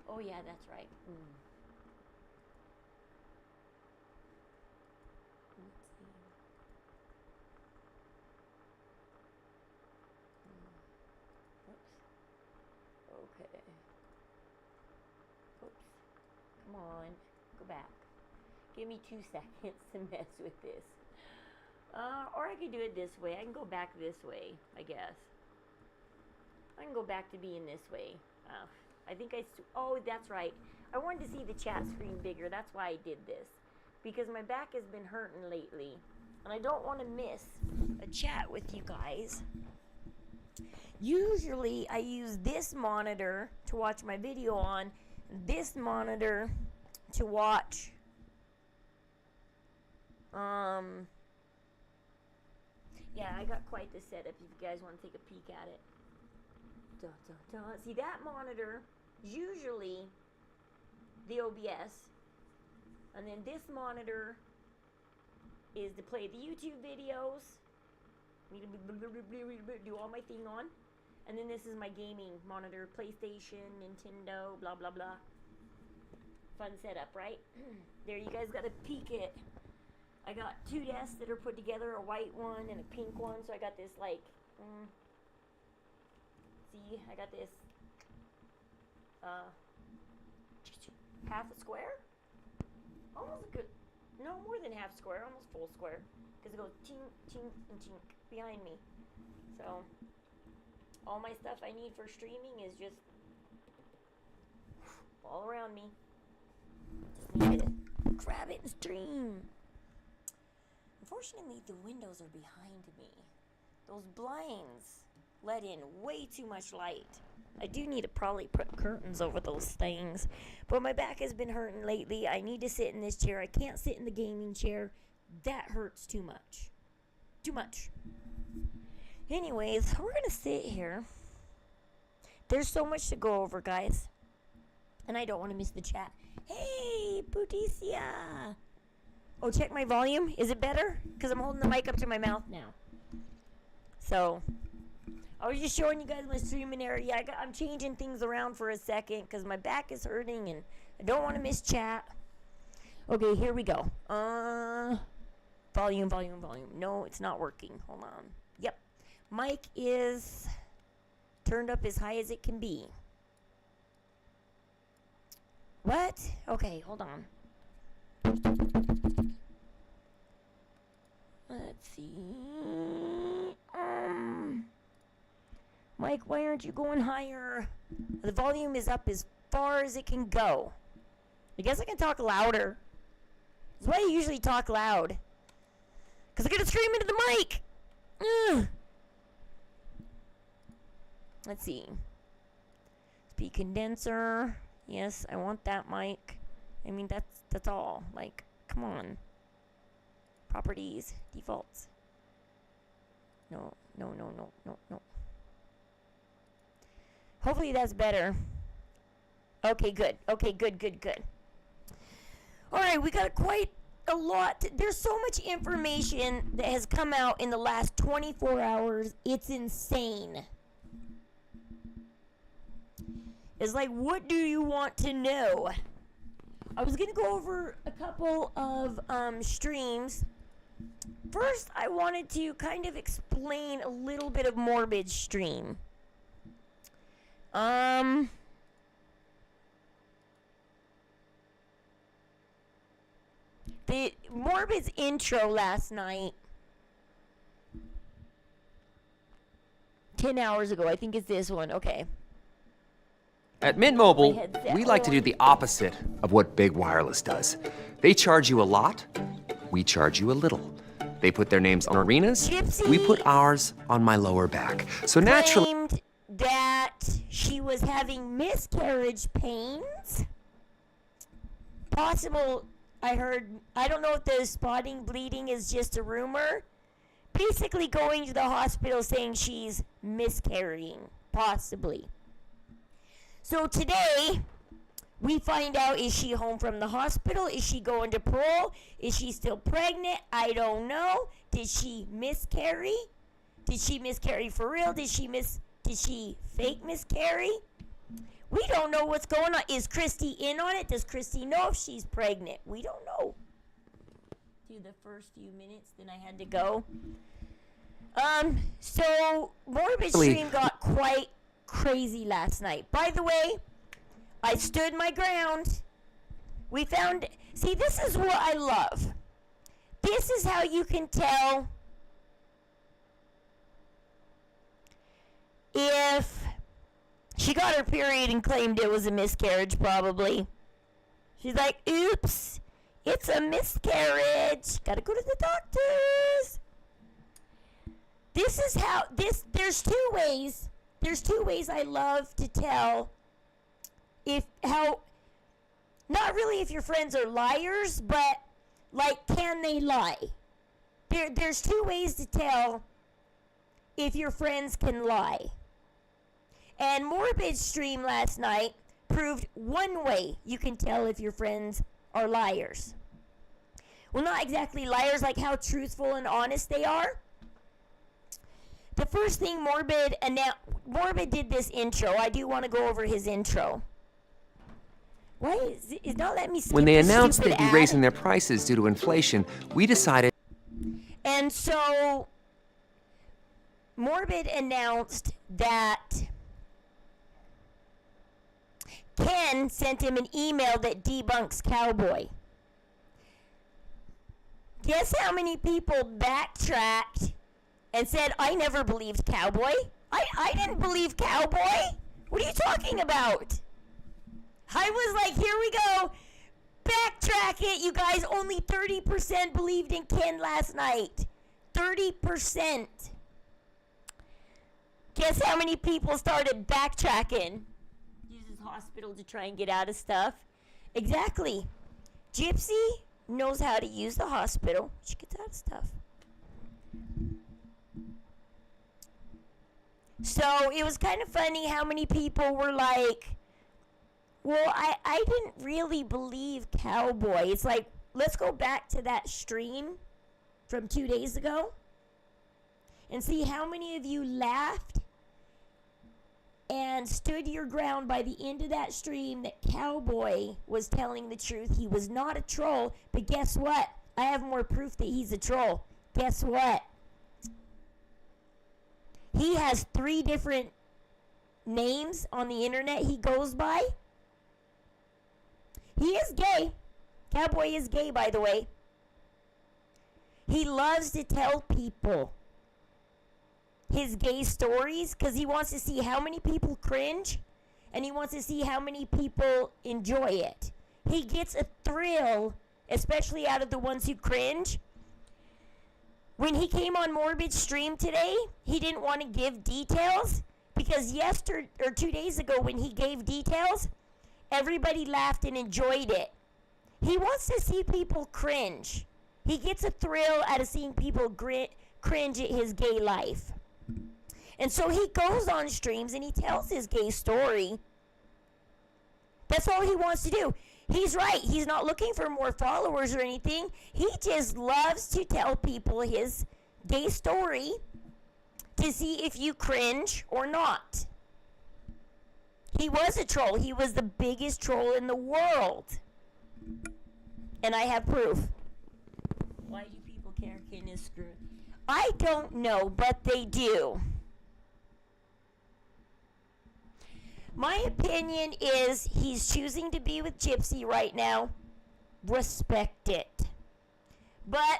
Oh yeah, that's right. Let's see. Oops. Okay. Oops. Come on. Go back. Give me 2 seconds to mess with this. Or I could do it this way. I can go back this way, I guess. I can go back to being this way. I think oh, that's right. I wanted to see the chat screen bigger. That's why I did this. Because my back has been hurting lately. And I don't want to miss a chat with you guys. Usually I use this monitor to watch my video on. This monitor to watch yeah, I got quite the setup if you guys want to take a peek at it. See, that monitor usually the OBS, and then this monitor is to play the YouTube videos, do all my thing on, and then this is my gaming monitor, PlayStation, Nintendo, blah blah blah. Fun setup, right? There, you guys got a peek at. I got 2 desks that are put together, a white one and a pink one. So I got this like, see, I got this half a square, almost a good, no more than half square, almost full square, because it goes chink, chink, and chink behind me. So all my stuff I need for streaming is just all around me. Just need to grab it and stream. Unfortunately, the windows are behind me. Those blinds let in way too much light. I do need to probably put curtains over those things. But my back has been hurting lately. I need to sit in this chair. I can't sit in the gaming chair. That hurts too much. Too much. Anyways, we're going to sit here. There's so much to go over, guys. And I don't want to miss the chat. Hey, Puticia. Oh, check my volume. Is it better? Because I'm holding the mic up to my mouth now. So, I was just showing you guys my streaming area. I'm changing things around for a second because my back is hurting and I don't want to miss chat. Okay, here we go. Volume. No, it's not working. Hold on. Yep. Mic is turned up as high as it can be. What? Okay, hold on. Let's see. Mike, why aren't you going higher? The volume is up as far as it can go. I guess I can talk louder. That's why I usually talk loud. Because I gotta scream into the mic. Ugh. Let's see. Speed condenser. Yes, I want that mic. I mean, that's all. Like, come on. Properties, defaults. No. Hopefully that's better. Okay, good. Alright, we got quite a lot. There's so much information that has come out in the last 24 hours. It's insane. It's like, what do you want to know? I was going to go over a couple of streams. First, I wanted to kind of explain a little bit of Morbid's stream. The Morbid's intro last night, 10 hours ago, I think it's this one, okay. At Mint Mobile, we like to do the opposite of what Big Wireless does. They charge you a lot, we charge you a little. They put their names on arenas, Gypsy we put ours on my lower back. So naturally... claimed that she was having miscarriage pains. Possible, I heard, I don't know if the spotting bleeding is just a rumor. Basically going to the hospital saying she's miscarrying, possibly. So today, we find out, is she home from the hospital? Is she going to parole? Is she still pregnant? I don't know. Did she miscarry? Did she miscarry for real? Did she Did she fake miscarry? We don't know what's going on. Is Christy in on it? Does Christy know if she's pregnant? We don't know. Through the first few minutes, then I had to go. So Morbid Stream got quite crazy last night. By the way, I stood my ground. We found, see, this is what I love. This is how you can tell if she got her period and claimed it was a miscarriage, probably. She's like, oops, it's a miscarriage. Gotta go to the doctors. This is how, there's two ways. There's two ways I love to tell not really if your friends are liars, but like, can they lie? There's two ways to tell if your friends can lie. And Morbid Stream last night proved one way you can tell if your friends are liars. Well, not exactly liars, like how truthful and honest they are. The first thing Morbid did this intro. I do want to go over his intro. Why is not letting me skip When they this announced stupid they'd be ad? raising their prices due to inflation, we decided. And so Morbid announced that Ken sent him an email that debunks Cowboy. Guess how many people backtracked and said, I never believed Cowboy? I didn't believe Cowboy? What are you talking about? I was like, here we go. Backtrack it, you guys. Only 30% believed in Ken last night. 30%. Guess how many people started backtracking? Uses hospital to try and get out of stuff. Exactly. Gypsy knows how to use the hospital. She gets out of stuff. So it was kind of funny how many people were like, well, I didn't really believe Cowboy. It's like, let's go back to that stream from 2 days ago and see how many of you laughed and stood your ground by the end of that stream that Cowboy was telling the truth. He was not a troll, but guess what? I have more proof that he's a troll. Guess what? He has 3 different names on the internet he goes by. He is gay. Cowboy is gay, by the way. He loves to tell people his gay stories because he wants to see how many people cringe and he wants to see how many people enjoy it. He gets a thrill, especially out of the ones who cringe. When he came on Morbid Stream today, he didn't want to give details because 2 days ago when he gave details, everybody laughed and enjoyed it. He wants to see people cringe. He gets a thrill out of seeing people cringe at his gay life. And so he goes on streams and he tells his gay story. That's all he wants to do. He's right. He's not looking for more followers or anything. He just loves to tell people his gay story to see if you cringe or not. He was a troll. He was the biggest troll in the world. And I have proof. Why do people care Ken is screwed? I don't know, but they do. My opinion is he's choosing to be with Gypsy right now. Respect it. But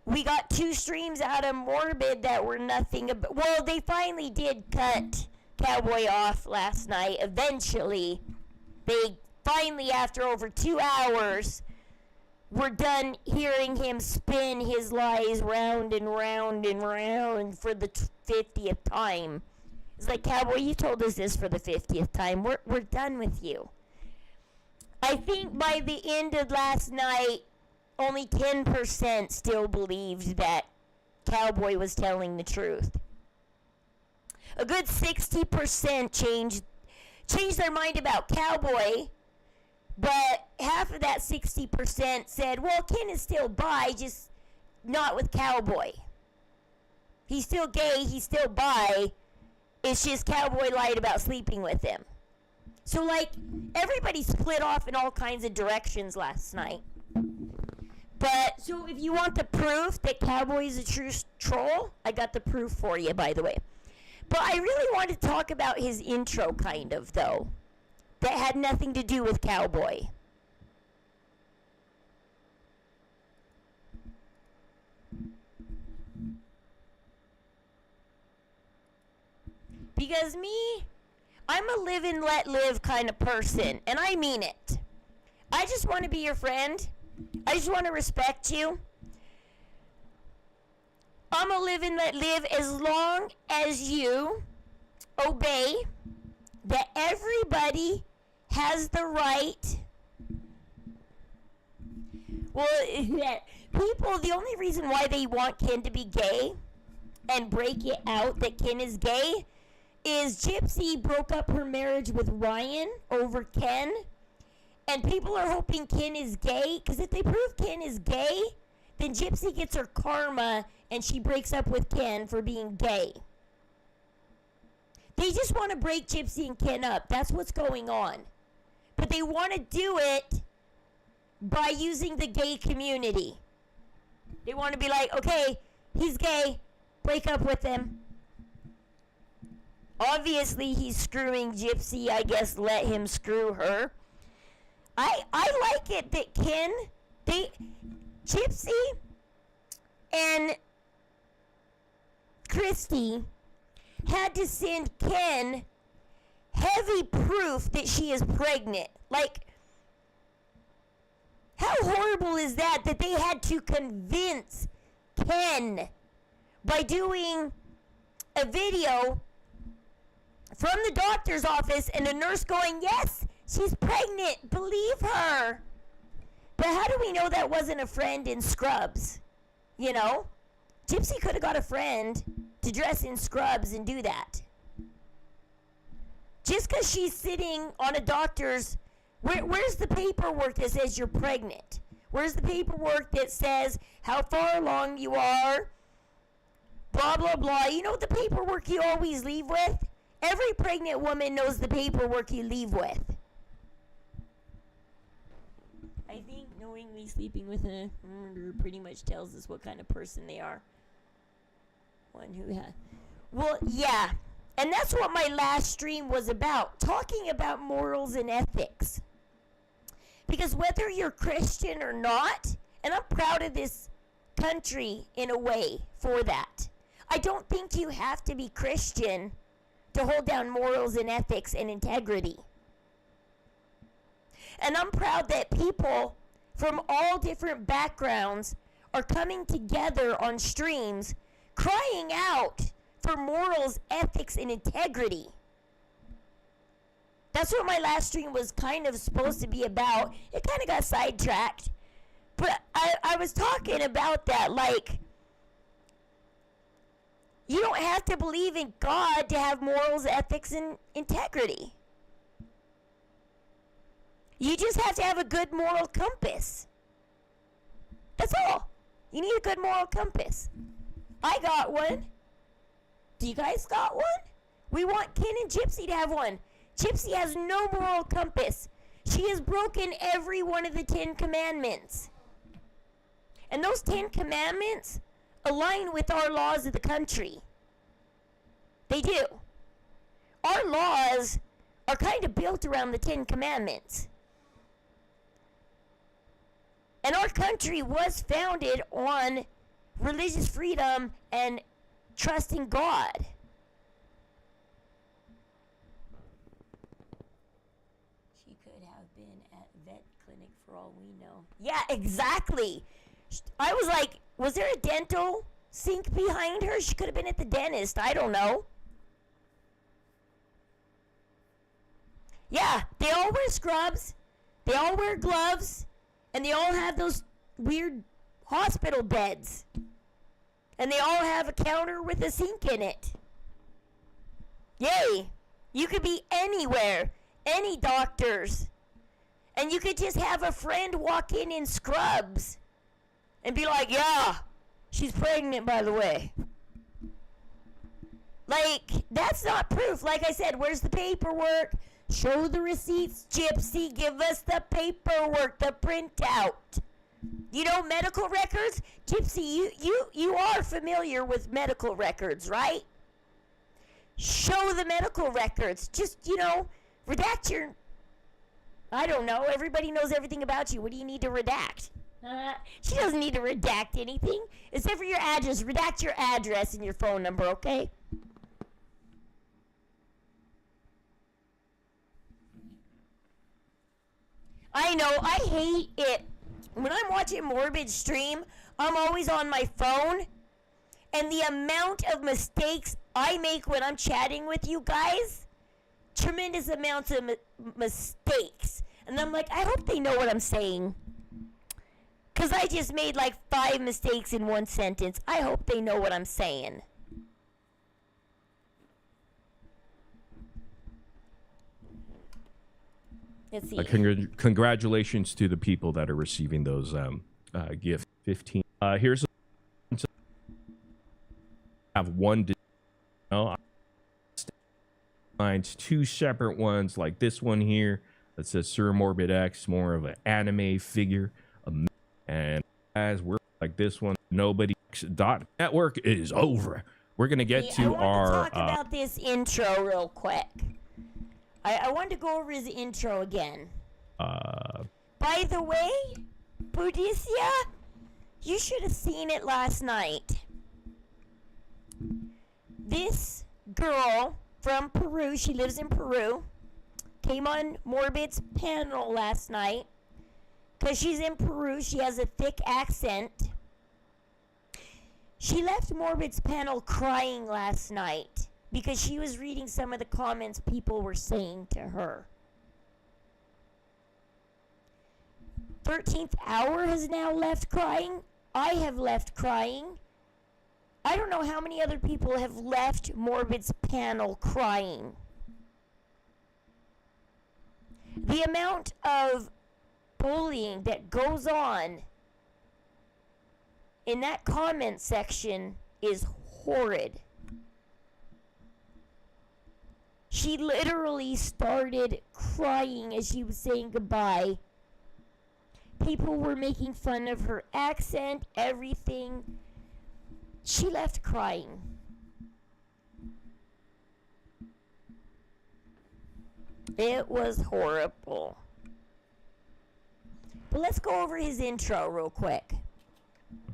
we got 2 streams out of Morbid that were nothing about... Well, they finally did cut Cowboy off last night. Eventually, they finally, after over 2 hours, were done hearing him spin his lies round and round and round for the 50th time. It's like, Cowboy, you told us this for the 50th time. We're done with you. I think by the end of last night, only 10% still believed that Cowboy was telling the truth. A good 60% changed their mind about Cowboy, but half of that 60% said, well, Ken is still bi, just not with Cowboy. He's still gay, he's still bi, It's just Cowboy lied about sleeping with him. So, like, everybody split off in all kinds of directions last night. But, so if you want the proof that Cowboy is a true troll, I got the proof for you, by the way. But I really want to talk about his intro, kind of, though. That had nothing to do with Cowboy. Because me, I'm a live and let live kind of person, and I mean it. I just want to be your friend. I just want to respect you. I'm a live and let live as long as you obey that everybody has the right. Well, people, the only reason why they want Ken to be gay and break it out that Ken is gay is Gypsy broke up her marriage with Ryan over Ken. And people are hoping Ken is gay, because if they prove Ken is gay, then Gypsy gets her karma and she breaks up with Ken for being gay. They just want to break Gypsy and Ken up. That's what's going on. But they want to do it by using the gay community. They want to be like, okay, he's gay, break up with him. Obviously, he's screwing Gypsy. I guess let him screw her. I like it that Gypsy and Christy had to send Ken heavy proof that she is pregnant. Like, how horrible is that they had to convince Ken by doing a video from the doctor's office and a nurse going, yes, she's pregnant, believe her. But how do we know that wasn't a friend in scrubs? You know? Gypsy could have got a friend to dress in scrubs and do that. Just because she's sitting on a doctor's, where's the paperwork that says you're pregnant? Where's the paperwork that says how far along you are? Blah, blah, blah. You know the paperwork you always leave with? Every pregnant woman knows the paperwork you leave with. I think knowingly sleeping with a murderer pretty much tells us what kind of person they are. One who has. Well, yeah. And that's what my last stream was about. Talking about morals and ethics. Because whether you're Christian or not, and I'm proud of this country in a way for that. I don't think you have to be Christian to hold down morals and ethics and integrity. And I'm proud that people from all different backgrounds are coming together on streams crying out for morals, ethics, and integrity. That's what my last stream was kind of supposed to be about. It kind of got sidetracked. But I was talking about that, like, you don't have to believe in God to have morals, ethics, and integrity. You just have to have a good moral compass. That's all. You need a good moral compass. I got one. Do you guys got one? We want Ken and Gypsy to have one. Gypsy has no moral compass. She has broken every one of the 10 Commandments. And those 10 Commandments align with our laws of the country. They do. Our laws are kind of built around the 10 Commandments. And our country was founded on religious freedom and trusting God. She could have been at a vet clinic for all we know. Yeah, exactly. I was like, was there a dental sink behind her? She could have been at the dentist. I don't know. Yeah, they all wear scrubs. They all wear gloves. And they all have those weird hospital beds. And they all have a counter with a sink in it. Yay. You could be anywhere. Any doctors. And you could just have a friend walk in scrubs. And be like, yeah, she's pregnant, by the way. Like, that's not proof. Like I said, where's the paperwork? Show the receipts, Gypsy. Give us the paperwork, the printout. You know, medical records? Gypsy, you are familiar with medical records, right? Show the medical records. Just, redact your... I don't know. Everybody knows everything about you. What do you need to redact? She doesn't need to redact anything. Except for your address. Redact your address and your phone number, okay? I know, I hate it. When I'm watching Morbid stream, I'm always on my phone. And the amount of mistakes I make when I'm chatting with you guys, tremendous amounts of mistakes. And I'm like, I hope they know what I'm saying. Because I just made like 5 mistakes in one sentence. I hope they know what I'm saying. Let's see. Congratulations to the people that are receiving those gifts. 15. Here's have one. Finds 2 separate ones like this one here that says Sir Morbid X, more of an anime figure. And as we're like this one, nobody network is over. We're gonna get to our. Talk about this intro real quick. I wanted to go over his intro again. By the way, Budicia, you should have seen it last night. This girl from Peru, she lives in Peru, came on Morbid's panel last night. Because she's in Peru, she has a thick accent. She left Morbid's panel crying last night because she was reading some of the comments people were saying to her. 13th Hour has now left crying. I have left crying. I don't know how many other people have left Morbid's panel crying. The amount of bullying that goes on in that comment section is horrid. She literally started crying as she was saying goodbye. People were making fun of her accent, everything. She left crying. It was horrible. But let's go over his intro real quick.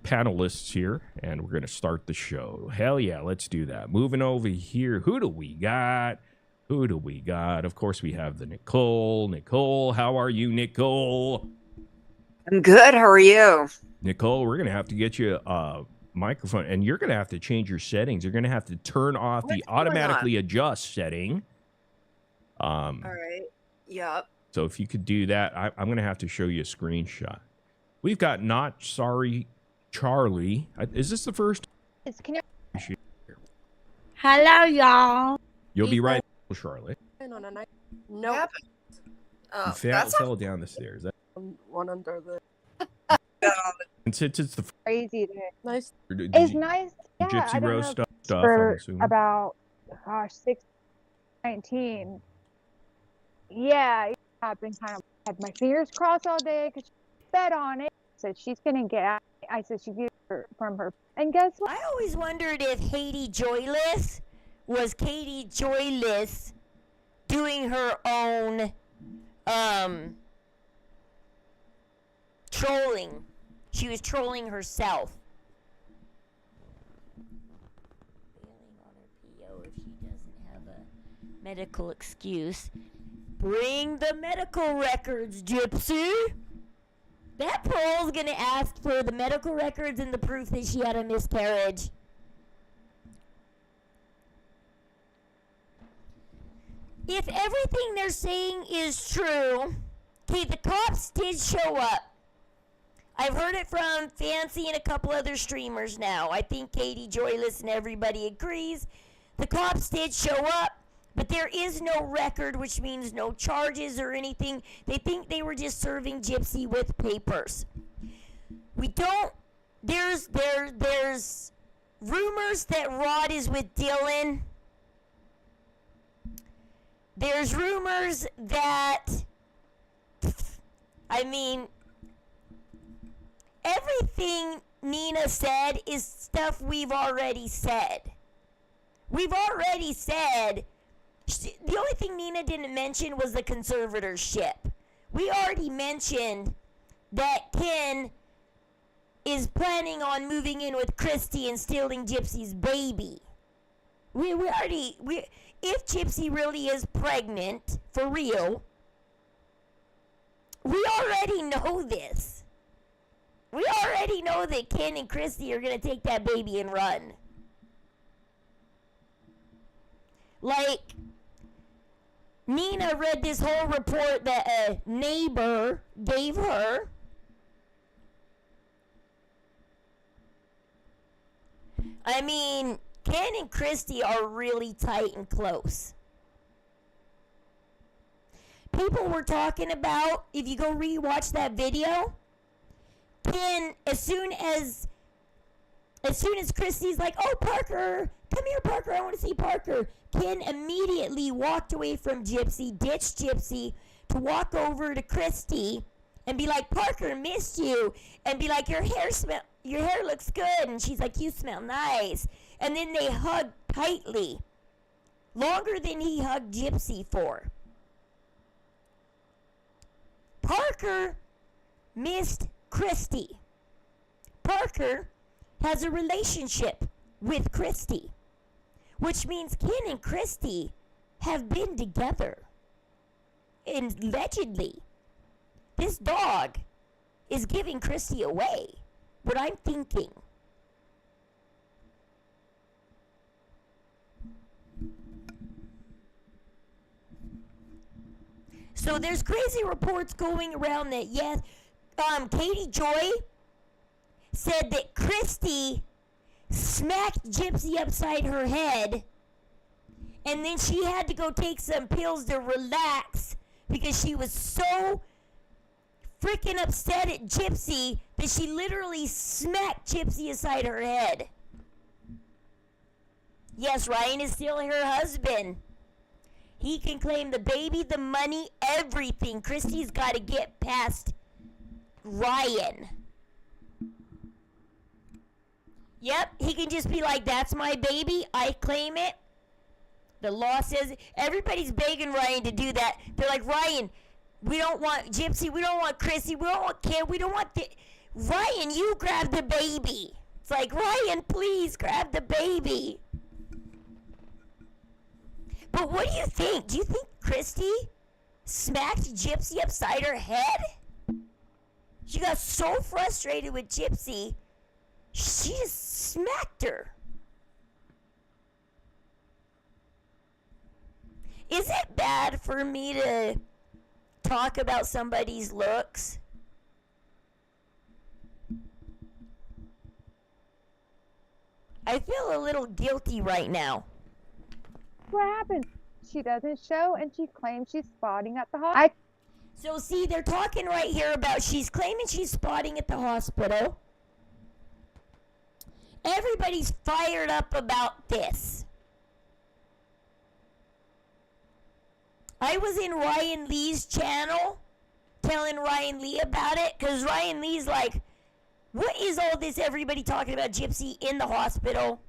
Panelists here, and we're going to start the show. Hell yeah, let's do that. Moving over here, who do we got? Of course, we have the Nicole. Nicole, how are you, Nicole? I'm good. How are you? Nicole, we're going to have to get you a microphone, and you're going to have to change your settings. You're going to have to turn off the automatically adjust setting. All right. Yep. So if you could do that, I'm going to have to show you a screenshot. We've got Not Sorry Charlie. Is this the first? Hello, y'all. You'll be right, Charlotte. Nope. You fell down the stairs. One under the. And since it's the Crazy. Nice. It's nice. Yeah, Gypsy Rose stuff. For I'm assuming. about 19. Yeah, I've been kind of had my fingers crossed all day because she bet on it. Said she's gonna get out. I said she get her from her. And guess what? I always wondered if Haiti Joyless was Katie Joyless doing her own trolling. She was trolling herself. Failing on her PO if she doesn't have a medical excuse. Bring the medical records, Gypsy. That parole's gonna ask for the medical records and the proof that she had a miscarriage. If everything they're saying is true, okay, the cops did show up. I've heard it from Fancy and a couple other streamers now. I think Katie Joyless and everybody agrees. The cops did show up, but there is no record, which means no charges or anything. They think they were just serving Gypsy with papers. There's rumors that Rod is with Dylan. there's rumors that, I mean, everything Nina said is stuff we've already said. We've already said, the only thing Nina didn't mention was the conservatorship. We already mentioned that Ken is planning on moving in with Christy and stealing Gypsy's baby. If Gypsy really is pregnant, for real, we already know this. We already know that Ken and Christy are going to take that baby and run. Like, Nina read this whole report that a neighbor gave her. I mean, Ken and Christy are really tight and close. People were talking about, if you go rewatch that video, Ken, as soon as Christy's like, oh, Parker, come here, Parker, I want to see Parker. Ken immediately walked away from Gypsy, ditched Gypsy, to walk over to Christy and be like, Parker, missed you. And be like, your hair looks good. And she's like, you smell nice. And then they hugged tightly. Longer than he hugged Gypsy for. Parker missed Christy. Parker has a relationship with Christy, which means Ken and Christy have been together. And allegedly, this dog is giving Christy away. What I'm thinking. So there's crazy reports going around that, yes, Katie Joy said that Christy smacked Gypsy upside her head, and then she had to go take some pills to relax because she was so freaking upset at Gypsy that she literally smacked Gypsy aside her head. Yes, Ryan is still her husband. He can claim the baby, the money, everything. Christy's got to get past Ryan. Yep, he can just be like, that's my baby, I claim it. The law says, everybody's begging Ryan to do that. They're like, Ryan, we don't want Gypsy, we don't want Chrissy, we don't want Kim, we don't want Ryan, you grab the baby. It's like, Ryan, please grab the baby. But what do you think? Do you think Christy smacked Gypsy upside her head? She got so frustrated with Gypsy, she just smacked her. Is it bad for me to talk about somebody's looks? I feel a little guilty right now. What happened? She doesn't show, and she claims she's spotting at the hospital. So see, they're talking right here about she's claiming she's spotting at the hospital. Everybody's fired up about this. I was in Ryan Lee's channel telling Ryan Lee about it, because Ryan Lee's like, what is all this everybody talking about Gypsy in the hospital?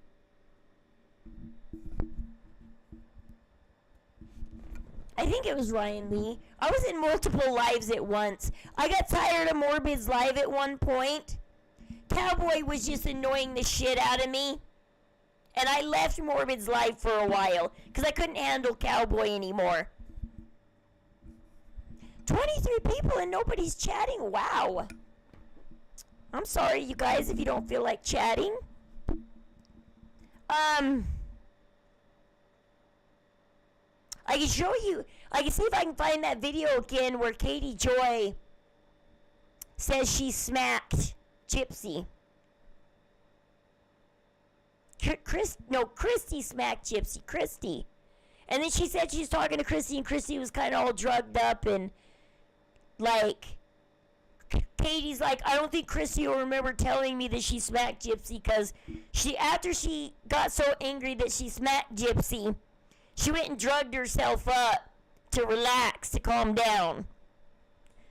I think it was Ryan Lee. I was in multiple lives at once. I got tired of Morbid's live at one point. Cowboy was just annoying the shit out of me. And I left Morbid's live for a while because I couldn't handle Cowboy anymore. 23 people and nobody's chatting? Wow. I'm sorry, you guys, if you don't feel like chatting. I can show you, I can see if I can find that video again where Katie Joy says she smacked Gypsy. Christy smacked Gypsy. Christy. And then she said she's talking to Christy, and Christy was kind of all drugged up, and like, Katie's like, I don't think Christy will remember telling me that she smacked Gypsy, because after she got so angry that she smacked Gypsy, she went and drugged herself up to relax, to calm down.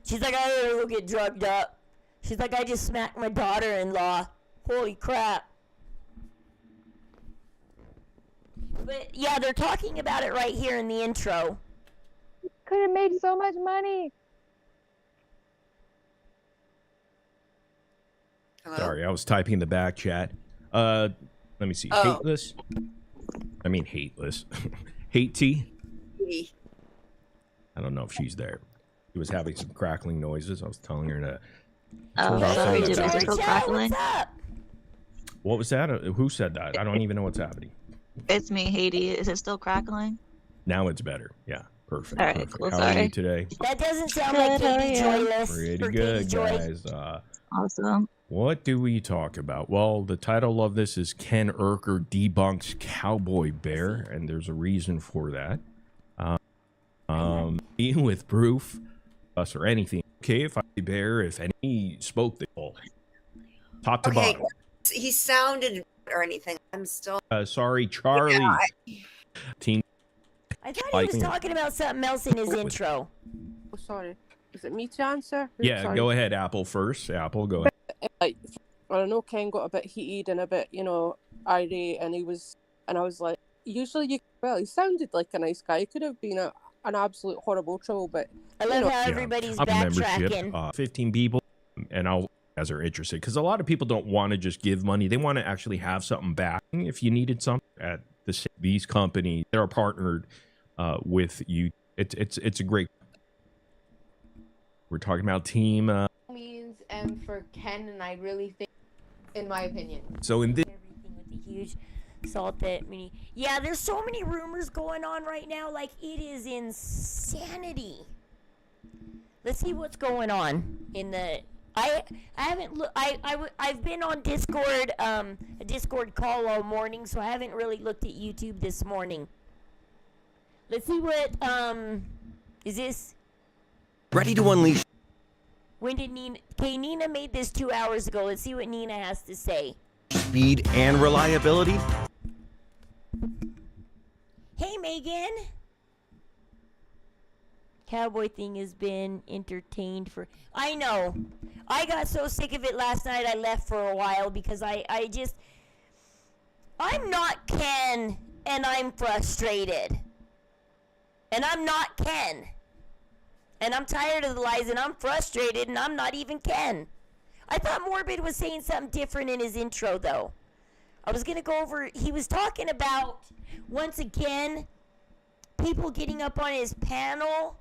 She's like, I gotta go get drugged up. She's like, I just smacked my daughter-in-law. Holy crap. But yeah, they're talking about it right here in the intro. Could have made so much money. Hello? Sorry, I was typing in the back chat. Let me see. Oh. Hateless. I mean, hateless. Hate tea. I don't know if she's there. She was having some crackling noises. I was telling her to. turn off some of Hey, that Georgia, background. crackling? what's up? What was that? Who said that? I don't even know what's happening. It's me, Haiti. Is it still crackling? Now it's better. Yeah, perfect. All right, perfect. cool, How are sorry. you today? That doesn't sound like Good, how Katie are you? Joyless. Pretty or good, Katie Joy. guys. Awesome. What do we talk about? Well, the title of this is Ken Urker Debunks Cowboy Bear, and there's a reason for that. Being with proof, us or anything. Okay, if I bear, if any spoke the whole top to Okay, bottom. he sounded or anything. I'm still. Sorry, Charlie. Teen. I thought he was Liking it. talking about something else in his intro. Oh, sorry. Is it me to answer? Yeah, Sorry. go ahead, Apple first. Apple, go ahead. Like, I don't know, Ken got a bit heated and a bit, irate, and I was like, usually he sounded like a nice guy. He could have been an absolute horrible troll, but I love how Yeah, everybody's I'm a membership, backtracking. 15 people, and I'll as are interested because a lot of people don't want to just give money; they want to actually have something back. If you needed something at these companies that are partnered with you, it's a great. We're talking about team. Means and for Ken, and I really think, in my opinion. So in this, Everything with the huge salt that many. Yeah, there's so many rumors going on right now. Like, it is insanity. Let's see what's going on in the. I haven't looked. I've been on Discord, a Discord call all morning, so I haven't really looked at YouTube this morning. Let's see what is this. Ready to unleash. When did Nina? Okay, Nina made this 2 hours ago. Let's see what Nina has to say. Speed and reliability? Hey, Megan. Cowboy thing has been entertained for. I know. I got so sick of it last night. I left for a while because I'm not Ken, and I'm frustrated. And I'm not Ken. And I'm tired of the lies, and I'm frustrated, and I'm not even Ken. I thought Morbid was saying something different in his intro, though. I was going to go over, he was talking about, once again, people getting up on his panel.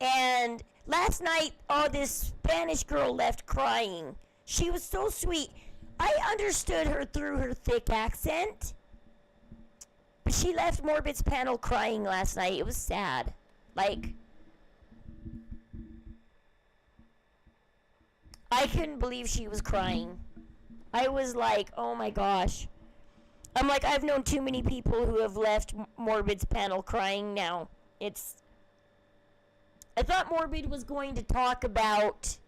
And last night, this Spanish girl left crying. She was so sweet. I understood her through her thick accent. But she left Morbid's panel crying last night. It was sad. Like, I couldn't believe she was crying. I was like, oh my gosh. I'm like, I've known too many people who have left Morbid's panel crying now. I thought Morbid was going to talk about,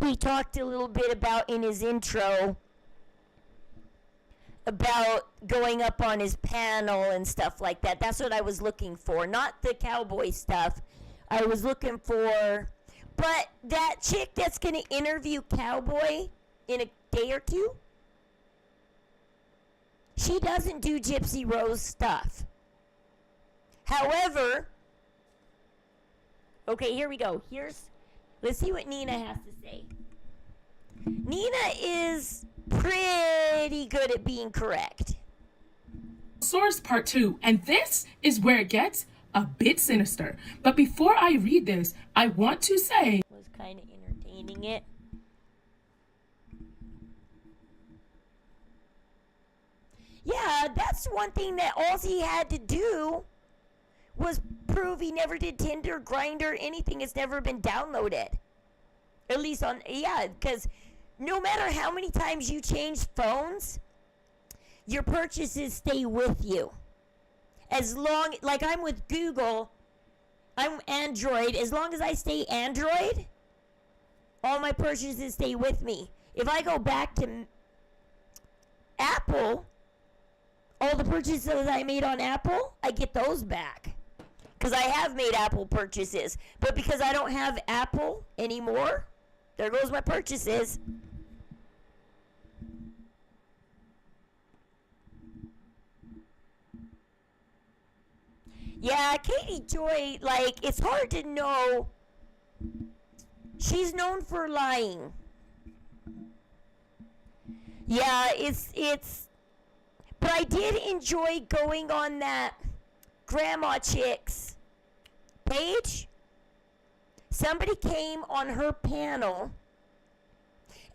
he talked a little bit about in his intro about going up on his panel and stuff like that. That's what I was looking for. Not the cowboy stuff. I was looking for, but that chick that's going to interview Cowboy in a day or two, she doesn't do Gypsy Rose stuff. However, okay, here we go. Let's see what Nina has to say. Nina is pretty good at being correct. Source part 2, and this is where it gets a bit sinister. But before I read this, I want to say Was kind of entertaining it. Yeah, that's one thing that all he had to do was prove he never did Tinder, Grindr, anything. It's never been downloaded. At least on, yeah, because no matter how many times you change phones, your purchases stay with you. As long, like I'm with Google, I'm Android. As long as I stay Android, all my purchases stay with me. If I go back to Apple, all the purchases I made on Apple, I get those back. Because I have made Apple purchases. But because I don't have Apple anymore, there goes my purchases. Yeah, Katie Joy, like, it's hard to know. She's known for lying. Yeah, it's, but I did enjoy going on that Grandma Chick's page. Somebody came on her panel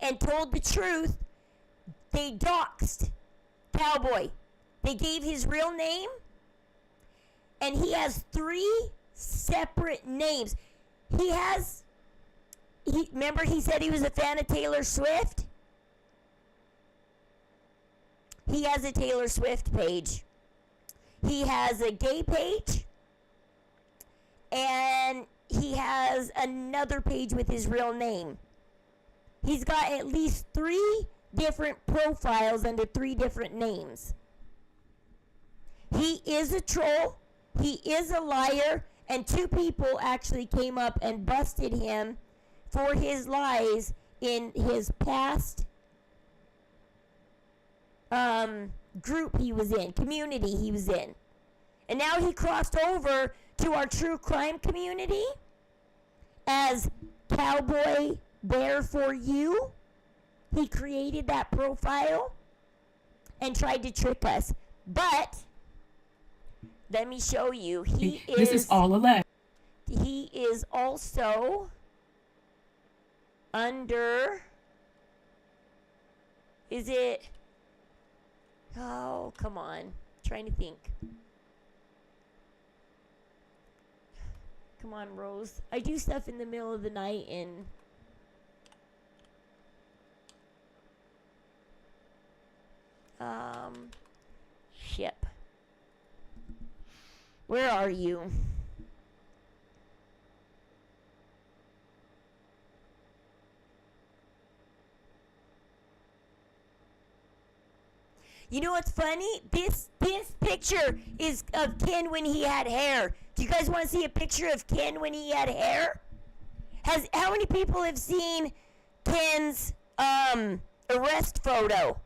and told the truth. They doxed Cowboy. They gave his real name, and he has 3 separate names. Remember he said he was a fan of Taylor Swift? He has a Taylor Swift page. He has a gay page. And he has another page with his real name. He's got at least 3 different profiles under 3 different names. He is a troll. He is a liar. And 2 people actually came up and busted him for his lies in his past group he was in, community he was in. And now he crossed over to our true crime community as Cowboy Bear for You. He created that profile and tried to trick us. But let me show you. This is all alleged. He is also under, is it, oh, come on, trying to think. Come on, Rose. I do stuff in the middle of the night and ship. Where are you? You know what's funny? This picture is of Ken when he had hair. Do you guys want to see a picture of Ken when he had hair? How many people have seen Ken's arrest photo?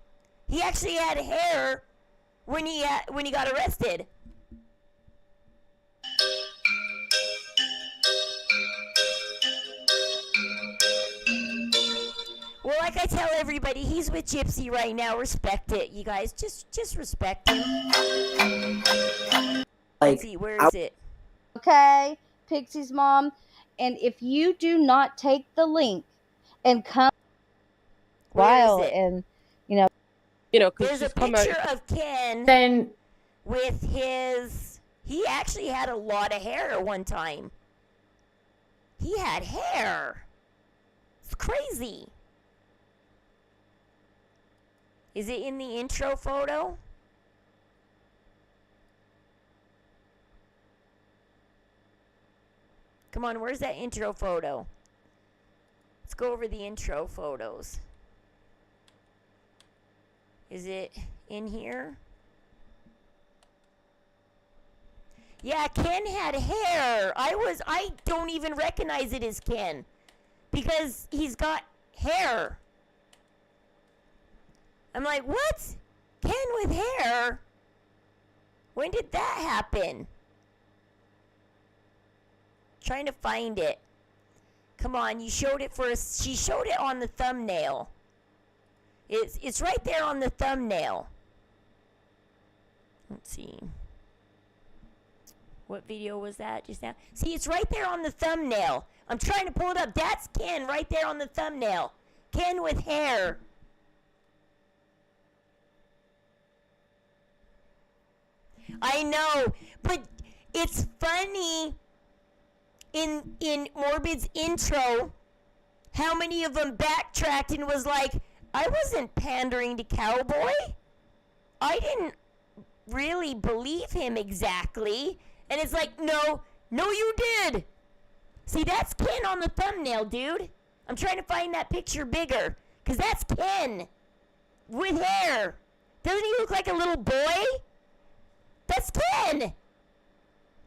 He actually had hair when he got arrested. Well, like I tell everybody, he's with Gypsy right now. Respect it, you guys. Just respect him. Let's see, where is it? Okay, Pixie's mom. And if you do not take the link and come Where is it? and There's a picture of Ken with his. He actually had a lot of hair at one time. He had hair. It's crazy. Is it in the intro photo? Come on, where's that intro photo? Let's go over the intro photos. Is it in here? Yeah, Ken had hair. I don't even recognize it as Ken because he's got hair. I'm like, what? Ken with hair? When did that happen? Trying to find it. Come on, you showed it for us. She showed it on the thumbnail. It's right there on the thumbnail. Let's see. What video was that just now? See, it's right there on the thumbnail. I'm trying to pull it up. That's Ken right there on the thumbnail. Ken with hair. I know, but it's funny in Morbid's intro how many of them backtracked and was like, I wasn't pandering to Cowboy. I didn't really believe him exactly. And it's like, no, you did. See, that's Ken on the thumbnail, dude. I'm trying to find that picture bigger, because that's Ken with hair. Doesn't he look like a little boy?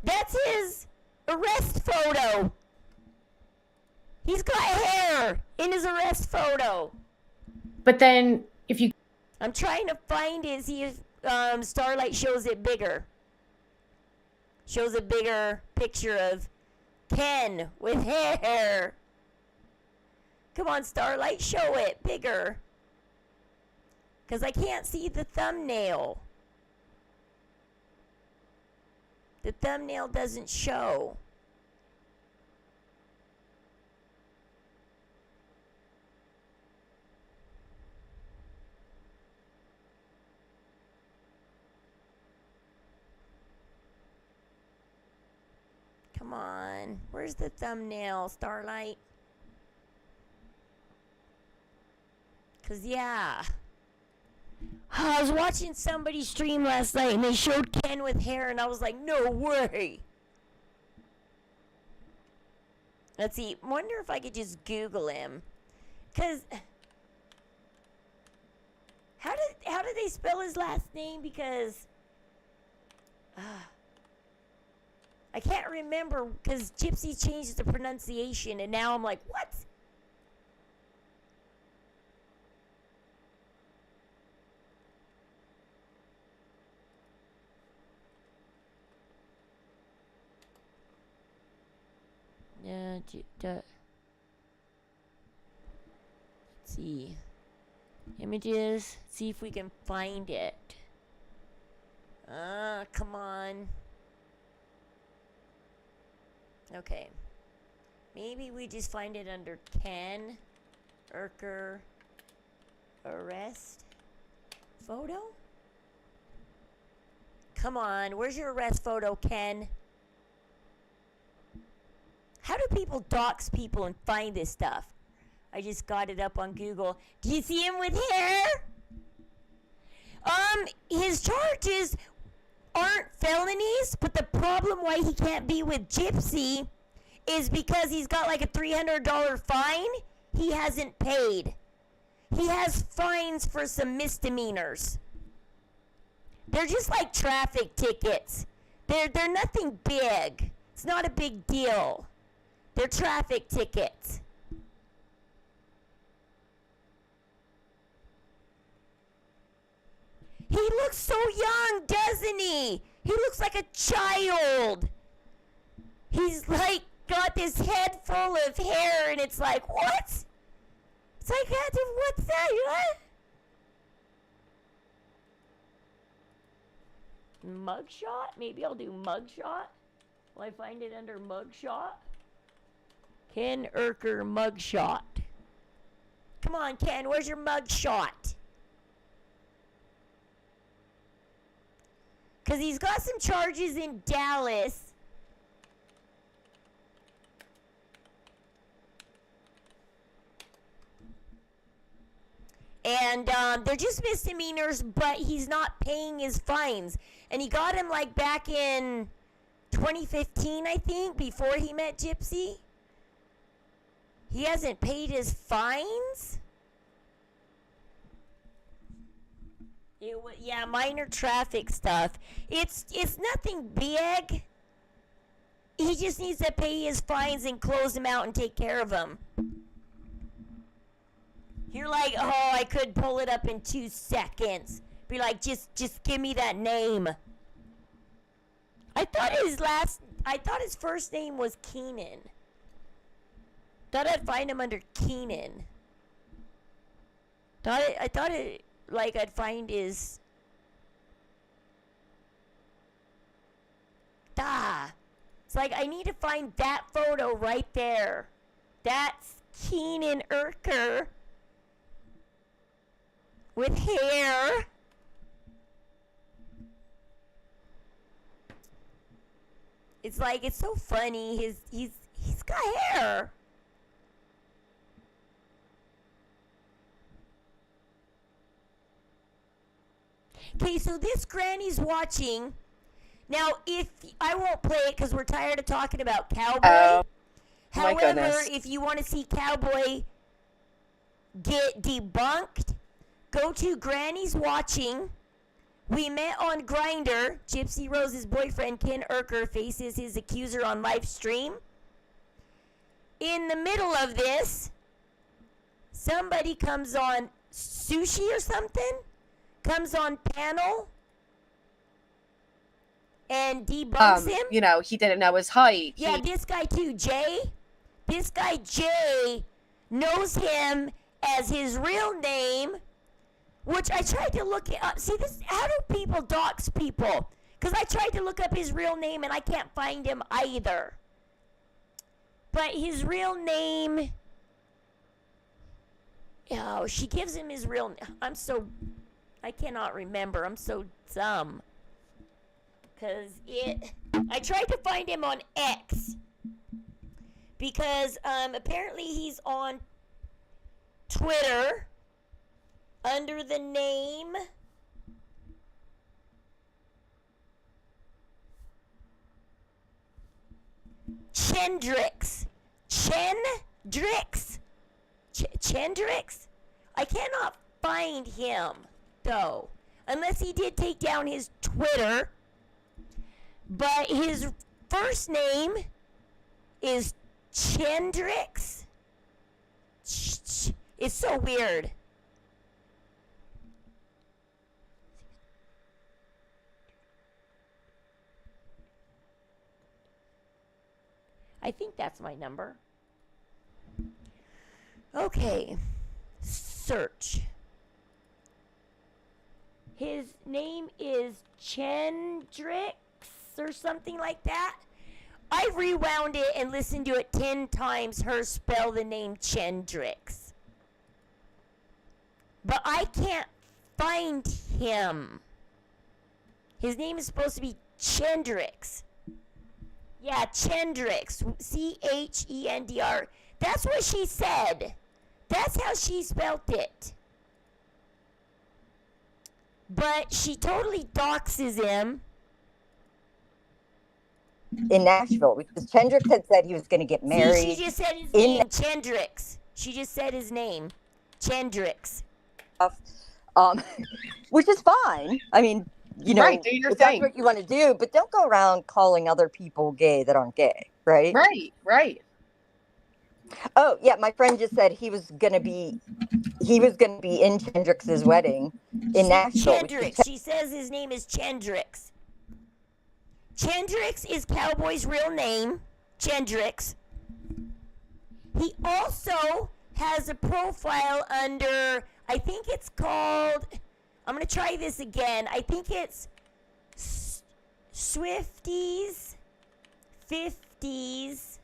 That's his arrest photo. He's got hair in his arrest photo. But then, if you... I'm trying to find it, see if Starlight shows it bigger. Shows a bigger picture of Ken with hair. Come on, Starlight, show it bigger. Because I can't see the thumbnail. The thumbnail doesn't show. Come on. Where's the thumbnail, Starlight? Because, yeah. I was watching somebody stream last night and they showed Ken with hair and I was like, no way. Let's see. Wonder if I could just Google him. Because how did they spell his last name? Because I can't remember because Gypsy changed the pronunciation and now I'm like, what? Let's see. Images. See if we can find it. Come on. Okay. Maybe we just find it under Ken Urker arrest photo? Come on. Where's your arrest photo, Ken? How do people dox people and find this stuff? I just got it up on Google. Do you see him with hair? His charges aren't felonies, but the problem why he can't be with Gypsy is because he's got like a $300 fine he hasn't paid. He has fines for some misdemeanors. They're just like traffic tickets. They're nothing big. It's not a big deal. They're traffic tickets. He looks so young, doesn't he? He looks like a child. He's like got this head full of hair and it's like, what? It's like, what's that? What? Mugshot? Maybe I'll do mugshot. Will I find it under mugshot? Ken Urker mugshot. Come on, Ken, where's your mugshot? Because he's got some charges in Dallas. And they're just misdemeanors, but he's not paying his fines. And he got him like back in 2015, I think, before he met Gypsy. He hasn't paid his fines? Yeah, minor traffic stuff. It's nothing big. He just needs to pay his fines and close them out and take care of them. You're like, oh, I could pull it up in 2 seconds. Be like, just give me that name. I thought his first name was Keenan. Thought I'd find him under Keenan. I thought I'd find his... It's like, I need to find that photo right there. That's Keenan Urker. With hair. It's like, it's so funny. He's got hair. Okay, so this granny's watching. Now, if I won't play it because we're tired of talking about Cowboy. However, if you want to see Cowboy get debunked, go to Granny's Watching We met on Grindr. Gypsy Rose's boyfriend, Ken Urker, faces his accuser on live stream. In the middle of this, somebody comes on Sushi or something, comes on panel and debunks him. You know, he didn't know his height. Yeah, this guy too, Jay. This guy, Jay, knows him as his real name, which I tried to look it up. See, this, how do people dox people? Because I tried to look up his real name and I can't find him either. But his real name, oh, she gives him his real name. I cannot remember. I'm so dumb. Because I tried to find him on X. Because apparently he's on Twitter under the name Chendrix. Chendrix? I cannot find him, though. Unless he did take down his Twitter. But his first name is Chendrix. It's so weird. I think that's my number. Okay. Search. His name is Chendrix or something like that. I rewound it and listened to it 10 times, her spell the name Chendrix. But I can't find him. His name is supposed to be Chendrix. Yeah, Chendrix. Chendr. That's what she said. That's how she spelt it. But she totally doxes him. In Nashville, because Chendrix had said he was going to get married. See, she just said his name, Chendrix. She just said his name, Chendrix. Which is fine. I mean, you know, Right, do your if that's thing. what you want to do, but don't go around calling other people gay that aren't gay, right? Right. Oh, yeah, my friend just said he was going to be in Chendrix's wedding in Nashville. Chendrix. She says his name is Chendrix. Chendrix is Cowboy's real name. Chendrix. He also has a profile under, I think it's called, I'm going to try this again. I think it's Swifties 50s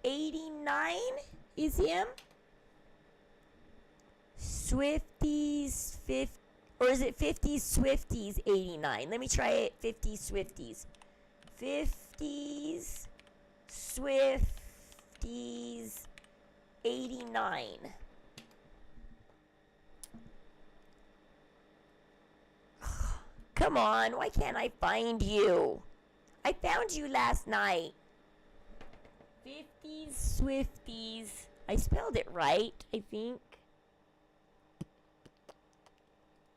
89 is him. Swifties 50, or is it 50s Swifties 89? Let me try it. 50s Swifties. 50s Swifties 89. Come on, why can't I find you? I found you last night. 50s Swifties. I spelled it right, I think.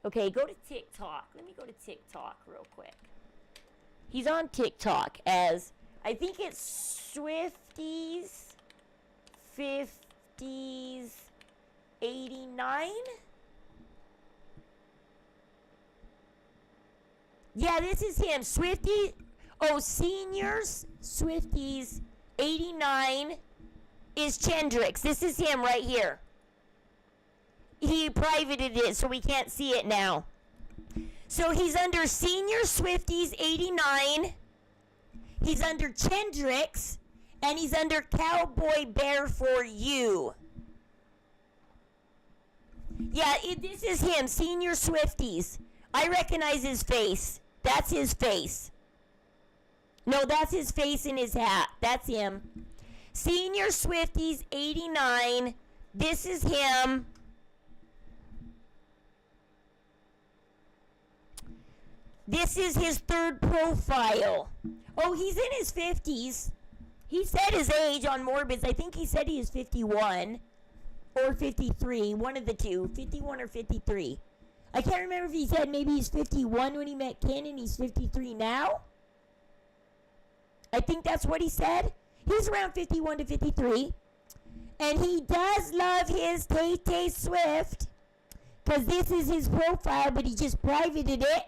Okay, go to TikTok. Let me go to TikTok real quick. He's on TikTok as, I think it's Swifties 50s 89. Yeah, this is him. Seniors Swifties 89 is Chendrix. This is him right here. He privated it so we can't see it now. So he's under Senior Swifties 89. He's under Chendrix. And he's under Cowboy Bear for You. Yeah, this is him. Senior Swifties. I recognize his face. That's his face. No, that's his face in his hat. That's him. Senior Swifties 89. This is him. This is his third profile. Oh, he's in his 50s. He said his age on Morbids. I think he said he is 51 or 53. One of the two. 51 or 53. I can't remember if he said maybe he's 51 when he met Ken and he's 53 now. I think that's what he said. He's around 51 to 53. And he does love his Tay-Tay Swift. Because this is his profile, but he just privated it.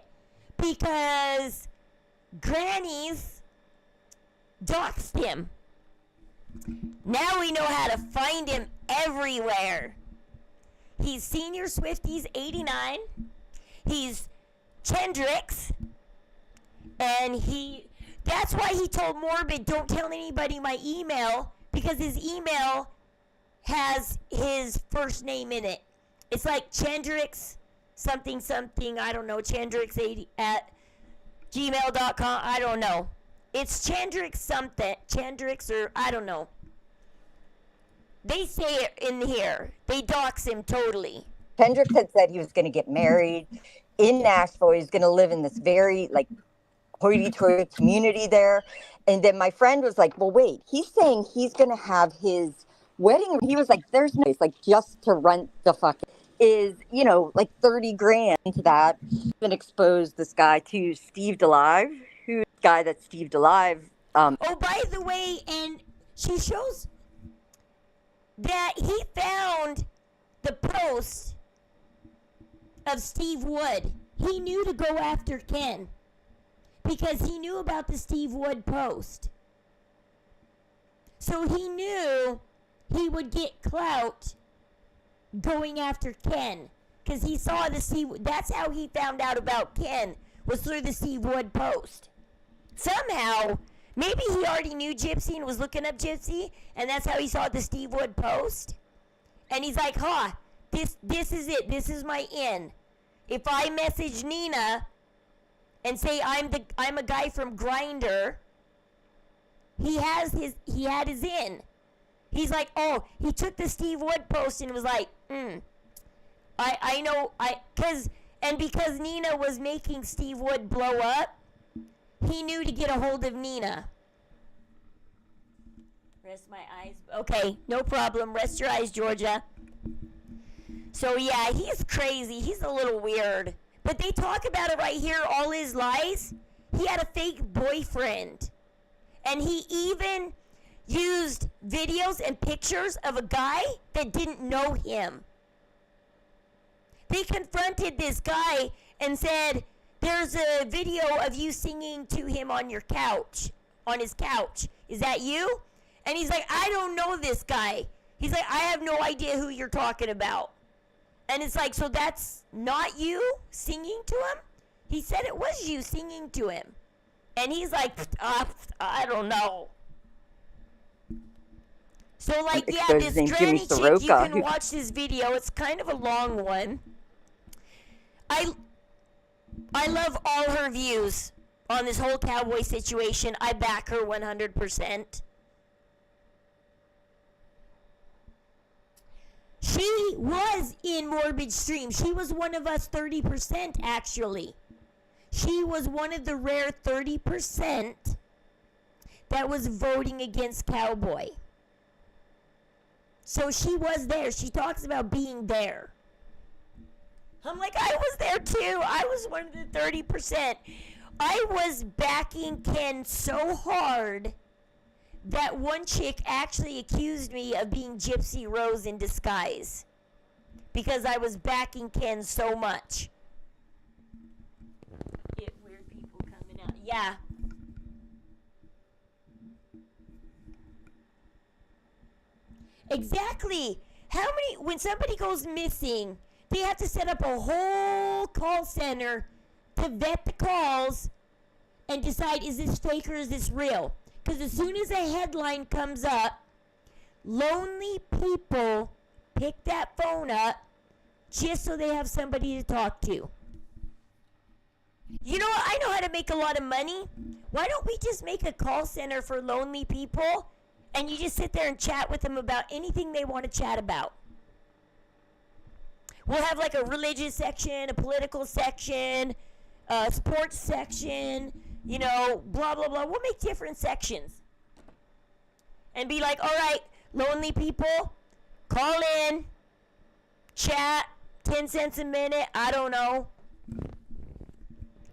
Because Granny's doxed him. Now we know how to find him everywhere. He's Senior Swifties 89. He's Chendrix. And that's why he told Morbid, don't tell anybody my email, because his email has his first name in it. It's like Chendrix something, I don't know, Chendrix80 at gmail.com, I don't know. It's Chendrix something, Chendrix or I don't know. They say it in here. They dox him totally. Kendrick had said he was going to get married in Nashville. He was going to live in this very, like, hoity-toity community there. And then my friend was like, well, wait, he's saying he's going to have his wedding. He was like, there's no, it's like just to rent the fucking is, you know, like 30 grand to that. Been exposed this guy to Steve DeLive, who's the guy that Steve DeLive. Oh, by the way, and she shows that he found the post of Steve Wood. He knew to go after Ken because he knew about the Steve Wood post. So he knew he would get clout going after Ken because he saw the Steve. That's how he found out about Ken, was through the Steve Wood post. Somehow, maybe he already knew Gypsy and was looking up Gypsy, and that's how he saw the Steve Wood post. And he's like, this is it. This is my in. If I message Nina and say I'm a guy from Grindr, he had his in. He's like, oh, he took the Steve Wood post and was like, I know, because Nina was making Steve Wood blow up, he knew to get a hold of Nina. Rest my eyes. Okay, no problem. Rest your eyes, Georgia. So, yeah, he's crazy. He's a little weird. But they talk about it right here, all his lies. He had a fake boyfriend. And he even used videos and pictures of a guy that didn't know him. They confronted this guy and said, there's a video of you singing to him on your couch, on his couch. Is that you? And he's like, I don't know this guy. He's like, I have no idea who you're talking about. And it's like, so that's not you singing to him? He said it was you singing to him. And he's like, I don't know. So, like, yeah, this granny chick, you can watch this video. It's kind of a long one. I love all her views on this whole cowboy situation. I back her 100%. She was in Morbid Stream. She was one of us 30%, actually. She was one of the rare 30% that was voting against Cowboy. So she was there. She talks about being there. I'm like, I was there too. I was one of the 30%. I was backing Ken so hard that one chick actually accused me of being Gypsy Rose in disguise because I was backing Ken so much. Get weird people coming out. Yeah. Exactly. When somebody goes missing, they have to set up a whole call center to vet the calls and decide, is this fake or is this real? Because as soon as a headline comes up, lonely people pick that phone up just so they have somebody to talk to. You know what? I know how to make a lot of money. Why don't we just make a call center for lonely people and you just sit there and chat with them about anything they want to chat about? We'll have like a religious section, a political section, a sports section, you know, blah, blah, blah. We'll make different sections. And be like, all right, lonely people, call in, chat, 10 cents a minute. I don't know.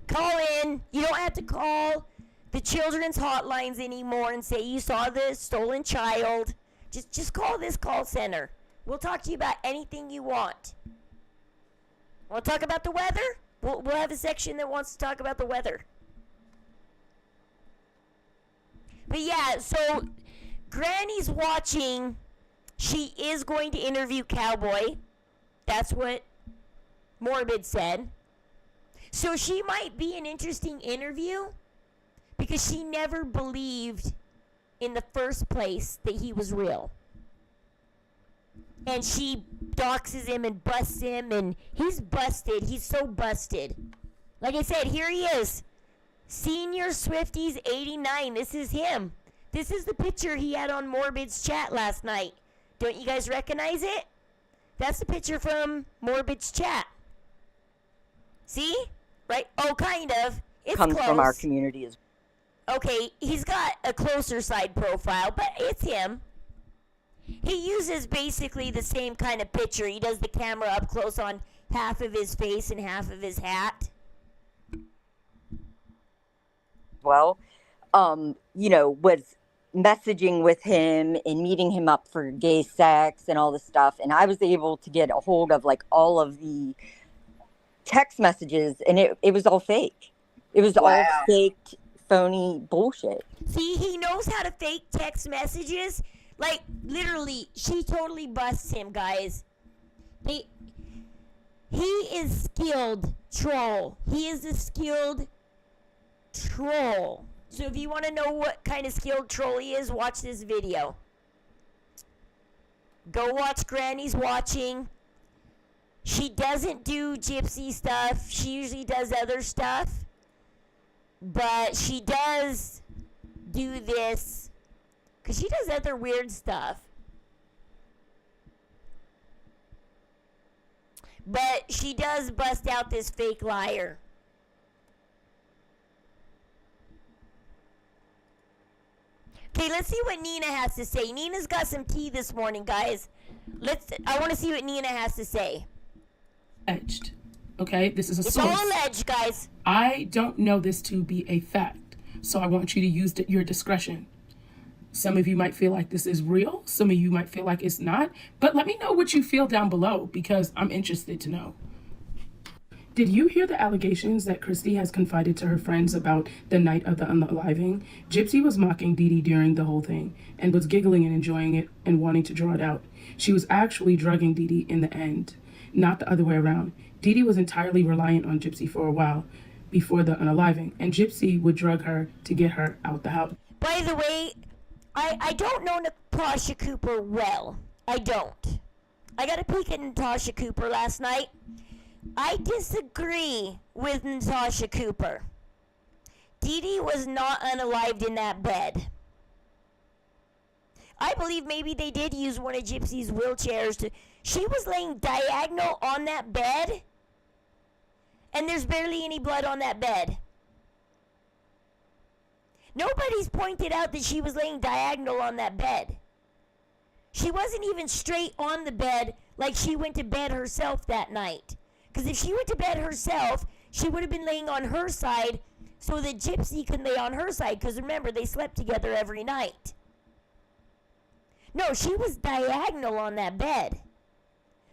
Call in. You don't have to call the children's hotlines anymore and say you saw the stolen child. Just call this call center. We'll talk to you about anything you want. Want to talk about the weather? We'll have a section that wants to talk about the weather. But yeah, so Granny's watching. She is going to interview Cowboy. That's what Morbid said. So she might be an interesting interview because she never believed in the first place that he was real. And she doxes him and busts him, and he's busted. He's so busted. Like I said, here he is. Senior Swifties 89. This is him. This is the picture he had on Morbid's chat last night. Don't you guys recognize it? That's the picture from Morbid's chat. See? Right? Oh, kind of. It's Comes close. from our community as well. Okay, he's got a closer side profile, but it's him. He uses basically the same kind of picture. He does the camera up close on half of his face and half of his hat. Well, was messaging with him and meeting him up for gay sex and all this stuff. And I was able to get a hold of like all of the text messages, and it was all fake. It was all faked, phony bullshit. See, he knows how to fake text messages. Like, literally, she totally busts him, guys. He is skilled troll. He is a skilled troll. So if you want to know what kind of skilled troll he is, watch this video. Go watch Granny's watching. She doesn't do gypsy stuff. She usually does other stuff. But she does do this because she does other weird stuff. But she does bust out this fake liar. Okay, let's see what Nina has to say. Nina's got some tea this morning, guys. I want to see what Nina has to say. Alleged. Okay, this is a it's source. All alleged, guys. I don't know this to be a fact, so I want you to use your discretion. Some of you might feel like this is real. Some of you might feel like it's not. But let me know what you feel down below because I'm interested to know. Did you hear the allegations that Christy has confided to her friends about the night of the unaliving? Gypsy was mocking Dee Dee during the whole thing and was giggling and enjoying it and wanting to draw it out. She was actually drugging Dee Dee in the end, not the other way around. Dee Dee was entirely reliant on Gypsy for a while before the unaliving, and Gypsy would drug her to get her out the house. By the way, I don't know Natasha Cooper well. I don't. I got a peek at Natasha Cooper last night. I disagree with Natasha Cooper. Dee Dee was not unalived in that bed. I believe maybe they did use one of Gypsy's wheelchairs to... She was laying diagonal on that bed, and there's barely any blood on that bed. Nobody's pointed out that she was laying diagonal on that bed. She wasn't even straight on the bed like she went to bed herself that night. Because if she went to bed herself, she would have been laying on her side so that Gypsy could lay on her side. Because remember, they slept together every night. No, she was diagonal on that bed.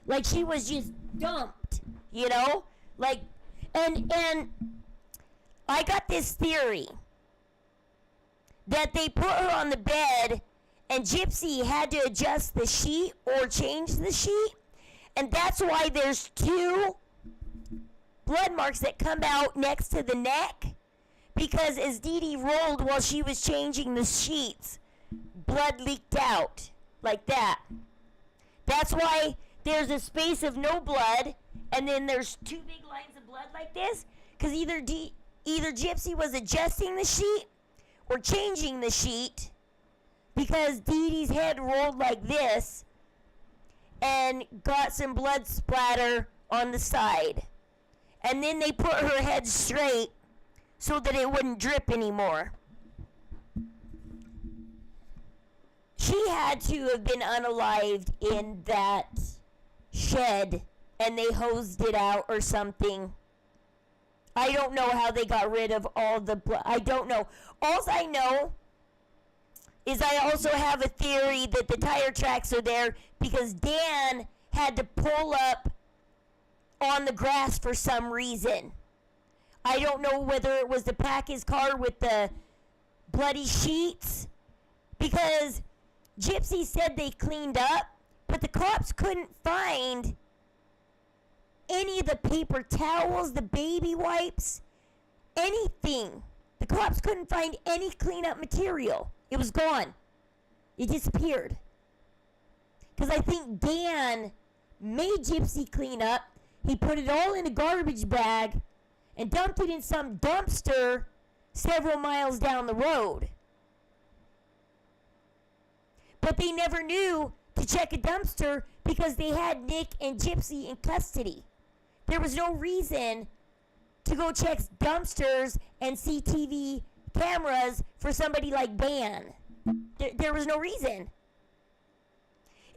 Like she was just dumped, you know? Like, and I got this theory that they put her on the bed and Gypsy had to adjust the sheet or change the sheet. And that's why there's 2 blood marks that come out next to the neck. Because as Dee Dee rolled while she was changing the sheets, blood leaked out like that. That's why there's a space of no blood and then there's 2 big lines of blood like this. Because either Gypsy was adjusting the sheet or changing the sheet because Dee Dee's head rolled like this and got some blood splatter on the side. And then they put her head straight so that it wouldn't drip anymore. She had to have been unalived in that shed and they hosed it out or something. I don't know how they got rid of all the blood. I don't know. All I know is I also have a theory that the tire tracks are there because Dan had to pull up on the grass for some reason. I don't know whether it was to pack his car with the bloody sheets, because Gypsy said they cleaned up, but the cops couldn't find any of the paper towels, the baby wipes, anything. The cops couldn't find any cleanup material. It was gone. It disappeared. Because I think Dan made Gypsy clean up. He put it all in a garbage bag and dumped it in some dumpster several miles down the road. But they never knew to check a dumpster because they had Nick and Gypsy in custody. There was no reason to go check dumpsters and CCTV cameras for somebody like Dan. There was no reason.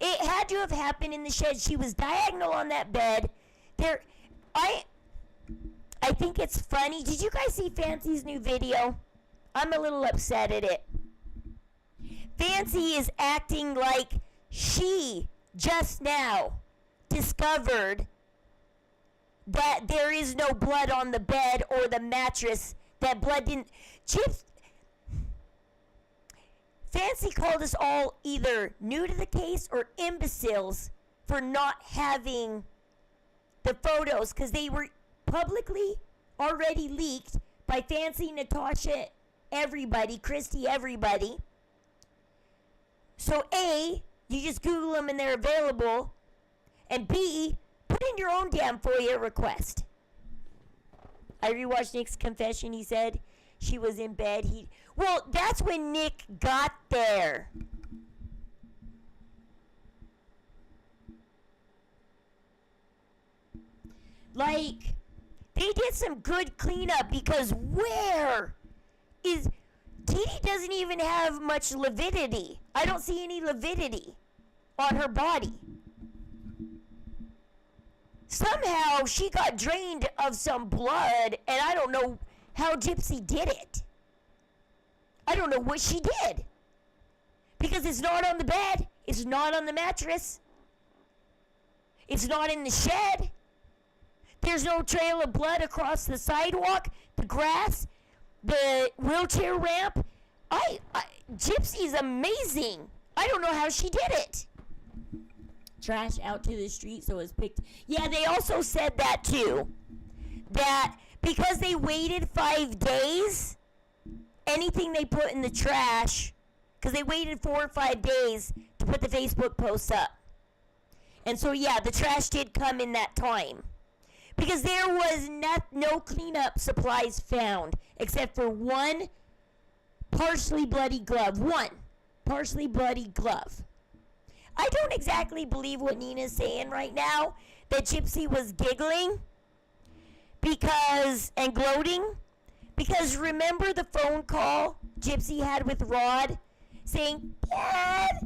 It had to have happened in the shed. She was diagonal on that bed. I think it's funny. Did you guys see Fancy's new video? I'm a little upset at it. Fancy is acting like she just now discovered that there is no blood on the bed or the mattress. That blood didn't... Fancy called us all either new to the case or imbeciles for not having the photos, because they were publicly already leaked by Fancy, Natasha, everybody, Christy, everybody. So A, you just Google them and they're available, and B, put in your own damn FOIA request. I rewatched Nick's confession. He said she was in bed. Well, that's when Nick got there. Like, they did some good cleanup, because where is... Dee Dee doesn't even have much lividity. I don't see any lividity on her body. Somehow she got drained of some blood, and I don't know how Gypsy did it. I don't know what she did. Because it's not on the bed. It's not on the mattress. It's not in the shed. There's no trail of blood across the sidewalk, the grass, the wheelchair ramp. Gypsy's amazing. I don't know how she did it. Trash out to the street so it's picked. Yeah, they also said that too. That because they waited 5 days, anything they put in the trash, because they waited 4 or 5 days to put the Facebook posts up. And so yeah, the trash did come in that time. Because there was no cleanup supplies found, except for one partially bloody glove. One partially bloody glove. I don't exactly believe what Nina's saying right now, that Gypsy was giggling and gloating, because remember the phone call Gypsy had with Rod saying, "Dad,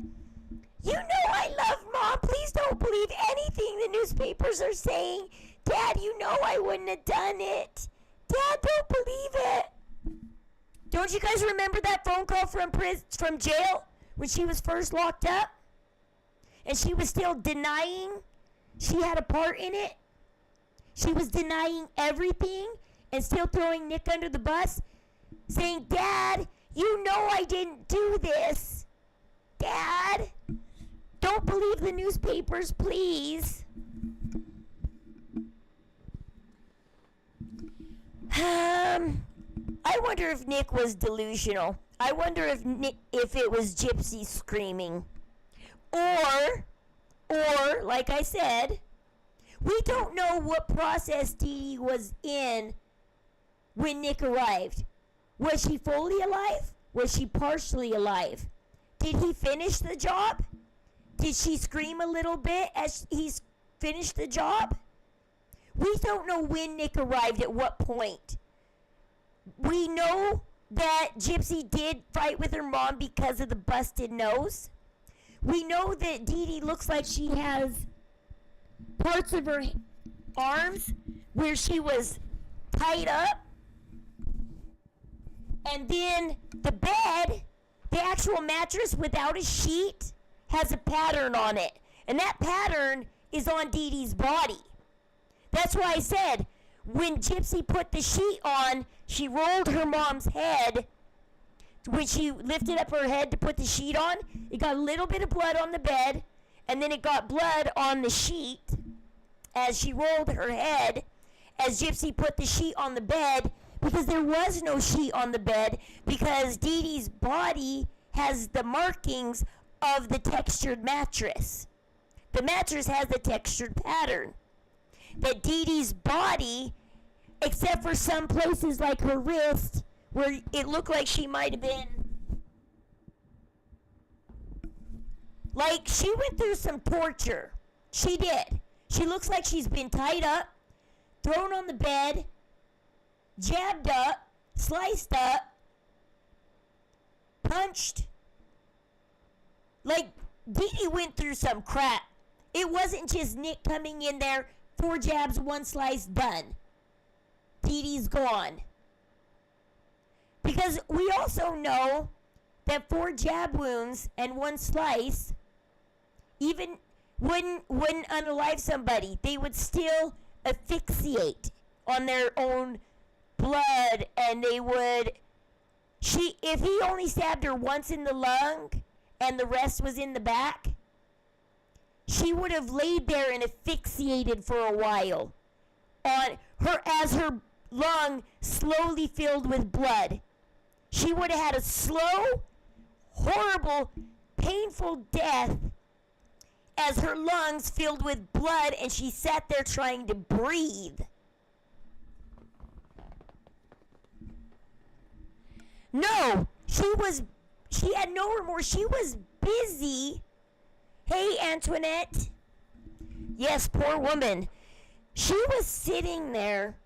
you know I love Mom. Please don't believe anything the newspapers are saying. Dad, you know I wouldn't have done it. Dad, don't believe it." Don't you guys remember that phone call from jail when she was first locked up? And she was still denying she had a part in it? She was denying everything and still throwing Nick under the bus, saying, "Dad, you know I didn't do this. Dad, don't believe the newspapers, please." I wonder if Nick was delusional. I wonder if it was Gypsy screaming. Or, like I said, we don't know what process Dee Dee was in when Nick arrived. Was she fully alive? Was she partially alive? Did he finish the job? Did she scream a little bit as he finished the job? We don't know when Nick arrived at what point. We know that Gypsy did fight with her mom because of the busted nose. We know that Dee Dee looks like she has parts of her arms where she was tied up. And then the bed, the actual mattress without a sheet, has a pattern on it. And that pattern is on Dee Dee's body. That's why I said, when Gypsy put the sheet on, she rolled her mom's head. When she lifted up her head to put the sheet on, it got a little bit of blood on the bed, and then it got blood on the sheet as she rolled her head, as Gypsy put the sheet on the bed, because there was no sheet on the bed, because Dee Dee's body has the markings of the textured mattress. The mattress has the textured pattern. That Dee Dee's body, except for some places like her wrist, where it looked like she might have been, like she went through some torture. She did. She looks like she's been tied up, thrown on the bed, jabbed up, sliced up, punched. Like, Dee Dee went through some crap. It wasn't just Nick coming in there, 4 jabs, 1 slice, done. Dee Dee's gone. Because we also know that 4 jab wounds and 1 slice even wouldn't unalive somebody. They would still asphyxiate on their own blood, and they would, if he only stabbed her once in the lung and the rest was in the back, she would have laid there and asphyxiated for a while on her, as her lung slowly filled with blood. She would have had a slow, horrible, painful death as her lungs filled with blood and she sat there trying to breathe. No, she had no remorse. She was busy. Hey, Antoinette. Yes, poor woman. She was sitting there.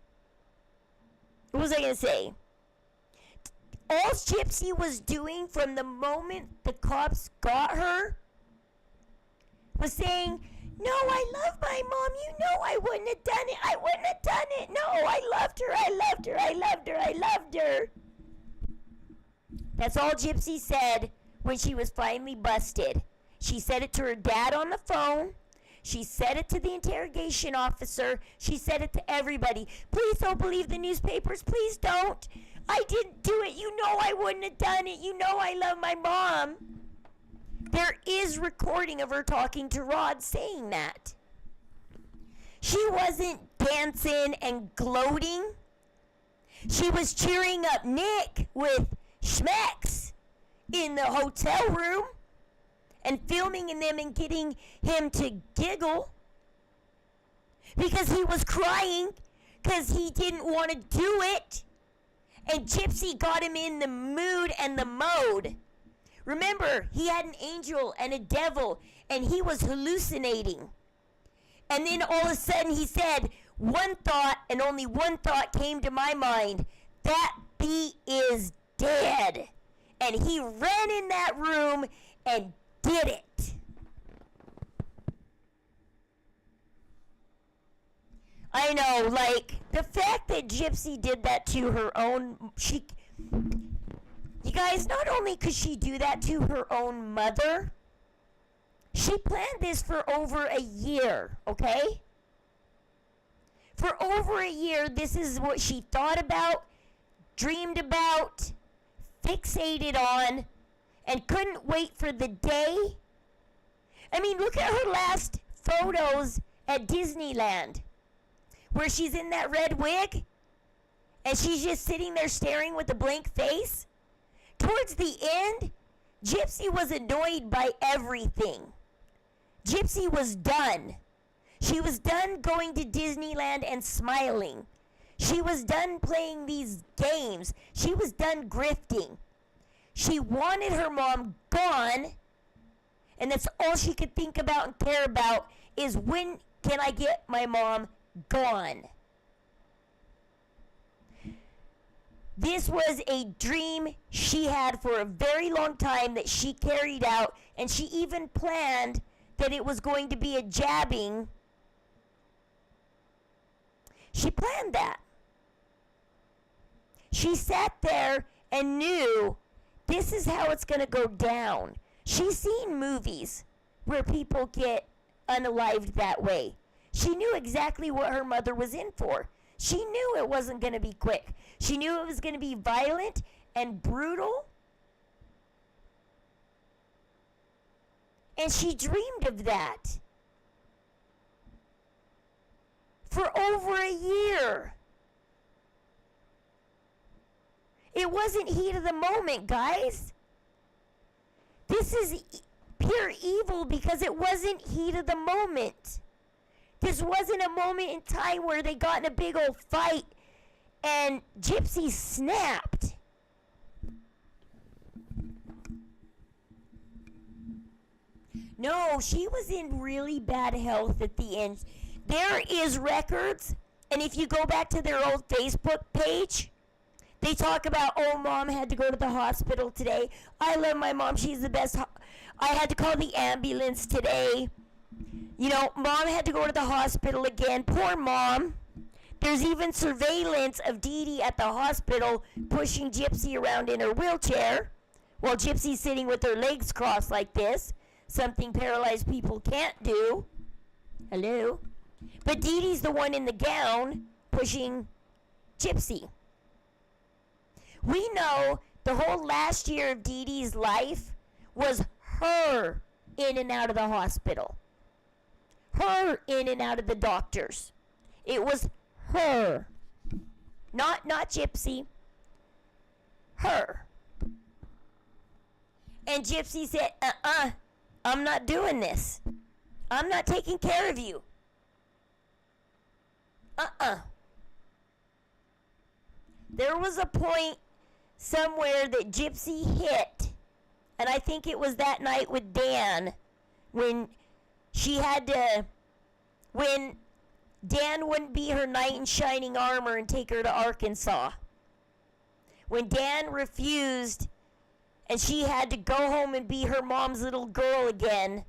What was I going to say? All Gypsy was doing from the moment the cops got her was saying, no, I love my mom. You know I wouldn't have done it. I wouldn't have done it. No, I loved her. I loved her. I loved her. I loved her. That's all Gypsy said when she was finally busted. She said it to her dad on the phone. She said it to the interrogation officer. She said it to everybody. Please don't believe the newspapers. Please don't. I didn't do it. You know I wouldn't have done it. You know I love my mom. There is recording of her talking to Rod saying that. She wasn't dancing and gloating. She was cheering up Nick with Schmecks in the hotel room and filming them and getting him to giggle because he was crying because he didn't want to do it. And Gypsy got him in the mood and the mode. Remember, he had an angel and a devil, and he was hallucinating. And then all of a sudden he said, one thought, and only one thought came to my mind. That bee is dead. And he ran in that room and did it. I know, like, the fact that Gypsy did that to her own, you guys, not only could she do that to her own mother, she planned this for over a year, okay? For over a year, this is what she thought about, dreamed about, fixated on, and couldn't wait for the day. I mean, look at her last photos at Disneyland, where she's in that red wig, and she's just sitting there staring with a blank face. Towards the end, Gypsy was annoyed by everything. Gypsy was done. She was done going to Disneyland and smiling. She was done playing these games. She was done grifting. She wanted her mom gone, and that's all she could think about and care about is when can I get my mom gone. This was a dream she had for a very long time that she carried out, and she even planned that it was going to be a jabbing She planned that. She sat there and knew this is how it's going to go down. She's seen movies where people get unalived that way. She knew exactly what her mother was in for. She knew it wasn't going to be quick. She knew it was going to be violent and brutal. And she dreamed of that for over a year. It wasn't heat of the moment, guys. This is pure evil because it wasn't heat of the moment. This wasn't a moment in time where they got in a big old fight and Gypsy snapped. No, she was in really bad health at the end. There is records, and if you go back to their old Facebook page, they talk about, oh, Mom had to go to the hospital today. I love my mom. She's the best. I had to call the ambulance today. You know, Mom had to go to the hospital again. Poor Mom. There's even surveillance of Dee Dee at the hospital pushing Gypsy around in her wheelchair while Gypsy's sitting with her legs crossed like this. Something paralyzed people can't do. Hello? But Dee Dee's the one in the gown pushing Gypsy. We know the whole last year of Dee Dee's life was her in and out of the hospital. Her in and out of the doctors. It was her. Not Gypsy. Her. And Gypsy said, I'm not doing this. I'm not taking care of you. There was a point somewhere that Gypsy hit, and I think it was that night with Dan, when Dan wouldn't be her knight in shining armor and take her to Arkansas. When Dan refused, and she had to go home and be her mom's little girl again,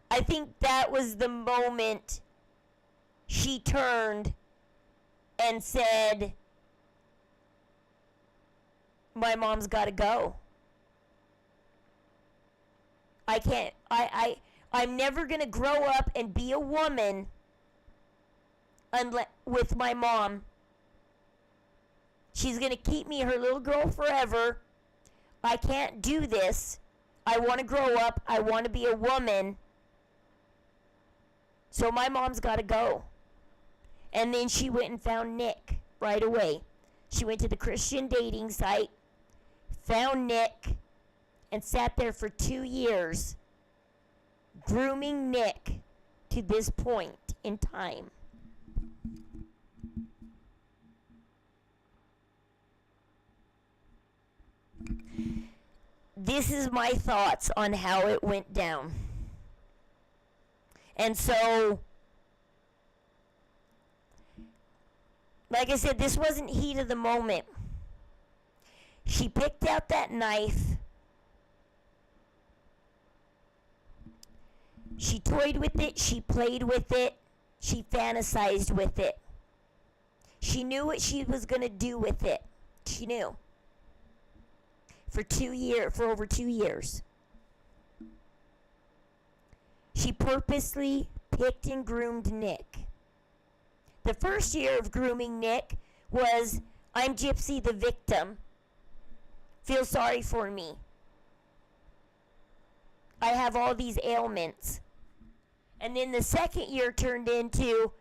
I think that was the moment she turned and said, my mom's got to go. I'm never going to grow up and be a woman with my mom. She's going to keep me her little girl forever. I can't do this. I want to grow up. I want to be a woman. So my mom's got to go. And then she went and found Nick right away. She went to the Christian dating site, found Nick, and sat there for 2 years, grooming Nick to this point in time. This is my thoughts on how it went down. And so, like I said, this wasn't heat of the moment. She picked out that knife. She toyed with it. She played with it. She fantasized with it. She knew what she was going to do with it. She knew. For over 2 years. She purposely picked and groomed Nick. The first year of grooming Nick was, I'm Gypsy the victim. Feel sorry for me. I have all these ailments. And then the second year turned into,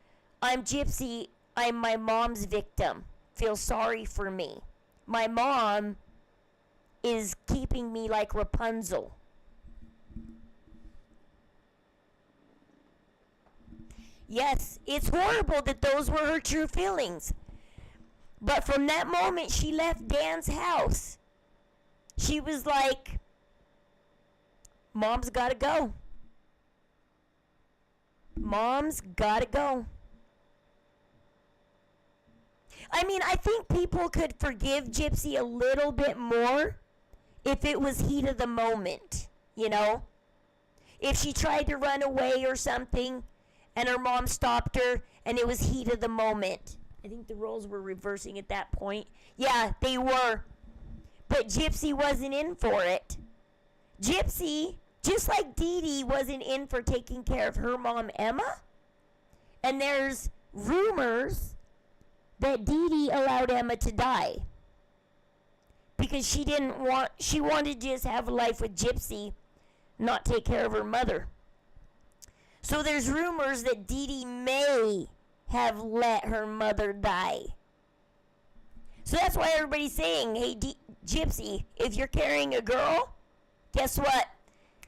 I'm Gypsy, I'm my mom's victim. Feel sorry for me. My mom is keeping me like Rapunzel. Yes, it's horrible that those were her true feelings. But from that moment she left Dan's house, she was like, Mom's gotta go. Mom's gotta go. I mean, I think people could forgive Gypsy a little bit more if it was heat of the moment, you know? If she tried to run away or something and her mom stopped her and it was heat of the moment. I think the roles were reversing at that point. Yeah, they were. But Gypsy wasn't in for it. Gypsy, just like Dee Dee wasn't in for taking care of her mom, Emma. And there's rumors that Dee Dee allowed Emma to die. Because she wanted to just have a life with Gypsy, not take care of her mother. So there's rumors that Dee Dee may have let her mother die. So that's why everybody's saying, hey, Gypsy, if you're carrying a girl, guess what?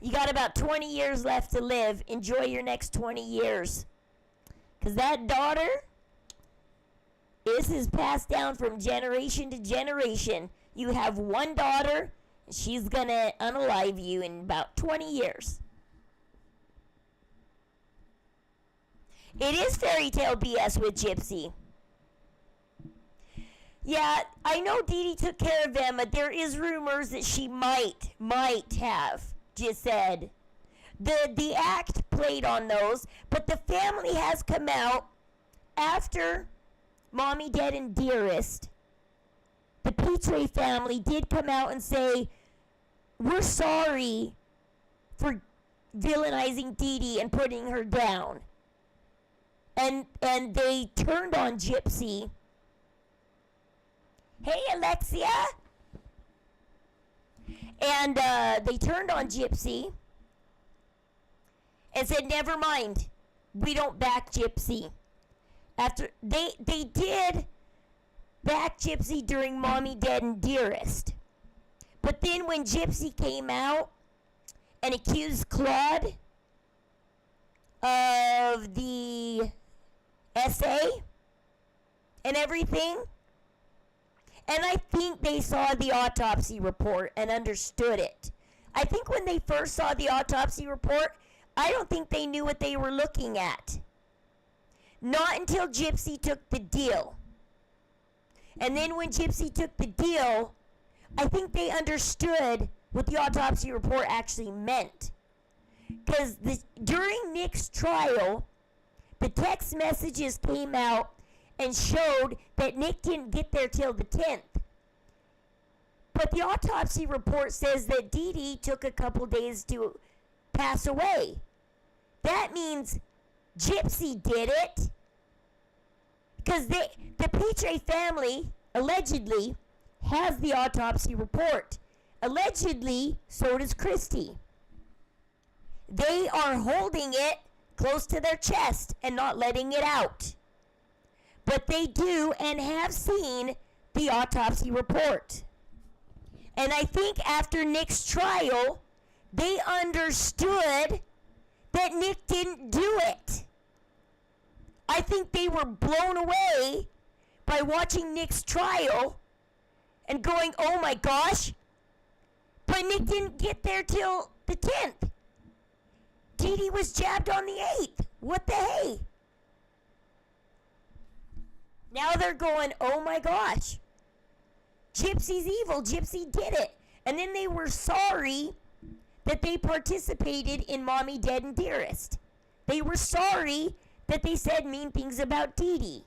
You got about 20 years left to live. Enjoy your next 20 years. Because that daughter, this is passed down from generation to generation. You have one daughter, and she's going to unalive you in about 20 years. It is fairy tale BS with Gypsy. Yeah, I know Dee Dee took care of Emma. There is rumors that she might have just said. The act played on those, but the family has come out after Mommy, Dead, and Dearest. The Petrie family did come out and say, we're sorry for villainizing Dee Dee and putting her down. And they turned on Gypsy. Hey, Alexia! And they turned on Gypsy and said, never mind, we don't back Gypsy. After they did back Gypsy during Mommy, Dead, and Dearest. But then when Gypsy came out and accused Claude of the essay and everything, and I think they saw the autopsy report and understood it. I think when they first saw the autopsy report, I don't think they knew what they were looking at. Not until Gypsy took the deal. And then when Gypsy took the deal, I think they understood what the autopsy report actually meant. Because during Nick's trial, the text messages came out and showed that Nick didn't get there till the 10th. But the autopsy report says that Dee Dee took a couple days to pass away. That means Gypsy did it. Because the Petrie family, allegedly, has the autopsy report. Allegedly, so does Christy. They are holding it close to their chest and not letting it out. But they do and have seen the autopsy report. And I think after Nick's trial, they understood that Nick didn't do it. I think they were blown away by watching Nick's trial and going, oh my gosh, but Nick didn't get there till the 10th. Dee Dee was jabbed on the 8th. What the hey? Now they're going, oh my gosh, Gypsy's evil. Gypsy did it. And then they were sorry that they participated in Mommy, Dead, and Dearest. They were sorry that they said mean things about Dee Dee.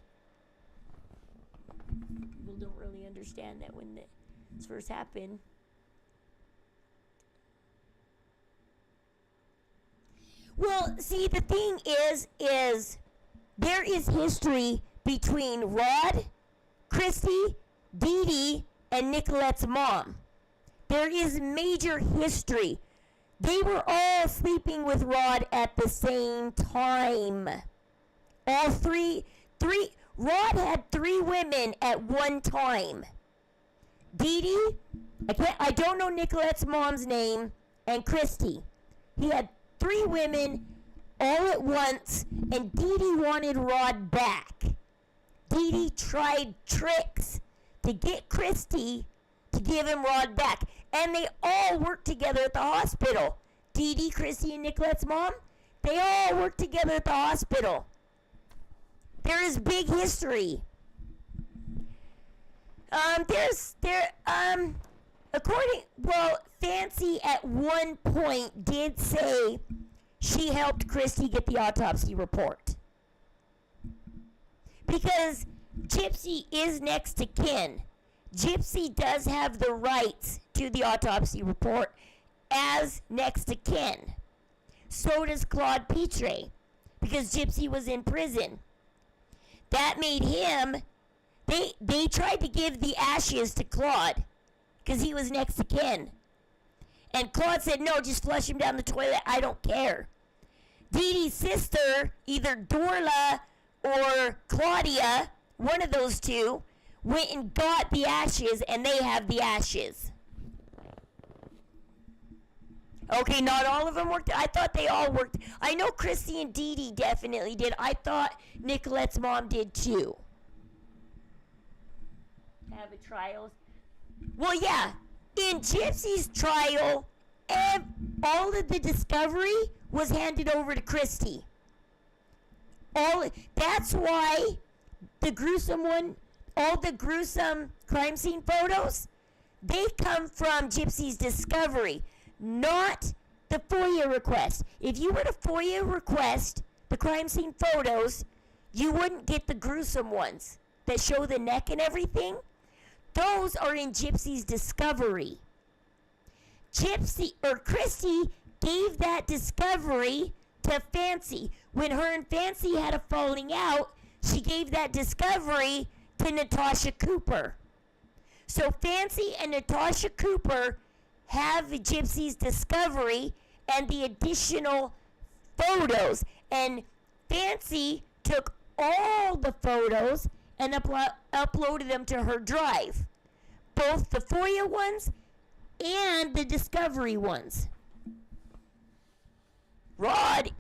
People don't really understand that when this first happened. Well, see, the thing is there is history between Rod, Christy, Dee Dee, and Nicolette's mom. There is major history. They were all sleeping with Rod at the same time. All three, Rod had 3 women at one time. Dee Dee, I don't know Nicolette's mom's name, and Christy. He had 3 women all at once, and Dee Dee wanted Rod back. Dee Dee tried tricks to get Christy to give him Rod back. And they all worked together at the hospital. Dee Dee, Christy, and Nicolette's mom, they all worked together at the hospital. There is big history. Fancy at one point did say she helped Christy get the autopsy report. Because Gypsy is next to kin. Gypsy does have the rights to the autopsy report as next to kin. So does Claude Pitre, because Gypsy was in prison. That made him, they tried to give the ashes to Claude, because he was next to kin. And Claude said, no, just flush him down the toilet, I don't care. Dee Dee's sister, either Dorla or Claudia, one of those two, went and got the ashes, and they have the ashes. Okay, not all of them worked. I thought they all worked. I know Christy and Dee Dee definitely did. I thought Nicolette's mom did too. Have a trials. Well, yeah. In Gypsy's trial, all of the discovery was handed over to Christy. That's why the gruesome one, all the gruesome crime scene photos, they come from Gypsy's discovery, not the FOIA request. If you were to FOIA request the crime scene photos, you wouldn't get the gruesome ones that show the neck and everything. Those are in Gypsy's discovery. Christy gave that discovery to Fancy. When her and Fancy had a falling out, she gave that discovery to Natasha Cooper. So Fancy and Natasha Cooper have Gypsy's discovery and the additional photos. And Fancy took all the photos and uploaded them to her drive. Both the FOIA ones and the discovery ones. Rod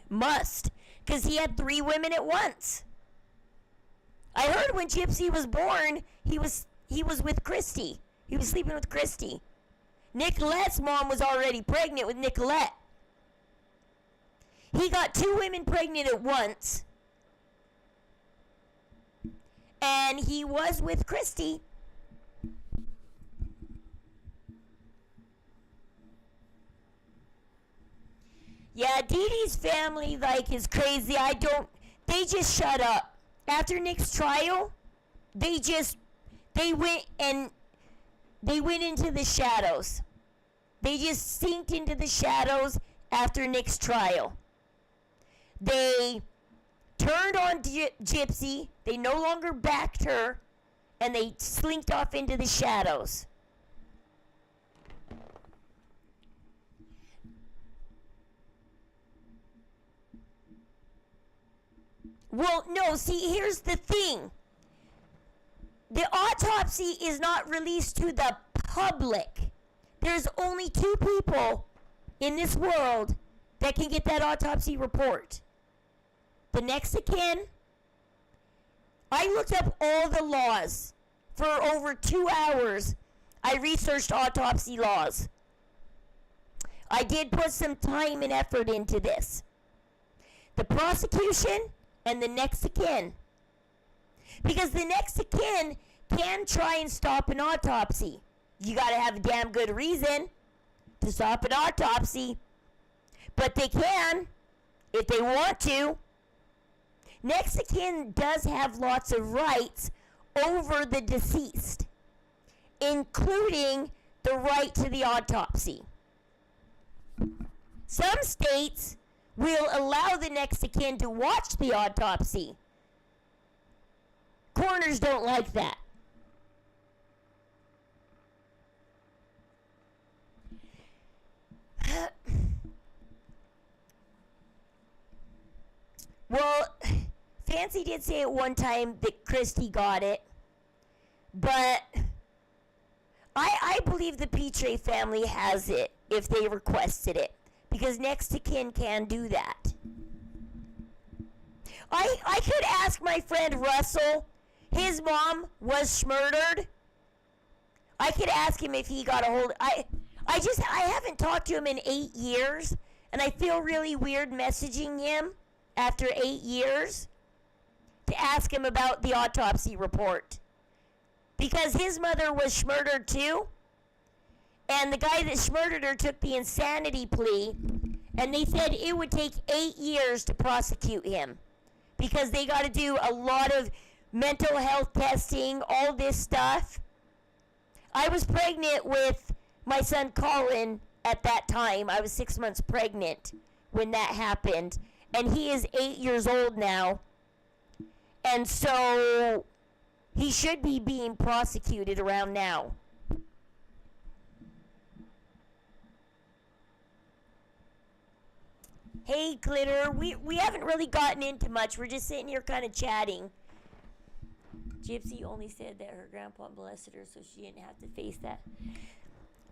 must, because he had 3 women at once. I heard when Gypsy was born, he was with Christy. He was sleeping with Christy. Nicolette's mom was already pregnant with Nicolette. He got 2 women pregnant at once. And he was with Christy. Yeah, Dee Dee's family, is crazy. They just shut up. After Nick's trial, they went into the shadows. They just sinked into the shadows after Nick's trial. They turned on Gypsy. They no longer backed her, and they slinked off into the shadows. Well, no, see, here's the thing. The autopsy is not released to the public. There's only 2 people in this world that can get that autopsy report. The next of kin. I looked up all the laws for over 2 hours. I researched autopsy laws. I did put some time and effort into this. The prosecution and the next of kin. Because the next of kin can try and stop an autopsy. You gotta have a damn good reason to stop an autopsy. But they can, if they want to. Next of kin does have lots of rights over the deceased, including the right to the autopsy. Some states will allow the next of kin to watch the autopsy. Coroners don't like that. Well, Fancy did say at one time that Christy got it, but I believe the Pitre family has it if they requested it, because next of kin can do that. I could ask my friend Russell. His mom was murdered. I could ask him if he got a hold. I haven't talked to him in 8 years, and I feel really weird messaging him after 8 years to ask him about the autopsy report, because his mother was murdered too, and the guy that murdered her took the insanity plea, and they said it would take 8 years to prosecute him because they got to do a lot of mental health testing, all this stuff. I was pregnant with my son Colin at that time. I was 6 months pregnant when that happened. And he is 8 years old now. And so he should be being prosecuted around now. Hey, Glitter. We haven't really gotten into much. We're just sitting here kind of chatting. Gypsy only said that her grandpa molested her so she didn't have to face that.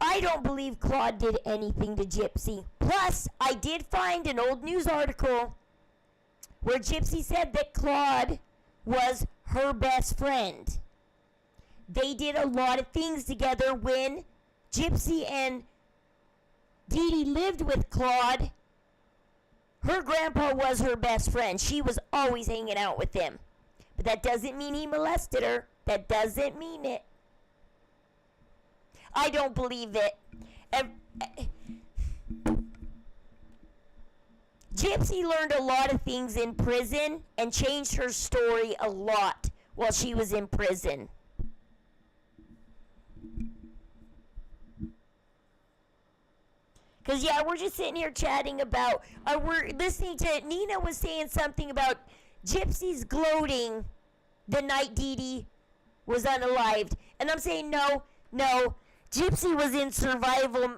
I don't believe Claude did anything to Gypsy. Plus, I did find an old news article where Gypsy said that Claude was her best friend. They did a lot of things together when Gypsy and Dee Dee lived with Claude. Her grandpa was her best friend. She was always hanging out with him. But that doesn't mean he molested her. That doesn't mean it. I don't believe it. Gypsy learned a lot of things in prison and changed her story a lot while she was in prison. Because, yeah, we're just sitting here chatting about, we're listening to, Nina was saying something about Gypsy's gloating the night Dee Dee was unalived. And I'm saying, no, Gypsy was in survival.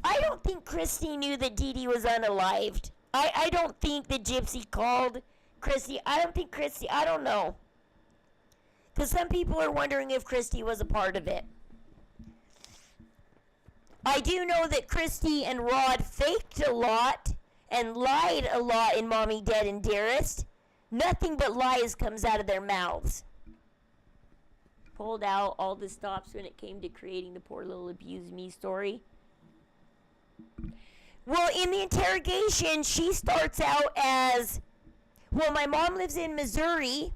I don't think Christy knew that Dee Dee was unalived. I don't think that Gypsy called Christy. I don't know. Because some people are wondering if Christy was a part of it. I do know that Christy and Rod faked a lot and lied a lot in Mommy, Dead, and Dearest. Nothing but lies comes out of their mouths. Pulled out all the stops when it came to creating the poor little abused me story. Well, in the interrogation, she starts out as, well, my mom lives in Missouri.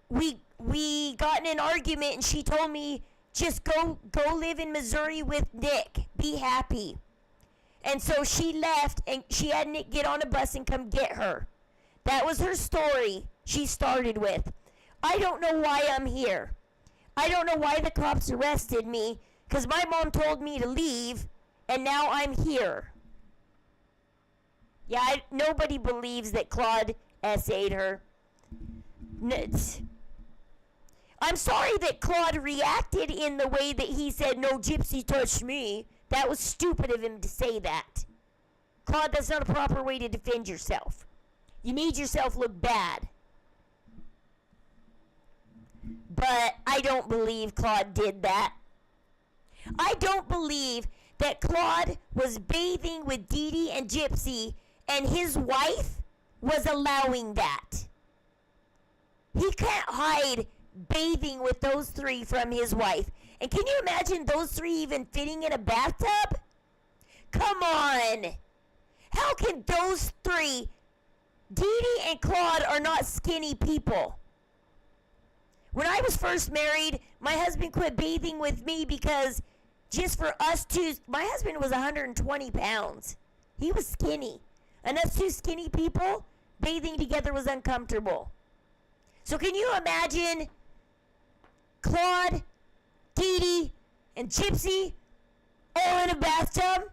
We got in an argument and she told me, just go live in Missouri with Nick. Be happy. And so she left and she had Nick get on a bus and come get her. That was her story she started with. I don't know why I'm here. I don't know why the cops arrested me because my mom told me to leave and now I'm here. Yeah, nobody believes that Claude essayed her. I'm sorry that Claude reacted in the way that he said, no, Gypsy touched me. That was stupid of him to say that. Claude, that's not a proper way to defend yourself. You made yourself look bad. But I don't believe Claude did that. I don't believe that Claude was bathing with Dee Dee and Gypsy and his wife was allowing that. He can't hide bathing with those three from his wife. And can you imagine those three even fitting in a bathtub? Come on. How can those three, Dee Dee and Claude, are not skinny people? When I was first married, my husband quit bathing with me because just for us two, my husband was 120 pounds. He was skinny. And us two skinny people, bathing together was uncomfortable. So can you imagine Claude, Dee Dee, and Gypsy all in a bathtub?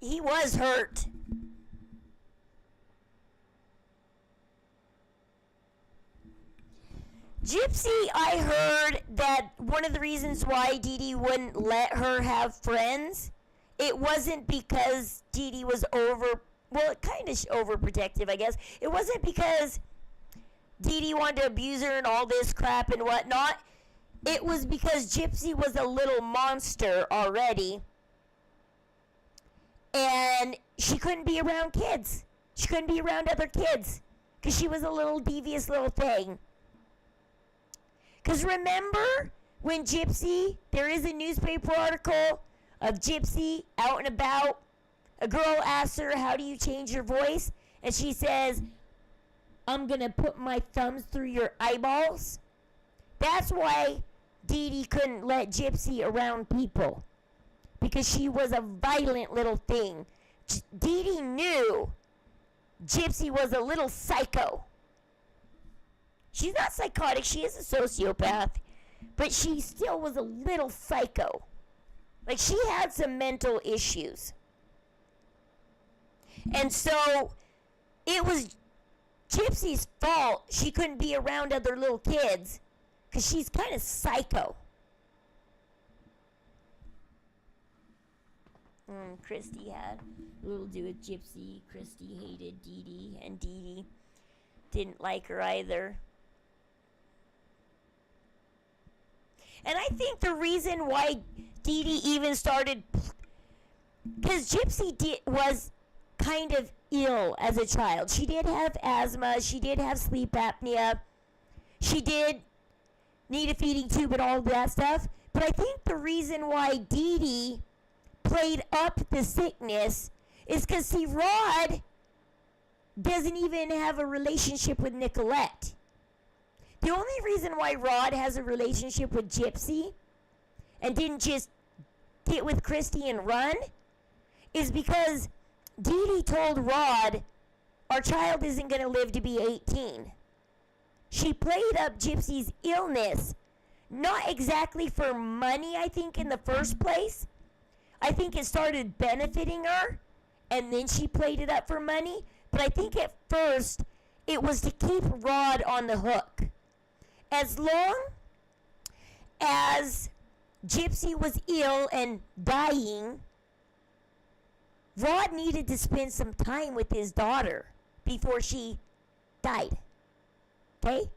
He was hurt. Gypsy, I heard that one of the reasons why Dee Dee wouldn't let her have friends, it wasn't because Dee Dee was kind of overprotective, I guess. It wasn't because Dee Dee wanted to abuse her and all this crap and whatnot. It was because Gypsy was a little monster already. And she couldn't be around kids. She couldn't be around other kids. Because she was a little devious little thing. Because remember when Gypsy, there is a newspaper article of Gypsy out and about. A girl asks her, how do you change your voice? And she says, I'm going to put my thumbs through your eyeballs. That's why Dee Dee couldn't let Gypsy around people. because she was a violent little thing. Dee Dee knew Gypsy was a little psycho. She's not psychotic, she is a sociopath, but she still was a little psycho. Like, she had some mental issues. And so, it was Gypsy's fault she couldn't be around other little kids, because she's kind of psycho. Christy had a little to do with Gypsy. Christy hated Dee Dee, and Dee Dee didn't like her either. And I think the reason why Dee Dee even started, because Gypsy was kind of ill as a child. She did have asthma, she did have sleep apnea, she did need a feeding tube and all of that stuff. But I think the reason why Dee Dee played up the sickness is because, see, Rod doesn't even have a relationship with Nicolette. The only reason why Rod has a relationship with Gypsy and didn't just get with Christy and run is because Dee Dee told Rod, our child isn't going to live to be 18. She played up Gypsy's illness, not exactly for money, I think, in the first place. I think it started benefiting her, and then she played it up for money. But I think at first, it was to keep Rod on the hook. As long as Gypsy was ill and dying, Rod needed to spend some time with his daughter before she died. Okay?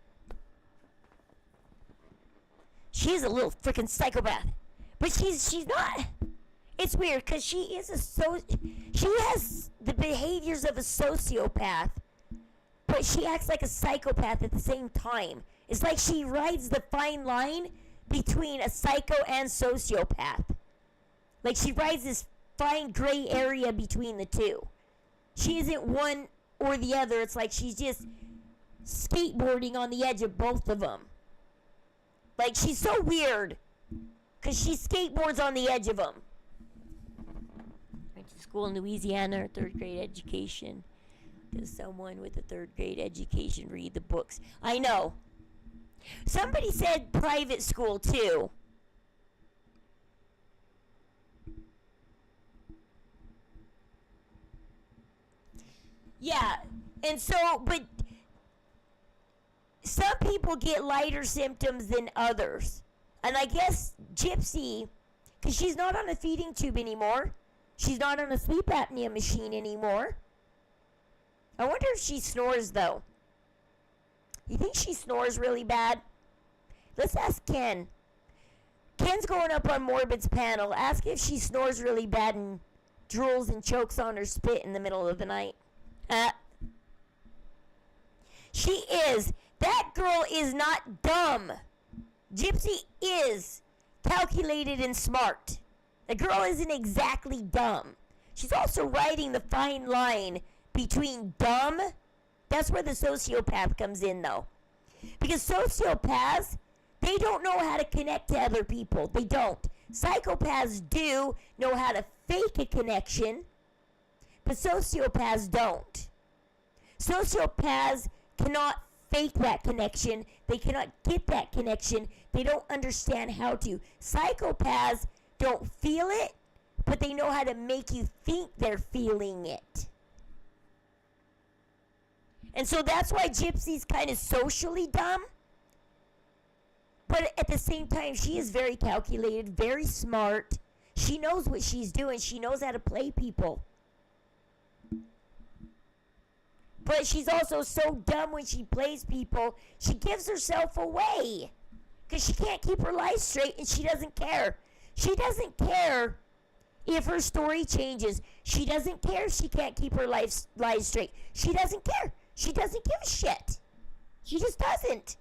She's a little freaking psychopath. But she's not. It's weird because she has the behaviors of a sociopath, but she acts like a psychopath at the same time. It's like she rides the fine line between a psycho and sociopath. Like, she rides this fine gray area between the two. She isn't one or the other. It's like she's just skateboarding on the edge of both of them. Like, she's so weird because she skateboards on the edge of them. Went to school in Louisiana, third grade education. Does someone with a third grade education read the books? I know. Somebody said private school too. Yeah, and so, but some people get lighter symptoms than others. And I guess Gypsy, because she's not on a feeding tube anymore, she's not on a sleep apnea machine anymore. I wonder if she snores, though. You think she snores really bad? Let's ask Ken. Ken's going up on Morbid's panel. Ask if she snores really bad and drools and chokes on her spit in the middle of the night. She is. That girl is not dumb. Gypsy is calculated and smart. The girl isn't exactly dumb. She's also riding the fine line between dumb. That's where the sociopath comes in, though. Because sociopaths, they don't know how to connect to other people. They don't. Psychopaths do know how to fake a connection, but sociopaths don't. Sociopaths cannot fake that connection. They cannot get that connection. They don't understand how to. Psychopaths don't feel it, but they know how to make you think they're feeling it. And so that's why Gypsy's kind of socially dumb. But at the same time, she is very calculated, very smart. She knows what she's doing. She knows how to play people. But she's also so dumb when she plays people, she gives herself away. Because she can't keep her life straight, and she doesn't care. She doesn't care if her story changes. She doesn't care if she can't keep her life straight. She doesn't care. She doesn't give a shit. She just doesn't.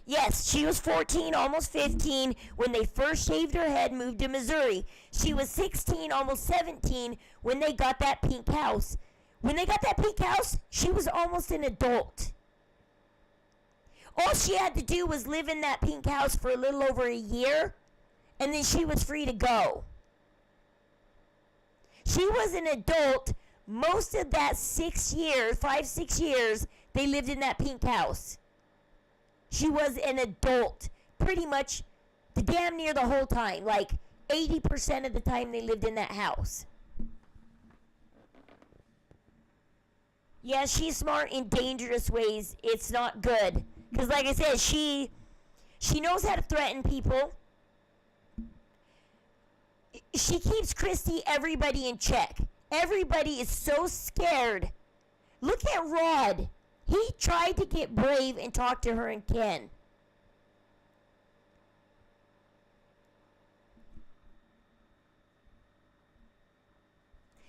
Yes, she was 14, almost 15, when they first shaved her head, moved to Missouri. She was 16, almost 17, when they got that pink house. When they got that pink house, she was almost an adult. All she had to do was live in that pink house for a little over a year, and then she was free to go. She was an adult most of that 6 years, 5-6 years they lived in that pink house. She was an adult pretty much the damn near the whole time, like 80% of the time they lived in that house. Yeah, she's smart in dangerous ways. It's not good. Because like I said, she knows how to threaten people. She keeps everybody in check. Everybody is so scared. Look at Rod. He tried to get brave and talk to her and Ken.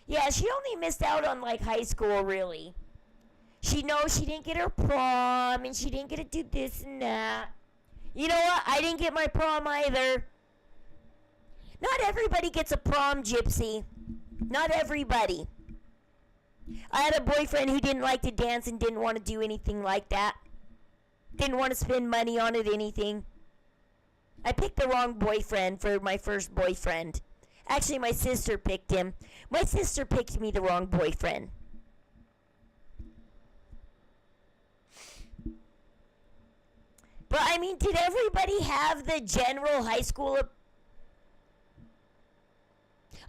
Yeah, she only missed out on like high school, really. She knows she didn't get her prom and she didn't get to do this and that. You know what? I didn't get my prom either. Not everybody gets a prom, Gypsy. Not everybody. I had a boyfriend who didn't like to dance and didn't want to do anything like that. Didn't want to spend money on it, anything. I picked the wrong boyfriend for my first boyfriend. Actually, my sister picked him. My sister picked me the wrong boyfriend. But, I mean, did everybody have the general high school?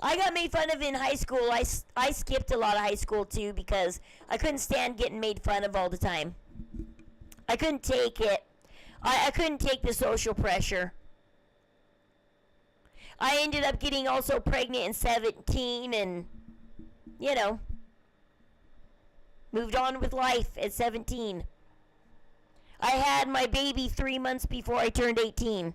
I got made fun of in high school. I skipped a lot of high school, too, because I couldn't stand getting made fun of all the time. I couldn't take it. I couldn't take the social pressure. I ended up getting also pregnant at 17 and, you know, moved on with life at 17. I had my baby 3 months before I turned 18.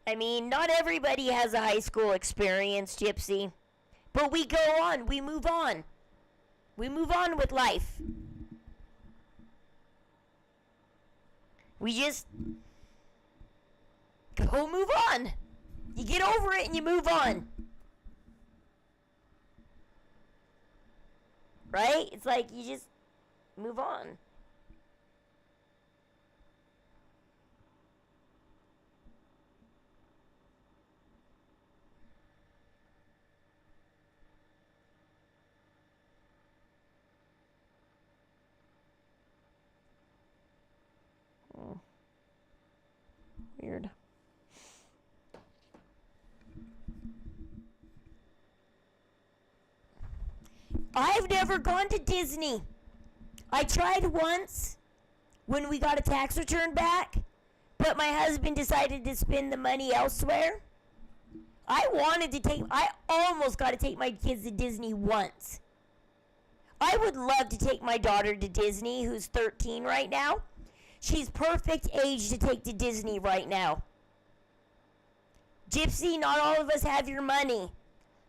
I mean, not everybody has a high school experience, Gypsy. But we go on. We move on. We move on with life. We just go move on. You get over it and you move on. Right? It's like you just move on. Weird. I've never gone to Disney. I tried once when we got a tax return back, but my husband decided to spend the money elsewhere. I almost got to take my kids to Disney once. I would love to take my daughter to Disney, who's 13 right now. She's perfect age to take to Disney right now. Gypsy, not all of us have your money.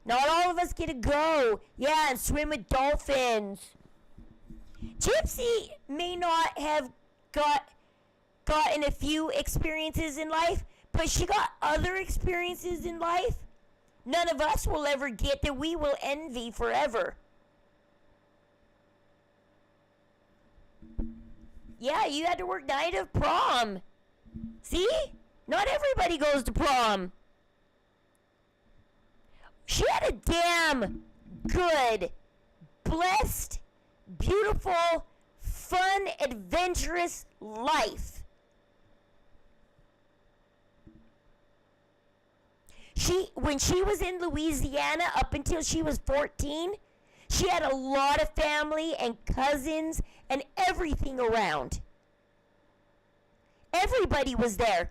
Not all of us get to go. Yeah, and swim with dolphins. Gypsy may not have gotten a few experiences in life, but she got other experiences in life none of us will ever get that we will envy forever. Yeah, you had to work night of prom. See? Not everybody goes to prom. She had a damn good, blessed, beautiful, fun, adventurous life. When she was in Louisiana up until she was 14, she had a lot of family and cousins and everything around. Everybody was there.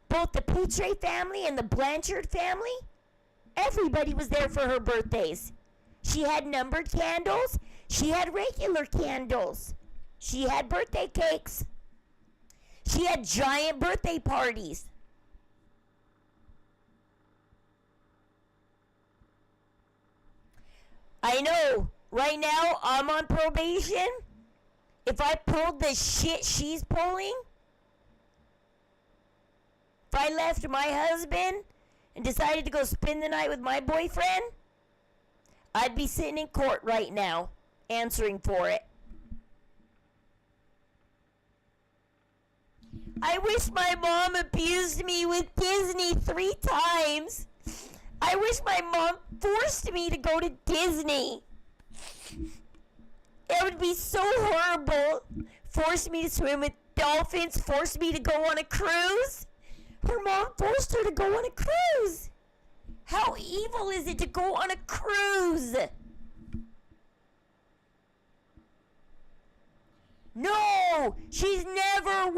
Both the Petre family and the Blanchard family. Everybody was there for her birthdays. She had numbered candles. She had regular candles. She had birthday cakes. She had giant birthday parties. I know. Right now, I'm on probation. If I pulled the shit she's pulling, if I left my husband and decided to go spend the night with my boyfriend, I'd be sitting in court right now, answering for it. I wish my mom abused me with Disney 3 times. I wish my mom forced me to go to Disney. It would be so horrible. Forced me to swim with dolphins, forced me to go on a cruise. Her mom forced her to go on a cruise. How evil is it to go on a cruise? No, she's never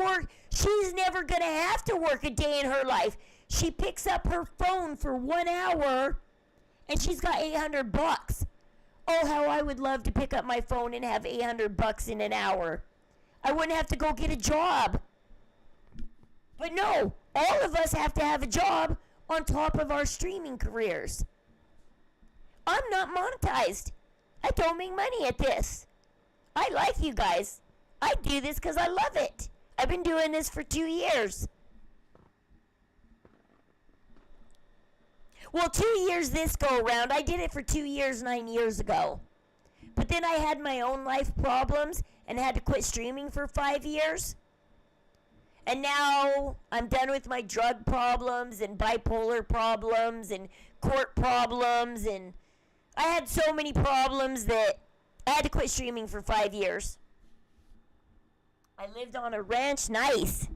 gonna have to work a day in her life. She picks up her phone for 1 hour and she's got $800. Oh, how I would love to pick up my phone and have $800 in an hour. I wouldn't have to go get a job. But no, all of us have to have a job on top of our streaming careers. I'm not monetized. I don't make money at this. I like you guys. I do this because I love it. I've been doing this for 2 years. Well, 2 years this go around. I did it for 2 years 9 years ago. But then I had my own life problems and had to quit streaming for 5 years. And now I'm done with my drug problems and bipolar problems and court problems. And I had so many problems that I had to quit streaming for 5 years. I lived on a ranch. Nice.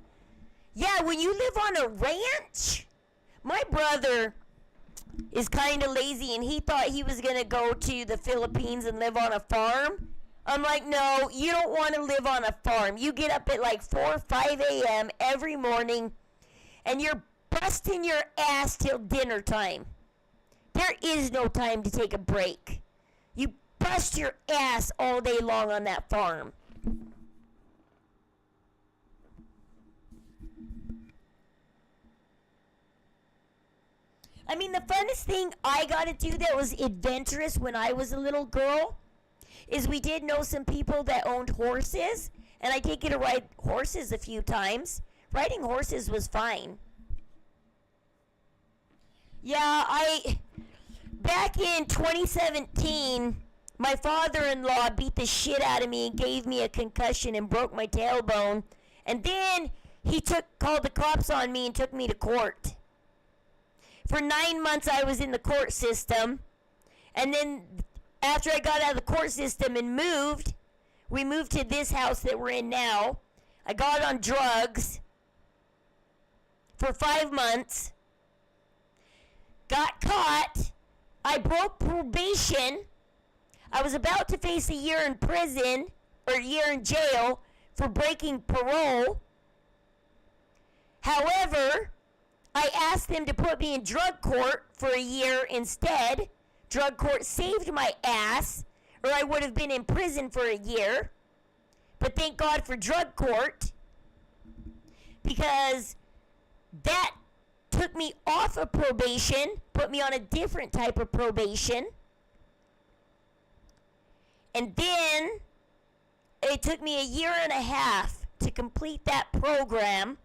Yeah, when you live on a ranch, my brother is kind of lazy and he thought he was going to go to the Philippines and live on a farm. I'm like, no, you don't want to live on a farm. You get up at like 4 or 5 a.m. every morning and you're busting your ass till dinner time. There is no time to take a break. You bust your ass all day long on that farm. I mean, the funnest thing I got to do that was adventurous when I was a little girl is we did know some people that owned horses, and I did get to ride horses a few times. Riding horses was fine. Yeah, back in 2017, my father-in-law beat the shit out of me and gave me a concussion and broke my tailbone, and then he called the cops on me and took me to court. For 9 months, I was in the court system. And then after I got out of the court system and we moved to this house that we're in now. I got on drugs for 5 months. Got caught. I broke probation. I was about to face a year in prison or a year in jail for breaking parole. However, I asked them to put me in drug court for a year instead. Drug court saved my ass, or I would have been in prison for a year. But thank God for drug court, because that took me off of probation, put me on a different type of probation. And then it took me a year and a half to complete that program.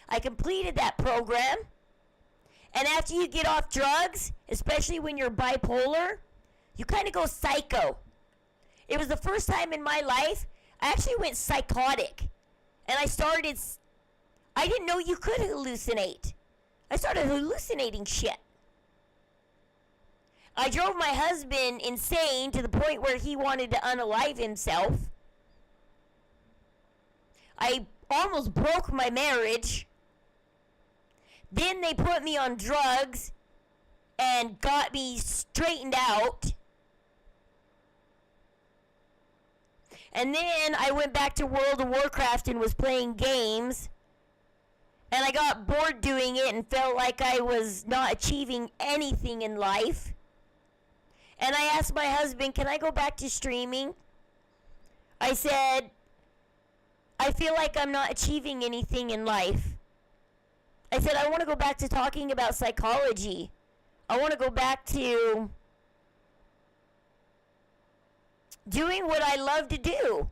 I completed that program, and after you get off drugs, especially when you're bipolar, you kind of go psycho. It was the first time in my life I actually went psychotic, and I didn't know you could hallucinate. I started hallucinating shit. I drove my husband insane to the point where he wanted to unalive himself. I almost broke my marriage. Then they put me on drugs and got me straightened out. And then I went back to World of Warcraft and was playing games. And I got bored doing it and felt like I was not achieving anything in life. And I asked my husband, can I go back to streaming? I said, I feel like I'm not achieving anything in life. I said, I want to go back to talking about psychology. I want to go back to doing what I love to do.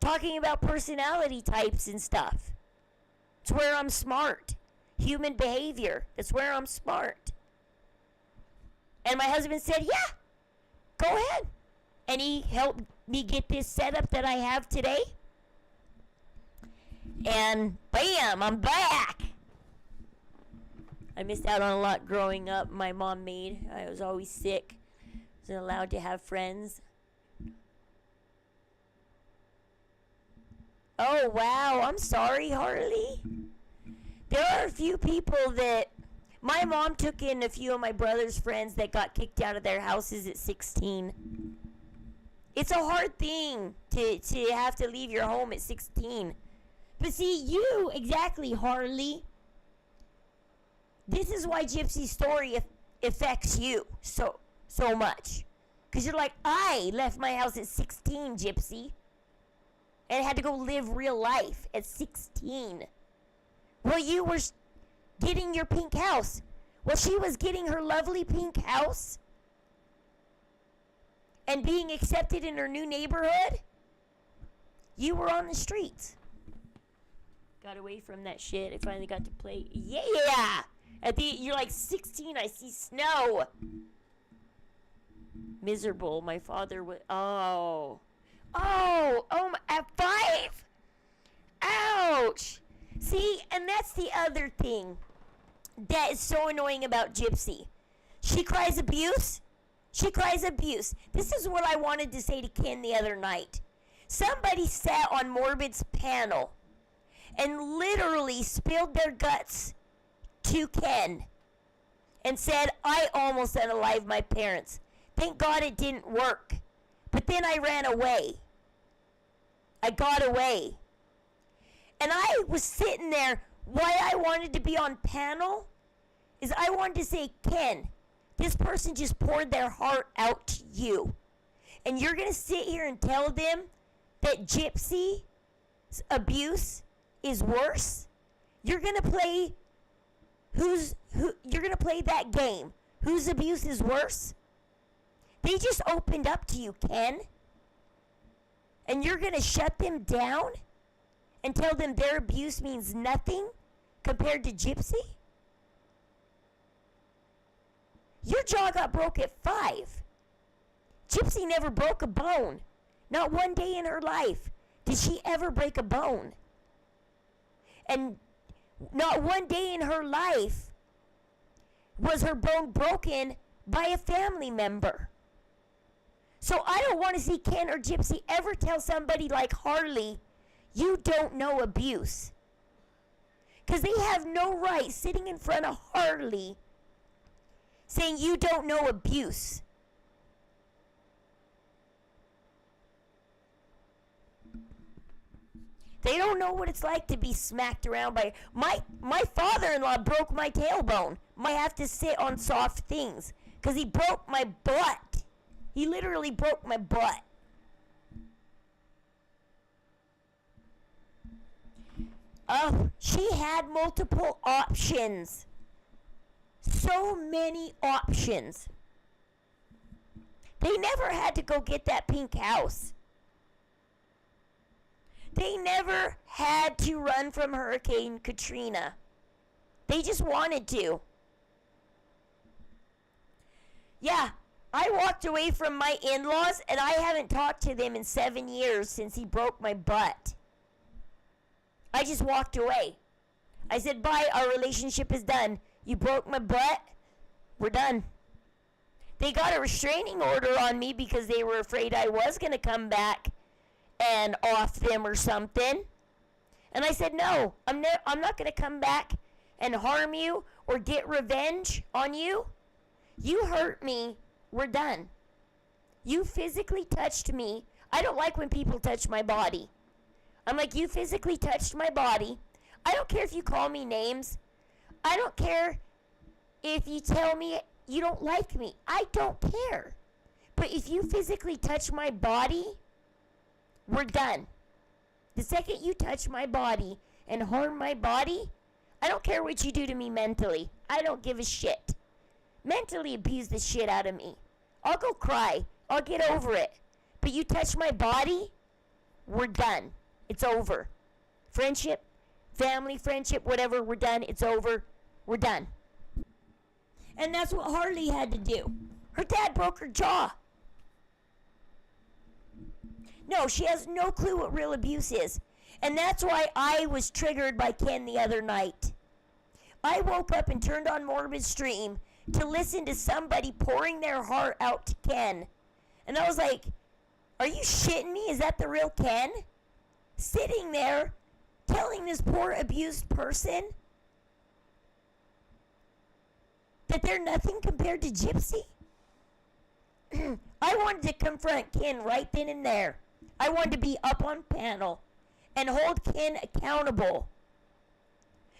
Talking about personality types and stuff. It's where I'm smart. Human behavior. That's where I'm smart. And my husband said, yeah, go ahead. And he helped me get this setup that I have today. And bam, I'm back. I missed out on a lot growing up. My mom made. I was always sick. Wasn't allowed to have friends. Oh, wow. I'm sorry, Harley. There are a few people that... My mom took in a few of my brother's friends that got kicked out of their houses at 16. It's a hard thing to have to leave your home at 16. But see, you, exactly, Harley. This is why Gypsy's story affects you so much. Because you're like, I left my house at 16, Gypsy. And had to go live real life at 16. Well, you were getting your pink house. Well, she was getting her lovely pink house and being accepted in her new neighborhood. You were on the streets. Got away from that shit. I finally got to play. Yeah! You're like 16. I see snow. Miserable. My father was. At 5? Ouch! See, and that's the other thing that is so annoying about Gypsy. She cries abuse. She cries abuse. This is what I wanted to say to Ken the other night. Somebody sat on Morbid's panel and literally spilled their guts to Ken and said, I almost unalived my parents. Thank God it didn't work. But then I ran away. I got away. And I was sitting there. Why I wanted to be on panel is I wanted to say, Ken, this person just poured their heart out to you. And you're going to sit here and tell them that Gypsy's abuse is worse? You're going to play you're going to play that game. Whose abuse is worse? They just opened up to you, Ken. And you're going to shut them down and tell them their abuse means nothing compared to Gypsy? Your jaw got broke at 5. Gypsy never broke a bone. Not one day in her life did she ever break a bone. And not one day in her life was her bone broken by a family member. So I don't want to see Ken or Gypsy ever tell somebody like Harley, you don't know abuse. Because they have no right sitting in front of Harley saying you don't know abuse. They don't know what it's like to be smacked around by... My father-in-law broke my tailbone. Might have to sit on soft things. Because he broke my butt. He literally broke my butt. She had multiple options. So many options. They never had to go get that pink house. They never had to run from Hurricane Katrina. They just wanted to. Yeah, I walked away from my in-laws and I haven't talked to them in 7 years since he broke my butt. I just walked away. I said, bye, our relationship is done. You broke my butt, we're done. They got a restraining order on me because they were afraid I was going to come back and off them or something. And I said, no, I'm not going to come back and harm you or get revenge on you. You hurt me, we're done. You physically touched me. I don't like when people touch my body. I'm like, you physically touched my body. I don't care if you call me names. I don't care if you tell me you don't like me. I don't care. But if you physically touch my body, we're done. The second you touch my body and harm my body, I don't care what you do to me mentally. I don't give a shit. Mentally abuse the shit out of me. I'll go cry. I'll get over it. But you touch my body, we're done. It's over. Friendship, family, friendship, whatever, we're done. It's over. We're done. And that's what Harley had to do. Her dad broke her jaw. No, she has no clue what real abuse is. And that's why I was triggered by Ken the other night. I woke up and turned on Morbid Stream to listen to somebody pouring their heart out to Ken. And I was like, are you shitting me? Is that the real Ken? Sitting there telling this poor abused person that they're nothing compared to Gypsy? I wanted to confront Ken right then and there. I wanted to be up on panel and hold Ken accountable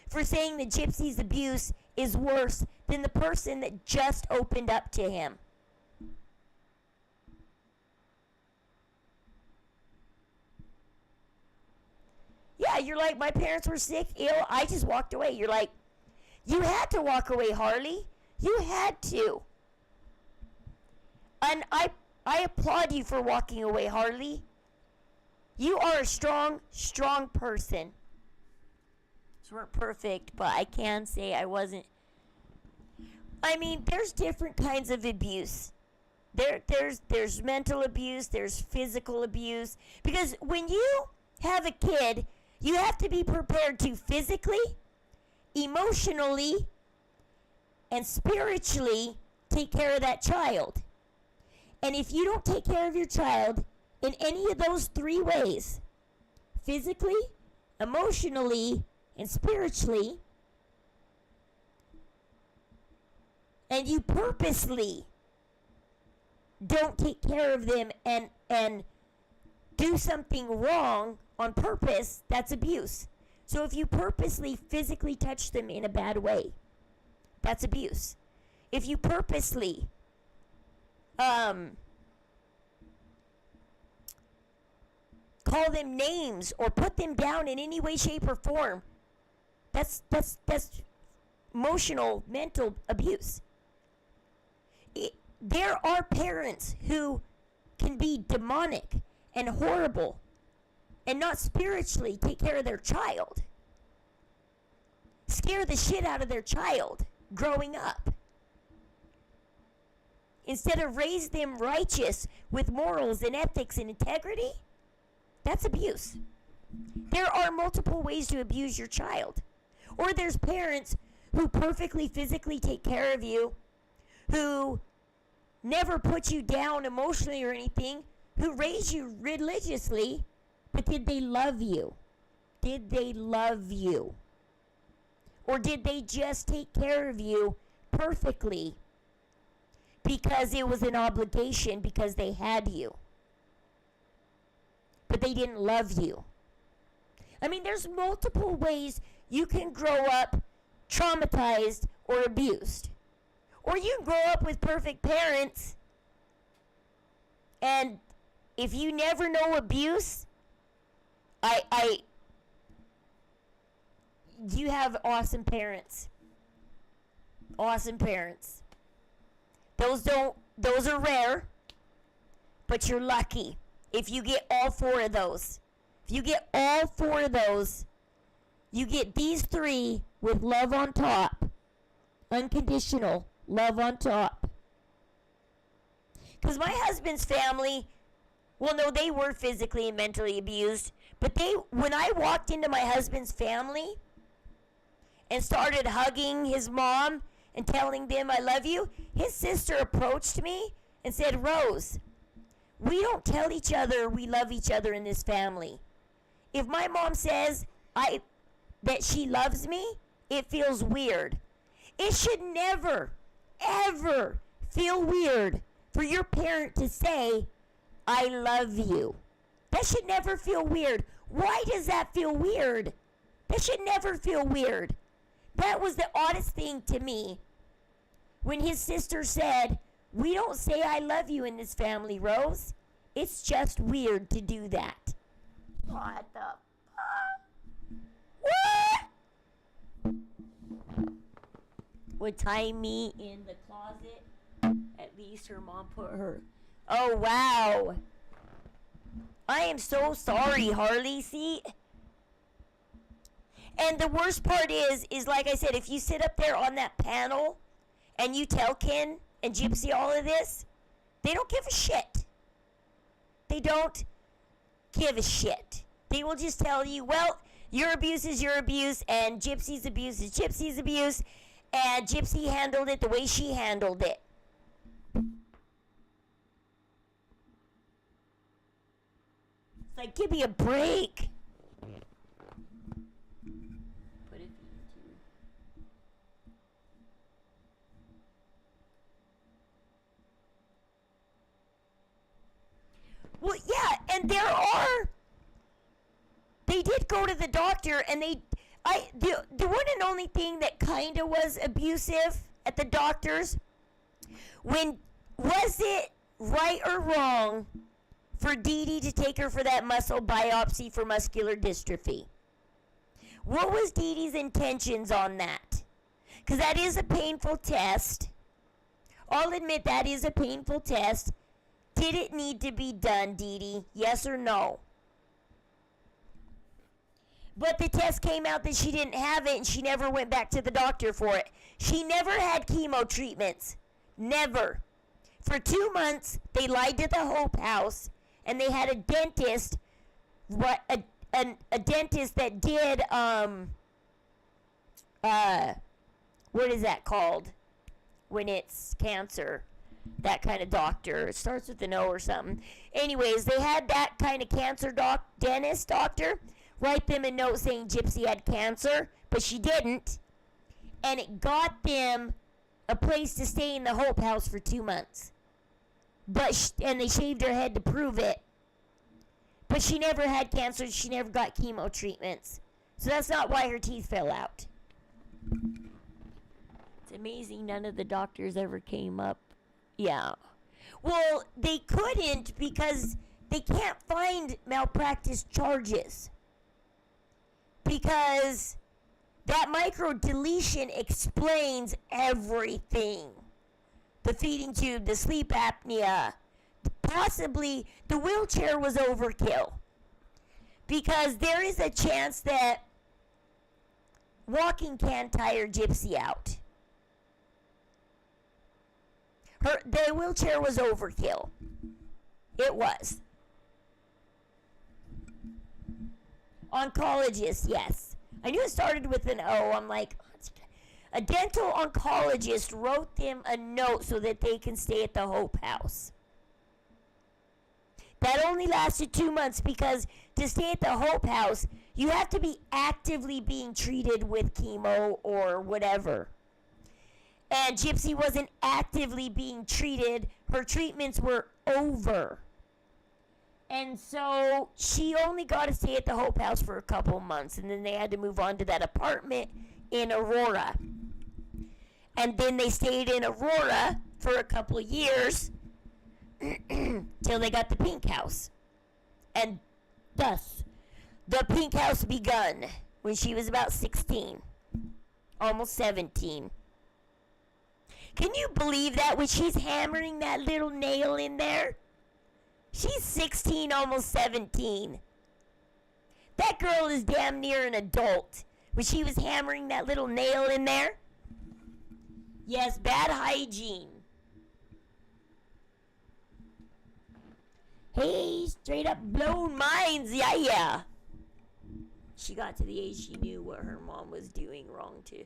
for saying that Gypsy's abuse is worse than the person that just opened up to him. Yeah, you're like, my parents were sick, ill, I just walked away. You're like, you had to walk away, Harley. You had to. And I applaud you for walking away, Harley. You are a strong, strong person. You weren't perfect, but I can say I wasn't. I mean, there's different kinds of abuse. There's mental abuse, there's physical abuse. Because when you have a kid, you have to be prepared to physically, emotionally, and spiritually take care of that child. And if you don't take care of your child in any of those three ways, physically, emotionally, and spiritually, and you purposely don't take care of them and do something wrong on purpose, that's abuse. So if you purposely physically touch them in a bad way, that's abuse. If you purposely call them names or put them down in any way, shape, or form, that's emotional, mental abuse. There are parents who can be demonic and horrible and not spiritually take care of their child. Scare the shit out of their child growing up. Instead of raise them righteous with morals and ethics and integrity, that's abuse. There are multiple ways to abuse your child. Or there's parents who perfectly physically take care of you, who never put you down emotionally or anything, who raise you religiously, but did they love you? Did they love you? Or did they just take care of you perfectly because it was an obligation because they had you? But they didn't love you. I mean, there's multiple ways you can grow up traumatized or abused. Or you can grow up with perfect parents, and if you never know abuse, you have awesome parents. Awesome parents. Those are rare, but you're lucky if you get all four of those. If you get all four of those, you get these three with love on top. Unconditional love on top. Because my husband's family, well, no, they were physically and mentally abused. But when I walked into my husband's family and started hugging his mom and telling them I love you, his sister approached me and said, Rose, we don't tell each other we love each other in this family. If my mom says that she loves me, it feels weird. It should never, ever feel weird for your parent to say, I love you. That should never feel weird. Why does that feel weird? That should never feel weird. That was the oddest thing to me when his sister said, we don't say I love you in this family, Rose. It's just weird to do that. What the fuck? What? Would tie me in the closet. At least her mom put her. Oh, wow. I am so sorry, Harley. See? And the worst part is like I said, if you sit up there on that panel and you tell Ken and Gypsy all of this, they don't give a shit. They don't give a shit. They will just tell you, well, your abuse is your abuse, and Gypsy's abuse is Gypsy's abuse, and Gypsy handled it the way she handled it. It's like, give me a break. Put it into. Well, yeah, and they did go to the doctor, and the one and only thing that kind of was abusive at the doctor's, was it right or wrong for Dee Dee to take her for that muscle biopsy for muscular dystrophy? What was Dee Dee's intentions on that? Because that is a painful test. I'll admit that is a painful test. Did it need to be done, Dee Dee? Yes or no? But the test came out that she didn't have it, and she never went back to the doctor for it. She never had chemo treatments. Never. For 2 months, they lied to the Hope House, and they had a dentist, a dentist that did, what is that called? When it's cancer. That kind of doctor. It starts with an O or something. Anyways, they had that kind of cancer dentist doctor write them a note saying Gypsy had cancer, but she didn't. And it got them a place to stay in the Hope House for 2 months. And they shaved her head to prove it. But she never had cancer. She never got chemo treatments. So that's not why her teeth fell out. It's amazing none of the doctors ever came up. Yeah. Well, they couldn't because they can't find malpractice charges. Because that micro deletion explains everything. The feeding tube, the sleep apnea, possibly the wheelchair was overkill. Because there is a chance that walking can tire Gypsy out. The wheelchair was overkill. It was. Oncologist, yes. I knew it started with an O. I'm like, a dental oncologist wrote them a note so that they can stay at the Hope House. That only lasted 2 months because to stay at the Hope House, you have to be actively being treated with chemo or whatever. And Gypsy wasn't actively being treated. Her treatments were over. And so she only got to stay at the Hope House for a couple months. And then they had to move on to that apartment in Aurora. And then they stayed in Aurora for a couple of years till they got the Pink House. And thus, the Pink House begun when she was about 16. Almost 17. Can you believe that when she's hammering that little nail in there? She's 16, almost 17. That girl is damn near an adult when she was hammering that little nail in there. Yes, bad hygiene. Hey, straight up blown minds, yeah. She got to the age she knew what her mom was doing wrong too.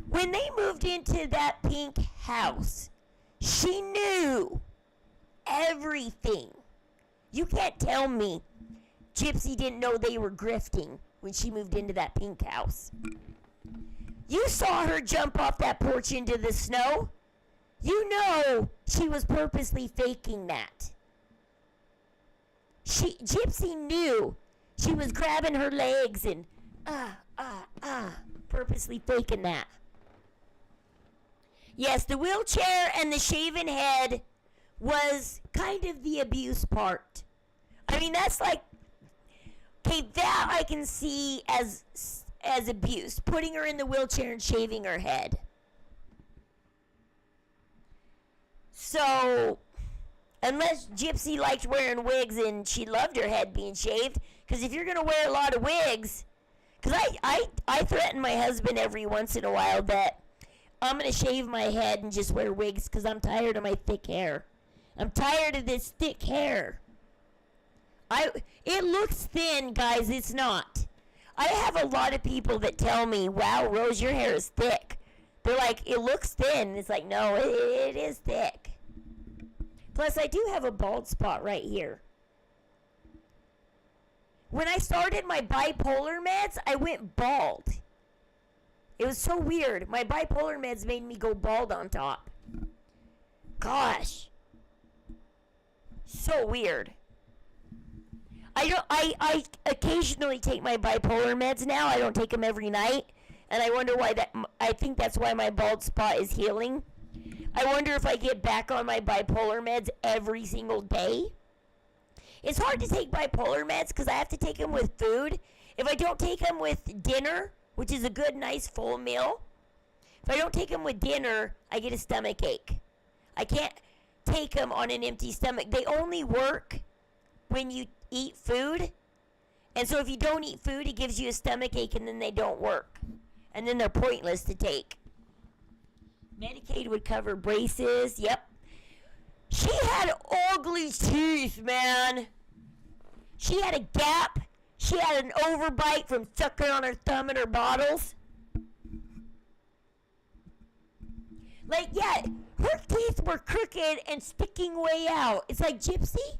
When they moved into that Pink House, she knew everything. You can't tell me Gypsy didn't know they were grifting when she moved into that Pink House. You saw her jump off that porch into the snow. You know she was purposely faking that. Gypsy knew she was grabbing her legs and purposely faking that. Yes, the wheelchair and the shaven head was kind of the abuse part. I mean, that's like, okay, that I can see as abuse. Putting her in the wheelchair and shaving her head. So, unless Gypsy liked wearing wigs and she loved her head being shaved, because if you're going to wear a lot of wigs, because I threaten my husband every once in a while that I'm gonna shave my head and just wear wigs because I'm tired of my thick hair. I'm tired of this thick hair. It looks thin, guys. It's not. I have a lot of people that tell me, wow, Rose, your hair is thick. They're like, it looks thin. It's like, no, it is thick. Plus, I do have a bald spot right here. When I started my bipolar meds, I went bald. It was so weird. My bipolar meds made me go bald on top. Gosh. So weird. I occasionally take my bipolar meds now. I don't take them every night. And I wonder why that, I think that's why my bald spot is healing. I wonder if I get back on my bipolar meds every single day. It's hard to take bipolar meds because I have to take them with food. If I don't take them with dinner, which is a good, nice, full meal, if I don't take them with dinner, I get a stomach ache. I can't take them on an empty stomach. They only work when you eat food. And so if you don't eat food, it gives you a stomach ache and then they don't work. And then they're pointless to take. Medicaid would cover braces. Yep. She had ugly teeth, man. She had a gap. She had an overbite from sucking on her thumb in her bottles. Like, yeah, her teeth were crooked and sticking way out. It's like, Gypsy,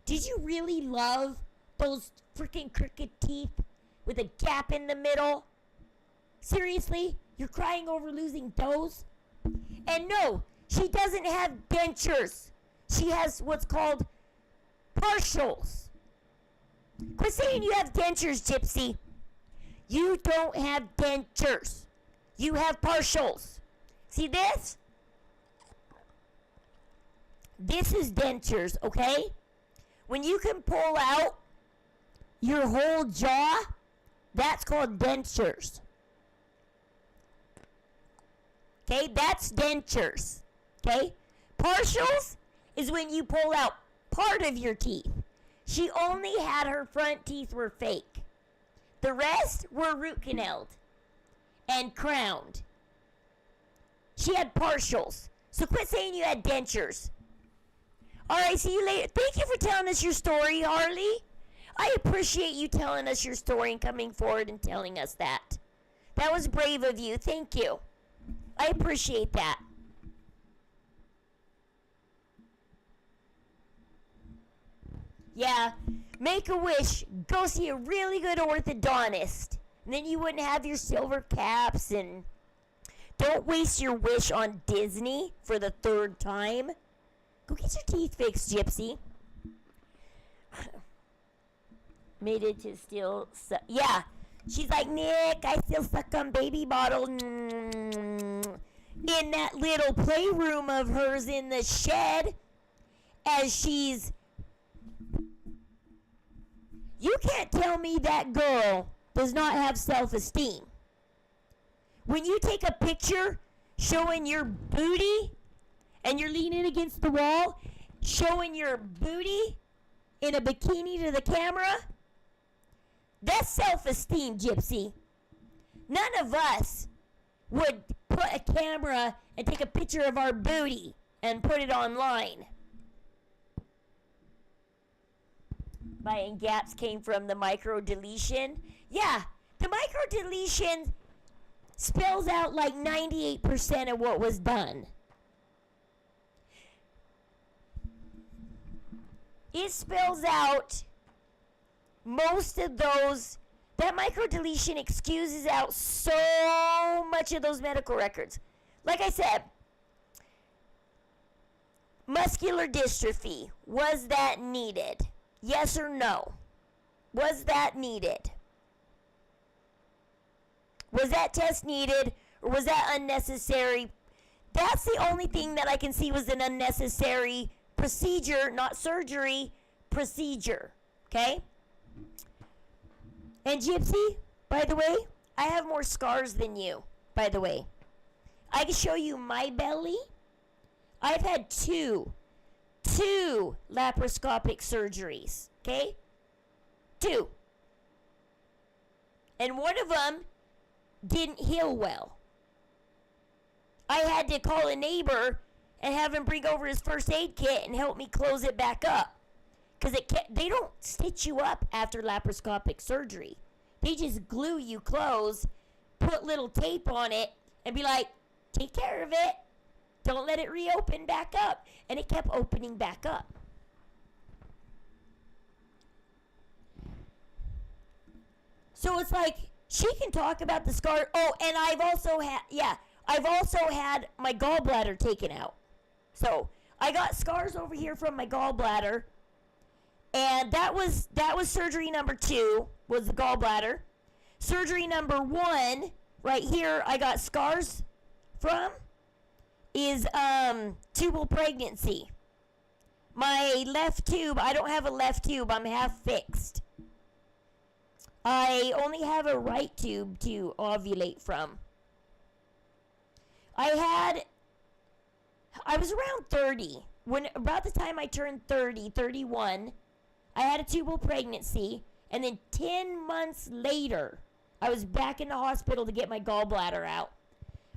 did you really love those freaking crooked teeth with a gap in the middle? Seriously? You're crying over losing those? And no, she doesn't have dentures. She has what's called partials. Quit saying you have dentures, Gypsy. You don't have dentures. You have partials. See this? This is dentures, okay? When you can pull out your whole jaw, that's called dentures. Okay, that's dentures. Okay? Partials is when you pull out part of your teeth. She only had her front teeth were fake. The rest were root canaled and crowned. She had partials. So quit saying you had dentures. Alright, see you later. Thank you for telling us your story, Harley. I appreciate you telling us your story and coming forward and telling us that. That was brave of you. Thank you. I appreciate that. Yeah, make a wish. Go see a really good orthodontist. And then you wouldn't have your silver caps. And don't waste your wish on Disney for the third time. Go get your teeth fixed, Gypsy. Made it to still suck. Yeah. She's like, Nick, I still suck on baby bottle. In that little playroom of hers in the shed. As she's... You can't tell me that girl does not have self-esteem. When you take a picture showing your booty and you're leaning against the wall, showing your booty in a bikini to the camera, that's self-esteem, Gypsy. None of us would put a camera and take a picture of our booty and put it online. Buying gaps came from the micro deletion. Yeah, the micro deletion spells out like 98% of what was done. It spells out most of those. That micro deletion excuses out so much of those medical records. Like I said, muscular dystrophy, was that needed? Yes or no? Was that needed? Was that test needed, or was that unnecessary? That's the only thing that I can see was an unnecessary procedure, not surgery, procedure. Okay? And Gypsy, by the way, I have more scars than you, by the way. I can show you my belly. I've had two laparoscopic surgeries, okay? 2. And one of them didn't heal well. I had to call a neighbor and have him bring over his first aid kit and help me close it back up. Because they don't stitch you up after laparoscopic surgery. They just glue you closed, put little tape on it, and be like, take care of it. Don't let it reopen back up. And it kept opening back up. So it's like, she can talk about the scar. Oh, and I've also had my gallbladder taken out. So I got scars over here from my gallbladder. And that was surgery number 2, was the gallbladder. Surgery number 1, right here, I got scars from, is tubal pregnancy. My left tube, I don't have a left tube, I'm half fixed. I only have a right tube to ovulate from. I was around 30. About the time I turned 30, 31, I had a tubal pregnancy, and then 10 months later, I was back in the hospital to get my gallbladder out.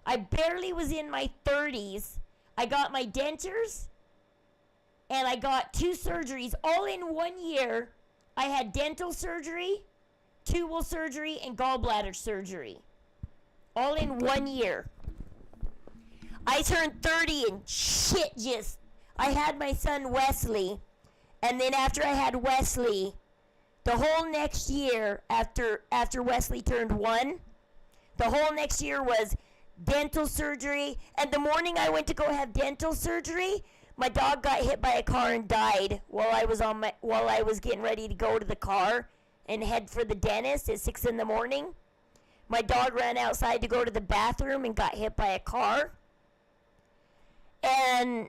I barely was in my 30s. I got my dentures, and I got 2 surgeries all in 1 year. I had dental surgery, tubal surgery, and gallbladder surgery. All in 1 year. I turned 30 and shit just... I had my son Wesley, and then after I had Wesley, the whole next year after Wesley turned 1, the whole next year was dental surgery. And the morning I went to go have dental surgery, my dog got hit by a car and died while I was getting ready to go to the car and head for the dentist at 6 in the morning. My dog ran outside to go to the bathroom and got hit by a car. And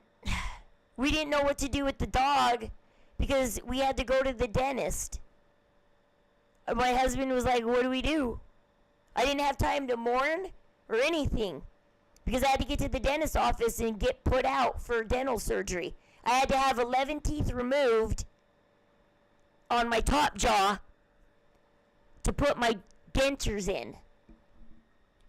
we didn't know what to do with the dog because we had to go to the dentist. My husband was like, what do we do? I didn't have time to mourn or anything because I had to get to the dentist office and get put out for dental surgery. I had to have 11 teeth removed on my top jaw to put my dentures in.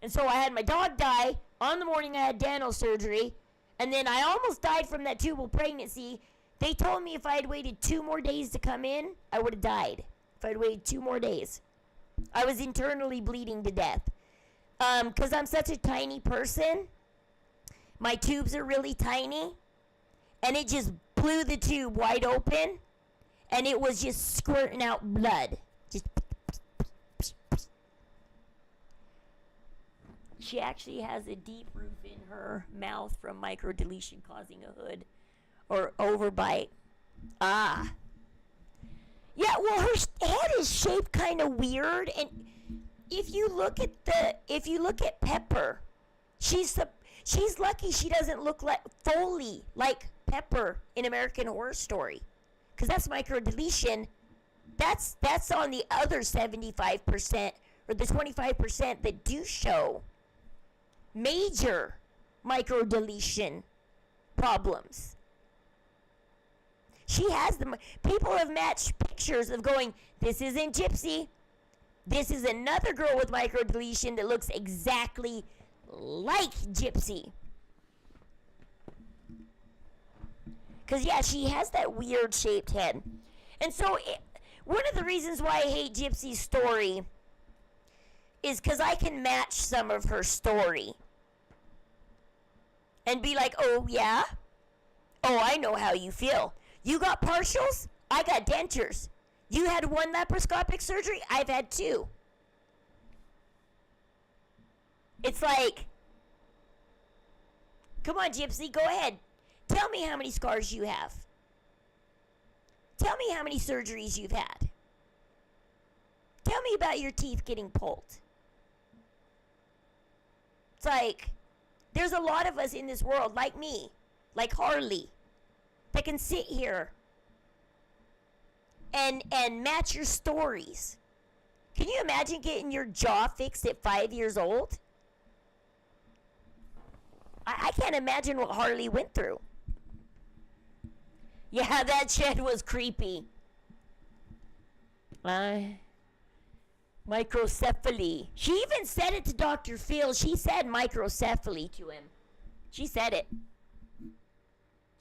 And so I had my dog die on the morning I had dental surgery, and then I almost died from that tubal pregnancy. They told me if I had waited 2 more days to come in, I would have died. If I had waited 2 more days. I was internally bleeding to death. Because I'm such a tiny person, my tubes are really tiny, and it just blew the tube wide open, and it was just squirting out blood. Just. She actually has a deep roof in her mouth from microdeletion causing a hood or overbite. Ah. Yeah, well, her head is shaped kind of weird, and if you look at Pepper, she's lucky she doesn't look fully like Pepper in American Horror Story, because that's microdeletion. That's on the other 75% or the 25% that do show major microdeletion problems. She has them. People have matched pictures of going, this isn't Gypsy. This is another girl with microdeletion that looks exactly like Gypsy. Because, yeah, she has that weird shaped head. And so, one of the reasons why I hate Gypsy's story is because I can match some of her story. And be like, oh, yeah? Oh, I know how you feel. You got partials? I got dentures. You had 1 laparoscopic surgery? I've had 2. It's like, come on, Gypsy, go ahead. Tell me how many scars you have. Tell me how many surgeries you've had. Tell me about your teeth getting pulled. It's like, there's a lot of us in this world, like me, like Harley, that can sit here and match your stories. Can you imagine getting your jaw fixed at 5 years old? I can't imagine what Harley went through. Yeah, that shed was creepy. Microcephaly. She even said it to Dr. Phil. She said microcephaly to him. She said it.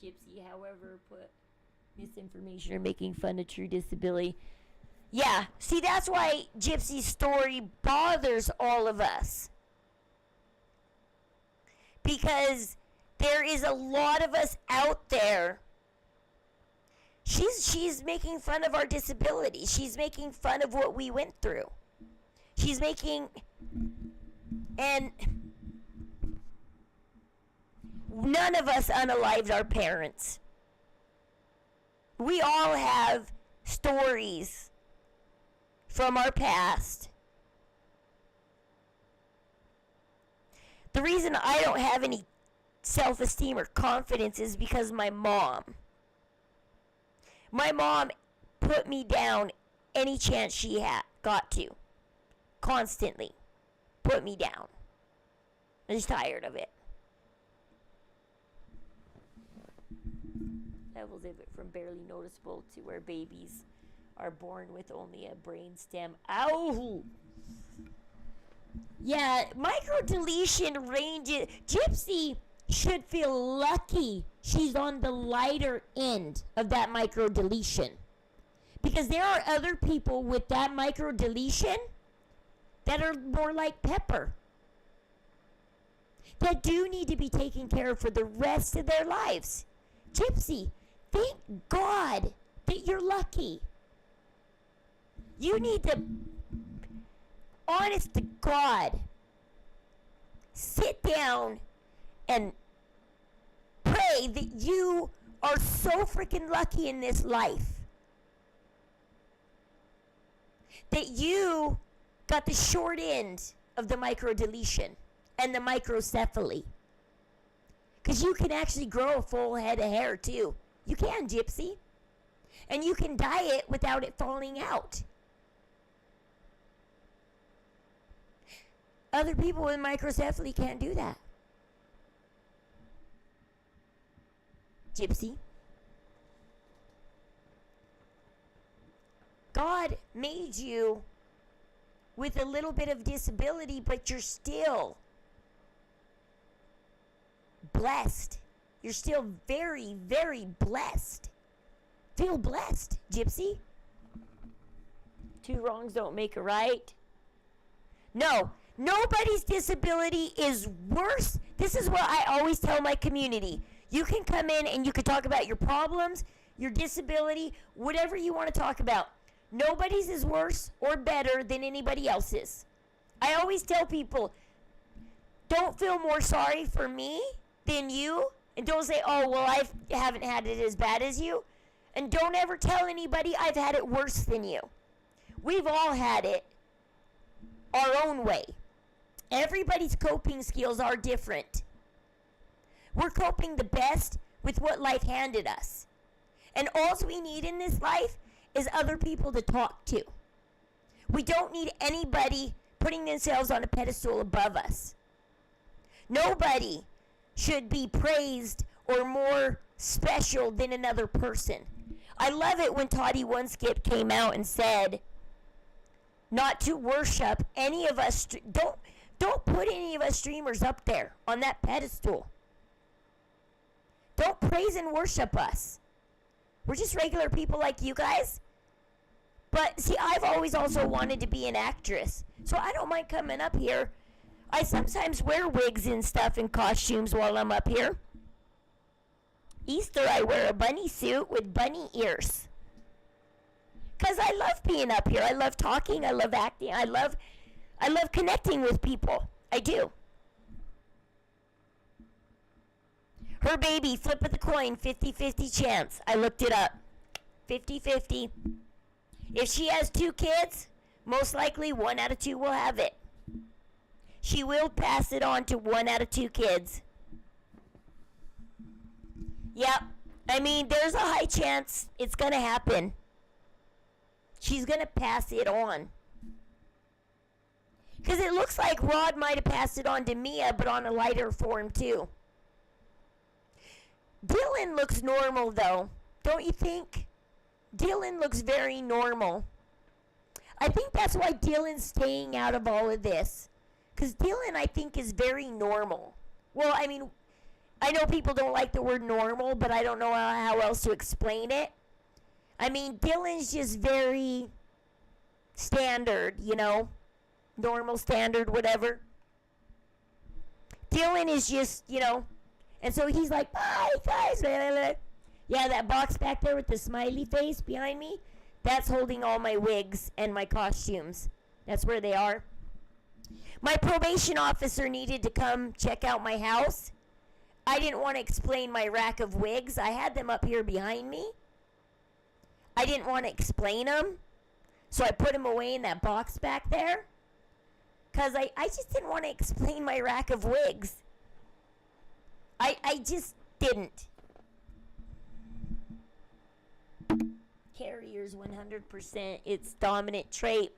Gypsy, however, put misinformation or making fun of true disability. Yeah, see, that's why Gypsy's story bothers all of us. Because there is a lot of us out there. She's making fun of our disability. She's making fun of what we went through. She's making... And... None of us unalived our parents. We all have stories from our past. The reason I don't have any self-esteem or confidence is because my mom. My mom put me down any chance she got to. Constantly. Put me down. I'm just tired of it. Levels of it from barely noticeable to where babies are born with only a brain stem. Ow! Yeah, microdeletion ranges. Gypsy should feel lucky she's on the lighter end of that microdeletion. Because there are other people with that microdeletion that are more like Pepper. That do need to be taken care of for the rest of their lives. Gypsy, thank God that you're lucky. You need to, honest to God, sit down and pray that you are so freaking lucky in this life. That you got the short end of the microdeletion and the microcephaly. Because you can actually grow a full head of hair too. You can, Gypsy. And you can dye it without it falling out. Other people with microcephaly can't do that. Gypsy. God made you with a little bit of disability, but you're still blessed. You're still very, very blessed. Feel blessed, Gypsy. Two wrongs don't make a right. No, nobody's disability is worse. This is what I always tell my community. You can come in and you can talk about your problems, your disability, whatever you want to talk about. Nobody's is worse or better than anybody else's. I always tell people, don't feel more sorry for me than you. And don't say, oh, well, I haven't had it as bad as you. And don't ever tell anybody I've had it worse than you. We've all had it our own way. Everybody's coping skills are different. We're coping the best with what life handed us. And all we need in this life is other people to talk to. We don't need anybody putting themselves on a pedestal above us. Nobody should be praised or more special than another person. I love it when Toddy One Skip came out and said not to worship any of us. Don't put any of us streamers up there on that pedestal. Don't praise and worship us. We're just regular people like you guys. But see, I've always also wanted to be an actress, so I don't mind coming up here. I sometimes wear wigs and stuff and costumes while I'm up here. Easter, I wear a bunny suit with bunny ears. Because I love being up here. I love talking. I love acting. I love connecting with people. I do. Her baby, flip of the coin, 50-50 chance. I looked it up. 50-50. If she has 2 kids, most likely 1 out of 2 will have it. She will pass it on to 1 out of 2 kids. Yep. I mean, there's a high chance it's going to happen. She's going to pass it on. Because it looks like Rod might have passed it on to Mia, but on a lighter form too. Dylan looks normal though, don't you think? Dylan looks very normal. I think that's why Dylan's staying out of all of this. Because Dylan, I think, is very normal. Well, I mean, I know people don't like the word normal, but I don't know how else to explain it. I mean, Dylan's just very standard, you know? Normal, standard, whatever. Dylan is just, you know, and so he's like, bye, guys. Yeah, that box back there with the smiley face behind me, that's holding all my wigs and my costumes. That's where they are. My probation officer needed to come check out my house. I didn't want to explain my rack of wigs. I had them up here behind me. I didn't want to explain them, so I put them away in that box back there. Because I just didn't want to explain my rack of wigs. I just didn't. Carriers 100%. It's dominant trait.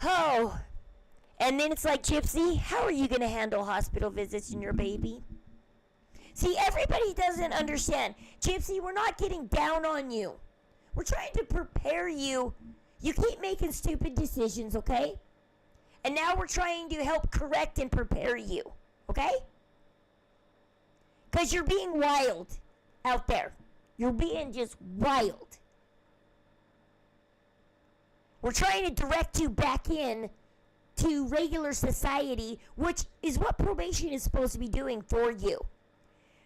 Oh. And then it's like, Gypsy, how are you going to handle hospital visits in your baby? See, everybody doesn't understand. Gypsy, we're not getting down on you. We're trying to prepare you. You keep making stupid decisions, okay? And now we're trying to help correct and prepare you, okay? Because you're being wild out there. You're being just wild. We're trying to direct you back in to regular society, which is what probation is supposed to be doing for you.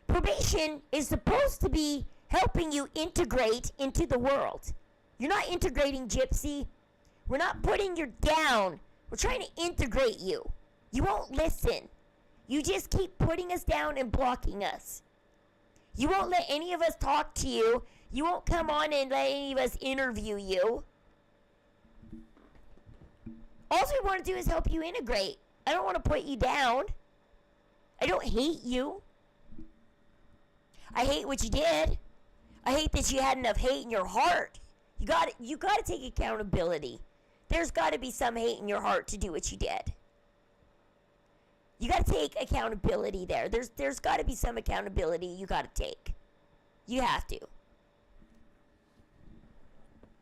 Probation is supposed to be helping you integrate into the world. You're not integrating, Gypsy. We're not putting you down. We're trying to integrate you. You won't listen. You just keep putting us down and blocking us. You won't let any of us talk to you. You won't come on and let any of us interview you. All we want to do is help you integrate. I don't want to put you down. I don't hate you. I hate what you did. I hate that you had enough hate in your heart. You got to take accountability. There's got to be some hate in your heart to do what you did. You got to take accountability there. There's got to be some accountability you got to take. You have to.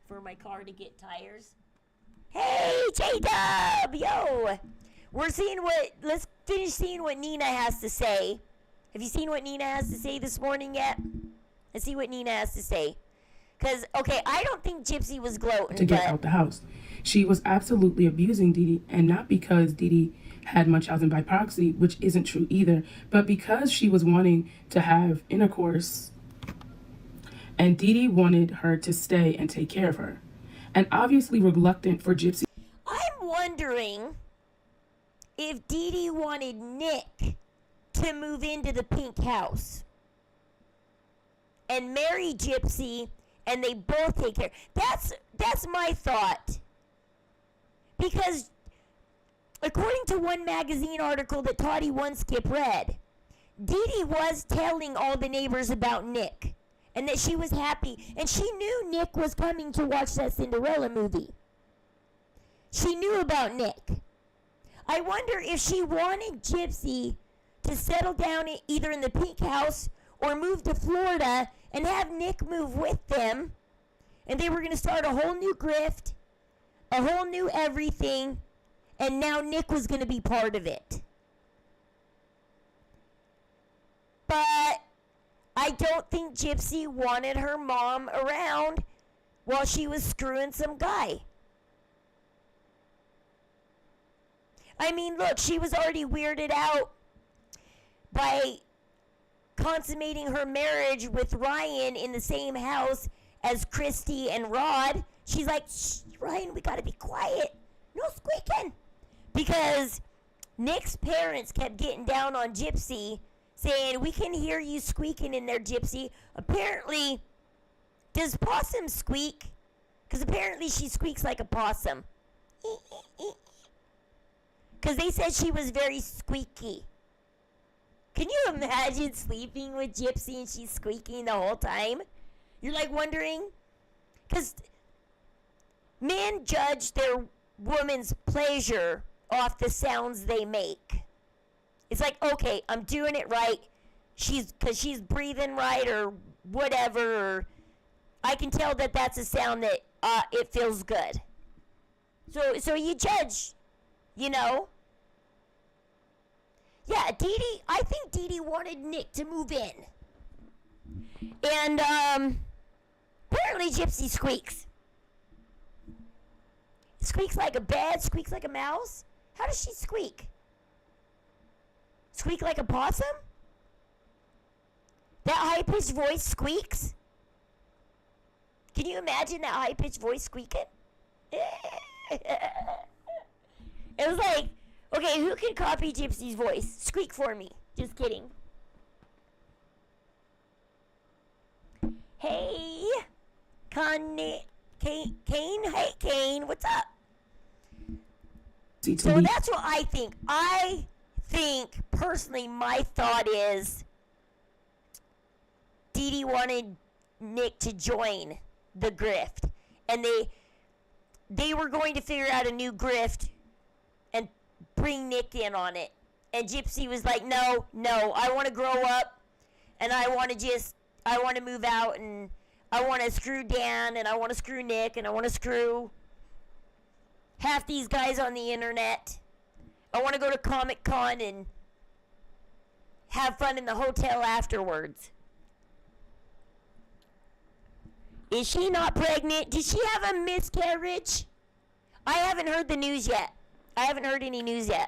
For my car to get tires. Hey, J-Dub! Yo! Let's finish seeing what Nina has to say. Have you seen what Nina has to say this morning yet? Let's see what Nina has to say. Because, okay, I don't think Gypsy was gloating. To get out the house. She was absolutely abusing Dee Dee, and not because Dee Dee had Munchausen by proxy, which isn't true either, but because she was wanting to have intercourse, and Dee Dee wanted her to stay and take care of her. And obviously reluctant for Gypsy. I'm wondering if Dee Dee wanted Nick to move into the pink house and marry Gypsy, and they both take care. That's my thought. Because according to one magazine article that Toddy One Skip read, Dee Dee was telling all the neighbors about Nick. And that she was happy. And she knew Nick was coming to watch that Cinderella movie. She knew about Nick. I wonder if she wanted Gypsy to settle down either in the pink house or move to Florida and have Nick move with them. And they were going to start a whole new grift, a whole new everything. And now Nick was going to be part of it. But I don't think Gypsy wanted her mom around while she was screwing some guy. I mean, look, she was already weirded out by consummating her marriage with Ryan in the same house as Christy and Rod. She's like, shh, Ryan, we gotta be quiet. No squeaking. Because Nick's parents kept getting down on Gypsy, saying, we can hear you squeaking in there, Gypsy. Apparently, does possum squeak? Because apparently she squeaks like a possum. Because they said she was very squeaky. Can you imagine sleeping with Gypsy and she's squeaking the whole time? You're like wondering? Because men judge their woman's pleasure off the sounds they make. It's like, okay, I'm doing it right. Because she's breathing right or whatever. Or I can tell that that's a sound that it feels good. So you judge, you know. Yeah, Dee Dee, I think Dee Dee wanted Nick to move in. And, apparently Gypsy squeaks. Squeaks like a bed, squeaks like a mouse. How does she squeak? Squeak like a possum? That high-pitched voice squeaks? Can you imagine that high-pitched voice squeaking? It was like, okay, who can copy Gypsy's voice? Squeak for me. Just kidding. Hey, Kane, hey Kane, what's up? So that's what I think. I think, personally, my thought is Dee Dee wanted Nick to join the grift. And they were going to figure out a new grift and bring Nick in on it. And Gypsy was like, no, I want to grow up and I want to move out and I want to screw Dan and I want to screw Nick and I want to screw half these guys on the internet. I want to go to Comic-Con and have fun in the hotel afterwards. Is she not pregnant? Did she have a miscarriage? I haven't heard the news yet. I haven't heard any news yet.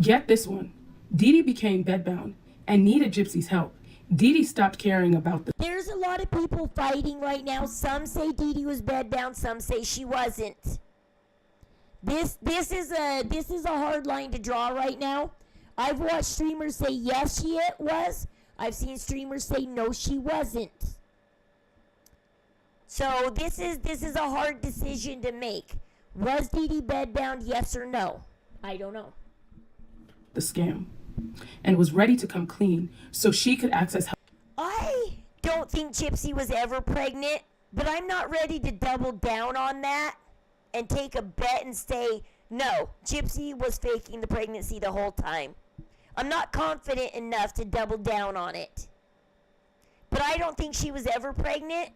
Get this one. Dee Dee became bedbound and needed Gypsy's help. Dee Dee stopped caring about the... There's a lot of people fighting right now. Some say Dee Dee was bedbound. Some say she wasn't. This is a hard line to draw right now. I've watched streamers say yes, she was. I've seen streamers say no, she wasn't. So this is a hard decision to make. Was Dee Dee bedbound, yes or no? I don't know. The scam, and was ready to come clean so she could access help. I don't think Gypsy was ever pregnant, but I'm not ready to double down on that and take a bet and say, no, Gypsy was faking the pregnancy the whole time. I'm not confident enough to double down on it. But I don't think she was ever pregnant.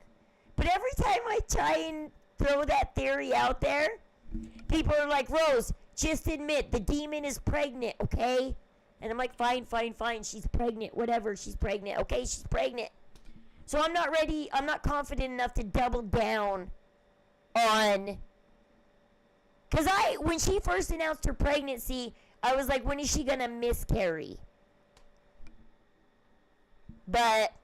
But every time I try and throw that theory out there, people are like, Rose, just admit the demon is pregnant, okay? And I'm like, fine, she's pregnant, whatever, she's pregnant, okay, she's pregnant. So I'm not confident enough to double down on... Because when she first announced her pregnancy, I was like, when is she going to miscarry? But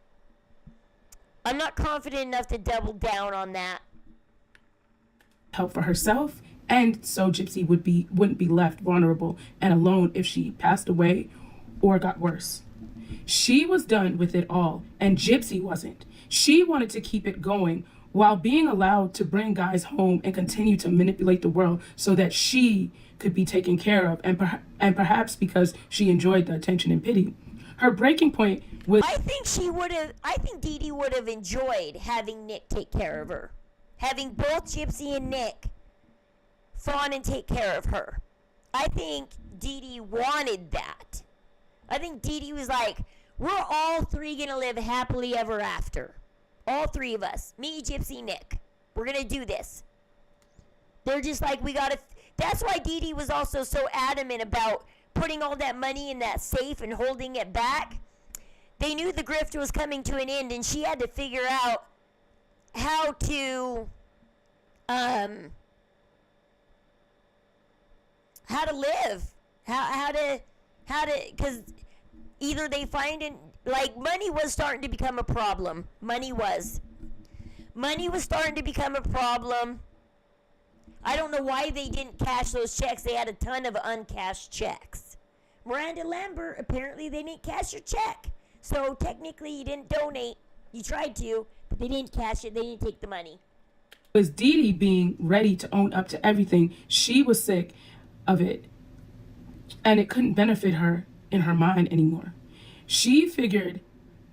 I'm not confident enough to double down on that. Help for herself, and so Gypsy wouldn't be left vulnerable and alone if she passed away or got worse. She was done with it all, and Gypsy wasn't. She wanted to keep it going while being allowed to bring guys home and continue to manipulate the world so that she could be taken care of, and perhaps because she enjoyed the attention and pity. Her breaking point was... I think Dee Dee would have enjoyed having Nick take care of her. Having both Gypsy and Nick fawn and take care of her. I think Dee Dee wanted that. I think Dee Dee was like, we're all three going to live happily ever after. All three of us. Me, Gypsy, Nick. We're going to do this. They're just like, we got to... That's why Dee Dee was also so adamant about putting all that money in that safe and holding it back. They knew the grift was coming to an end, and she had to figure out how to live, how to, because either they find it, like, money was starting to become a problem. Money was starting to become a problem. I don't know why they didn't cash those checks. They had a ton of uncashed checks. Miranda Lambert, apparently they didn't cash your check. So technically you didn't donate. You tried to, but they didn't cash it. They didn't take the money. Was Dee Dee being ready to own up to everything. She was sick of it, and it couldn't benefit her in her mind anymore. She figured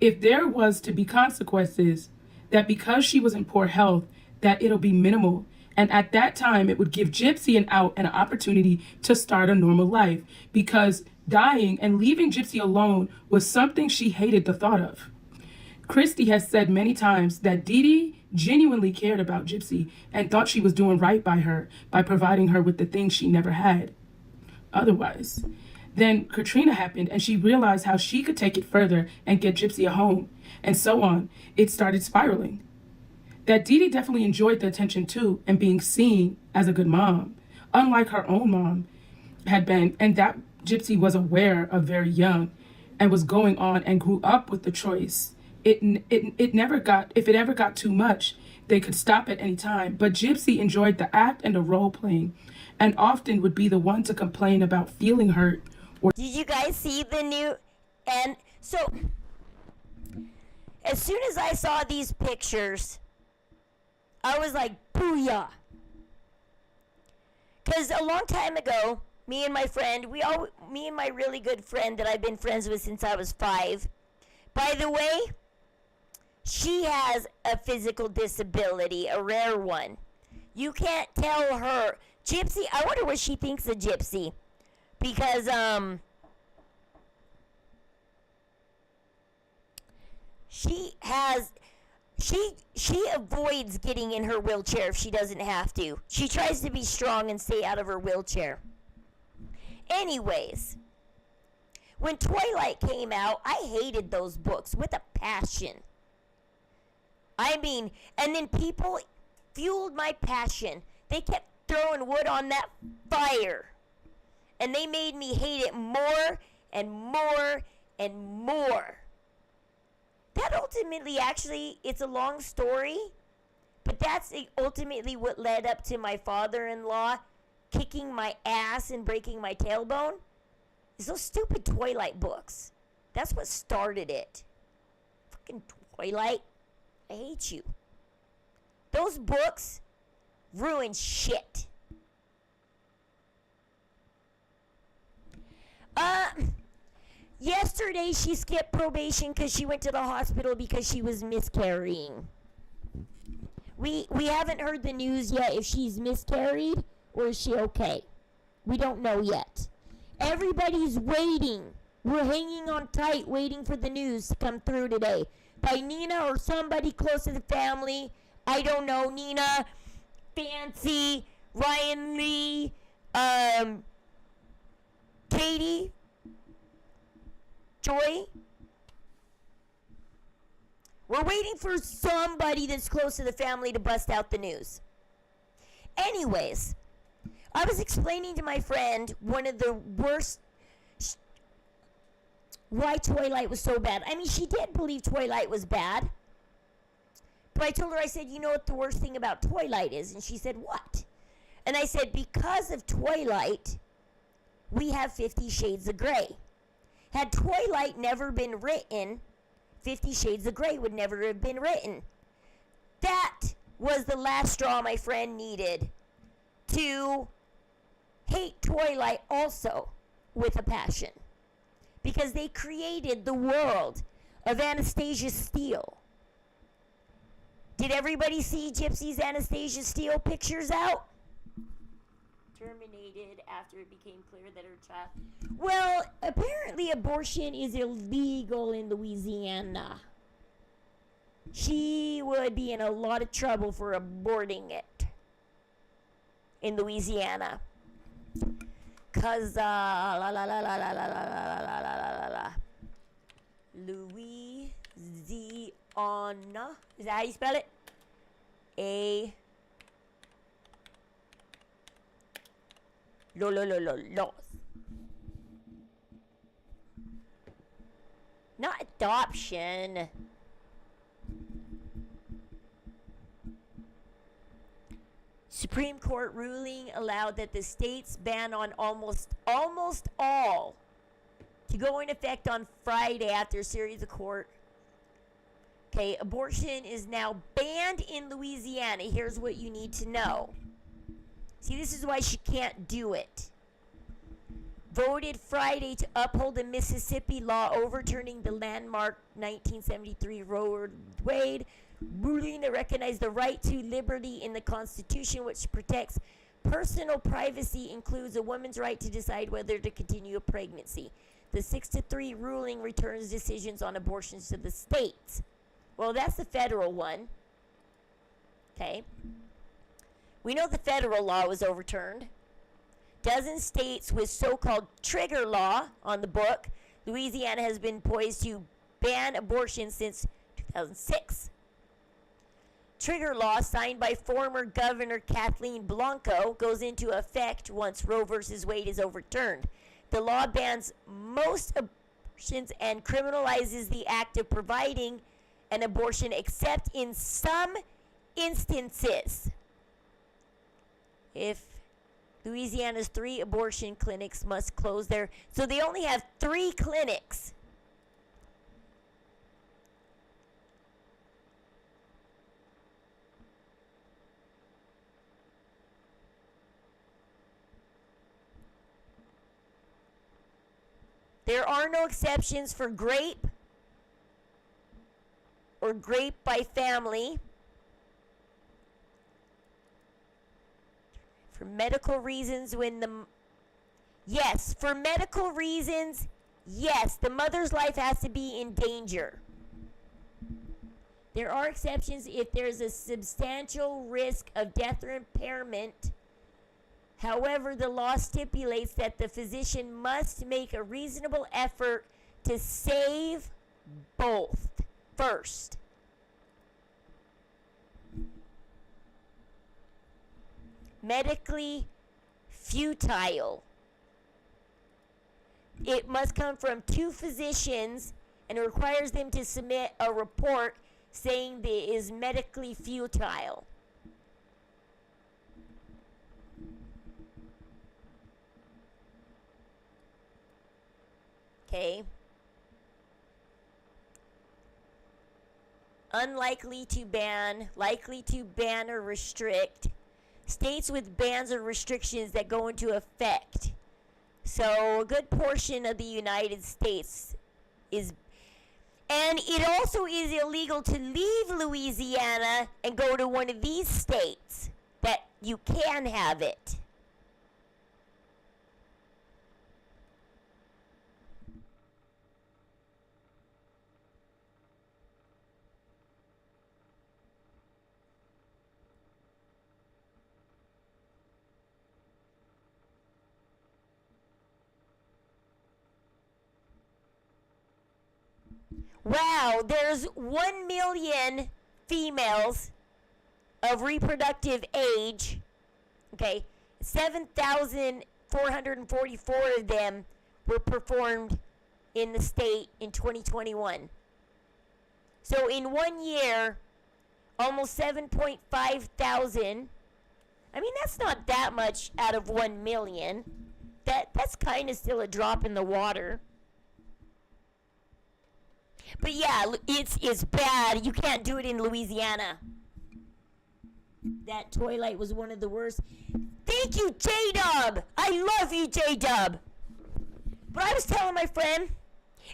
if there was to be consequences, that because she was in poor health, that it'll be minimal. And at that time, it would give Gypsy an out and an opportunity to start a normal life, because dying and leaving Gypsy alone was something she hated the thought of. Christy has said many times that Dee Dee genuinely cared about Gypsy and thought she was doing right by her by providing her with the things she never had otherwise. Then Katrina happened, and she realized how she could take it further and get Gypsy a home, and so on. It started spiraling. That Dee Dee definitely enjoyed the attention too, and being seen as a good mom, unlike her own mom had been, and that Gypsy was aware of very young, and was going on and grew up with the choice. It never got, if it ever got too much, they could stop at any time. But Gypsy enjoyed the act and the role playing, and often would be the one to complain about feeling hurt. Or did you guys see the new? And so, as soon as I saw these pictures, I was like, booyah. Because a long time ago, me and my really good friend that I've been friends with since I was 5. By the way, she has a physical disability, a rare one. You can't tell her. Gypsy, I wonder what she thinks of Gypsy. Because, she avoids getting in her wheelchair if she doesn't have to. She tries to be strong and stay out of her wheelchair. Anyways, when Twilight came out, I hated those books with a passion. I mean, and then people fueled my passion. They kept throwing wood on that fire. And they made me hate it more and more and more. That ultimately, actually, it's a long story, but that's ultimately what led up to my father-in-law kicking my ass and breaking my tailbone. Is those stupid Twilight books. That's what started it. Fucking Twilight. I hate you. Those books ruin shit. Yesterday she skipped probation because she went to the hospital because she was miscarrying. We haven't heard the news yet if she's miscarried or is she okay. We don't know yet. Everybody's waiting. We're hanging on tight waiting for the news to come through today. By Nina or somebody close to the family. I don't know. Nina, Fancy, Ryan Lee, Katie, Joy. We're waiting for somebody that's close to the family to bust out the news. Anyways, I was explaining to my friend one of the worst, why Twilight was so bad. I mean, she did believe Twilight was bad. But I told her, I said, you know what the worst thing about Twilight is? And she said, what? And I said, because of Twilight, we have 50 Shades of Grey. Had Twilight never been written, 50 Shades of Grey would never have been written. That was the last straw my friend needed to hate Twilight also with a passion. Because they created the world of Anastasia Steele. Did everybody see Gypsy's Anastasia Steele pictures out? Terminated after it became clear that her child... Well, apparently abortion is illegal in Louisiana. She would be in a lot of trouble for aborting it in Louisiana. Cause Louisiana, is that how you spell it? Los. Not adoption. Supreme Court ruling allowed that the state's ban on almost all to go in effect on Friday after a series of court. Okay, abortion is now banned in Louisiana. Here's what you need to know. See, this is why she can't do it. Voted Friday to uphold a Mississippi law overturning the landmark 1973 Roe v. Wade ruling that recognized the right to liberty in the Constitution, which protects personal privacy, includes a woman's right to decide whether to continue a pregnancy. The 6-3 ruling returns decisions on abortions to the states. Well, that's the federal one. Okay. We know the federal law was overturned. dozen states with so-called trigger law on the book. Louisiana has been poised to ban abortion since 2006. Trigger law, signed by former Governor Kathleen Blanco, goes into effect once Roe v. Wade is overturned. The law bans most abortions and criminalizes the act of providing an abortion, except in some instances. If Louisiana's 3 abortion clinics must close their... So they only have 3 clinics. There are no exceptions for grape or grape by family. For medical reasons, yes, for medical reasons, yes, the mother's life has to be in danger. There are exceptions if there's a substantial risk of death or impairment. However, the law stipulates that the physician must make a reasonable effort to save both first. Medically futile. It must come from 2 physicians, and it requires them to submit a report saying that it is medically futile. Okay. Unlikely to ban, likely to ban or restrict. States with bans or restrictions that go into effect. So a good portion of the United States is, and it also is illegal to leave Louisiana and go to one of these states that you can have it. Wow, there's 1 million females of reproductive age. Okay, 7,444 of them were performed in the state in 2021. So in 1 year, almost 7.5 thousand. I mean, that's not that much out of 1 million. That's kind of still a drop in the water. But yeah, it's bad. You can't do it in Louisiana. That Twilight was one of the worst. Thank you, J-Dub. I love you, J-Dub. But I was telling my friend,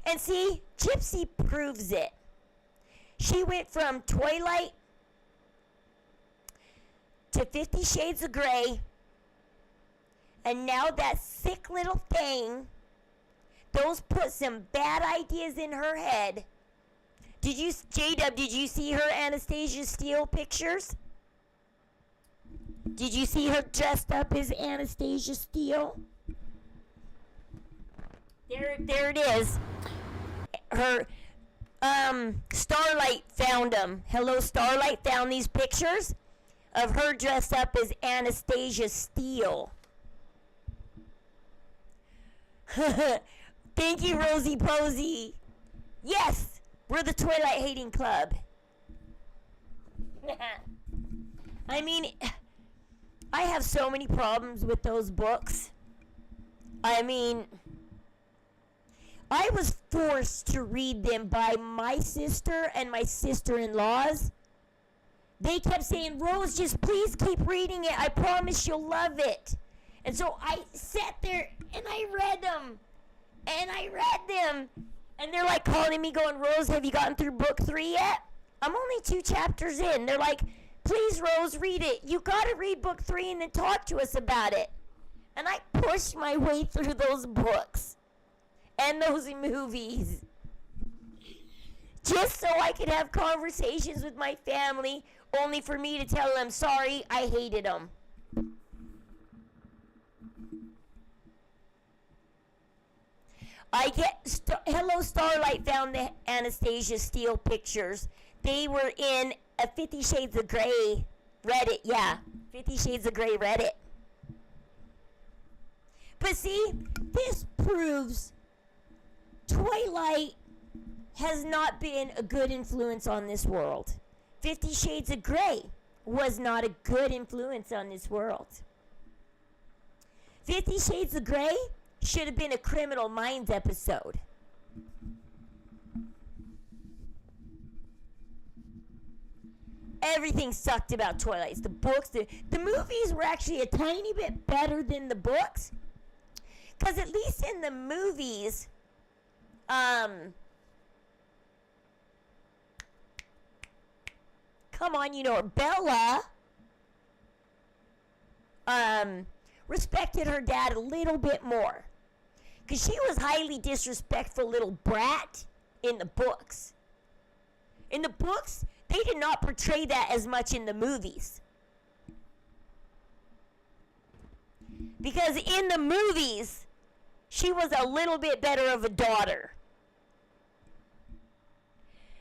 and see, Gypsy proves it. She went from Twilight to 50 Shades of Grey, and now that sick little thing, those put some bad ideas in her head. Did you, J-Dub, did you see her Anastasia Steele pictures? Did you see her dressed up as Anastasia Steele? There it is. Her, Starlight found them. Hello, Starlight found these pictures of her dressed up as Anastasia Steele. Thank you, Rosie Posey. Yes, we're the Twilight Hating Club. I mean, I have so many problems with those books. I mean, I was forced to read them by my sister and my sister-in-laws. They kept saying, Rose, just please keep reading it. I promise you'll love it. And so I sat there and I read them. And I read them. And they're like calling me going, Rose, have you gotten through book 3 yet? I'm only 2 chapters in. They're like, please, Rose, read it. You got to read book 3 and then talk to us about it. And I pushed my way through those books and those movies just so I could have conversations with my family, only for me to tell them, sorry, I hated them. Hello Starlight found the Anastasia Steele pictures. They were in a 50 Shades of Grey Reddit. Yeah, 50 Shades of Grey Reddit. But see, this proves Twilight has not been a good influence on this world. 50 Shades of Grey was not a good influence on this world. 50 Shades of Grey should have been a Criminal Minds episode. Everything sucked about Twilight. The books, the movies were actually a tiny bit better than the books. Because at least in the movies, come on, you know, Bella, respected her dad a little bit more. Because she was highly disrespectful little brat in the books. In the books, they did not portray that as much in the movies. Because in the movies, she was a little bit better of a daughter.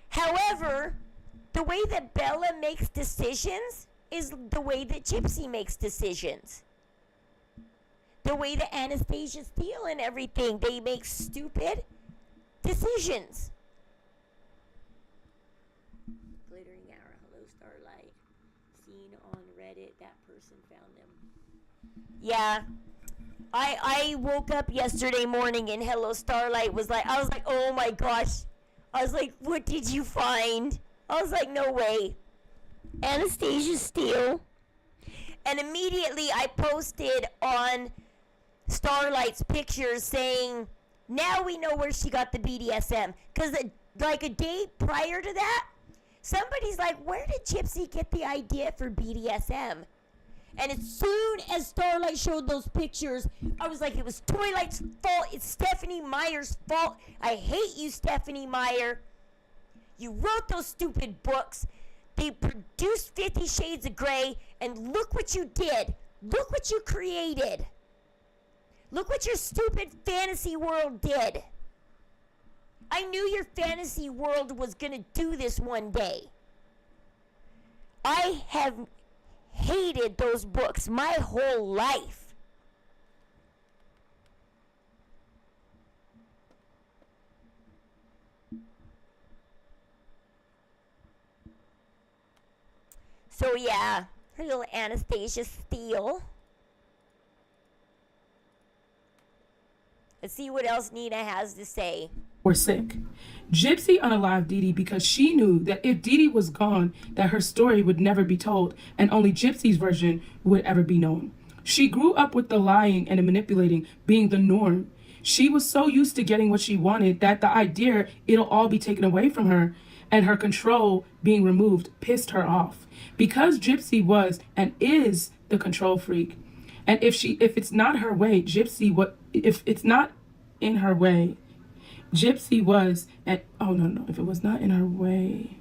However, the way that Bella makes decisions is the way that Gypsy makes decisions. The way that Anastasia Steele and everything, they make stupid decisions. Glittering arrow, hello Starlight. Seen on Reddit, that person found them. Yeah. I woke up yesterday morning and Hello Starlight was like, I was like, oh my gosh. I was like, what did you find? I was like, no way. Anastasia Steele. And immediately I posted on Starlight's pictures saying, now we know where she got the BDSM. Because like a day prior to that, somebody's like, where did Gypsy get the idea for BDSM? And as soon as Starlight showed those pictures, I was like, it was Twilight's fault. It's Stephanie Meyer's fault. I hate you, Stephanie Meyer. You wrote those stupid books. They produced 50 Shades of Grey, and look what you did. Look what you created. Look what your stupid fantasy world did. I knew your fantasy world was going to do this one day. I have hated those books my whole life. So yeah, her little Anastasia Steele. Let's see what else Nina has to say. Or sick. Gypsy unalived Dee Dee because she knew that if Dee Dee was gone, that her story would never be told, and only Gypsy's version would ever be known. She grew up with the lying and the manipulating being the norm. She was so used to getting what she wanted that the idea it'll all be taken away from her and her control being removed pissed her off. Because Gypsy was and is the control freak, and if it's not her way, if it's not in her way, Gypsy was, and oh no, if it was not in her way.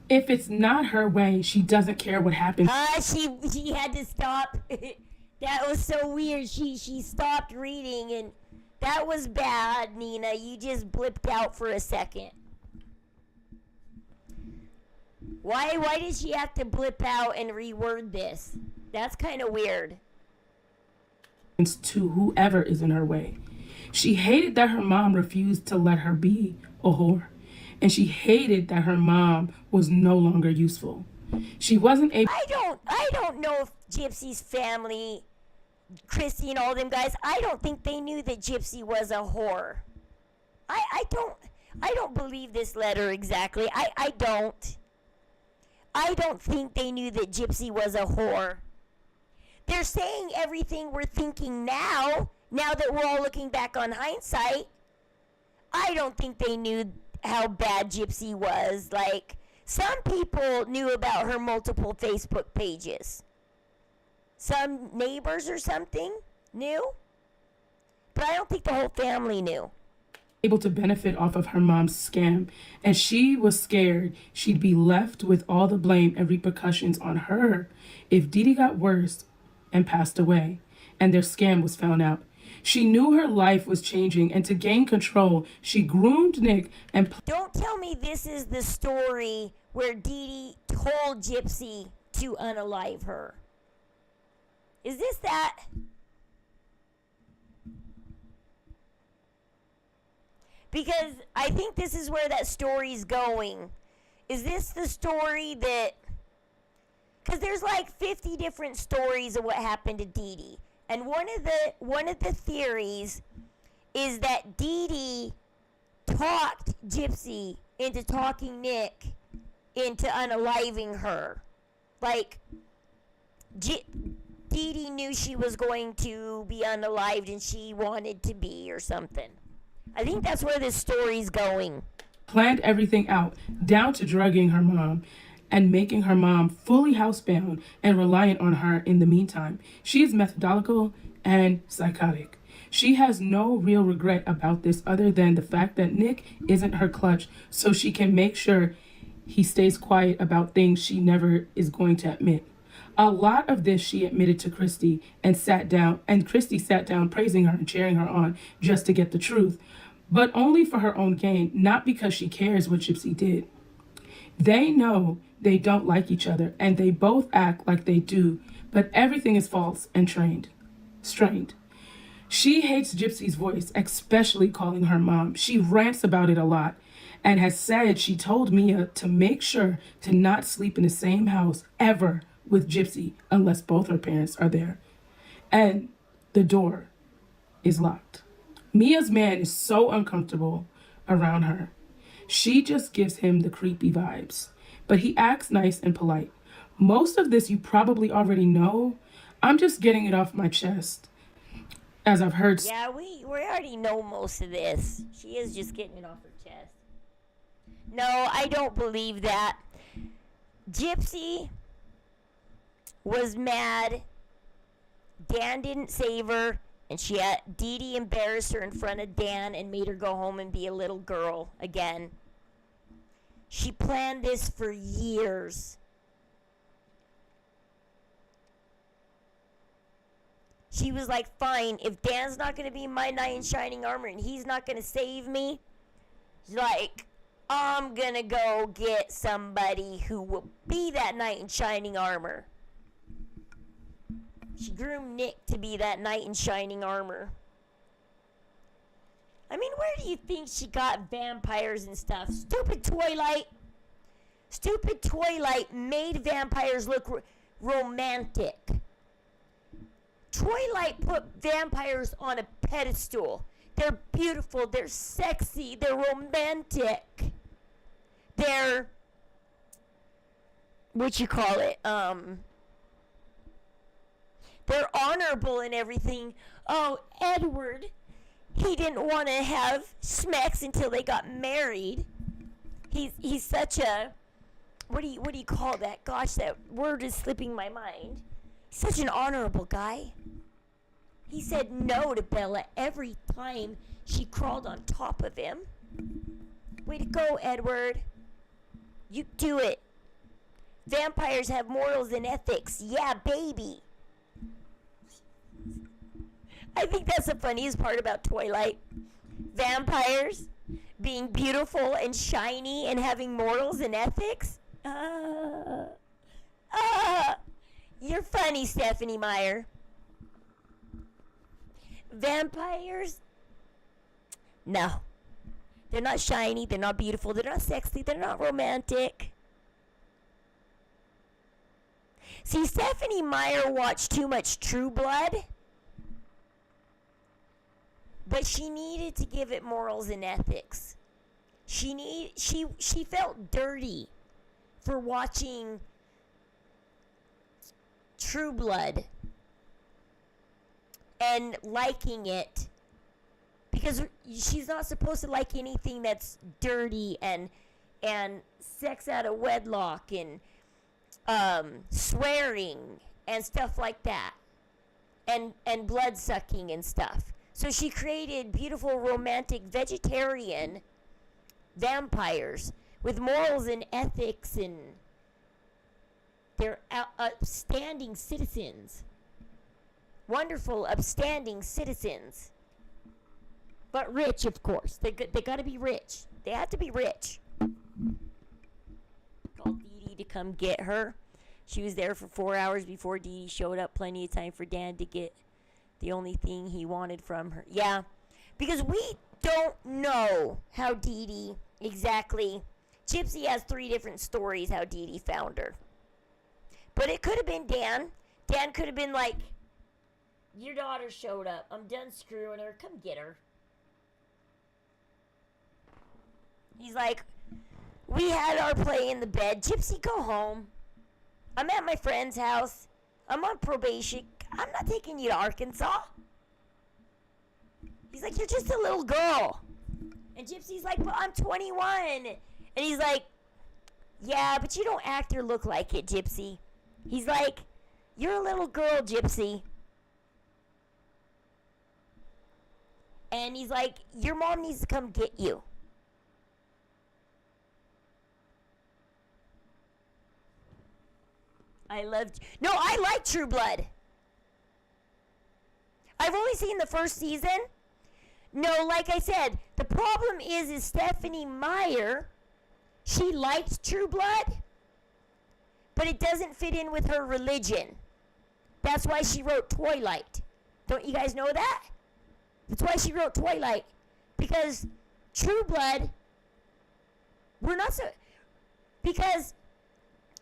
If it's not her way, she doesn't care what happens. She had to stop. That was so weird. She stopped reading, and that was bad, Nina. You just blipped out for a second. Why did she have to blip out and reword this? That's kind of weird. To whoever is in her way. She hated that her mom refused to let her be a whore. And she hated that her mom was no longer useful. She wasn't able. I don't know if Gypsy's family, Christy and all them guys, I don't think they knew that Gypsy was a whore. I don't believe this letter exactly. I don't. I don't think they knew that Gypsy was a whore. They're saying everything we're thinking now that we're all looking back on hindsight. I don't think they knew how bad Gypsy was. Like, some people knew about her multiple Facebook pages. Some neighbors or something knew. But I don't think the whole family knew. Able to benefit off of her mom's scam, and she was scared she'd be left with all the blame and repercussions on her if Dee Dee got worse and passed away. and their scam was found out. She knew her life was changing, and to gain control, she groomed Nick and... Don't tell me this is the story where Dee Dee told Gypsy to unalive her. Is this that? Because I think this is where that story's going. Is this the story that... Because there's like 50 different stories of what happened to Dee Dee. And one of the theories is that Dee Dee talked Gypsy into talking Nick into unaliving her. Like, Dee Dee knew she was going to be unalived and she wanted to be or something. I think that's where this story's going. Planned everything out, down to drugging her mom and making her mom fully housebound and reliant on her in the meantime. She is methodical and psychotic. She has no real regret about this other than the fact that Nick isn't her clutch, so she can make sure he stays quiet about things she never is going to admit. A lot of this she admitted to Christy and Christy sat down praising her and cheering her on just to get the truth, but only for her own gain, not because she cares what Gypsy did. They know they don't like each other, and they both act like they do, but everything is false and strained. She hates Gypsy's voice, especially calling her mom. She rants about it a lot and has said she told Mia to make sure to not sleep in the same house ever with Gypsy unless both her parents are there. And the door is locked. Mia's man is so uncomfortable around her. She just gives him the creepy vibes, but he acts nice and polite. Most of this you probably already know. I'm just getting it off my chest, as I've heard. Yeah, we already know most of this. She is just getting it off her chest. No, I don't believe that. Gypsy was mad. Dan didn't save her, and Dee Dee embarrassed her in front of Dan and made her go home and be a little girl again. She planned this for years. She was like, fine, if Dan's not going to be my knight in shining armor and he's not going to save me, she's like, I'm going to go get somebody who will be that knight in shining armor. She groomed Nick to be that knight in shining armor. I mean, where do you think she got vampires and stuff? Stupid Twilight. Stupid Twilight made vampires look romantic. Twilight put vampires on a pedestal. They're beautiful, they're sexy, they're romantic. They're, they're honorable and everything. Oh, Edward, he didn't want to have smacks until they got married. He's such a, what do you call that? Gosh, that word is slipping my mind. He's such an honorable guy. He said no to Bella every time she crawled on top of him. Way to go, Edward. You do it. Vampires have morals and ethics. Yeah, baby. I think that's the funniest part about Twilight. Vampires being beautiful and shiny and having morals and ethics. You're funny, Stephanie Meyer. Vampires? No. They're not shiny, they're not beautiful, they're not sexy, they're not romantic. See, Stephanie Meyer watched too much True Blood, but she needed to give it morals and ethics. She felt dirty for watching True Blood and liking it, because she's not supposed to like anything that's dirty and sex out of wedlock and swearing and stuff like that, and blood sucking and stuff. So she created beautiful, romantic, vegetarian vampires with morals and ethics, and they're upstanding citizens. wonderful, upstanding citizens. But rich, of course. They got to be rich. They have to be rich. Called Dee Dee to come get her. She was there for 4 hours before Dee Dee showed up. Plenty of time for Dan to get the only thing he wanted from her. Yeah, because we don't know how Dee Dee exactly... Gypsy has 3 different stories how Dee Dee found her. But it could have been Dan. Dan could have been like, your daughter showed up. I'm done screwing her. Come get her. He's like, we had our play in the bed. Gypsy, go home. I'm at my friend's house. I'm on probation. I'm not taking you to Arkansas. He's like, you're just a little girl. And Gypsy's like, but I'm 21. And he's like, yeah, but you don't act or look like it, Gypsy. He's like, you're a little girl, Gypsy. And he's like, your mom needs to come get you. I like True Blood. I've only seen the first season. No, like I said, the problem is Stephenie Meyer, she likes True Blood, but it doesn't fit in with her religion. That's why she wrote Twilight. Don't you guys know that? That's why she wrote Twilight. Because True Blood, because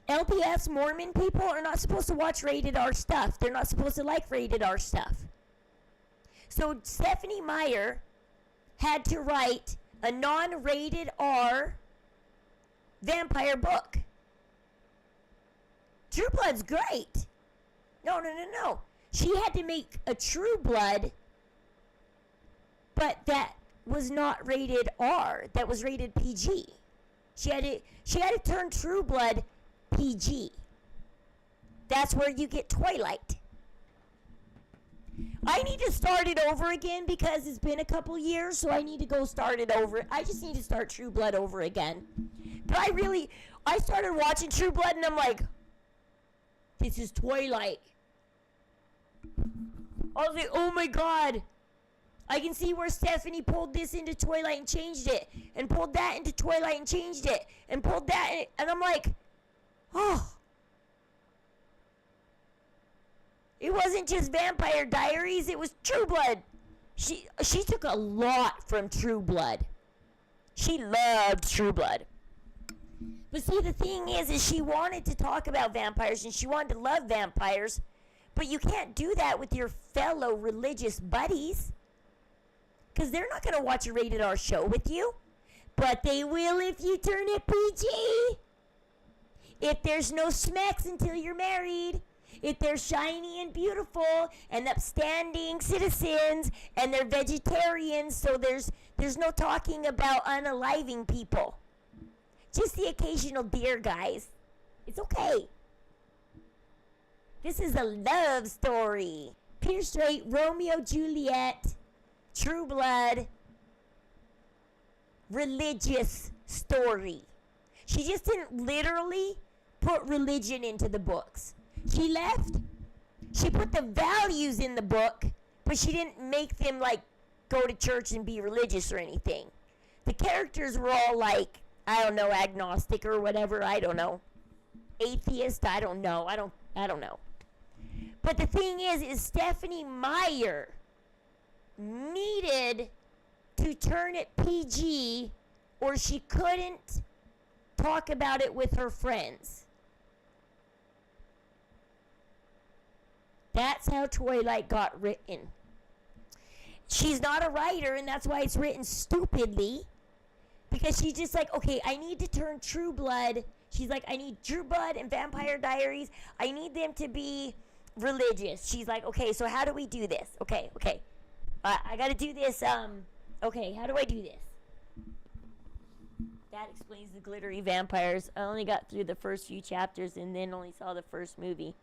LDS Mormon people are not supposed to watch rated R stuff. They're not supposed to like rated R stuff. So Stephenie Meyer had to write a non-rated R vampire book. True Blood's great. No. She had to make a True Blood, but that was not rated R. That was rated PG. She had to turn True Blood PG. That's where you get Twilight. I need to start it over again because it's been a couple years, so I need to go start it over. I just need to start True Blood over again. But I started watching True Blood and I'm like, this is Twilight. I was like, oh my god. I can see where Stephenie pulled this into Twilight and changed it. And pulled that into Twilight and changed it. And pulled that and I'm like, oh. It wasn't just Vampire Diaries, it was True Blood. She took a lot from True Blood. She loved True Blood. But see, the thing is she wanted to talk about vampires and she wanted to love vampires, but you can't do that with your fellow religious buddies. Because they're not going to watch a rated R show with you. But they will if you turn it PG. If there's no smacks until you're married. If they're shiny and beautiful and upstanding citizens and they're vegetarians, so there's no talking about unaliving people. Just the occasional deer, guys. It's okay. This is a love story. Pure straight Romeo Juliet, True Blood, religious story. She just didn't literally put religion into the books. She put the values in the book, but she didn't make them like go to church and be religious or anything. The characters were all like, I don't know, agnostic or whatever, I don't know. Atheist, I don't know. I don't know. But the thing is Stephenie Meyer needed to turn it PG or she couldn't talk about it with her friends. That's how Twilight got written. She's not a writer, and that's why it's written stupidly. Because she's just like, okay, I need to turn True Blood. She's like, I need True Blood and Vampire Diaries. I need them to be religious. She's like, okay, so how do we do this? Okay. I gotta do this, okay, how do I do this? That explains the glittery vampires. I only got through the first few chapters and then only saw the first movie.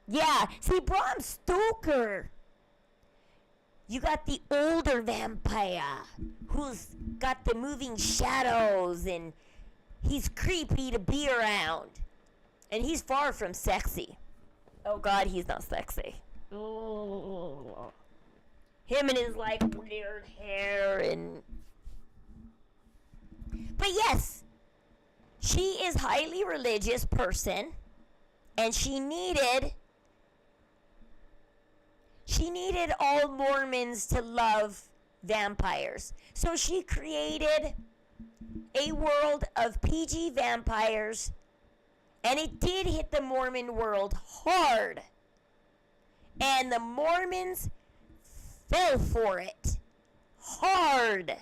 Yeah, see, Bram Stoker. You got the older vampire who's got the moving shadows and he's creepy to be around. And he's far from sexy. Oh God, he's not sexy. Oh. Him and his like weird hair and. But yes, she is highly religious person, and she needed all Mormons to love vampires. So she created a world of PG vampires, and it did hit the Mormon world hard. And the Mormons fell for it hard.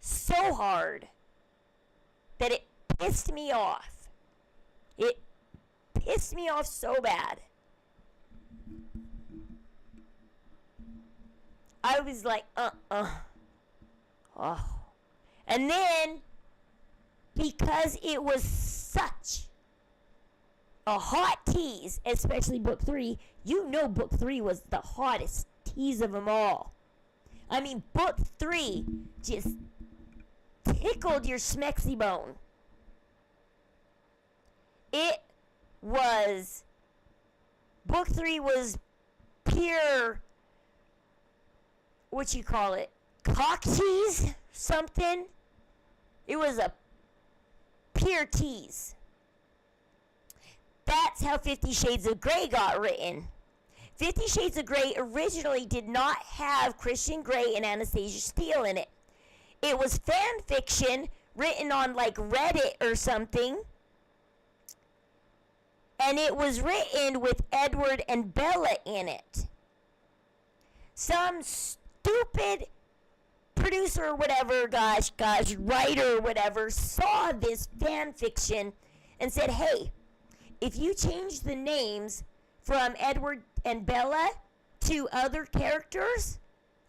So hard that it pissed me off. It pissed me off so bad. I was like, Oh. And then, because it was such a hot tease, especially book 3, you know book 3 was the hottest tease of them all. I mean, book 3 just tickled your smexy bone. It was, book 3 was pure, what you call it, cock tease? Something? It was a pure tease. That's how 50 Shades of Grey got written. 50 Shades of Grey originally did not have Christian Grey and Anastasia Steele in it. It was fan fiction written on like Reddit or something. And it was written with Edward and Bella in it. Some stupid producer or whatever, writer or whatever, saw this fan fiction and said, hey, if you change the names from Edward and Bella to other characters,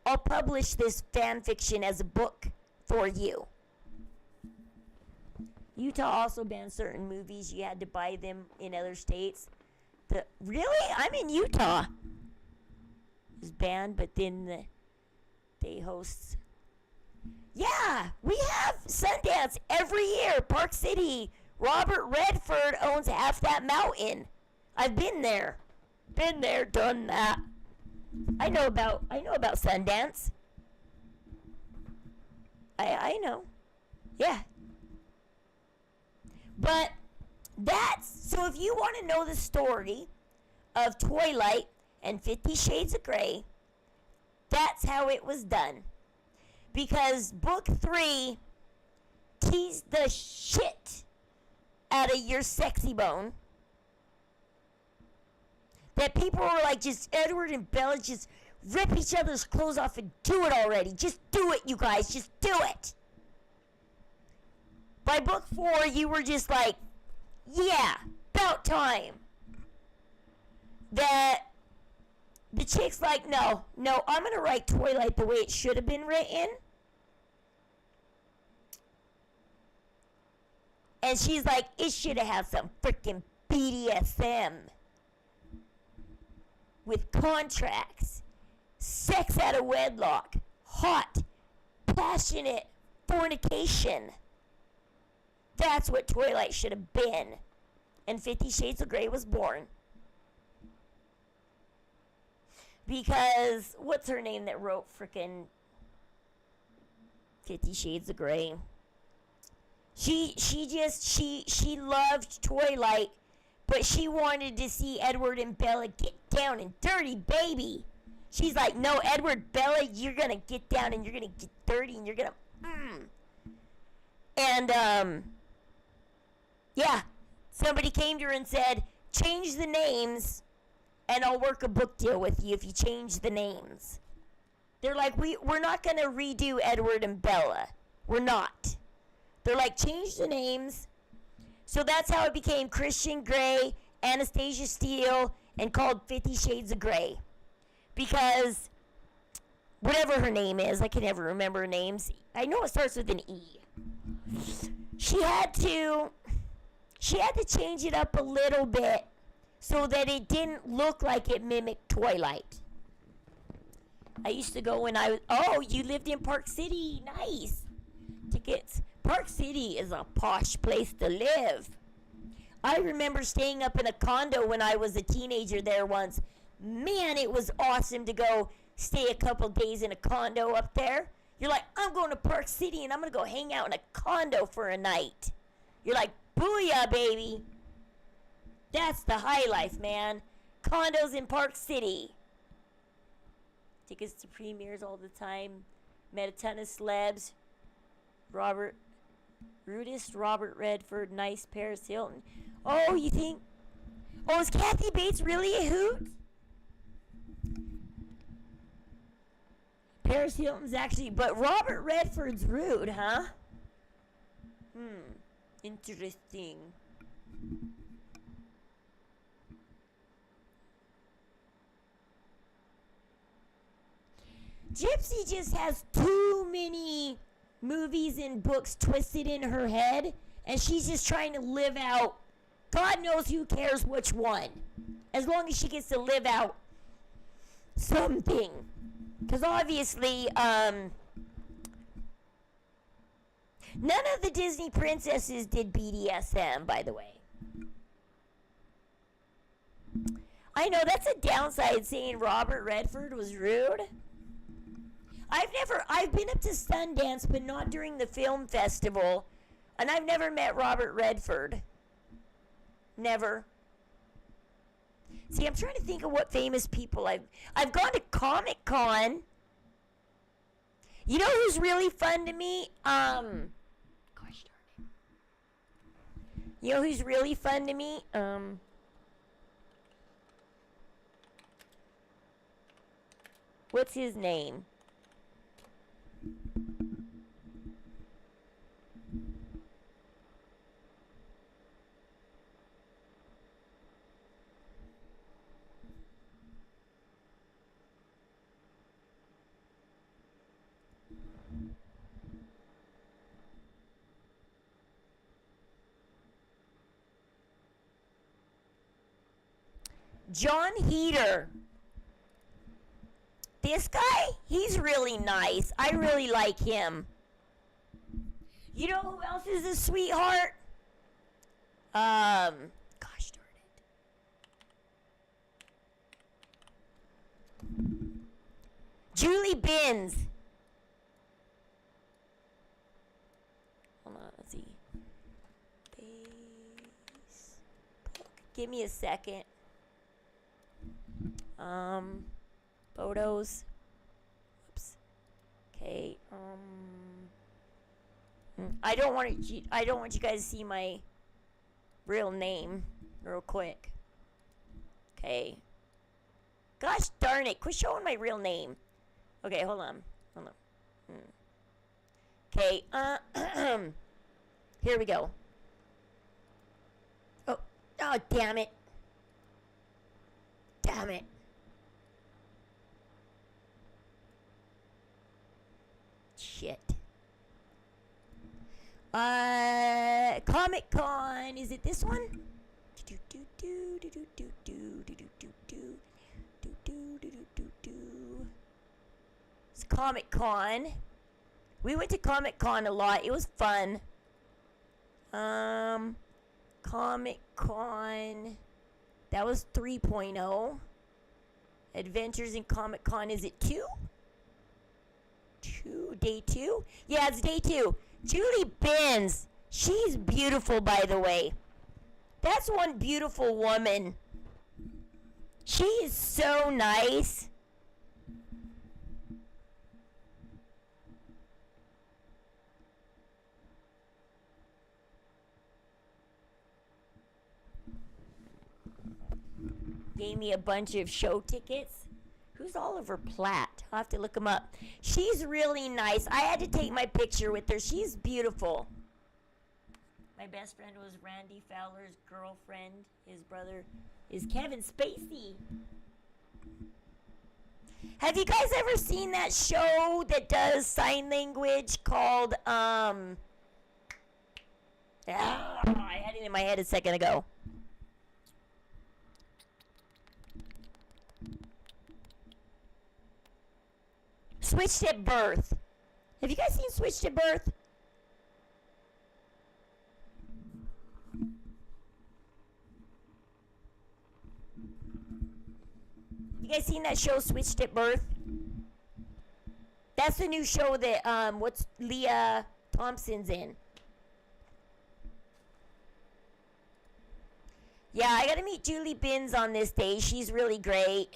I'll publish this fan fiction as a book for you. Utah also banned certain movies. You had to buy them in other states. Really? I'm in Utah. It was banned, but then they host. Yeah, we have Sundance every year. Park City. Robert Redford owns half that mountain. I've been there. Been there, done that. I know about Sundance. I know. Yeah. But so if you want to know the story of Twilight and 50 Shades of Grey, that's how it was done. Because book 3 teased the shit out of your sexy bone. That people were like, just Edward and Bella just rip each other's clothes off and do it already. Just do it, you guys. Just do it. By book 4, you were just like, yeah, about time. That the chick's like, no, I'm going to write Twilight the way it should have been written. And she's like, it should have had some freaking BDSM. With contracts, sex out of wedlock, hot, passionate fornication. That's what Twilight should have been. And 50 Shades of Grey was born. Because, what's her name that wrote frickin' 50 Shades of Grey? She loved Twilight, but she wanted to see Edward and Bella get down and dirty, baby. She's like, no, Edward, Bella, you're gonna get down and you're gonna get dirty and you're gonna, And, yeah, somebody came to her and said, change the names and I'll work a book deal with you if you change the names. They're like, we're not gonna redo Edward and Bella. We're not. They're like, change the names. So that's how it became Christian Grey, Anastasia Steele, and called 50 Shades of Grey. Because whatever her name is, I can never remember her names. I know it starts with an E. She had to change it up a little bit so that it didn't look like it mimicked Twilight. I used to go when you lived in Park City. Nice. Tickets. Park City is a posh place to live. I remember staying up in a condo when I was a teenager there once. Man, it was awesome to go stay a couple days in a condo up there. You're like, I'm going to Park City and I'm going to go hang out in a condo for a night. You're like, booyah, baby. That's the high life, man. Condos in Park City. Tickets to premieres all the time. Met a ton of celebs. Robert Redford, nice Paris Hilton. Oh, you think? Oh, is Kathy Bates really a hoot? Paris Hilton's actually, but Robert Redford's rude, huh? Interesting. Gypsy just has too many movies and books twisted in her head, and she's just trying to live out. God knows who cares which one, as long as she gets to live out something. Because obviously, none of the Disney princesses did BDSM, by the way. I know that's a downside, saying Robert Redford was rude. I've been up to Sundance, but not during the film festival, and I've never met Robert Redford. Never. See, I'm trying to think of what famous people I've gone to Comic-Con. You know who's really fun to me? Gosh darn it. You know who's really fun to me? What's his name? John Heater. This guy, he's really nice. I really like him. You know who else is a sweetheart? Gosh darn it. Julie Benz. Hold on, let's see. Facebook. Give me a second. Photos. Oops. Okay. I don't want you guys to see my real name real quick. Okay. Gosh darn it! Quit showing my real name. Okay, hold on. Okay. Here we go. Oh, damn it. Damn it. Shit. Comic-Con. Is it this one? It's Comic-Con. We went to Comic-Con a lot. It was fun. Comic-Con. That was 3.0. Adventures in Comic-Con. Is it 2? Day 2? Yeah, it's day 2. Julie Benz. She's beautiful, by the way. That's one beautiful woman. She is so nice. Gave me a bunch of show tickets. Who's Oliver Platt? I'll have to look him up. She's really nice. I had to take my picture with her. She's beautiful. My best friend was Randy Fowler's girlfriend. His brother is Kevin Spacey. Have you guys ever seen that show that does sign language called, I had it in my head a second ago. Switched at Birth. Have you guys seen Switched at Birth? You guys seen that show, Switched at Birth? That's the new show that, what's Leah Thompson's in. Yeah, I gotta meet Julie Binns on this day. She's really great.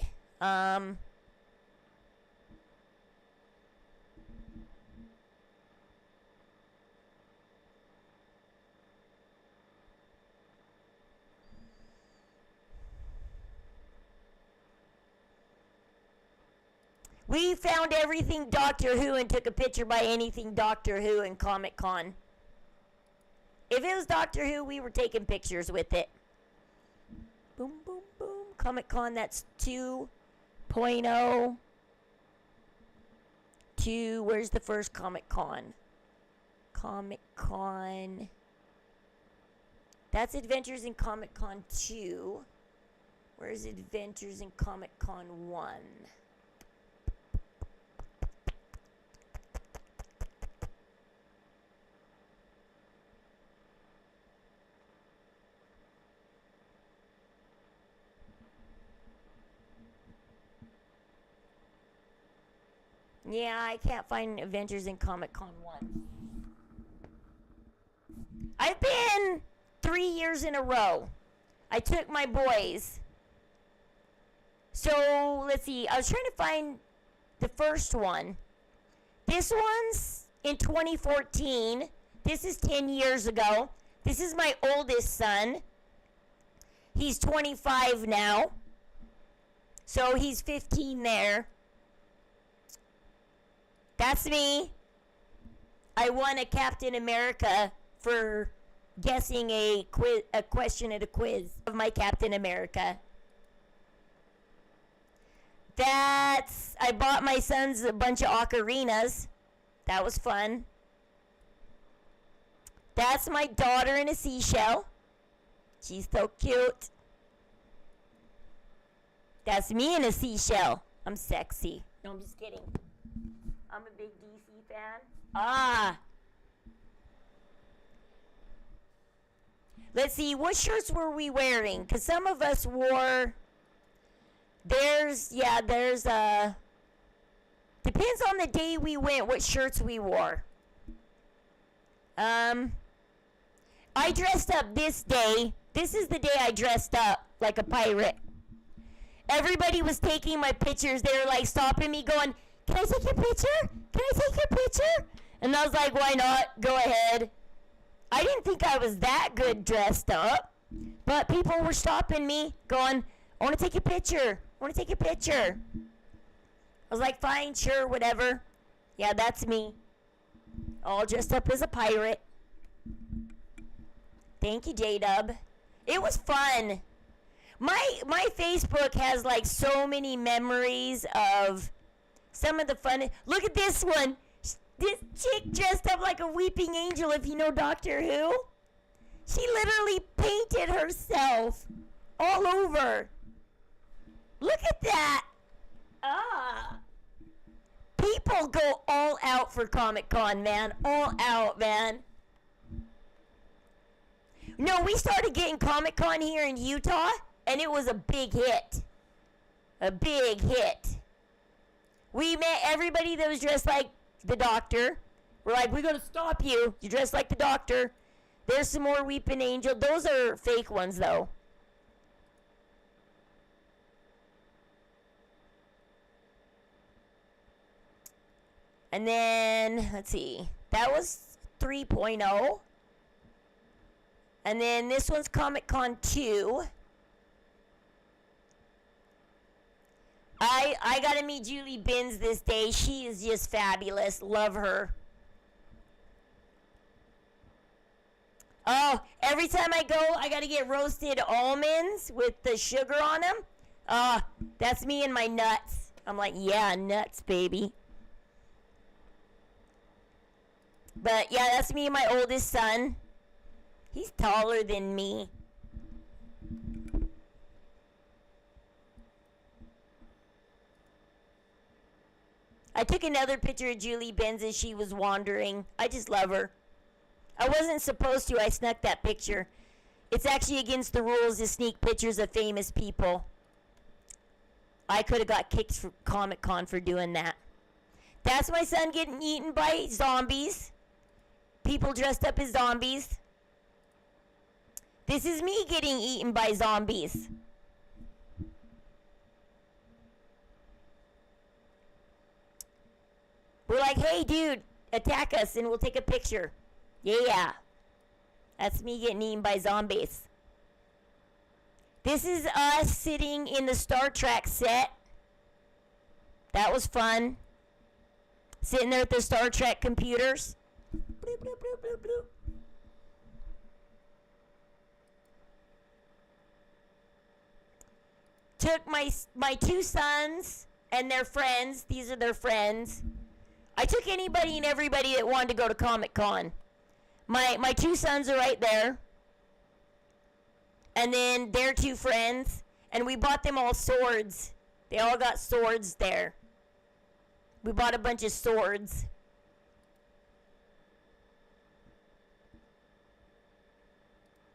We found everything Doctor Who and took a picture by anything Doctor Who in Comic Con. If it was Doctor Who, we were taking pictures with it. Boom, boom, boom. Comic Con, that's 2.0. Where's the first Comic Con? Comic Con. That's Adventures in Comic Con 2. Where's Adventures in Comic Con 1? Yeah, I can't find Adventures in Comic Con 1. I've been 3 years in a row. I took my boys. So, let's see. I was trying to find the first one. This one's in 2014. This is 10 years ago. This is my oldest son. He's 25 now. So, he's 15 there. That's me. I won a Captain America for guessing a question at a quiz of my Captain America. I bought my sons a bunch of ocarinas. That was fun. That's my daughter in a seashell. She's so cute. That's me in a seashell. I'm sexy. No, I'm just kidding. I'm a big DC fan. Let's see, what shirts were we wearing? Because some of us wore, depends on the day we went, what shirts we wore. I dressed up this day. This is the day I dressed up like a pirate. Everybody was taking my pictures. They were like stopping me going, "Can I take your picture? Can I take your picture?" And I was like, "Why not? Go ahead." I didn't think I was that good dressed up. But people were stopping me, going, "I want to take your picture. I want to take your picture." I was like, "Fine, sure, whatever." Yeah, that's me. All dressed up as a pirate. Thank you, J-Dub. It was fun. My Facebook has like so many memories of some of the fun. Look at this one. This chick dressed up like a weeping angel, if you know Doctor Who. She literally painted herself all over. Look at that. People go all out for Comic-Con, man. All out, man. No, we started getting Comic-Con here in Utah, and it was a big hit. A big hit. We met everybody that was dressed like the Doctor. We're like, "We're going to stop you. You dress like the Doctor." There's some more Weeping Angel. Those are fake ones, though. And then, let's see. That was 3.0. And then this one's Comic-Con 2. I got to meet Julie Binns this day. She is just fabulous. Love her. Oh, every time I go, I got to get roasted almonds with the sugar on them. That's me and my nuts. I'm like, yeah, nuts, baby. But, yeah, that's me and my oldest son. He's taller than me. I took another picture of Julie Binns as she was wandering. I just love her. I wasn't supposed to. I snuck that picture. It's actually against the rules to sneak pictures of famous people. I could have got kicked from Comic Con for doing that. That's my son getting eaten by zombies. People dressed up as zombies. This is me getting eaten by zombies. We're like, hey, dude, attack us and we'll take a picture. Yeah. That's me getting eaten by zombies. This is us sitting in the Star Trek set. That was fun. Sitting there at the Star Trek computers. Bloop, bloop, bloop, bloop, bloop. Took my two sons and their friends. These are their friends. I took anybody and everybody that wanted to go to Comic Con. My two sons are right there. And then their two friends. And we bought them all swords. They all got swords there. We bought a bunch of swords.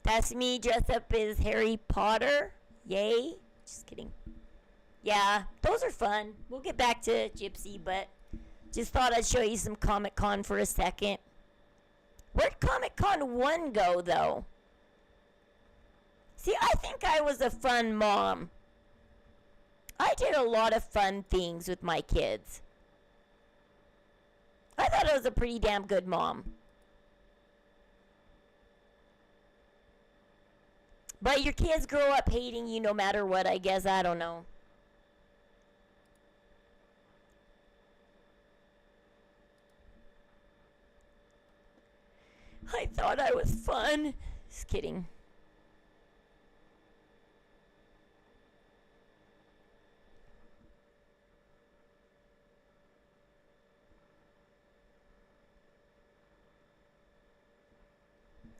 That's me dressed up as Harry Potter. Yay. Just kidding. Yeah, those are fun. We'll get back to Gypsy, but just thought I'd show you some Comic Con for a second. Where'd Comic Con 1 go, though? See, I think I was a fun mom. I did a lot of fun things with my kids. I thought I was a pretty damn good mom. But your kids grow up hating you no matter what, I guess. I don't know. I thought I was fun. Just kidding.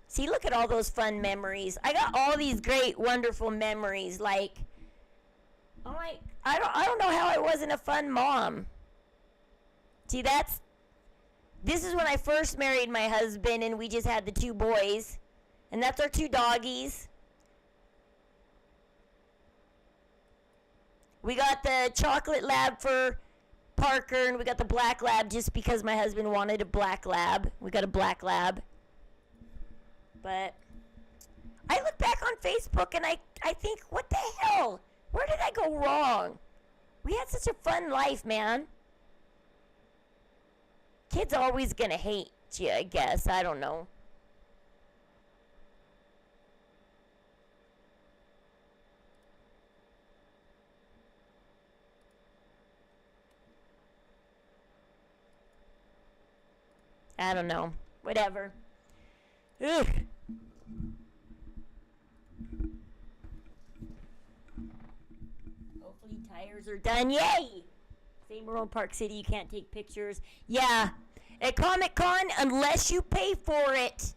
See, look at all those fun memories. I got all these great, wonderful memories. Like, I'm like, I don't know how I wasn't a fun mom. See, this is when I first married my husband, and we just had the two boys, and that's our two doggies. We got the chocolate lab for Parker, and we got the black lab just because my husband wanted a black lab. We got a black lab. But I look back on Facebook and I think, what the hell? Where did I go wrong? We had such a fun life, man. Kids always gonna hate you, I guess. I don't know. I don't know. Whatever. Ugh. Hopefully tires are done. Yay! Same rule in Park City, you can't take pictures. Yeah. At Comic Con, unless you pay for it,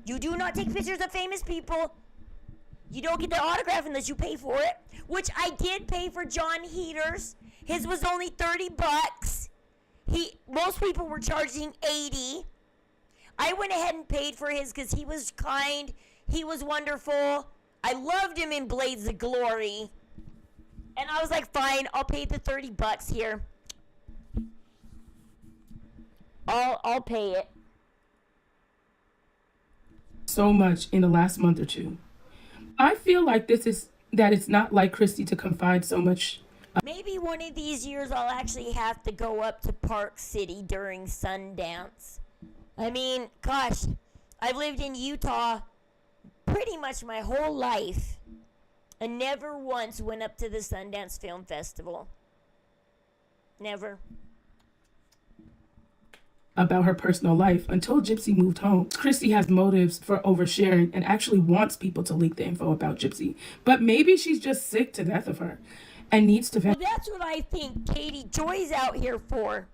you do not take pictures of famous people. You don't get the autograph unless you pay for it. Which I did pay for John Heaters. His was only $30. Most people were charging $80. I went ahead and paid for his because he was kind. He was wonderful. I loved him in Blades of Glory. And I was like, fine, I'll pay the $30 here. I'll pay it. So much in the last month or two. I feel like that it's not like Christy to confide so much. Maybe one of these years I'll actually have to go up to Park City during Sundance. I mean, gosh, I've lived in Utah pretty much my whole life and never once went up to the Sundance Film Festival. Never. About her personal life until Gypsy moved home. Christy has motives for oversharing and actually wants people to leak the info about Gypsy. But maybe she's just sick to death of her and needs to... Well, that's what I think Katie Joy's out here for.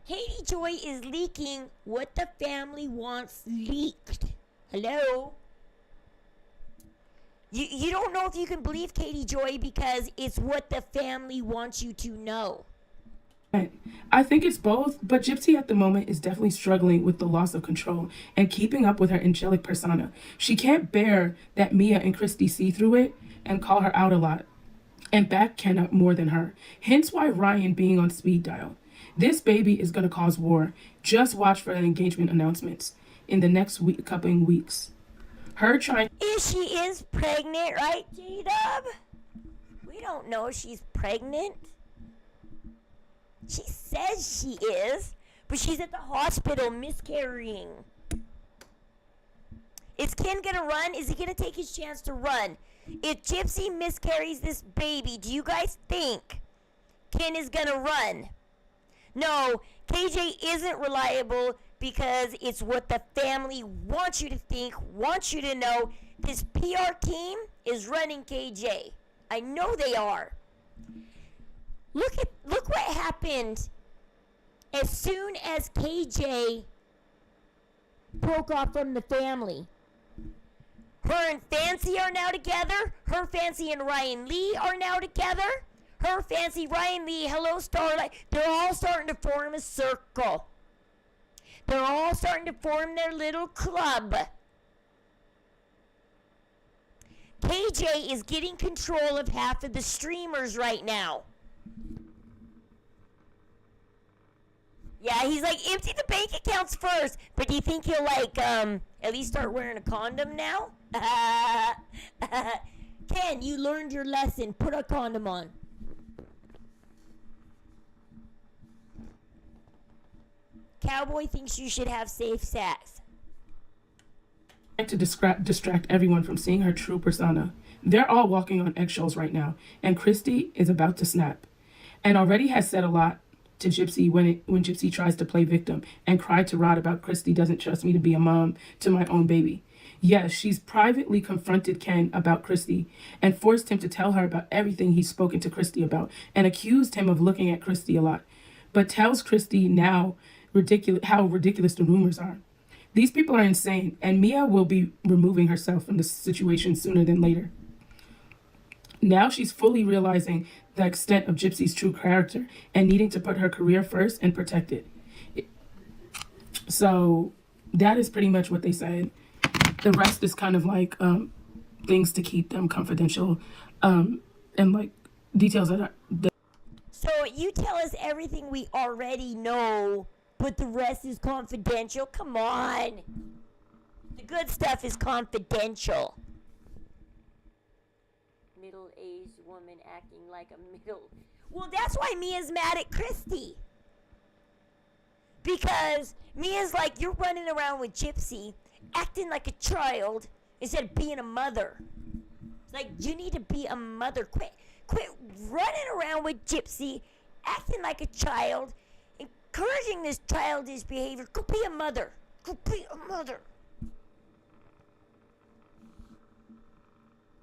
Katie Joy is leaking what the family wants leaked. Hello? You don't know if you can believe Katie Joy because it's what the family wants you to know. I think it's both, but Gypsy at the moment is definitely struggling with the loss of control and keeping up with her angelic persona. She can't bear that Mia and Christy see through it and call her out a lot. and back Ken up more than her. Hence why Ryan being on speed dial. This baby is going to cause war. Just watch for the engagement announcements in the next couple weeks. Her trying... She is pregnant, right, J-Dub? We don't know she's pregnant. She says she is, but she's at the hospital miscarrying. Is Ken gonna run? Is he gonna take his chance to run? If Gypsy miscarries this baby, do you guys think Ken is gonna run? No, KJ isn't reliable because it's what the family wants you to think, wants you to know. This PR team is running KJ. I know they are. Look what happened as soon as KJ broke off from the family. Her and Fancy are now together. Her, Fancy, and Ryan Lee are now together. Her, Fancy, Ryan Lee, Hello Starlight. They're all starting to form a circle. They're all starting to form their little club. KJ is getting control of half of the streamers right now. Yeah, he's like, empty the bank accounts first. But do you think he'll, like, at least start wearing a condom now? Ken, you learned your lesson. Put a condom on. Cowboy thinks you should have safe sex. To distract everyone from seeing her true persona. They're all walking on eggshells right now, and Christy is about to snap. And already has said a lot to Gypsy when Gypsy tries to play victim and cried to Rod about Christy doesn't trust me to be a mom to my own baby. Yes, she's privately confronted Ken about Christy and forced him to tell her about everything he's spoken to Christy about and accused him of looking at Christy a lot, but tells Christy now how ridiculous the rumors are. These people are insane, and Mia will be removing herself from the situation sooner than later. Now she's fully realizing the extent of Gypsy's true character and needing to put her career first and protect it. So that is pretty much what they said. The rest is kind of like things to keep them confidential and like details that are... So you tell us everything we already know, but the rest is confidential? Come on. The good stuff is confidential. Middle-aged woman acting like a middle... Well, that's why Mia's mad at Christy. Because Mia's like, you're running around with Gypsy, acting like a child, instead of being a mother. It's like, you need to be a mother. Quit running around with Gypsy, acting like a child, encouraging this childish behavior. Go be a mother. Go be a mother.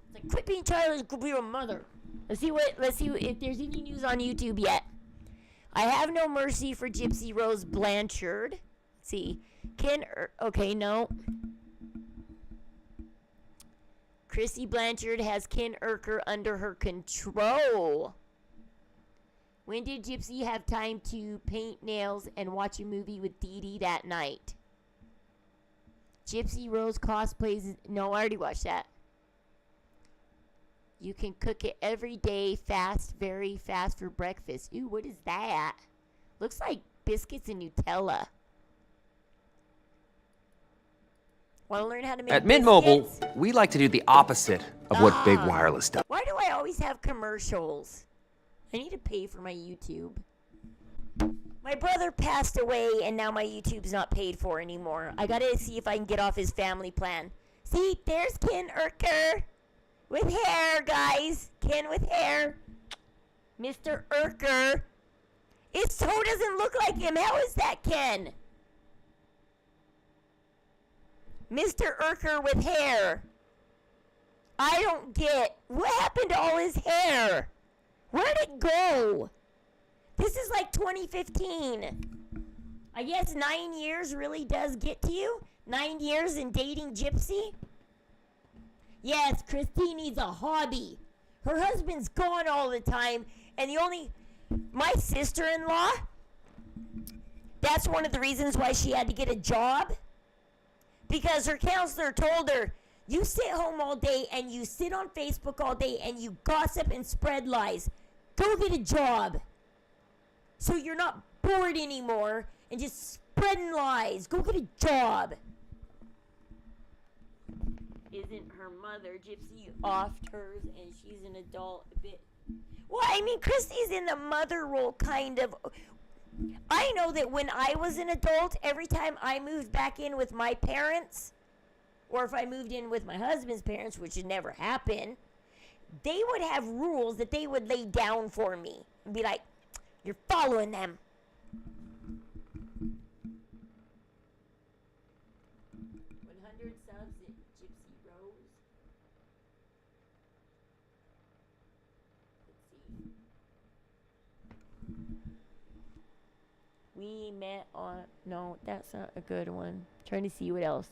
It's like, quit being childish, go be a mother. Let's see if there's any news on YouTube yet. I have no mercy for Gypsy Rose Blanchard. Let's see. Okay, no. Chrissy Blanchard has Ken Urker under her control. When did Gypsy have time to paint nails and watch a movie with Dee Dee that night? Gypsy Rose cosplays... No, I already watched that. You can cook it every day, fast, very fast for breakfast. Ooh, what is that? Looks like biscuits and Nutella. Want to learn how to make At Mint Mobile, biscuits? we like to do the opposite of what Big Wireless does. Why do I always have commercials? I need to pay for my YouTube. My brother passed away, and now my YouTube's not paid for anymore. I gotta see if I can get off his family plan. See, there's Ken Urker. With hair, guys. Ken with hair. Mr. Urker. It so doesn't look like him. How is that Ken? Mr. Urker with hair. I don't get... What happened to all his hair? Where'd it go? This is like 2015. I guess 9 years really does get to you? 9 years in dating Gypsy? Yes, Christine needs a hobby. Her husband's gone all the time, and my sister-in-law, that's one of the reasons why she had to get a job. Because her counselor told her, You sit home all day and you sit on Facebook all day and you gossip and spread lies. Go get a job. So you're not bored anymore and just spreading lies. Go get a job. Isn't her mother, Gypsy, offed hers and she's an adult a bit? Well, I mean, Christy's in the mother role, kind of. I know that when I was an adult, every time I moved back in with my parents, or if I moved in with my husband's parents, which would never happen, they would have rules that they would lay down for me and be like, you're following them. 100 subs at Gypsy Rose. Let's see. We met on... No, that's not a good one. Trying to see what else.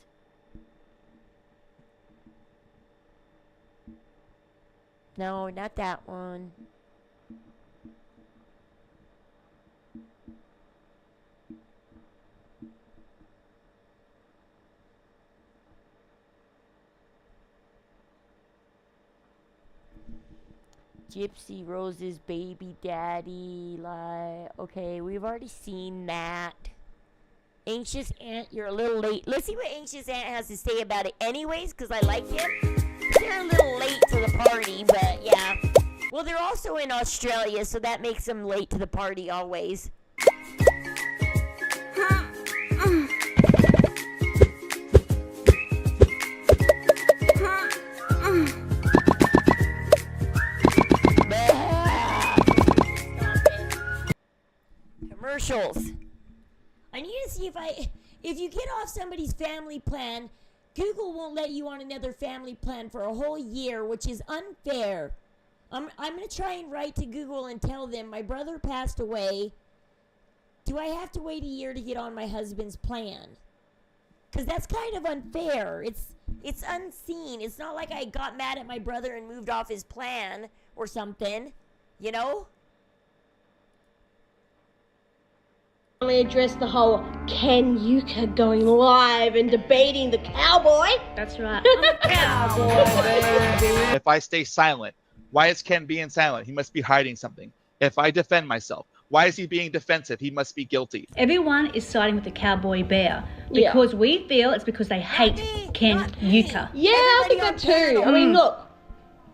No, not that one. Gypsy Rose's baby daddy, like, okay, we've already seen that. Anxious Aunt, you're a little late. Let's see what Anxious Aunt has to say about it anyways, because I like him. They're a little late to the party, but yeah. Well, they're also in Australia, so that makes them late to the party always. Commercials. I need to see if you get off somebody's family plan, Google won't let you on another family plan for a whole year, which is unfair. I'm going to try and write to Google and tell them my brother passed away. Do I have to wait a year to get on my husband's plan? Because that's kind of unfair. It's unseen. It's not like I got mad at my brother and moved off his plan or something, you know? Address the whole Ken Yuka going live and debating the cowboy. That's right. I'm a cowboy, baby. If I stay silent, why is Ken being silent? He must be hiding something. If I defend myself, why is he being defensive? He must be guilty. Everyone is siding with the cowboy bear because we feel it's because they hate Ken Yuka. Yeah, I think that too. I mean, look,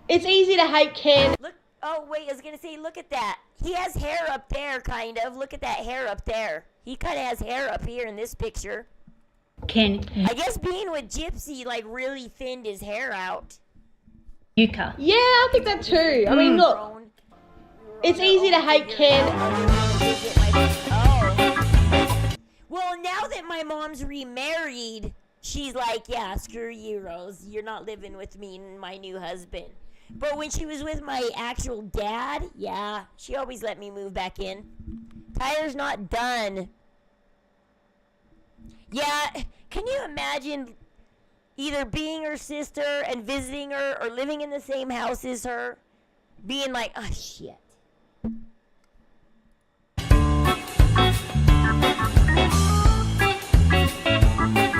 it's easy to hate Ken. Look, oh wait, I was gonna say, look at that. He has hair up there, kind of. Look at that hair up there. He kind of has hair up here in this picture. Ken. I guess being with Gypsy, like, really thinned his hair out. Yuka. Yeah, I think that too. I mean, look, it's easy to hate Ken. Well, now that my mom's remarried, she's like, yeah, screw you, Rose. You're not living with me and my new husband. But when she was with my actual dad, yeah, she always let me move back in. Tyler's not done. Yeah, can you imagine either being her sister and visiting her or living in the same house as her? Being like, oh, shit.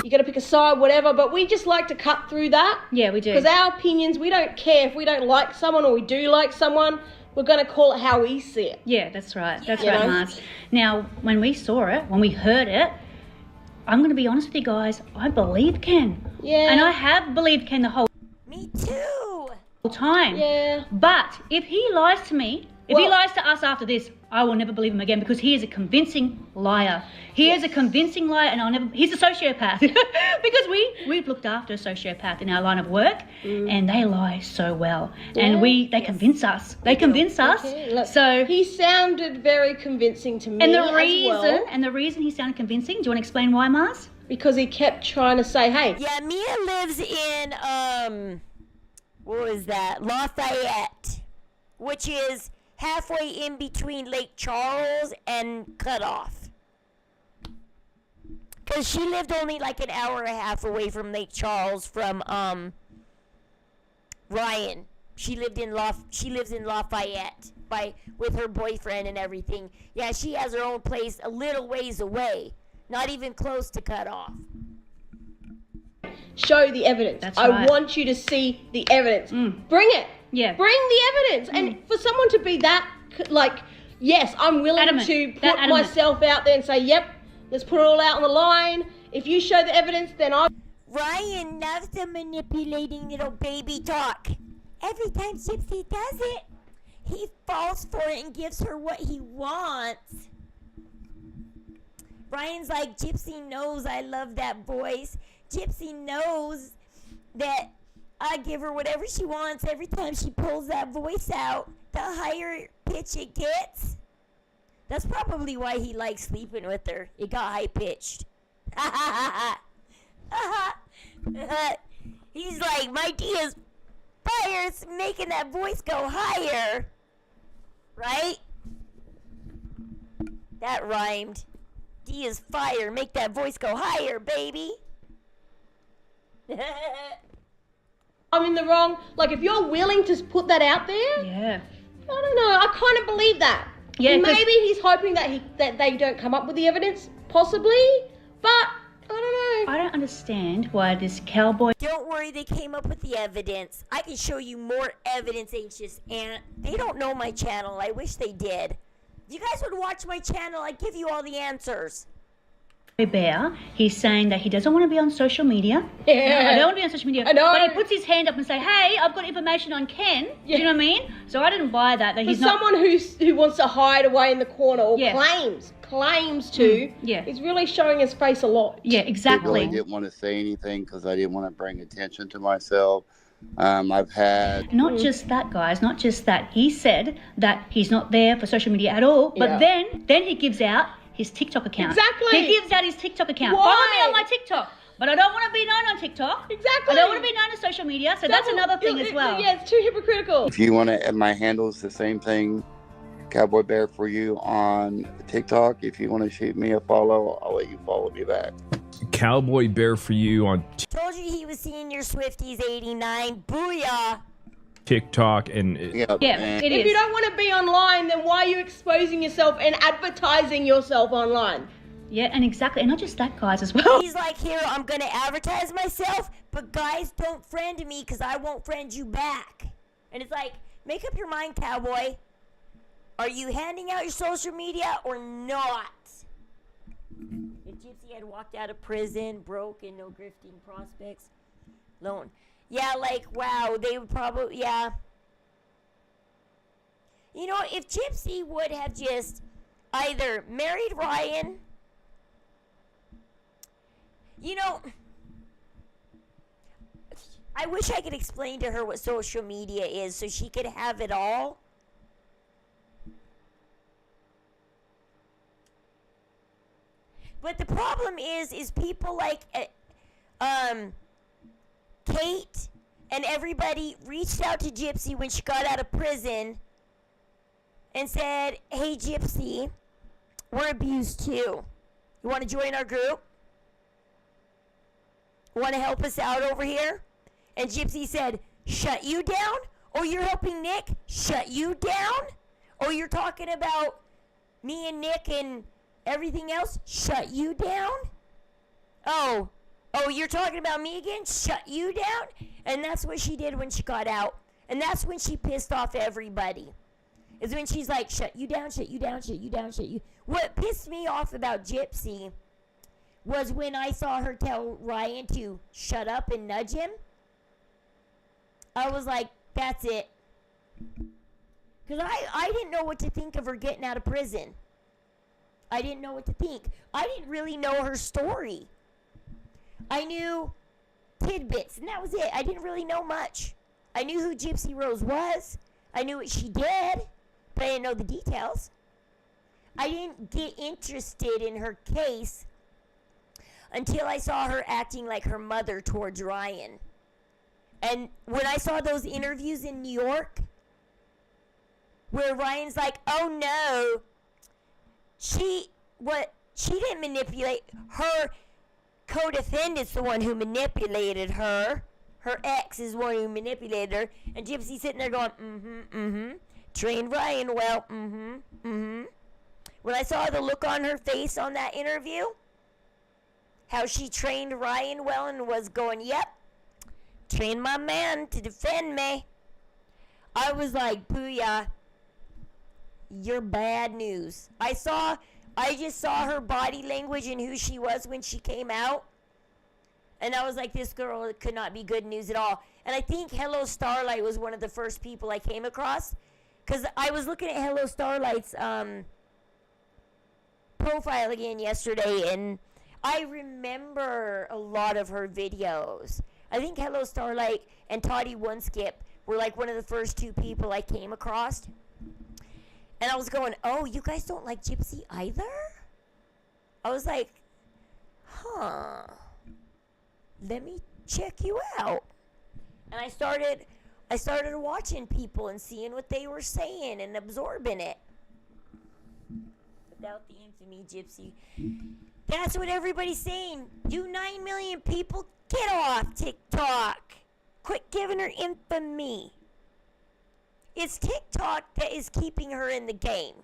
You got to pick a side, whatever, but we just like to cut through that. Yeah, we do. Because our opinions, we don't care if we don't like someone or we do like someone. We're going to call it how we see it. Yeah, that's right. That's You right, know? Mars. Now, when we saw it, when we heard it, I'm going to be honest with you guys, I believe Ken. Yeah. And I have believed Ken the whole Me too. time. Yeah. But if he lies to me, if he lies to us after this, I will never believe him again because he is a convincing liar. He is a convincing liar and he's a sociopath. Because we've looked after a sociopath in our line of work and they lie so well. And they convince us. They convince us. Look, so he sounded very convincing to me and the reason he sounded convincing, do you want to explain why, Mars? Because he kept trying to say, hey. Yeah, Mia lives in, what was that? Lafayette, which is halfway in between Lake Charles and Cutoff. Because she lived only like an hour and a half away from Lake Charles from Ryan. She lives in Lafayette with her boyfriend and everything. Yeah, she has her own place a little ways away. Not even close to Cutoff. show the evidence. That's I right. want you to see the evidence. Bring it. Yeah. Bring the evidence. And for someone to be that, like, yes, I'm willing Adamant. to That put adamant. myself out there and say, yep, let's put it all out on the line. If you show the evidence, then I... Ryan loves the manipulating little baby talk. Every time Gypsy does it, he falls for it and gives her what he wants. Ryan's like, Gypsy knows I love that voice. Gypsy knows that I give her whatever she wants every time she pulls that voice out. The higher pitch it gets. That's probably why he likes sleeping with her. It got high pitched. He's like, my D is fire. It's making that voice go higher. Right? That rhymed. D is fire. Make that voice go higher, baby. I'm in the wrong. Like, if you're willing to put that out there, Yeah. I don't know. I kind of believe that. Yeah, 'cause- Maybe he's hoping that they don't come up with the evidence, possibly. But I don't know. I don't understand why this cowboy. Don't worry, they came up with the evidence. I can show you more evidence, Anxious Aunt. They don't know my channel. I wish they did. If you guys would watch my channel, I'd give you all the answers. Bear, he's saying that he doesn't want to be on social media. Yeah. No, I don't want to be on social media. I know. But he puts his hand up and say, hey, I've got information on Ken. Yeah. Do you know what I mean? So I didn't buy that. For He's not. someone who wants to hide away in the corner or Yeah. claims to, Yeah. he's really showing his face a lot. Yeah, I exactly. really didn't want to say anything because I didn't want to bring attention to myself. I've had Not just that, guys. Not just that. He said that he's not there for social media at all. But Yeah. then he gives out his TikTok account. Exactly. He gives out his TikTok account. Why? Follow me on my TikTok. But I don't want to be known on TikTok. Exactly. I don't want to be known on social media. So that's another thing as well. Yeah, it's too hypocritical. if you want to, my handle's the same thing, Cowboy Bear for you on TikTok. If you want to shoot me a follow, I'll let you follow me back. Cowboy Bear for you on Told you he was seeing your Swifties 89. Booyah. TikTok and Yeah, it If is. you don't want to be online, then why are you exposing yourself and advertising yourself online? Yeah, and exactly. And not just that, guys, as well. He's like, here, I'm going to advertise myself, but guys, don't friend me because I won't friend you back. And it's like, make up your mind, cowboy. Are you handing out your social media or not? If Gypsy had walked out of prison, broke, and no grifting prospects, lone. Yeah, like, wow, they would probably, yeah. You know, if Gypsy would have just either married Ryan, you know, I wish I could explain to her what social media is so she could have it all. But the problem is people like Kate and everybody reached out to Gypsy when she got out of prison and said, hey, Gypsy, we're abused too. You want to join our group? Want to help us out over here? And Gypsy said, shut you down? Oh, you're helping Nick? Shut you down? Oh, you're talking about me and Nick and everything else? Shut you down? Oh, you're talking about me again? Shut you down? And that's what she did when she got out. And that's when she pissed off everybody. Is when she's like, shut you down, shut you down, shut you down, shut you. What pissed me off about Gypsy was when I saw her tell Ryan to shut up and nudge him. I was like, that's it. Because I didn't know what to think of her getting out of prison. I didn't know what to think. I didn't really know her story. I knew tidbits, and that was it. I didn't really know much. I knew who Gypsy Rose was. I knew what she did, but I didn't know the details. I didn't get interested in her case until I saw her acting like her mother towards Ryan. And when I saw those interviews in New York, where Ryan's like, oh no, she didn't manipulate her. Co-defendant's the one who manipulated her. Her ex is the one who manipulated her. And Gypsy's sitting there going, trained Ryan well, When I saw the look on her face on that interview, how she trained Ryan well and was going, yep, train my man to defend me. I was like, Booyah, you're bad news. I just saw her body language and who she was when she came out. And I was like, this girl could not be good news at all. And I think Hello Starlight was one of the first people I came across. Because I was looking at Hello Starlight's profile again yesterday, and I remember a lot of her videos. I think Hello Starlight and Toddy One Skip were like one of the first two people I came across. And I was going, oh, you guys don't like Gypsy either? I was like, huh. Let me check you out. And I started watching people and seeing what they were saying and absorbing it. Without the infamy, Gypsy. That's what everybody's saying. You 9 million people, get off TikTok. Quit giving her infamy. It's TikTok that is keeping her in the game.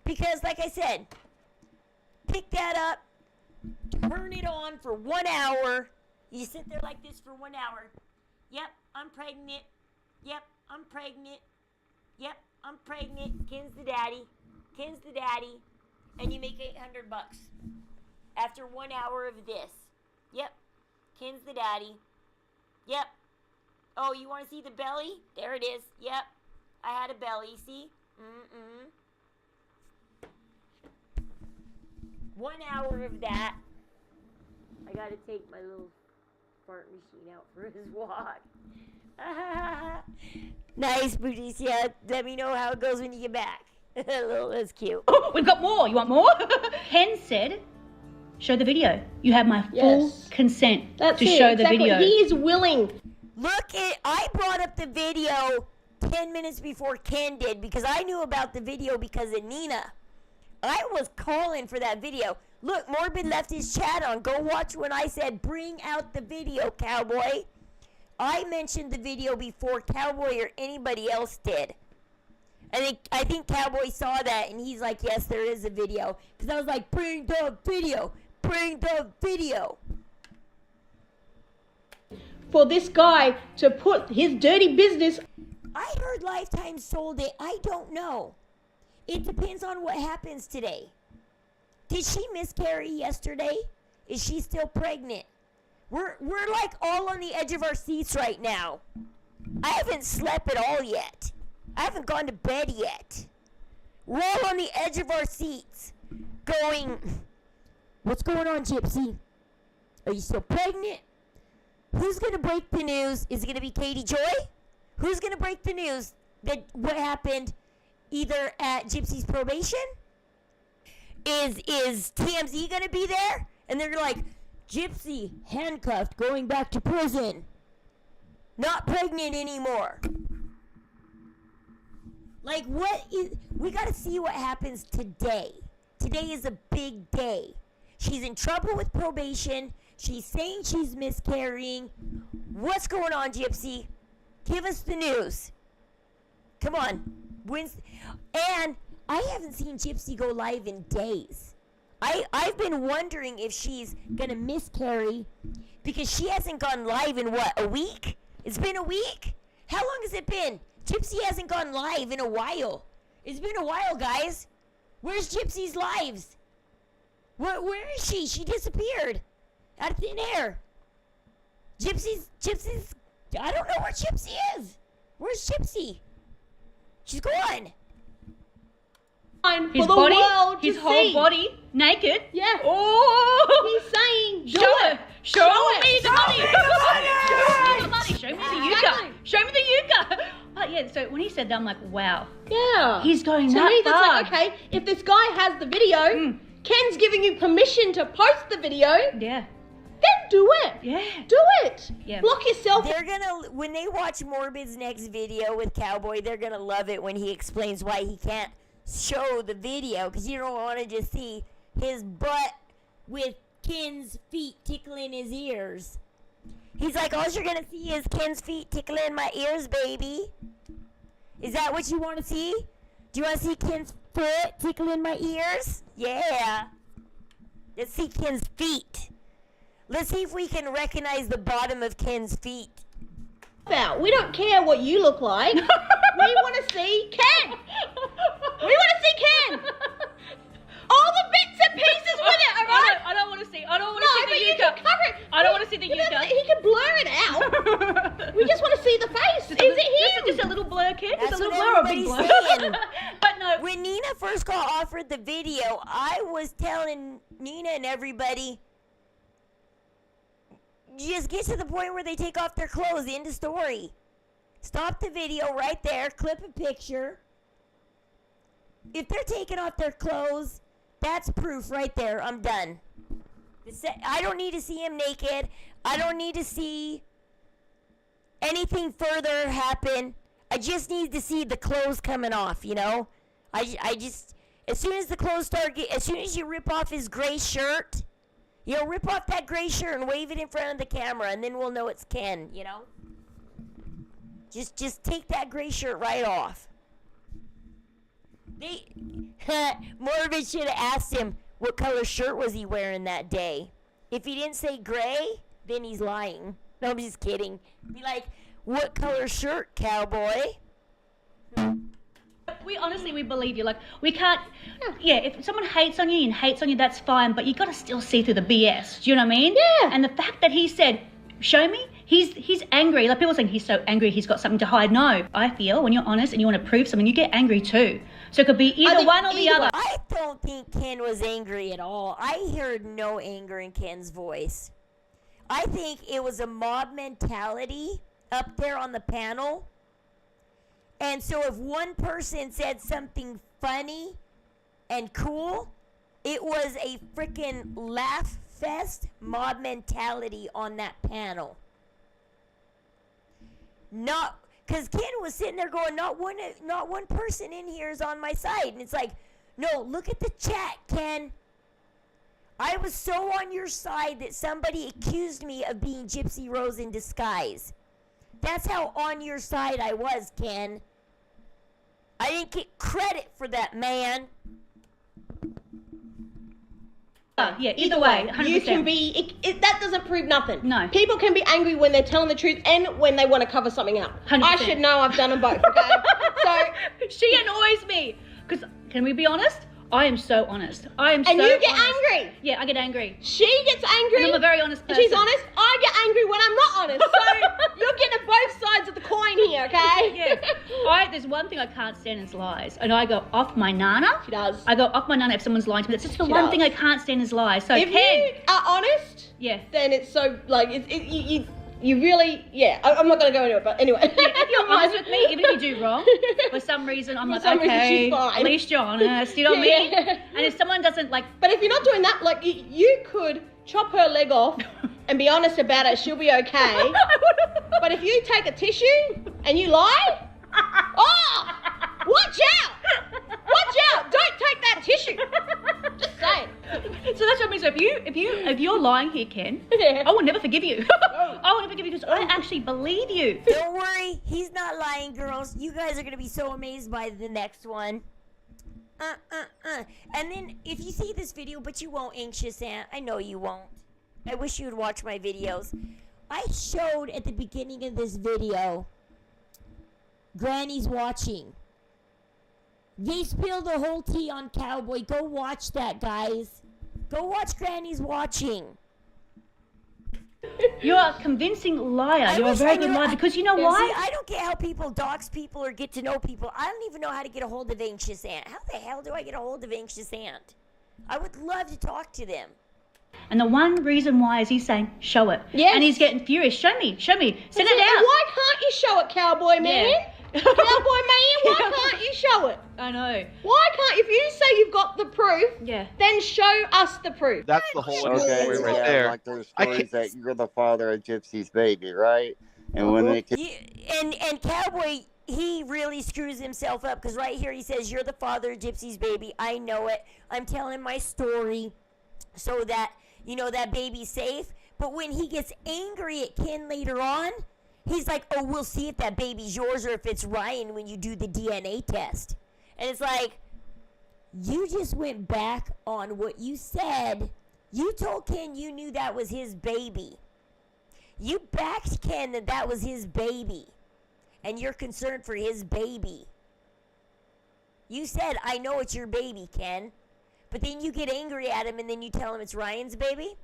Because, like I said, pick that up, turn it on for 1 hour. You sit there like this for 1 hour. Yep, I'm pregnant. Yep, I'm pregnant. Yep, I'm pregnant. Ken's the daddy. Ken's the daddy. And you make $800 after 1 hour of this. Yep, Ken's the daddy. Yep. Oh, you want to see the belly? There it is. Yep, I had a belly. See? 1 hour of that. I gotta take my little fart machine out for his walk. Nice, Patricia. Let me know how it goes when you get back. That's cute. We've got more. You want more? Ken said, show the video. You have my full consent to show the video. He is willing. Look, I brought up the video 10 minutes before Ken did because I knew about the video because of Nina. I was calling for that video. Look, Morbid left his chat on. Go watch when I said, bring out the video, Cowboy. I mentioned the video before Cowboy or anybody else did. I think Cowboy saw that, and he's like, yes, there is a video. Because I was like, bring the video. Bring the video. For this guy to put his dirty business. I heard Lifetime sold it. I don't know. It depends on what happens today. Did she miscarry yesterday? Is she still pregnant? We're like all on the edge of our seats right now. I haven't slept at all yet. I haven't gone to bed yet. We're all on the edge of our seats going, what's going on, Gypsy? Are you still pregnant? Who's going to break the news? Is it going to be Katie Joy? Who's going to break the news that what happened either at Gypsy's probation? Is TMZ going to be there? And they're like, Gypsy handcuffed, going back to prison. Not pregnant anymore. Like, we got to see what happens today. Today is a big day. She's in trouble with probation. She's saying she's miscarrying. What's going on, Gypsy? Give us the news. Come on. And I haven't seen Gypsy go live in days. I've been wondering if she's going to miscarry because she hasn't gone live in what, a week? It's been a week? How long has it been? Gypsy hasn't gone live in a while. It's been a while, guys. Where's Gypsy's lives? Where is she? She disappeared. Out of thin air. Gypsy's, I don't know where Gypsy is. Where's Gypsy? She's gone. His body, his whole body, naked. Yeah. Oh, he's saying, show it. Show me the money. Show me the money. Show me the yucca. Show me the yucca. Oh, yeah. So when he said that, I'm like, wow. Yeah. He's going to that me, far. that's like, okay, if this guy has the video, Ken's giving you permission to post the video. Yeah. Then do it. Yeah. Do it. Yeah. Block yourself. They're gonna, when they watch Morbid's next video with Cowboy, they're gonna love it when he explains why he can't show the video, because you don't want to just see his butt with Ken's feet tickling his ears. He's like, all you're gonna see is Ken's feet tickling my ears, baby. Is that what you want to see? Do you want to see Ken's foot tickling my ears? Yeah. Let's see Ken's feet. Let's see if we can recognize the bottom of Ken's feet. We don't care what you look like. We want to see Ken. We want to see Ken. All the bits and pieces with it, all right? I don't want to see. I don't want No, to see but the you yucca. can cover it. I don't want to see the yucca. He can blur it out. We just want to see the face. Is it him? Just a little blur, Ken. That's Just a little what blur or a big blur. everybody's saying. But no. When Nina first got offered the video, I was telling Nina and everybody, just get to the point where they take off their clothes. End of story. Stop the video right there. Clip a picture. If they're taking off their clothes, that's proof right there. I'm done. I don't need to see him naked. I don't need to see anything further happen. I just need to see the clothes coming off, you know? I just, as soon as the clothes as soon as you rip off his gray shirt, you know, rip off that gray shirt and wave it in front of the camera, and then we'll know it's Ken, you know? Just take that gray shirt right off. Morbid should have asked him what color shirt was he wearing that day. If he didn't say gray, then he's lying. No, I'm just kidding. Be like, what color shirt, cowboy? We honestly, we believe you. Like, we can't, yeah, if someone hates on you and hates on you, that's fine, but you got to still see through the BS. Do you know what I mean? Yeah. And the fact that he said, show me, he's angry. Like, people are saying he's so angry, he's got something to hide. No, I feel when you're honest and you want to prove something, you get angry too. So it could be either one or the other. I don't think Ken was angry at all. I heard no anger in Ken's voice. I think it was a mob mentality up there on the panel. And so if one person said something funny and cool, it was a freaking laugh fest mob mentality on that panel. Not, because Ken was sitting there going, not one person in here is on my side. And it's like, no, look at the chat, Ken. I was so on your side that somebody accused me of being Gypsy Rose in disguise. That's how on your side I was, Ken. I didn't get credit for that, man. Yeah, either way, 100%. You can be, that doesn't prove nothing. No. People can be angry when they're telling the truth and when they want to cover something up. 100%. I should know I've done them both, okay? So she annoys me. Because, can we be honest? I am so honest. And you get angry. Yeah, I get angry. She gets angry. And I'm a very honest person. She's honest. I get angry when I'm not honest. So you're getting both sides of the coin here, okay? Yeah. There's one thing I can't stand is lies. And I go off my nana. She does. I go off my nana if someone's lying to me. That's just the one thing I can't stand is lies. So if you are honest, then it's so, like, you really, I'm not going to go into it, but anyway. If you're honest with me, even if you do wrong, for some reason, I'm like, okay, at least you're honest, you know what I mean? And if someone doesn't like... But if you're not doing that, like, you could chop her leg off and be honest about it, she'll be okay. But if you take a tissue and you lie, watch out! Watch out! Don't take that tissue! Just saying. So that's what I mean. So if you're lying here, Ken, I will never forgive you. I will never forgive you because I actually believe you. Don't worry, he's not lying, girls. You guys are gonna be so amazed by the next one. And then if you see this video, but you won't, Anxious Aunt, I know you won't. I wish you would watch my videos. I showed at the beginning of this video, Granny's watching. They spilled the whole tea on Cowboy. Go watch that, guys. Go watch Granny's watching. You're a convincing liar. You're a very good liar because you know why? See, I don't get how people dox people or get to know people. I don't even know how to get a hold of Anxious Aunt. How the hell do I get a hold of Anxious Aunt? I would love to talk to them. And the one reason why is he's saying, show it. Yes. And he's getting furious. Show me. Send it out. Why can't you show it, Cowboy Man? Yeah. Cowboy Man, why can't you show it? I know. Why can't, if you say you've got the proof, then show us the proof. That's the whole Okay, story right yeah, there. like there's stories that you're the father of Gypsy's baby, right? And when they And Cowboy, he really screws himself up because right here he says, you're the father of Gypsy's baby. I know it. I'm telling my story so that, you know, that baby's safe. But when he gets angry at Ken later on, he's like, oh, we'll see if that baby's yours or if it's Ryan when you do the DNA test. And it's like, you just went back on what you said You told Ken you knew that was his baby. You backed Ken that that was his baby. And you're concerned for his baby. You said, I know it's your baby, Ken. But then you get angry at him and then you tell him it's Ryan's baby?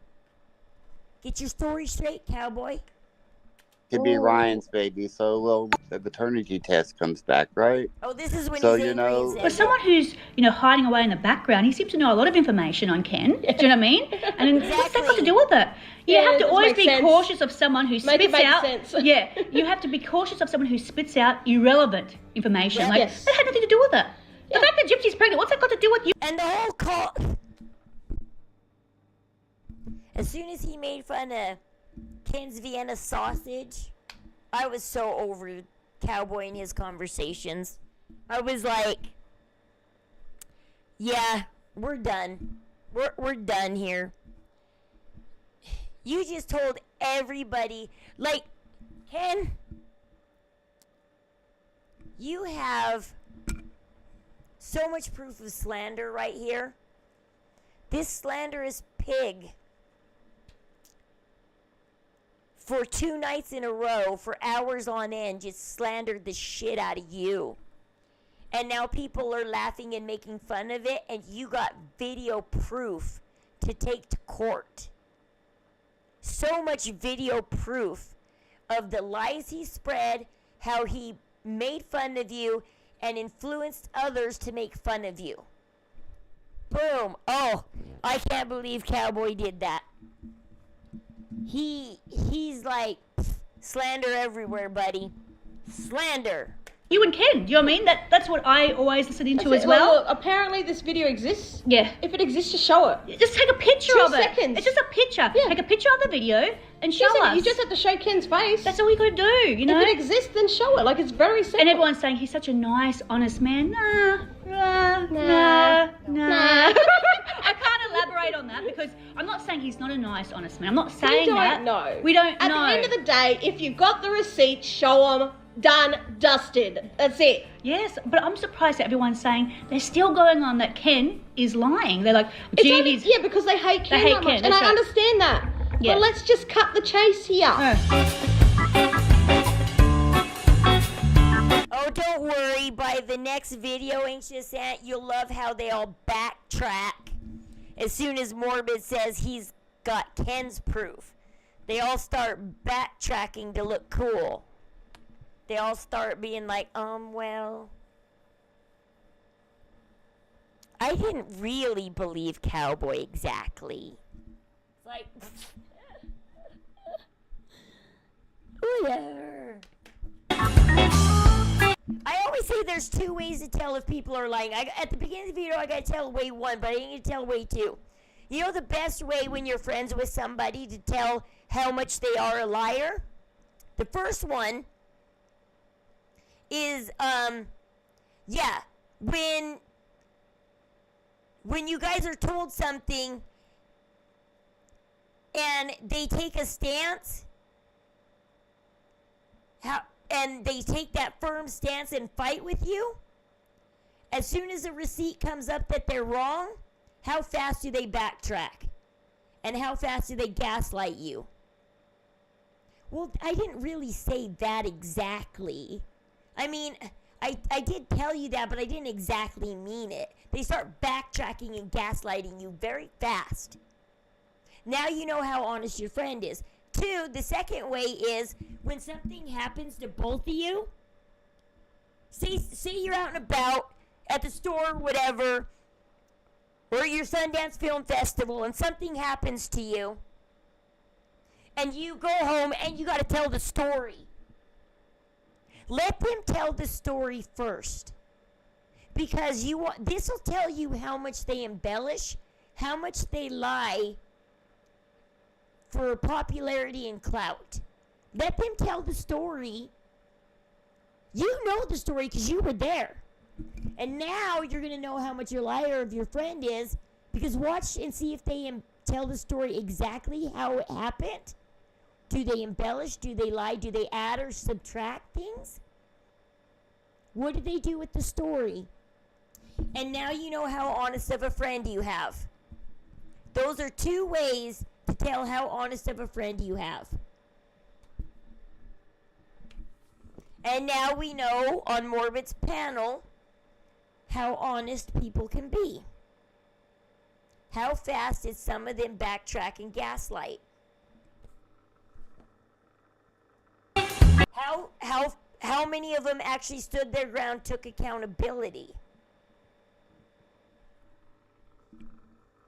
Get your story straight, cowboy. Could be Ryan's baby, so the paternity test comes back, right? Oh, this is when So, he's you angry. know, For someone who's, hiding away in the background, he seems to know a lot of information on Ken. Do you know what I mean? And what's that got to do with it? You Yeah, have it to does always make be sense. cautious of someone who Make it spits make out. sense. Yeah, you have to be cautious of someone who spits out irrelevant information. Yeah. Like, Yes. that had nothing to do with it. The fact that Gypsy's pregnant, what's that got to do with you? And the whole call. As soon as he made fun of Ken's Vienna sausage, I was so over Cowboy and his conversations. I was like, yeah, we're done. We're done here. You just told everybody, like, Ken, you have so much proof of slander right here. This slanderous pig, for 2 nights in a row, for hours on end, just slandered the shit out of you. And now people are laughing and making fun of it, and you got video proof to take to court. So much video proof of the lies he spread, how he made fun of you, and influenced others to make fun of you. Boom. Oh, I can't believe Cowboy did that. He's like, slander everywhere, buddy. Slander. You and Ken, do you know what I mean? That's what I always listen into That's as it. well. Look, apparently this video exists. Yeah. If it exists, just show it. Just take a picture 2 of it. seconds. It's just a picture. Yeah. Take a picture of the video and show us. You just have to show Ken's face. That's all you got to do, you know? If it exists, then show it. Like, it's very simple. And everyone's saying he's such a nice, honest man. Nah. Nah. I can't elaborate on that because I'm not saying he's not a nice, honest man. I'm not saying that. We don't know. We don't At know. the end of the day, if you've got the receipt, show them. Done, dusted. That's it. Yes, but I'm surprised that everyone's saying they're still going on that Ken is lying. They're like, It's gee, only, he's... yeah, because they hate Ken that much. And that's I right. understand that. Yeah. But let's just cut the chase here. Oh, don't worry. By the next video, Anxious Ant, you'll love how they all backtrack. As soon as Morbid says he's got Ken's proof, they all start backtracking to look cool. They all start being like, well, I didn't really believe Cowboy exactly. It's like, whatever. I always say there's 2 ways to tell if people are lying. At the beginning of the video, I gotta tell way 1, but I need to tell way 2. You know the best way when you're friends with somebody to tell how much they are a liar? The first one is, when you guys are told something and they take a stance, and they take that firm stance and fight with you, as soon as a receipt comes up that they're wrong, how fast do they backtrack? And how fast do they gaslight you? Well, I didn't really say that exactly. I mean, I did tell you that, but I didn't exactly mean it. They start backtracking and gaslighting you very fast. Now you know how honest your friend is. 2, the second way is when something happens to both of you. Say you're out and about at the store, whatever, or at your Sundance Film Festival, and something happens to you, and you go home and you got to tell the story. Let them tell the story first, because this will tell you how much they embellish, how much they lie for popularity and clout. Let them tell the story. You know the story because you were there. And now you're going to know how much a liar of your friend is, because watch and see if they tell the story exactly how it happened. Do they embellish? Do they lie? Do they add or subtract things? What do they do with the story? And now you know how honest of a friend you have. Those are 2 ways to tell how honest of a friend you have. And now we know on Morbid's panel how honest people can be. How fast did some of them backtrack and gaslight? How many of them actually stood their ground, took accountability?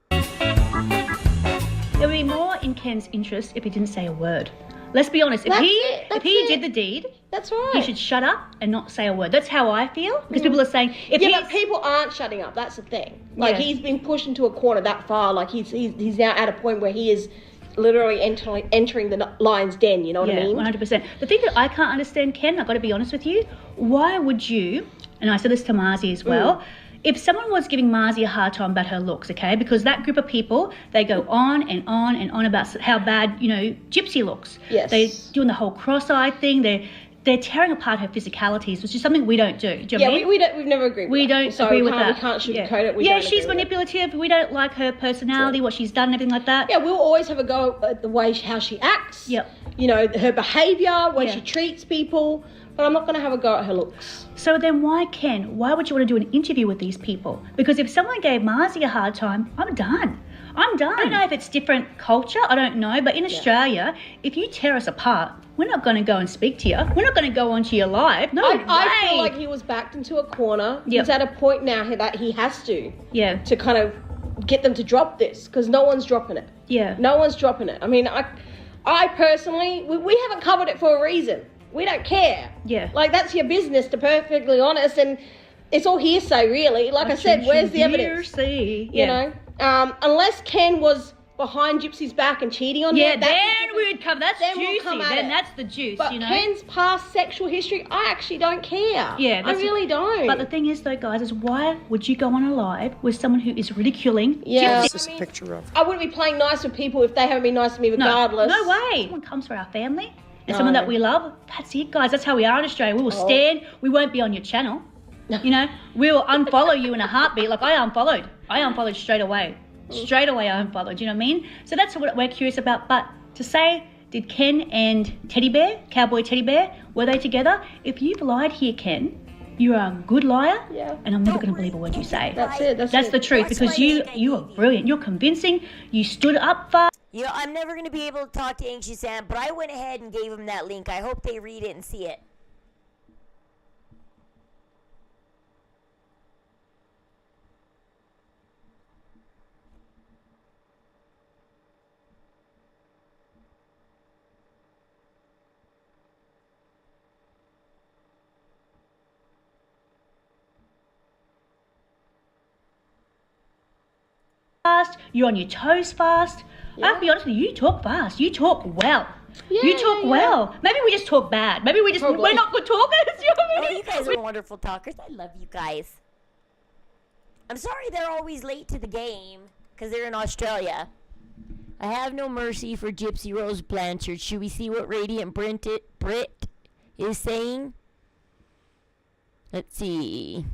There would be more in Ken's interest if he didn't say a word. Let's be honest. If he did the deed, that's right. He should shut up and not say a word. That's how I feel. Because people are saying, but people aren't shutting up. That's the thing. Like he's been pushed into a corner that far. Like he's now at a point where he is literally entering the lion's den. You know what I mean? 100%. The thing that I can't understand, Ken, I've got to be honest with you. Why would you? And I said this to Marzi as well. If someone was giving Marzi a hard time about her looks, okay, because that group of people, they go on and on and on about how bad, Gypsy looks. Yes. They're doing the whole cross-eyed thing. They're tearing apart her physicalities, which is something we don't do. Do you know what I mean? We've never agreed with We that. don't agree with that. We can't sugarcoat it. Yeah, she's manipulative. We don't like her personality, what she's done, everything like that. Yeah, we'll always have a go at the way how she acts. Yep. Her behaviour, way she treats people. But I'm not going to have a go at her looks. So then why would you want to do an interview with these people? Because if someone gave Marzi a hard time, I'm done. I don't know if it's different culture, I don't know, but in Australia, if you tear us apart, we're not going to go and speak to you. We're not going to go onto your live. No way. I feel like he was backed into a corner. He's at a point now that he has to. Yeah. To kind of get them to drop this, because no one's dropping it. Yeah. No one's dropping it. I mean, I personally, we haven't covered it for a reason. We don't care. Yeah. Like, that's your business, to be perfectly honest, and it's all hearsay, really. Like I said, where's the evidence? You know? Unless Ken was behind Gypsy's back and cheating on her. Then we would cover. That's then juicy. We'll come at then it. that's the juice, But Ken's past sexual history, I actually don't care. Yeah, I really don't. But the thing is, though, guys, is why would you go on a live with someone who is ridiculing? Yeah. Gypsy? This is a picture of. I wouldn't be playing nice with people if they haven't been nice to me regardless. No way. Someone comes for our family and someone that we love. That's it, guys. That's how we are in Australia. We will stand. We won't be on your channel. We will unfollow you in a heartbeat. Like I unfollowed straight away. Straight away I unfollowed. You know what I mean? So that's what we're curious about. But to say, did Ken and Teddy Bear, Cowboy Teddy Bear, were they together? If you've lied here, Ken, you're a good liar. Yeah. And I'm never going to believe a word you say. That's it. That's the truth. Because you are brilliant. You're convincing. You stood up for. I'm never going to be able to talk to Anxious Sam, but I went ahead and gave him that link. I hope they read it and see it. Fast. You're on your toes fast. I have to be honest with you. You talk fast. You talk well. You talk well. Maybe we just talk bad. Maybe we're not good talkers. You know what I mean? You guys are wonderful talkers. I love you guys. I'm sorry they're always late to the game because they're in Australia. I have no mercy for Gypsy Rose Blanchard. Should we see what Radiant Brit is saying? Let's see.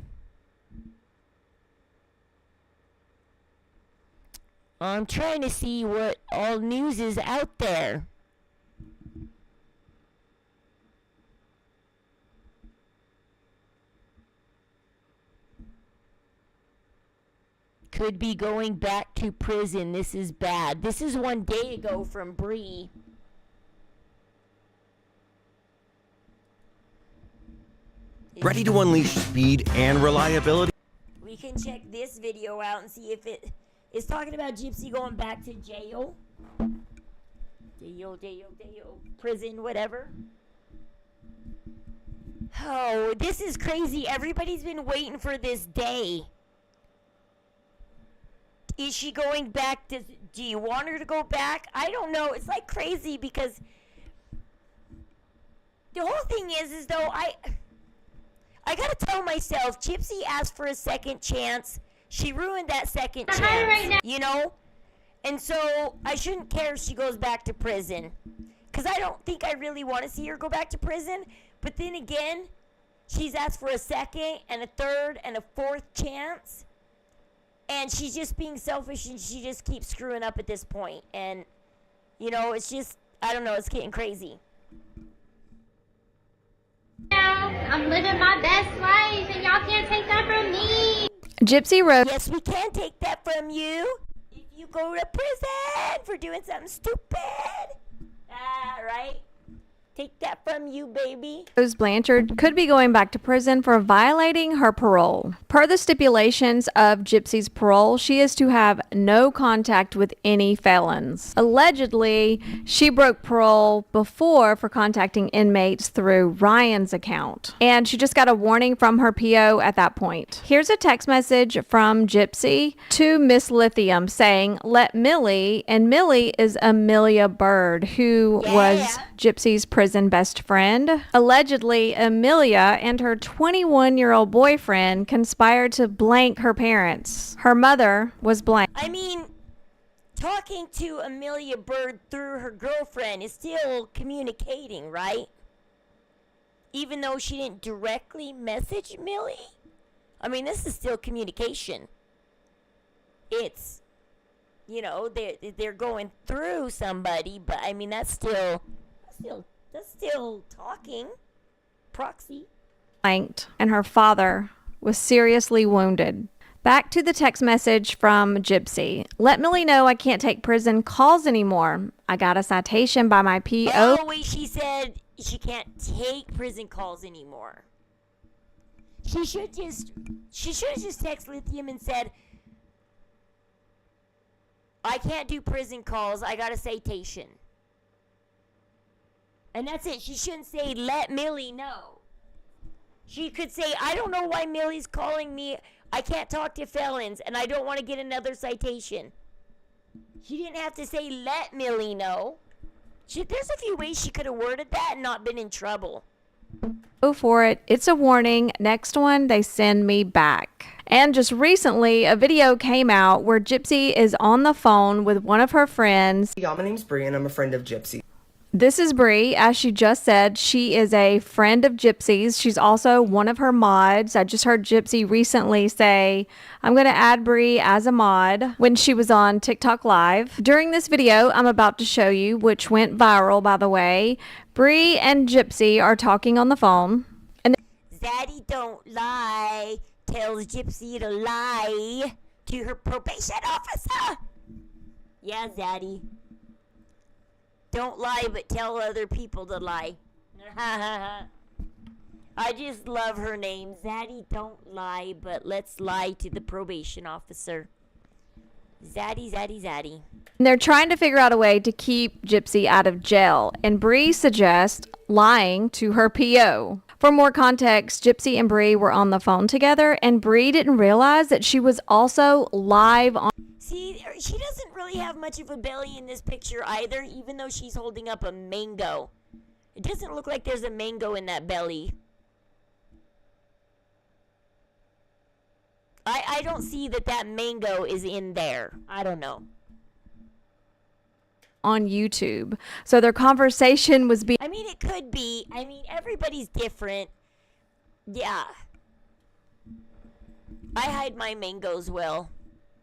I'm trying to see what all news is out there. Could be going back to prison. This is bad. This is 1 day ago from Bree. Ready to unleash speed and reliability? We can check this video out and see if it is talking about Gypsy going back to jail. Jail. Prison, whatever. Oh, this is crazy. Everybody's been waiting for this day. Is she going back? Do you want her to go back? I don't know. It's like crazy because the whole thing is though I gotta tell myself, Gypsy asked for a second chance. She ruined that second chance, you know? And so I shouldn't care if she goes back to prison. Because I don't think I really want to see her go back to prison. But then again, she's asked for a second and a third and a fourth chance. And she's just being selfish, and she just keeps screwing up at this point. And, you know, it's just, I don't know, it's getting crazy. I'm living my best life, and y'all can't take that from me. Gypsy Rose. Yes, we can take that from you. If you go to prison for doing something stupid. Right? Take that from you, baby. Rose Blanchard could be going back to prison for violating her parole. Per the stipulations of Gypsy's parole, she is to have no contact with any felons. Allegedly, she broke parole before for contacting inmates through Ryan's account, and she just got a warning from her PO at that point. Here's a text message from Gypsy to Miss Lithium saying, "Let Millie," and Millie is Amelia Bird, who was Gypsy's prison best friend. Allegedly, Amelia and her 21-year-old boyfriend conspired to blank her parents. Her mother was blanked. I mean, talking to Amelia Bird through her girlfriend is still communicating, right? Even though she didn't directly message Millie? I mean, this is still communication. It's, you know, they're going through somebody, but I mean, that's still talking. Proxy. Blanked, and her father was seriously wounded. Back to the text message from Gypsy. "Let Millie know I can't take prison calls anymore. I got a citation by my PO." Oh, wait, she said she can't take prison calls anymore. She should have just texted Lithium and said, "I can't do prison calls. I got a citation." And that's it. She shouldn't say, "Let Millie know." She could say, "I don't know why Millie's calling me. I can't talk to felons, and I don't want to get another citation." She didn't have to say, "Let Millie know." There's a few ways she could have worded that and not been in trouble. Go for it. It's a warning. Next one, they send me back. And just recently, a video came out where Gypsy is on the phone with one of her friends. Y'all, my name's Bree, and I'm a friend of Gypsy. This is Bree. As she just said, she is a friend of Gypsy's. She's also one of her mods. I just heard Gypsy recently say, "I'm going to add Bree as a mod," when she was on TikTok Live. During this video I'm about to show you, which went viral by the way, Bree and Gypsy are talking on the phone. And Zaddy don't lie tells Gypsy to lie to her probation officer. Yeah, Zaddy. Don't lie, but tell other people to lie. I just love her name. Zaddy, don't lie, but let's lie to the probation officer. Zaddy, Zaddy, Zaddy. And they're trying to figure out a way to keep Gypsy out of jail. And Bree suggests lying to her PO. For more context, Gypsy and Bree were on the phone together, and Bree didn't realize that she was also live on. See, she doesn't really have much of a belly in this picture either, even though she's holding up a mango. It doesn't look like there's a mango in that belly. I don't see that mango is in there. I don't know. On YouTube. So their conversation was being. I mean, it could be. I mean, everybody's different. Yeah. I hide my mangoes well.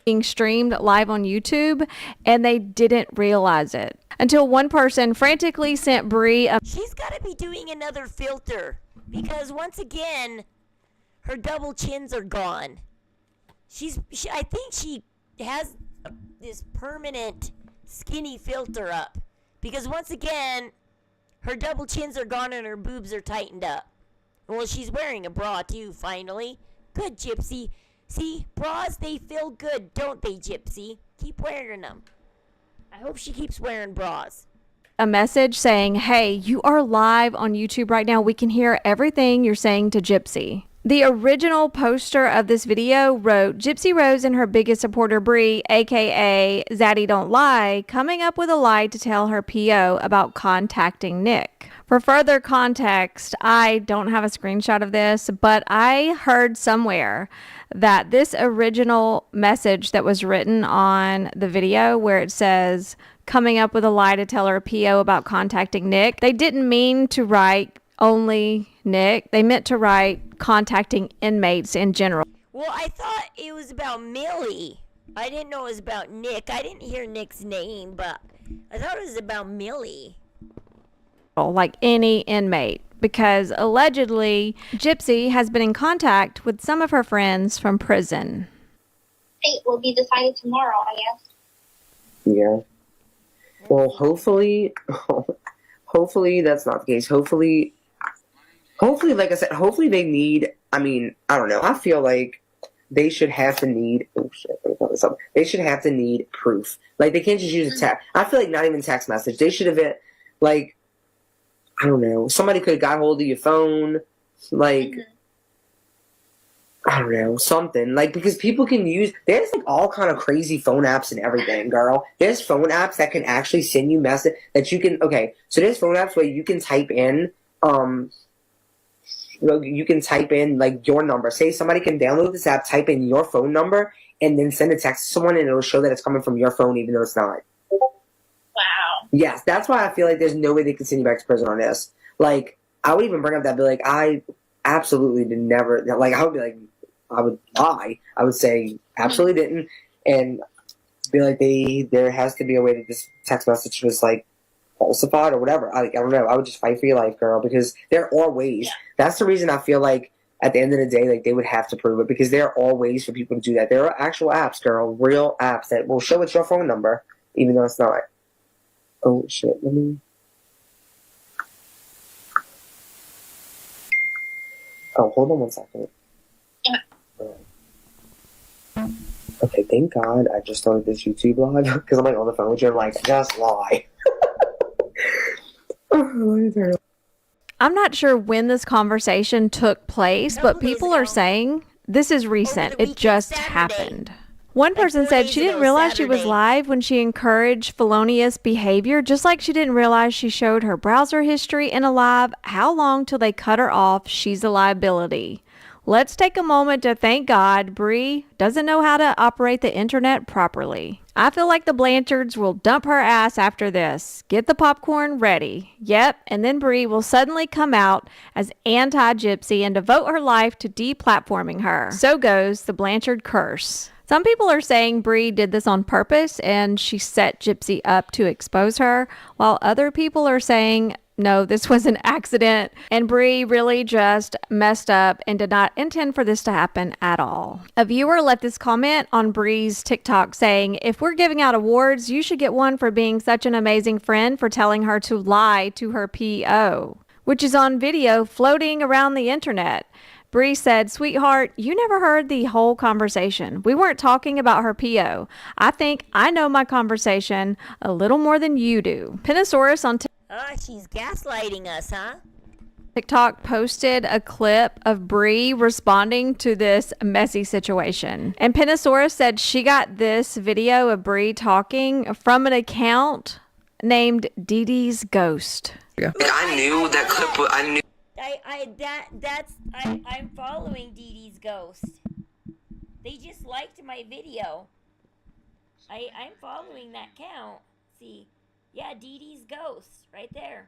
Being streamed live on YouTube, and they didn't realize it until one person frantically sent Bree a. She's got to be doing another filter because once again, her double chins are gone. I think she has this permanent skinny filter up because once again, her double chins are gone and her boobs are tightened up. Well, she's wearing a bra too. Finally, good Gypsy. See, bras, they feel good, don't they, Gypsy? Keep wearing them. I hope she keeps wearing bras. A message saying, "Hey, you are live on YouTube right now. We can hear everything you're saying to Gypsy." The original poster of this video wrote, "Gypsy Rose and her biggest supporter, Bree, aka Zaddy Don't Lie, coming up with a lie to tell her PO about contacting Nick." For further context, I don't have a screenshot of this, but I heard somewhere that this original message that was written on the video where it says, "coming up with a lie to tell her PO about contacting Nick," they didn't mean to write only Nick. They meant to write contacting inmates in general. Well, I thought it was about Millie. I didn't know it was about Nick. I didn't hear Nick's name, but I thought it was about Millie. Like any inmate, because allegedly Gypsy has been in contact with some of her friends from prison. Fate will be decided tomorrow, I guess. Yeah. Well, hopefully that's not the case. Hopefully, like I said, hopefully they need, I mean, I don't know. I feel like they should have to need, they should have to need proof. Like, they can't just use a text. I feel like not even text message. They should have been, like, I don't know. Somebody could have got hold of your phone. Like, I don't know, something. Like, because people can use, there's like all kind of crazy phone apps and everything, girl. There's phone apps that can actually send you message that you can, okay, so there's phone apps where you can type in, you can type in like your number. Say somebody can download this app, type in your phone number, and then send a text to someone, and it'll show that it's coming from your phone, even though it's not. Wow. Yes, that's why I feel like there's no way they can send you back to prison on this. Like, I would even bring up that, be like, I absolutely did never, like, I would be like, I would lie. I would say absolutely didn't, and be like, there has to be a way that this text message was like falsified or whatever. I don't know. I would just fight for your life, girl, because there are ways. That's the reason I feel like at the end of the day, like, they would have to prove it, because there are ways for people to do that. There are actual apps, girl, real apps that will show it's your phone number, even though it's not. Oh shit! Let me. Oh, hold on one second. Okay, thank God I just started this YouTube live, because I'm like on the phone with you, I'm like, just lie. I'm not sure when this conversation took place, but people are saying this is recent. It just happened. One person said she didn't realize she was live when she encouraged felonious behavior, just like she didn't realize she showed her browser history in a live. How long till they cut her off? She's a liability. Let's take a moment to thank God Bree doesn't know how to operate the internet properly. I feel like the Blanchards will dump her ass after this. Get the popcorn ready. Yep, and then Bree will suddenly come out as anti-Gypsy and devote her life to deplatforming her. So goes the Blanchard curse. Some people are saying Bree did this on purpose and she set Gypsy up to expose her, while other people are saying, no, this was an accident, and Bree really just messed up and did not intend for this to happen at all. A viewer left this comment on Bree's TikTok saying, if we're giving out awards, you should get one for being such an amazing friend for telling her to lie to her PO, which is on video floating around the internet. Bree said, sweetheart, you never heard the whole conversation. We weren't talking about her PO. I think I know my conversation a little more than you do. Penosaurus on She's gaslighting us, huh? TikTok posted a clip of Bree responding to this messy situation. And Penosaurus said she got this video of Bree talking from an account named Dee Dee's Ghost. Yeah. I knew that clip. I knew. I'm following Dee Dee's Ghost. They just liked my video. I'm following that count. See, yeah, Dee Dee's Ghost right there.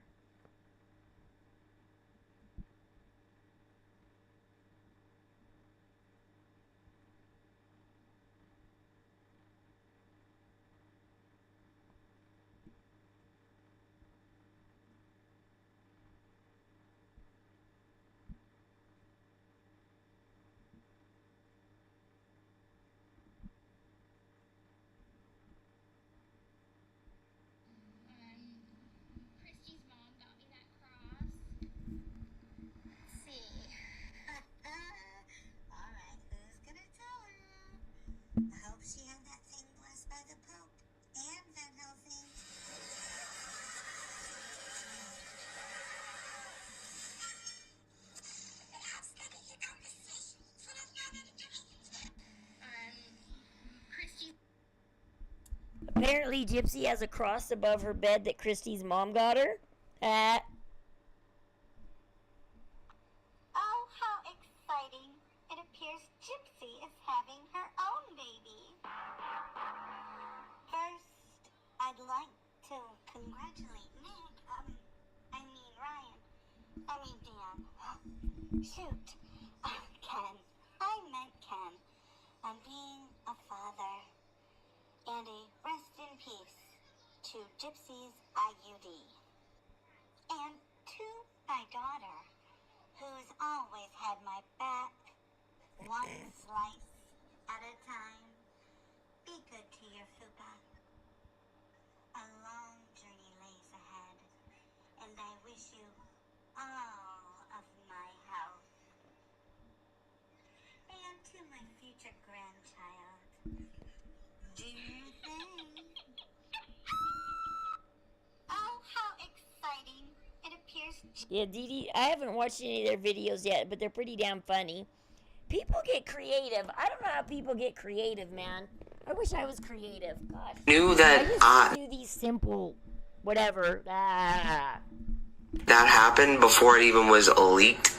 Apparently, Gypsy has a cross above her bed that Christy's mom got her. Oh, how exciting. It appears Gypsy is having her own baby. First, I'd like to congratulate Nick. Ryan. Dan. Shoot. Ken. I meant Ken. to Gypsy's IUD. And to my daughter, who's always had my back, one slice at a time. Be good to your fupa. A long journey lays ahead, and I wish you all of my health. And to my future grandchild, do your thing. Oh, how exciting. It appears... Yeah, Dee Dee, I haven't watched any of their videos yet, but they're pretty damn funny. People get creative. I don't know how people get creative, man. I wish I was creative. God. Knew that I just do these simple, whatever. that happened before it even was leaked.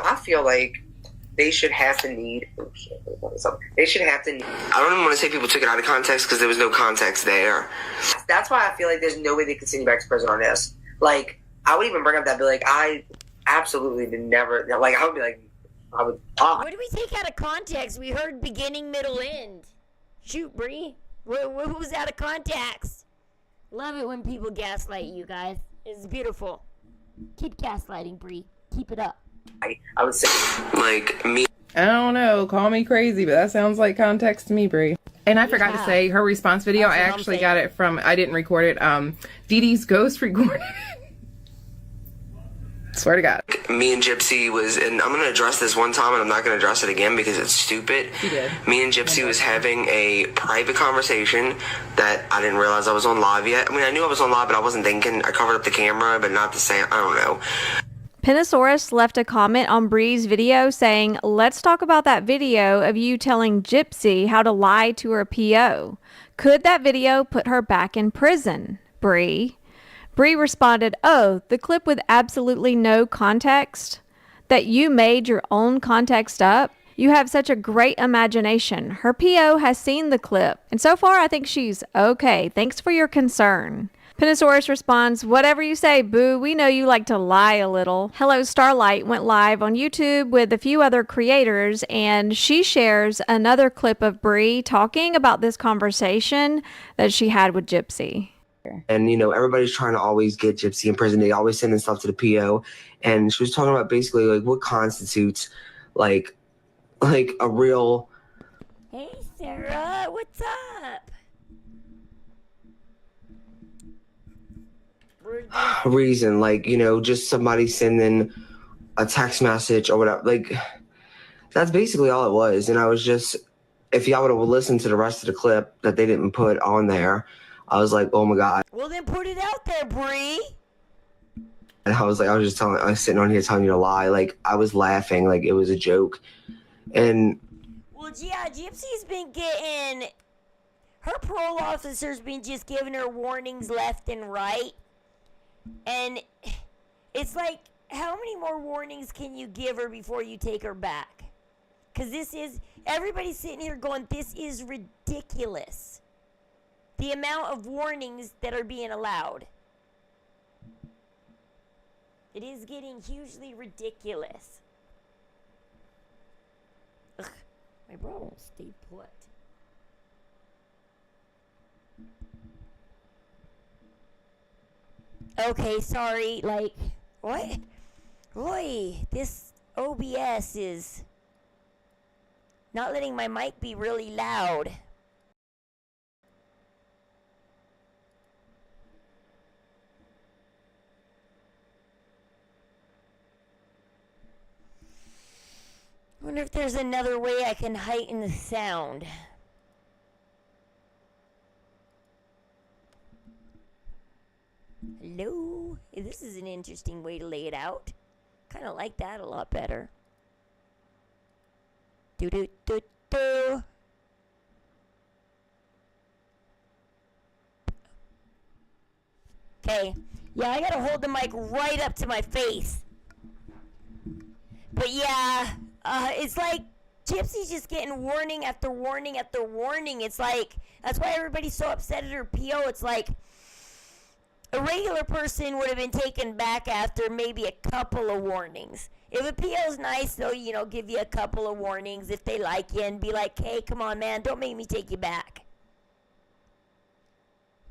I feel like they should have to need. They should have to. I don't even want to say people took it out of context because there was no context there. That's why I feel like there's no way they could send you back to prison on this. Like, I would even bring up that, be like, I absolutely did never. Like, I would be like, I would. What do we take out of context? We heard beginning, middle, end. Shoot, Bree. What was out of context? Love it when people gaslight you guys. It's beautiful. Keep gaslighting, Bree. Keep it up. I would say, like, me. I don't know. Call me crazy, but that sounds like context to me, Bree. And I forgot to say, her response video, I actually got it from, I didn't record it, Dee Dee's ghost recorded it. Swear to God. Me and Gypsy was, and I'm going to address this one time and I'm not going to address it again because it's stupid. You did. Me and Gypsy was having a private conversation that I didn't realize I was on live yet. I mean, I knew I was on live, but I wasn't thinking. I covered up the camera, but not the same. I don't know. Penosaurus left a comment on Bree's video saying, let's talk about that video of you telling Gypsy how to lie to her PO. Could that video put her back in prison, Bree? Bree responded, oh, the clip with absolutely no context? That you made your own context up? You have such a great imagination. Her PO has seen the clip, and so far I think she's okay. Thanks for your concern. Penosaurus responds, whatever you say, boo, we know you like to lie a little. Hello Starlight went live on YouTube with a few other creators, and she shares another clip of Bree talking about this conversation that she had with Gypsy. And, you know, everybody's trying to always get Gypsy in prison. They always sending stuff to the PO. And she was talking about basically, like, what constitutes, like a real... Hey, Sarah, what's up? reason, like, you know, just somebody sending a text message or whatever. Like, that's basically all it was. And I was just, if y'all would have listened to the rest of the clip that they didn't put on there, I was like, oh my God. Well, then put it out there, Bree. And I was sitting on here telling you to lie. Like, I was laughing like it was a joke. And well, yeah, Gypsy's been getting, her parole officer's been just giving her warnings left and right. And it's like, how many more warnings can you give her before you take her back? Because this is, everybody's sitting here going, this is ridiculous. The amount of warnings that are being allowed. It is getting hugely ridiculous. Ugh, my bro won't stay put. Okay, sorry, like, what? Roy, this OBS is not letting my mic be really loud. Wonder if there's another way I can heighten the sound. Hello? This is an interesting way to lay it out. Kind of like that a lot better. Do-do-do-do. Okay. Yeah, I gotta hold the mic right up to my face. But yeah, it's like Gypsy's just getting warning after warning after warning. It's like, that's why everybody's so upset at her PO. It's like, a regular person would have been taken back after maybe a couple of warnings. If a PO's nice, they'll, you know, give you a couple of warnings if they like you and be like, hey, come on, man, don't make me take you back.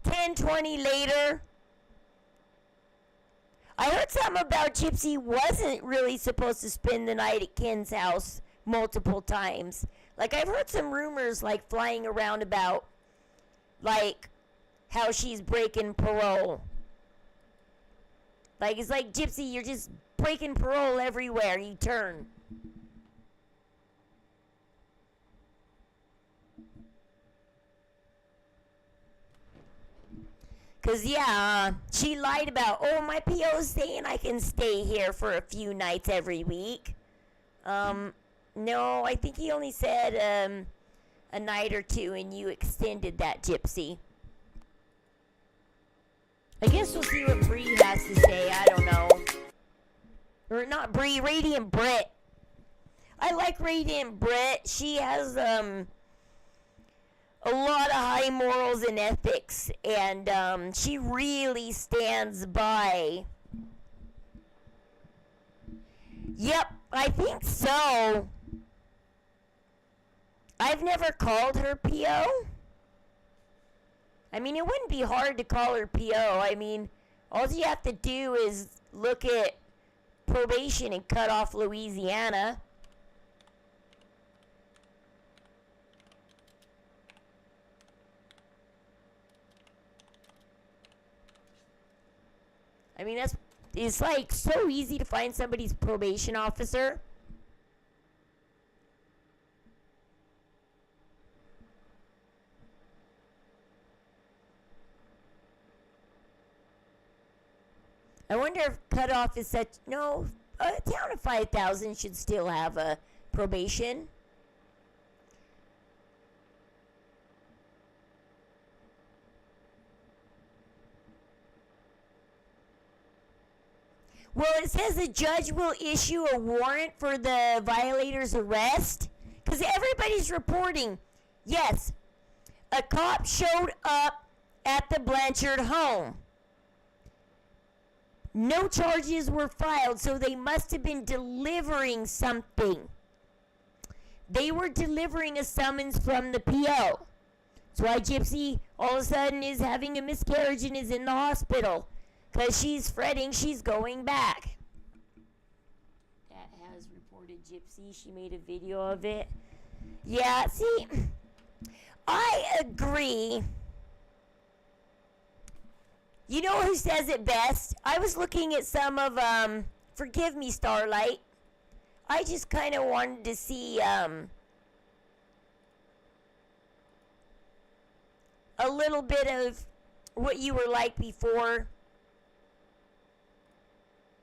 10 10:20 later. I heard something about Gypsy wasn't really supposed to spend the night at Ken's house multiple times. Like, I've heard some rumors, like, flying around about, like, how she's breaking parole. Like, it's like, Gypsy, you're just breaking parole everywhere you turn. Because, yeah, she lied about, oh, my PO's saying I can stay here for a few nights every week. No, I think he only said a night or two, and you extended that, Gypsy. I guess we'll see what Bree has to say. I don't know. Or not Bree, Radiant Brit. I like Radiant Brit. She has a lot of high morals and ethics, and she really stands by. Yep, I think so. I've never called her PO. I mean, it wouldn't be hard to call her PO. I mean, all you have to do is look at probation and cut off Louisiana. I mean, it's like so easy to find somebody's probation officer. I wonder if cutoff is such. No, a town of 5,000 should still have a probation. Well, it says the judge will issue a warrant for the violator's arrest. Because everybody's reporting, yes, a cop showed up at the Blanchard home. No charges were filed, so they must have been delivering something. They were delivering a summons from the PO. That's why Gypsy all of a sudden is having a miscarriage and is in the hospital. Because she's fretting she's going back. That has reported Gypsy. She made a video of it. Yeah, see, I agree. You know who says it best? I was looking at some of, forgive me, Starlight. I just kind of wanted to see, a little bit of what you were like before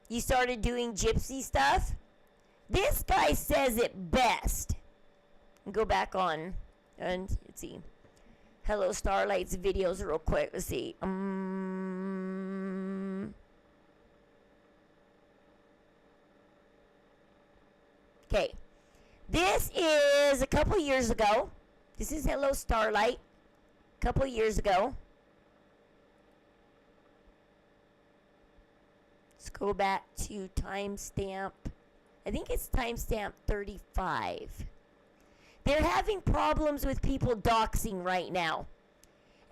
you started doing Gypsy stuff. This guy says it best. Go back on, and let's see. Hello, Starlight's videos real quick. Let's see. Okay. This is a couple years ago. This is Hello, Starlight. A couple years ago. Let's go back to timestamp. I think it's timestamp 35. They're having problems with people doxing right now.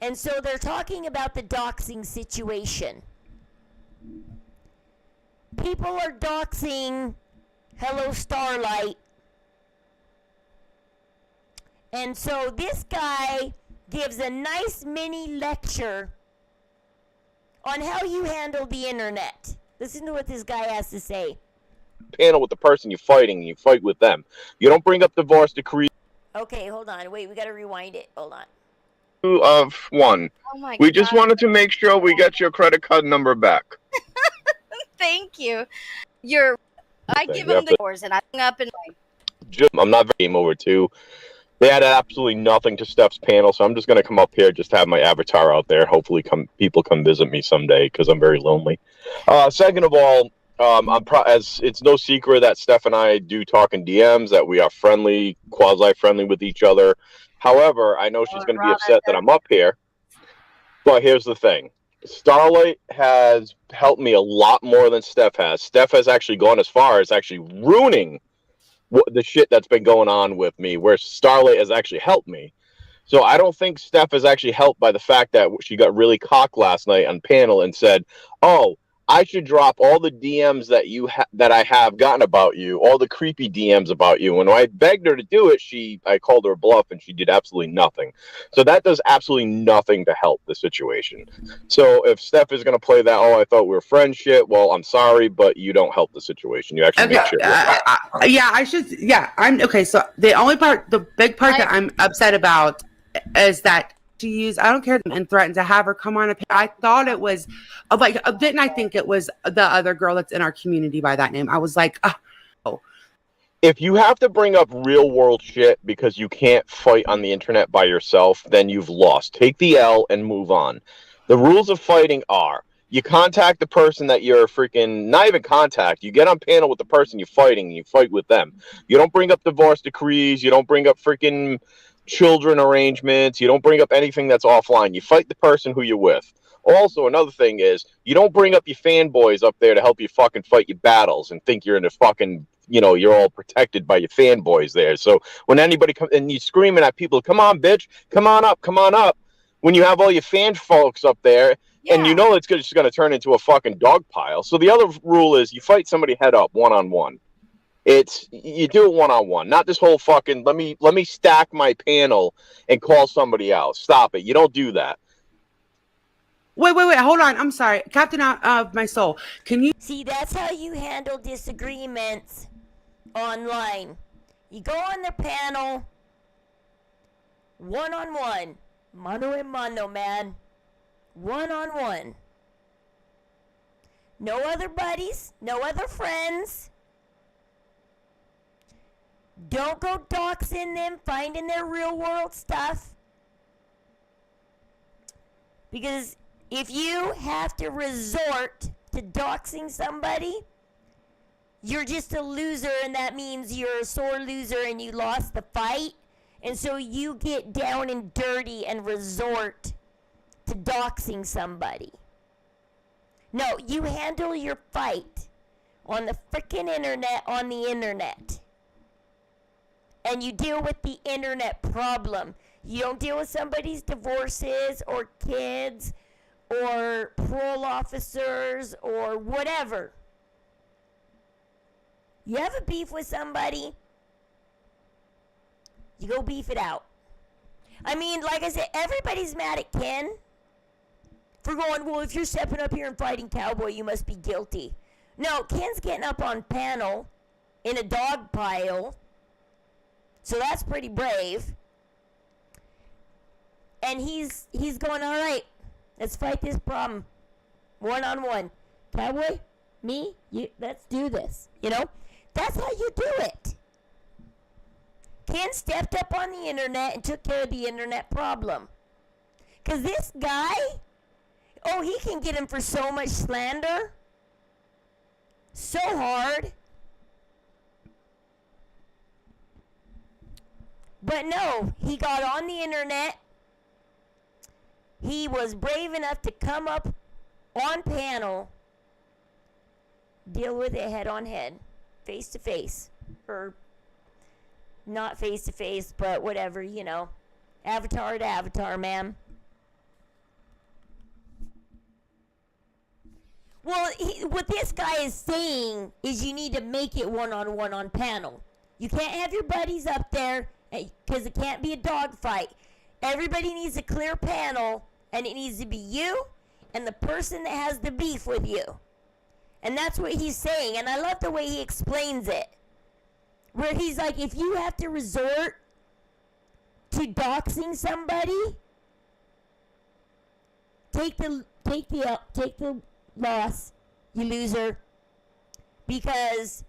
And so they're talking about the doxing situation. People are doxing Hello Starlight. And so this guy gives a nice mini lecture on how you handle the internet. Listen to what this guy has to say. Panel with the person you're fighting, and you fight with them. You don't bring up divorce decree. Okay, hold on. Wait, we gotta rewind it. Hold on. Of one. Oh my We just God. wanted to make sure we got your credit card number back. Thank you. I give You him have the to- doors and I hung up and I'm not very game over too. They added absolutely nothing to Steph's panel, so I'm just gonna come up here, just have my avatar out there. Hopefully, people come visit me someday because I'm very lonely. Second of all, as it's no secret that Steph and I do talk in DMs, that we are friendly, quasi-friendly with each other. However, I know she's going to be upset that I'm up here. But here's the thing. Starlight has helped me a lot more than Steph has. Steph has actually gone as far as actually ruining the shit that's been going on with me, where Starlight has actually helped me. So I don't think Steph is actually helped by the fact that she got really cocked last night on panel and said, "Oh, I should drop all the DMs that I have gotten about you, all the creepy DMs about you." When I begged her to do it, I called her a bluff, and she did absolutely nothing. So that does absolutely nothing to help the situation. So if Steph is going to play that, "Oh, I thought we were friends" shit, well, I'm sorry, but you don't help the situation. You actually make shit worse. I'm okay. So the big part that I'm upset about is that she used, I don't care, and threatened to have her come on. I thought it was didn't I think it was the other girl that's in our community by that name? I was like, oh. If you have to bring up real world shit because you can't fight on the internet by yourself, then you've lost. Take the L and move on. The rules of fighting are: you contact the person that you're freaking, not even contact, you get on panel with the person you're fighting and you fight with them. You don't bring up divorce decrees, you don't bring up freaking children arrangements, you don't bring up anything that's offline. You fight the person who you're with. Also, another thing is, you don't bring up your fanboys up there to help you fucking fight your battles and think you're in a fucking, you're all protected by your fanboys there. So when anybody comes and you're screaming at people, "Come on, bitch, come on up," when you have all your fan folks up there, and you know it's just going to turn into a fucking dog pile. So the other rule is you fight somebody head up, one-on-one. You do it one-on-one, not this whole fucking let me stack my panel and call somebody else. Stop it. You don't do that. Wait, hold on. I'm sorry. Captain of my soul. Can you see? That's how you handle disagreements online. You go on the panel, one-on-one, mano a mano, man. One-on-one. No other buddies, no other friends. Don't go doxing them, finding their real world stuff. Because if you have to resort to doxing somebody, you're just a loser, and that means you're a sore loser and you lost the fight. And so you get down and dirty and resort to doxing somebody. No, you handle your fight on the frickin' internet, on the internet. And you deal with the internet problem. You don't deal with somebody's divorces or kids or parole officers or whatever. You have a beef with somebody, you go beef it out. I mean, like I said, everybody's mad at Ken for going, "Well, if you're stepping up here and fighting Cowboy, you must be guilty." No, Ken's getting up on panel in a dog pile. So that's pretty brave. And he's going, "All right, let's fight this problem one-on-one. Cowboy, me, you, let's do this." That's how you do it. Ken stepped up on the internet and took care of the internet problem. Because this guy, he can get him for so much slander. So hard. But no, he got on the internet. He was brave enough to come up on panel, deal with it head on head, face to face, or not face to face, but whatever, avatar to avatar, ma'am. Well, what this guy is saying is you need to make it one-on-one on panel. You can't have your buddies up there because it can't be a dog fight. Everybody needs a clear panel, and it needs to be you and the person that has the beef with you. And that's what he's saying, and I love the way he explains it. Where he's like, if you have to resort to doxing somebody, take the loss, you loser, because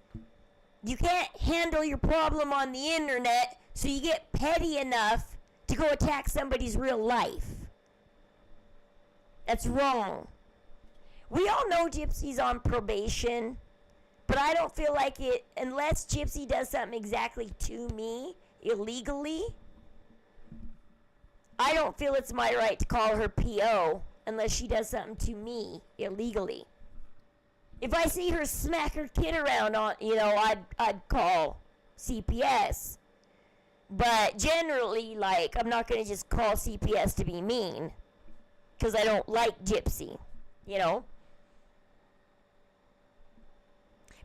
you can't handle your problem on the internet, so you get petty enough to go attack somebody's real life. That's wrong. We all know Gypsy's on probation, but I don't feel like it, unless Gypsy does something exactly to me illegally, I don't feel it's my right to call her PO unless she does something to me illegally. If I see her smack her kid around, I'd call CPS. But generally, like, I'm not going to just call CPS to be mean. Because I don't like Gypsy. You know?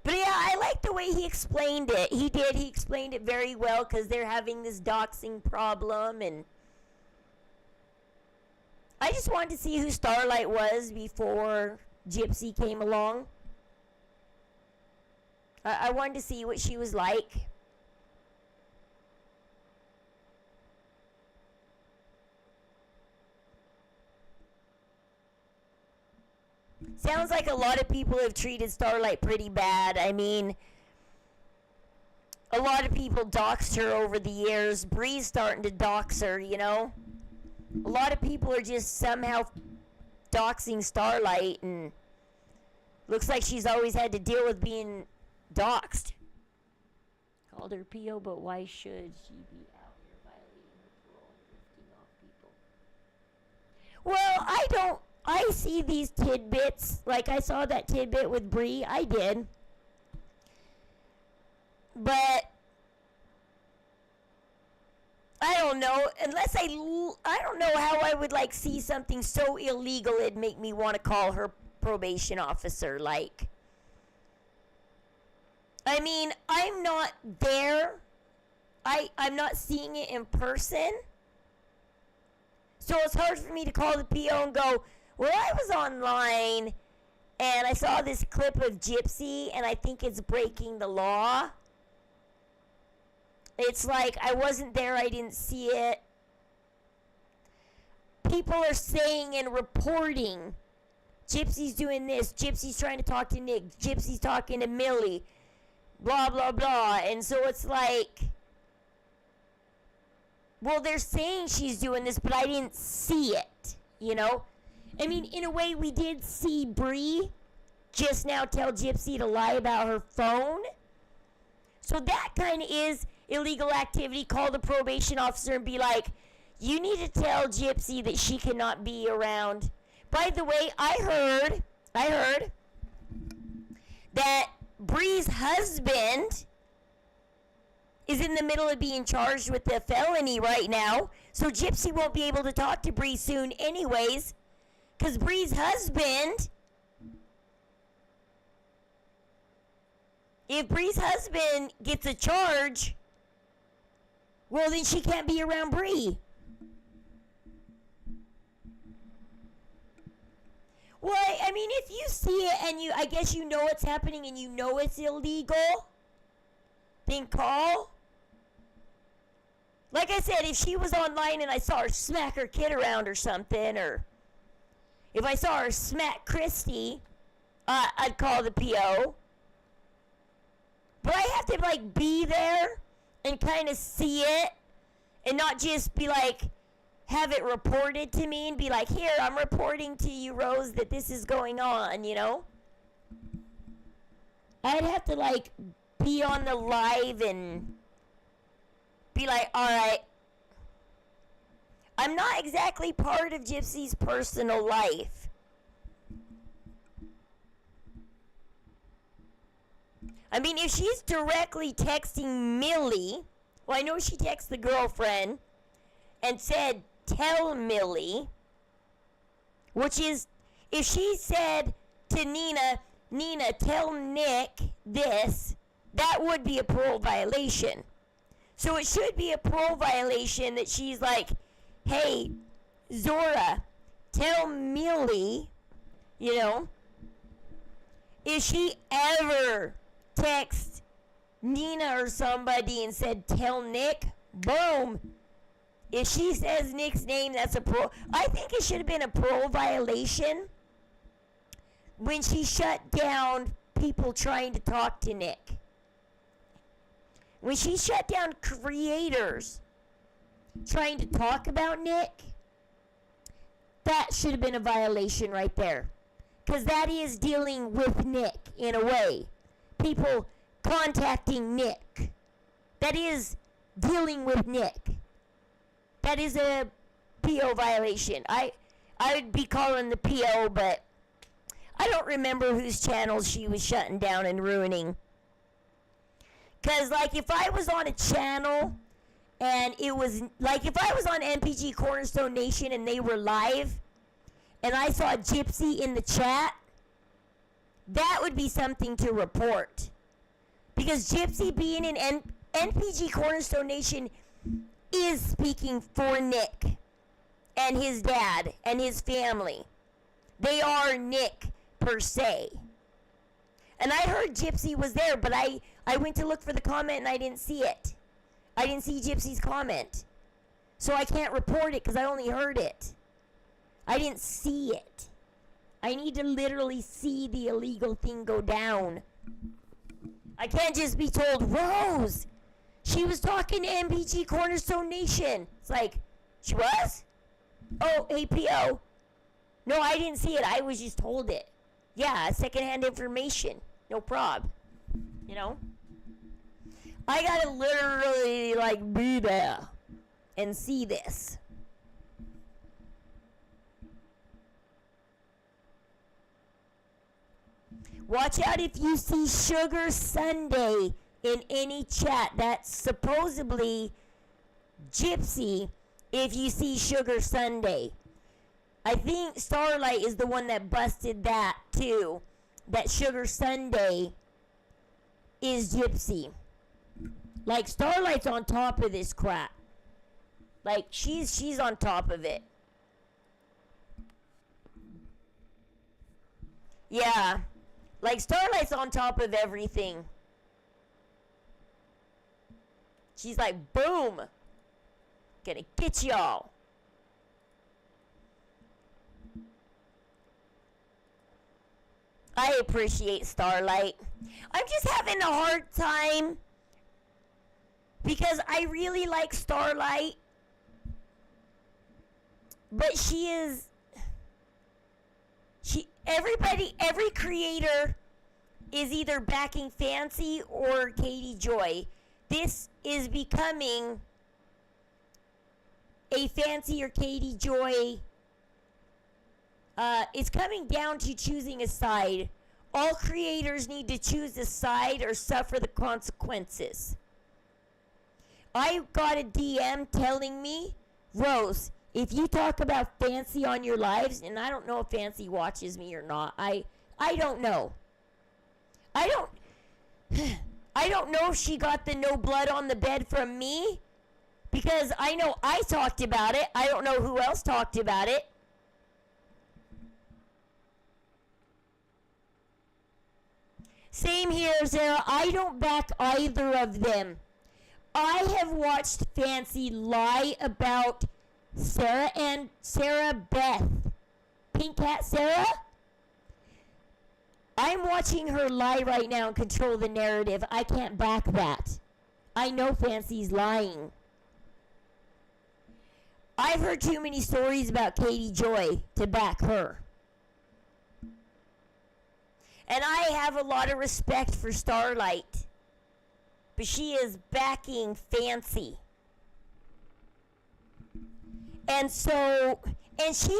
But yeah, I like the way he explained it. He did. He explained it very well because they're having this doxing problem. And I just wanted to see who Starlight was before Gypsy came along. I wanted to see what she was like. Sounds like a lot of people have treated Starlight pretty bad. I mean, a lot of people doxed her over the years. Bree's starting to dox her, you know? A lot of people are just somehow doxing Starlight, and looks like she's always had to deal with being doxed. Called her PO, but why should she be out here violating her parole and drifting off people? Well, I see these tidbits. Like, I saw that tidbit with Bree. I did. But I don't know. Unless I don't know how I would, like, see something so illegal it'd make me want to call her probation officer. Like, I mean, I'm not there. I'm not seeing it in person. So it's hard for me to call the PO and go, well, I was online and I saw this clip of Gypsy and I think it's breaking the law. It's like, I wasn't there, I didn't see it. People are saying and reporting, Gypsy's doing this, Gypsy's trying to talk to Nick, Gypsy's talking to Millie, blah, blah, blah. And so it's like, well, they're saying she's doing this, but I didn't see it, you know? I mean, in a way, we did see Bree just now tell Gypsy to lie about her phone. So that kind of is illegal activity. Call the probation officer and be like, you need to tell Gypsy that she cannot be around. By the way, I heard that Bree's husband is in the middle of being charged with a felony right now. So Gypsy won't be able to talk to Bree soon anyways. Because Bree's husband, if Bree's husband gets a charge, well, then she can't be around Bree. Well, I mean, if you see it and I guess you know what's happening and you know it's illegal, then call. Like I said, if she was online and I saw her smack her kid around or something, or if I saw her smack Christy, I'd call the PO. But I have to, like, be there and kind of see it and not just be like, have it reported to me and be like, here, I'm reporting to you, Rose, that this is going on, you know? I'd have to, like, be on the live and be like, alright, I'm not exactly part of Gypsy's personal life. I mean, if she's directly texting Millie, well, I know she texted the girlfriend and said, tell Millie, which is, if she said to Nina, tell Nick this, that would be a parole violation. So it should be a parole violation that she's like, hey, Zora, tell Millie, you know, if she ever texts Nina or somebody and said, tell Nick, boom. If she says Nick's name, that's a parole. I think it should have been a parole violation when she shut down people trying to talk to Nick. When she shut down creators trying to talk about Nick, that should have been a violation right there. Because that is dealing with Nick in a way. People contacting Nick. That is dealing with Nick. That is a PO violation. I would be calling the PO, but I don't remember whose channels she was shutting down and ruining. Because, like, if I was on a channel And it was like if I was on MPG Cornerstone Nation and they were live and I saw Gypsy in the chat, that would be something to report. Because Gypsy being in NPG Cornerstone Nation is speaking for Nick and his dad and his family. They are Nick per se. And I heard Gypsy was there, but I went to look for the comment and I didn't see it. I didn't see Gypsy's comment. So I can't report it because I only heard it. I didn't see it. I need to literally see the illegal thing go down. I can't just be told, Rose, she was talking to MPG Cornerstone Nation. It's like, she was? Oh, APO. No, I didn't see it. I was just told it. Yeah, secondhand information. No prob. You know? I gotta literally, like, be there and see this. Watch out if you see Sugar Sunday in any chat. That's supposedly Gypsy if you see Sugar Sunday. I think Starlight is the one that busted that too. That Sugar Sunday is Gypsy. Like Starlight's on top of this crap. Like she's on top of it. Yeah. Like Starlight's on top of everything. She's like, boom. Gonna get y'all. I appreciate Starlight. I'm just having a hard time because I really like Starlight. But every creator is either backing Fancy or Katie Joy. This is becoming a Fancy or Katie Joy. It's coming down to choosing a side. All creators need to choose a side or suffer the consequences. I got a DM telling me, Rose, if you talk about Fancy on your lives, and I don't know if Fancy watches me or not. I don't know. I don't know if she got the no blood on the bed from me, because I know I talked about it. I don't know who else talked about it. Same here, Sarah. I don't back either of them. I have watched Fancy lie about Sarah and Sarah Beth. Pink Cat Sarah? I'm watching her lie right now and control the narrative. I can't back that. I know Fancy's lying. I've heard too many stories about Katie Joy to back her. And I have a lot of respect for Starlight. But she is backing Fancy. And she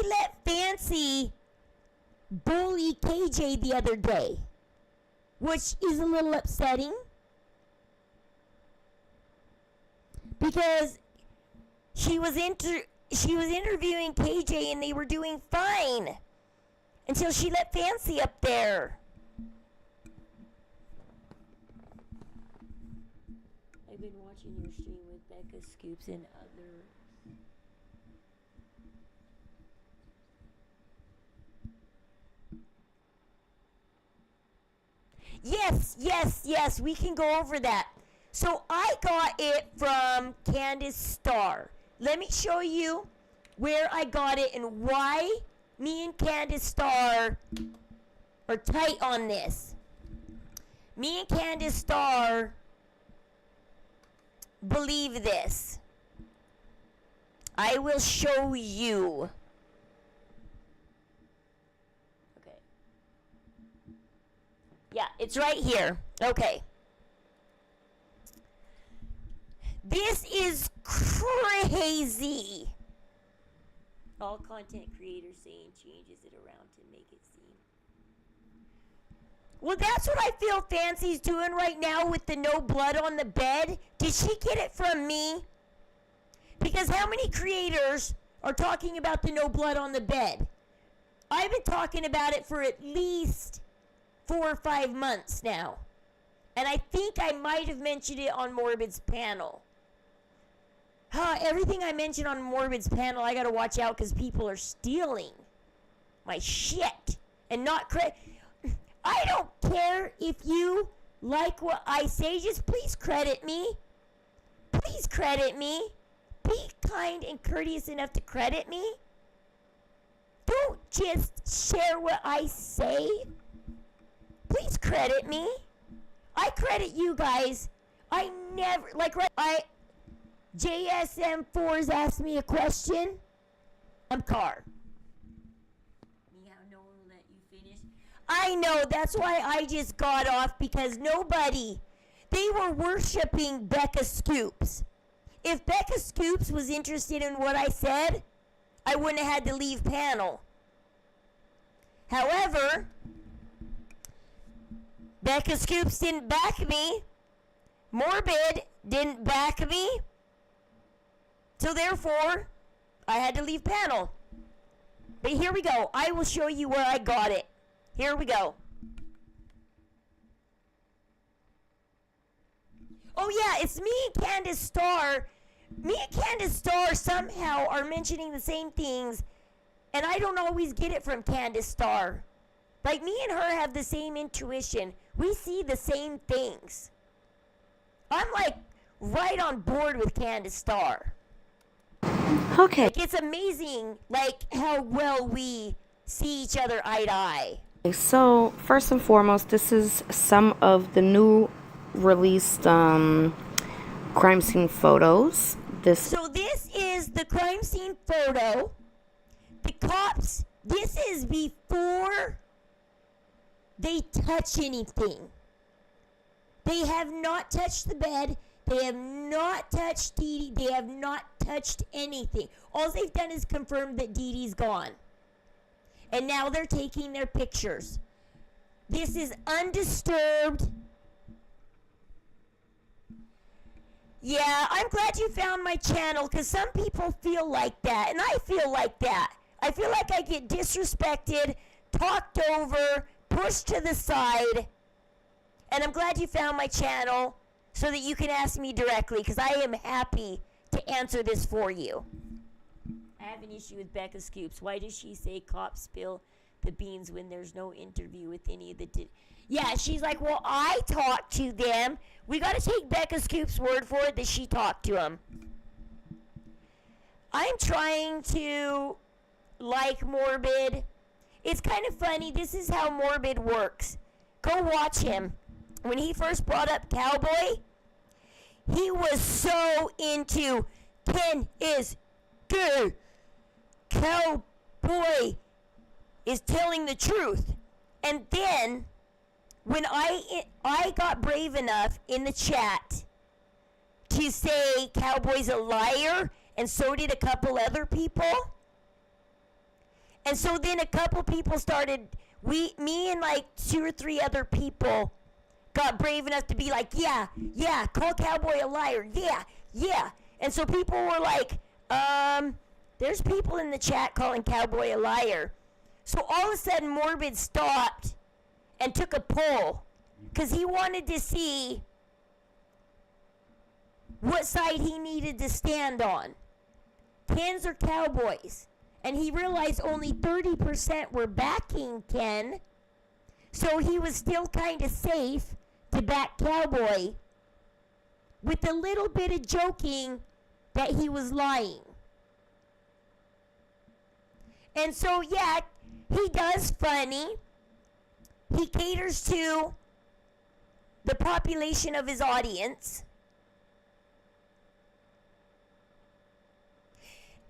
let Fancy bully KJ the other day, which is a little upsetting. Because she was interviewing KJ and they were doing fine until she let Fancy up there. I've been watching your stream with Becca Scoops and others. Yes, we can go over that. So I got it from Candace Starr. Let me show you where I got it and why me and Candace Starr are tight on this. Me and Candace Starr believe this. I will show you. Okay. Yeah, it's right here. Okay. This is crazy. All content creators saying changes it around to make it seem. Well, that's what I feel Fancy's doing right now with the no blood on the bed. Did she get it from me? Because how many creators are talking about the no blood on the bed? I've been talking about it for at least 4 or 5 months now. And I think I might have mentioned it on Morbid's panel. Everything I mentioned on Morbid's panel, I gotta watch out because people are stealing my shit. And not I don't care if you like what I say, just please credit me. Please credit me. Be kind and courteous enough to credit me. Don't just share what I say. Please credit me. I credit you guys. I never, JSM4's asked me a question. I'm Car. No one will let you finish. I know, that's why I just got off, because they were worshiping Becca Scoops. If Becca Scoops was interested in what I said, I wouldn't have had to leave panel. However, Becca Scoops didn't back me. Morbid didn't back me. So therefore, I had to leave panel. But here we go. I will show you where I got it. Here we go. Oh yeah, it's me and Candace Starr. Me and Candace Starr somehow are mentioning the same things, and I don't always get it from Candace Starr. Like, me and her have the same intuition. We see the same things. I'm like right on board with Candace Starr. Okay. Like, it's amazing, like, how well we see each other eye to eye. So, first and foremost, this is some of the new released crime scene photos. So this is the crime scene photo. The cops, this is before they touch anything. They have not touched the bed. They have not touched Dee Dee. They have not touched anything. All they've done is confirm that Dee Dee's gone. And now they're taking their pictures. This is undisturbed. Yeah, I'm glad you found my channel, because some people feel like that, and I feel like that. I feel like I get disrespected, talked over, pushed to the side, and I'm glad you found my channel so that you can ask me directly, because I am happy to answer this for you. I have an issue with Becca Scoops. Why does she say cops spill the beans when there's no interview with any of the... Yeah, she's like, well, I talked to them. We got to take Becca Scoop's word for it that she talked to them. I'm trying to like Morbid. It's kind of funny. This is how Morbid works. Go watch him. When he first brought up Cowboy, he was so into Ken is good. Cowboy is telling the truth. And then... when I got brave enough in the chat to say Cowboy's a liar, and so did a couple other people. And so then a couple people started, me and like 2 or 3 other people got brave enough to be like, yeah, call Cowboy a liar, yeah. And so people were like, there's people in the chat calling Cowboy a liar. So all of a sudden Morbid stopped and took a poll, because he wanted to see what side he needed to stand on, Ken's or Cowboy's. And he realized only 30% were backing Ken, so he was still kind of safe to back Cowboy, with a little bit of joking that he was lying. And so, yeah, he does funny. He caters to the population of his audience.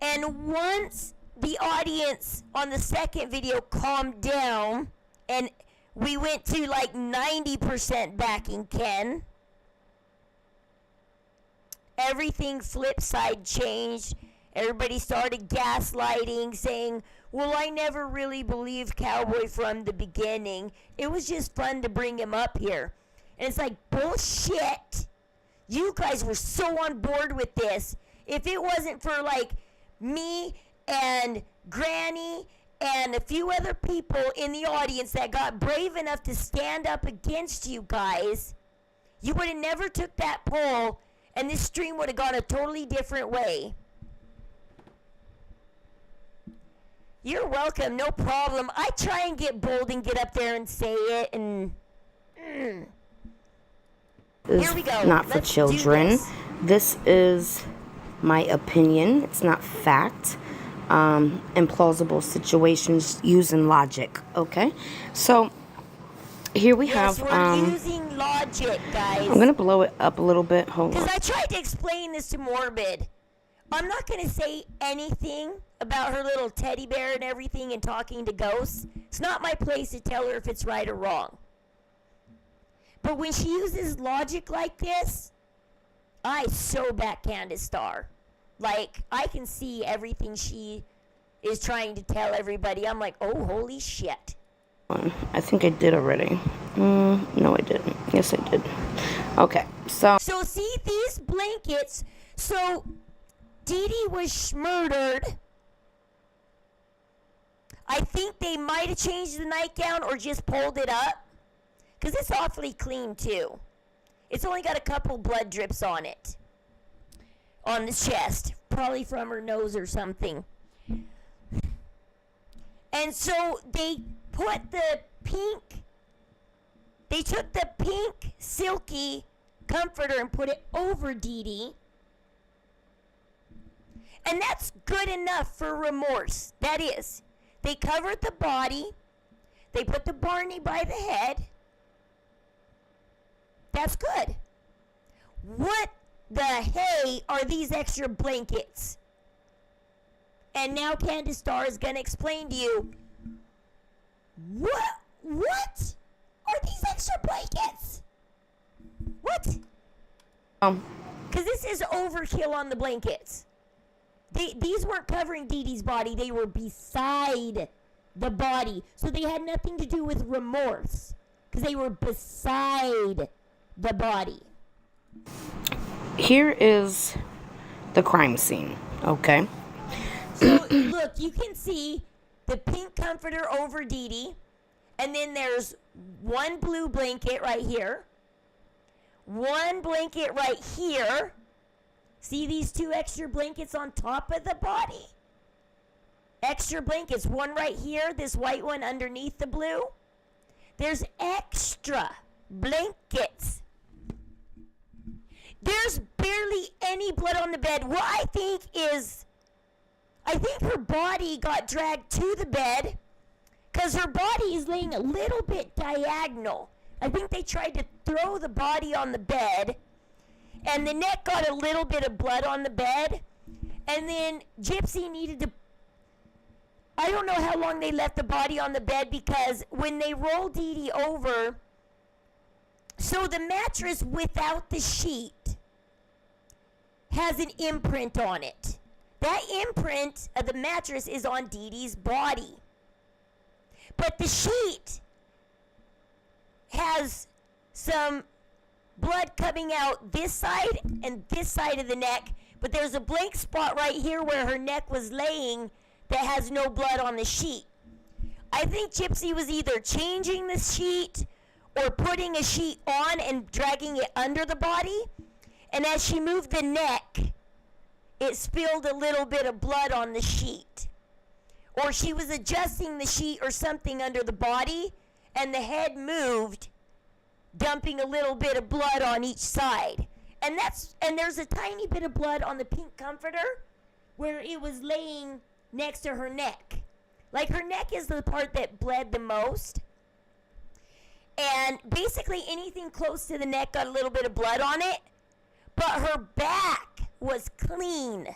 And once the audience on the second video calmed down and we went to like 90% backing Ken, everything flip side changed. Everybody started gaslighting, saying, well, I never really believed Cowboy from the beginning. It was just fun to bring him up here. And it's like, bullshit. You guys were so on board with this. if it wasn't for, like, me and Granny and a few other people in the audience that got brave enough to stand up against you guys, you would have never took that poll, and this stream would have gone a totally different way. You're welcome, no problem. I try and get bold and get up there and say it, and here we go. Not for Let's children. do This is my opinion. It's not fact. Implausible situations using logic. Okay, so here we Yes, have. we're using logic, guys. I'm gonna blow it up a little bit. Hold on. Because I tried to explain this to Morbid. I'm not going to say anything about her little teddy bear and everything and talking to ghosts. It's not my place to tell her if it's right or wrong. But when she uses logic like this, I so back Candace Star. Like, I can see everything she is trying to tell everybody. I'm like, oh, holy shit. I think I did already. No, I didn't. Yes, I did. Okay, so. So see these blankets. So Dee Dee was murdered. I think they might have changed the nightgown or just pulled it up. Because it's awfully clean, too. It's only got a couple blood drips on it. On the chest. Probably from her nose or something. And so they put the pink... They took the pink, silky comforter and put it over Dee Dee. And that's good enough for remorse. That is. They covered the body. They put the Barney by the head. That's good. What the hey are these extra blankets? And now Candace Star is going to explain to you, what are these extra blankets? What? Because this is overkill on the blankets. These weren't covering Dee Dee's body. They were beside the body. So they had nothing to do with remorse. Because they were beside the body. Here is the crime scene, okay? So, look, you can see the pink comforter over Dee Dee. And then there's one blue blanket right here. One blanket right here. See these two extra blankets on top of the body? Extra blankets. One right here, this white one underneath the blue. There's extra blankets. There's barely any blood on the bed. What I think her body got dragged to the bed because her body is laying a little bit diagonal. I think they tried to throw the body on the bed, and the neck got a little bit of blood on the bed, and then Gypsy needed to... I don't know how long they left the body on the bed because when they rolled Dee Dee over... So the mattress without the sheet has an imprint on it. That imprint of the mattress is on Dee Dee's body. But the sheet has some blood coming out this side and this side of the neck, but there's a blank spot right here where her neck was laying that has no blood on the sheet. I think Gypsy was either changing the sheet or putting a sheet on and dragging it under the body, and as she moved the neck, it spilled a little bit of blood on the sheet. Or she was adjusting the sheet or something under the body, and the head moved, dumping a little bit of blood on each side. And there's a tiny bit of blood on the pink comforter where it was laying next to her neck. Like, her neck is the part that bled the most. And basically anything close to the neck got a little bit of blood on it, but her back was clean.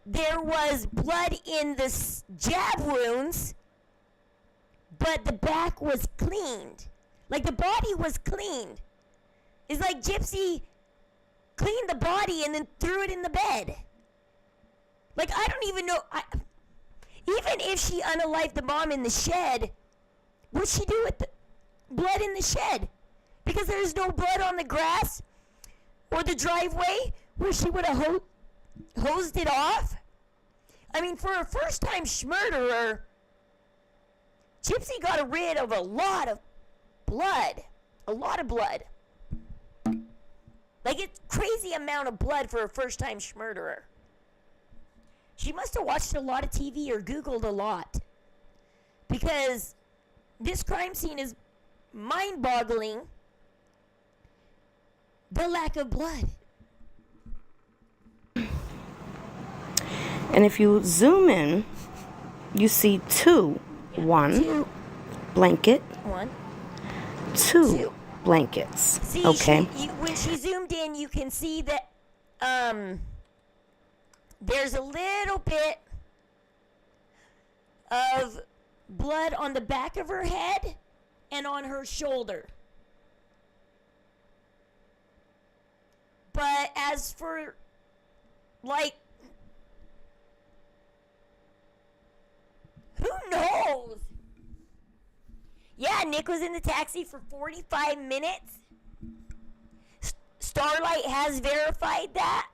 There was blood in the jab wounds, but the back was cleaned. Like, the body was cleaned. It's like Gypsy cleaned the body and then threw it in the bed. Like, I don't even know... Even if she unalived the mom in the shed, what'd she do with the blood in the shed? Because there's no blood on the grass or the driveway where she would have hosed it off. I mean, for a first-time murderer, Gypsy got rid of a lot of blood. A lot of blood. Like, it's crazy amount of blood for a first-time murderer. She must have watched a lot of TV or Googled a lot. Because this crime scene is mind-boggling. The lack of blood. And if you zoom in, you see two. One blanket. One. Two blankets. See, okay. When she zoomed in, you can see that there's a little bit of blood on the back of her head and on her shoulder. But as for, like, who knows? Yeah, Nick was in the taxi for 45 minutes. Starlight has verified that.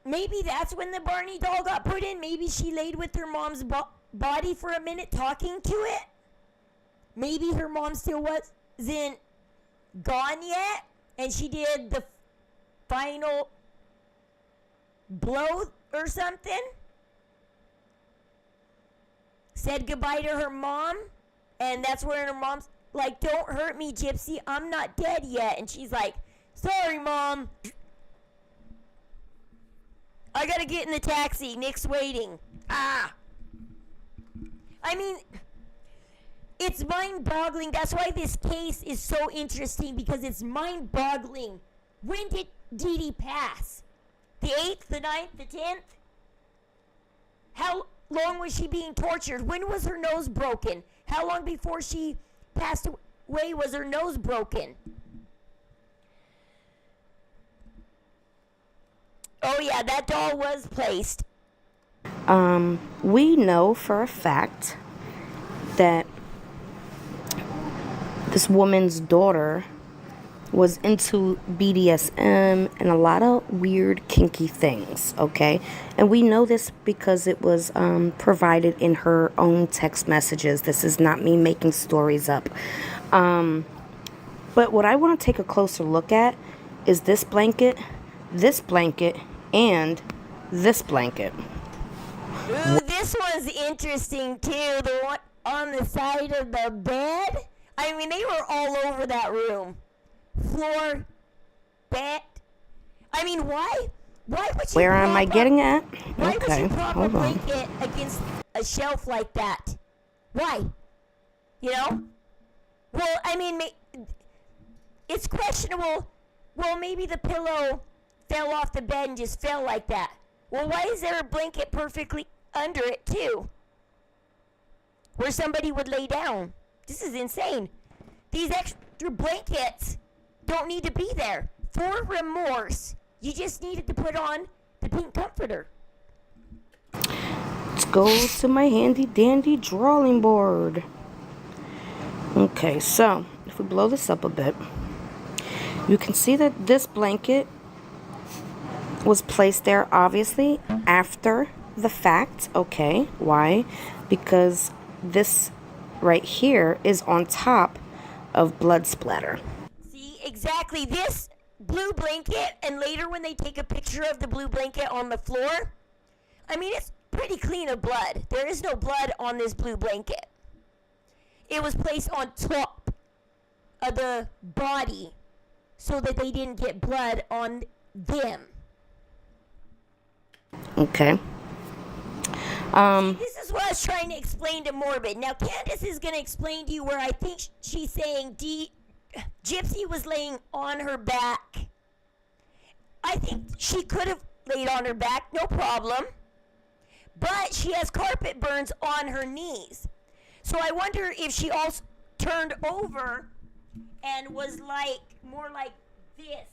Maybe that's when the Barney doll got put in. Maybe she laid with her mom's body for a minute talking to it. Maybe her mom still wasn't gone yet, and she did the final blow or something. Said goodbye to her mom, and that's where her mom's like, "Don't hurt me, Gypsy, I'm not dead yet." And she's like, "Sorry, Mom. I gotta get in the taxi. Nick's waiting." I mean, it's mind-boggling. That's why this case is so interesting, because it's mind-boggling. When did Dee Dee pass? The 8th, the 9th, the 10th? How long was she being tortured? When was her nose broken? How long before she passed away was her nose broken? Oh yeah, that doll was placed. We know for a fact that this woman's daughter was into BDSM and a lot of weird kinky things, okay? And we know this because it was provided in her own text messages. This is not me making stories up. But what I want to take a closer look at is this blanket, and this blanket. Ooh, this one's interesting too. The one on the side of the bed. I mean, they were all over that room. Floor, bed. I mean, why? Why would you? Where am I getting at? Why Okay, would you prop a hold on. blanket against a shelf like that? Why? You know? Well, I mean, it's questionable. Well, maybe the pillow fell off the bed and just fell like that. Well, why is there a blanket perfectly under it too, where somebody would lay down? This is insane. These extra blankets don't need to be there. For remorse, you just needed to put on the pink comforter. Let's go to my handy dandy drawing board. Okay, so if we blow this up a bit, you can see that this blanket was placed there obviously after the fact. Okay, why? Because this right here is on top of blood splatter. See, exactly. This blue blanket, and later when they take a picture of the blue blanket on the floor, I mean, it's pretty clean of blood. There is no blood on this blue blanket. It was placed on top of the body so that they didn't get blood on them. Okay. This is what I was trying to explain to Morbid. Now, Candace is going to explain to you where I think she's saying Gypsy was laying on her back. I think she could have laid on her back, no problem. But she has carpet burns on her knees. So I wonder if she also turned over and was like, more like this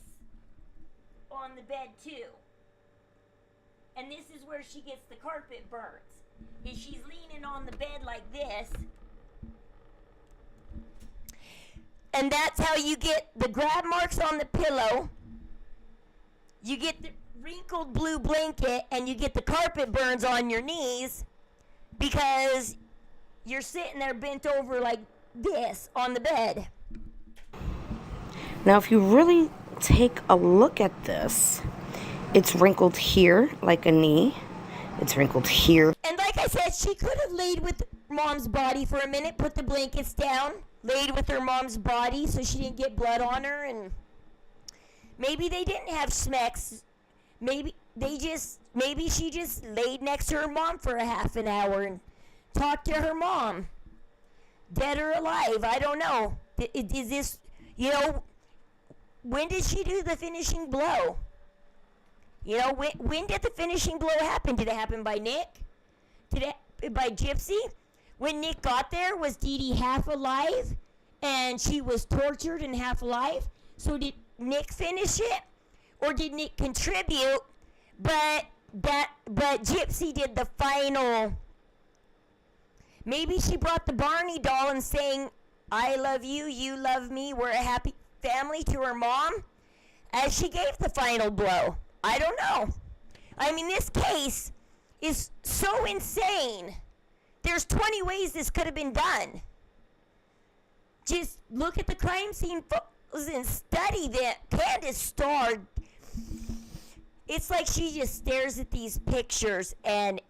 on the bed too. And this is where she gets the carpet burns. Is she's leaning on the bed like this. And that's how you get the grab marks on the pillow. You get the wrinkled blue blanket, and you get the carpet burns on your knees because you're sitting there bent over like this on the bed. Now, if you really take a look at this, it's wrinkled here like a knee. It's wrinkled here. And like I said, she could have laid with mom's body for a minute, put the blankets down, laid with her mom's body so she didn't get blood on her, and maybe they didn't have smecks. Maybe she just laid next to her mom for a half an hour and talked to her mom. Dead or alive, I don't know. Is this, when did she do the finishing blow? When did the finishing blow happen? Did it happen by Nick? By Gypsy? When Nick got there, was Dee Dee half alive and she was tortured and half alive? So did Nick finish it? Or did Nick contribute, but Gypsy did the final? Maybe she brought the Barney doll and saying, I love you, you love me, we're a happy family to her mom as she gave the final blow. I don't know. I mean, this case is so insane. There's 20 ways this could have been done. Just look at the crime scene photos and study that. Candace Starr, it's like she just stares at these pictures and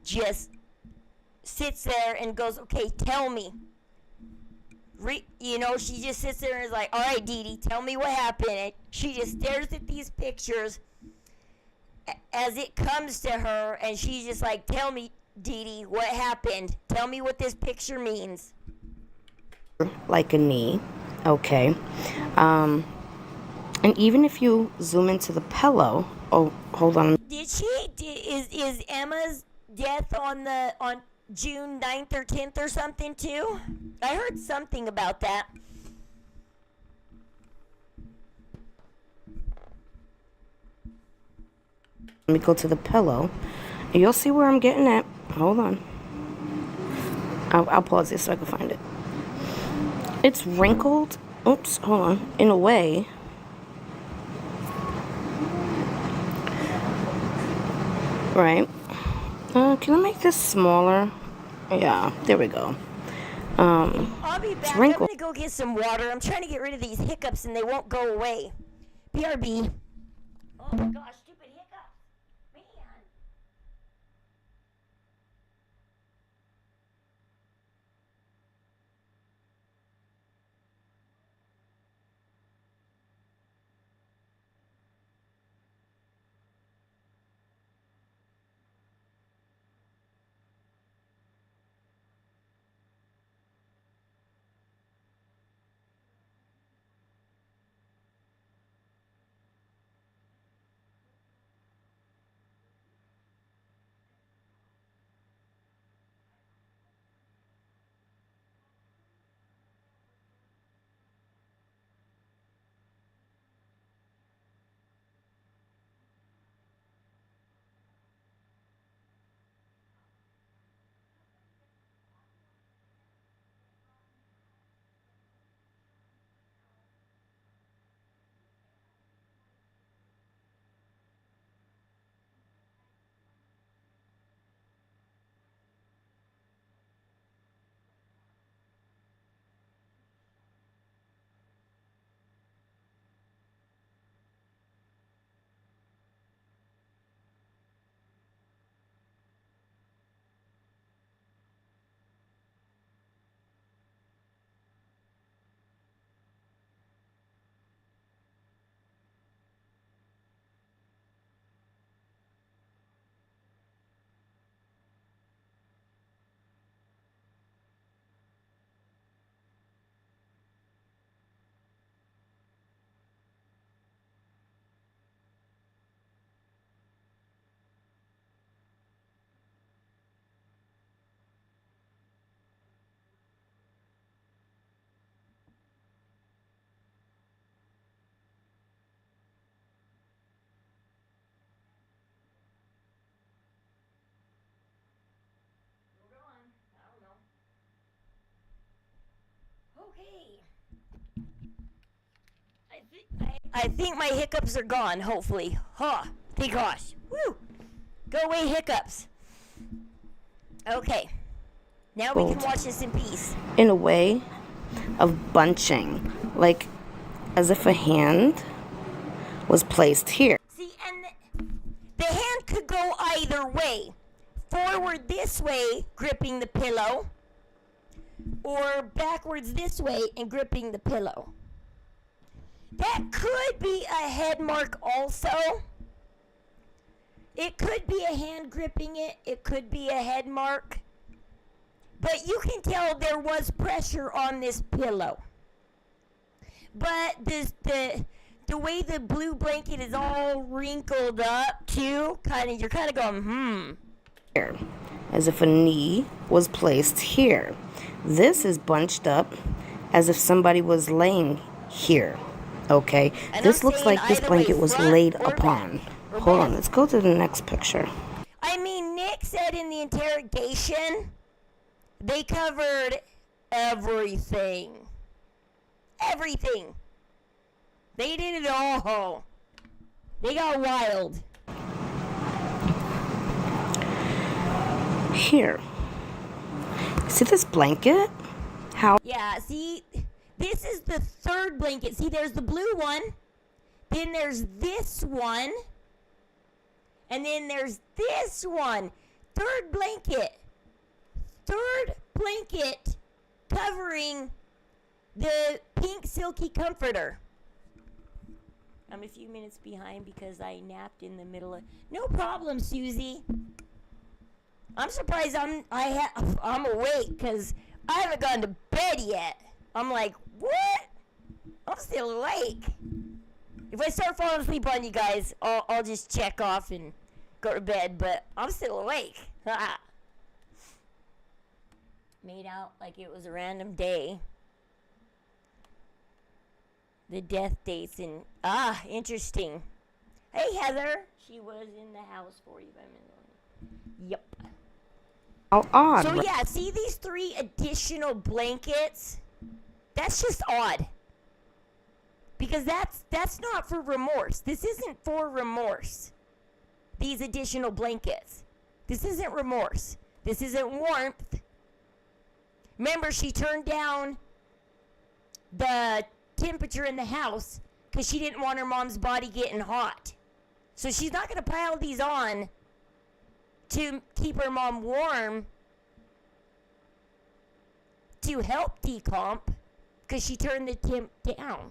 just sits there and goes, okay, tell me. She just sits there and is like, all right, Dee Dee, tell me what happened. And she just stares at these pictures as it comes to her, and she's just like, tell me, Dee Dee, what happened? Tell me what this picture means. Like a knee, okay. And even if you zoom into the pillow, oh, hold on. Is Emma's death on June 9th or 10th or something too? I heard something about that. Let me go to the pillow. You'll see where I'm getting at. Hold on. I'll pause this so I can find it. It's wrinkled. Oops, hold on. In a way. Right. Can I make this smaller? Yeah, there we go. I'll be back. I'm Wrinkled. gonna go get some water. I'm trying to get rid of these hiccups and they won't go away. BRB. Oh my gosh, stupid hiccups. Man. I think my hiccups are gone, hopefully. Huh. Thank gosh. Woo! Go away, hiccups. Okay. Now we can watch this in peace. In a way of bunching, like as if a hand was placed here. See, and the hand could go either way. Forward this way, gripping the pillow, or backwards this way and gripping the pillow. That could be a head mark also. It could be a hand gripping it. It could be a head mark. But you can tell there was pressure on this pillow. But the way the blue blanket is all wrinkled up too, you're kind of going, Here, as if a knee was placed here. This is bunched up as if somebody was laying here. Okay, And this I'm looks saying like this either way, blanket was front laid or upon. back or Hold both. on, let's go to the next picture. I mean, Nick said in the interrogation, they covered everything. Everything. They did it all. They got wild. Here. See this blanket? How? Yeah, see, this is the third blanket. See, there's the blue one. Then there's this one. And then there's this one. Third blanket. Third blanket covering the pink silky comforter. I'm a few minutes behind because I napped in the middle of... No problem, Susie. I'm surprised I'm awake because I haven't gone to bed yet. I'm like, what? I'm still awake. If I start falling asleep on you guys, I'll just check off and go to bed, but I'm still awake. Made out like it was a random day. The death dates and interesting. Hey Heather, she was in the house for you by minute. Yep. How odd. So yeah, see these 3 additional blankets? That's just odd. Because that's not for remorse. This isn't for remorse. These additional blankets. This isn't remorse. This isn't warmth. Remember, she turned down the temperature in the house because she didn't want her mom's body getting hot. So she's not going to pile these on to keep her mom warm to help decomp because she turned the temp down.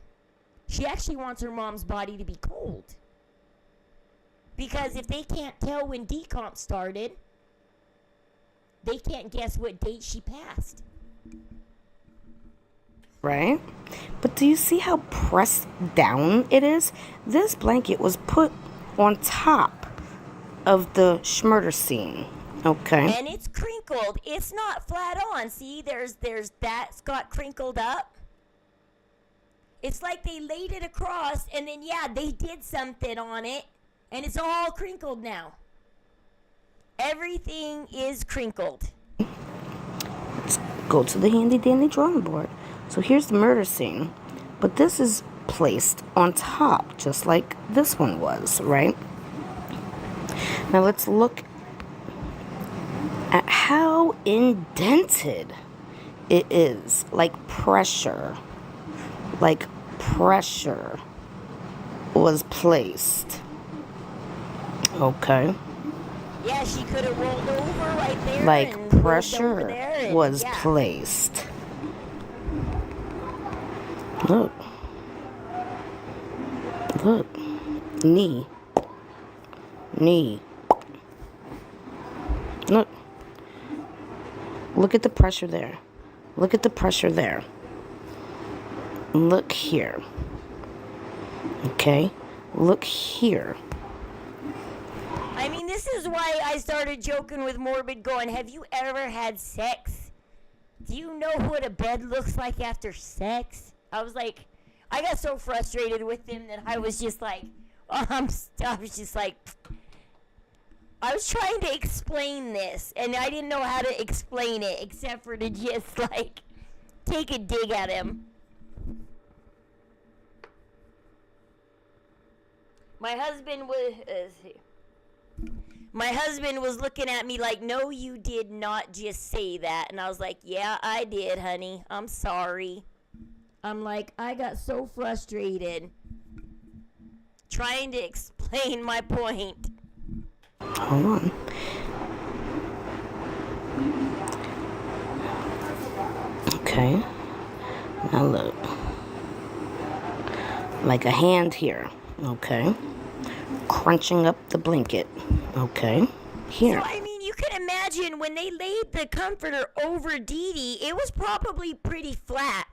She actually wants her mom's body to be cold. Because if they can't tell when decomp started, they can't guess what date she passed. Right? But do you see how pressed down it is? This blanket was put on top of the schmurder scene. Okay. And it's crinkled. It's not flat on. See, there's that's got crinkled up. It's like they laid it across and then they did something on it and it's all crinkled now. Everything is crinkled. Let's go to the handy dandy drawing board. So here's the murder scene, but this is placed on top, just like this one was, right? Now let's look at how indented it is, like pressure was placed. Okay. Yeah, she could have rolled over right there. Like and pressure over there and, was placed. Look. Knee. Look at the pressure there. Look at the pressure there. Look here. Okay? Look here. I mean, this is why I started joking with Morbid going, have you ever had sex? Do you know what a bed looks like after sex? I was like, I got so frustrated with him that I was just like, I was just like, I was trying to explain this, and I didn't know how to explain it except for to just, like, take a dig at him. My husband was looking at me like, no, you did not just say that. And I was like, yeah, I did, honey. I'm sorry. I'm like, I got so frustrated trying to explain my point. Hold on. Okay. Now look. Like a hand here. Okay. Crunching up the blanket. Okay. Here. So, I mean, you can imagine when they laid the comforter over Dee Dee, it was probably pretty flat.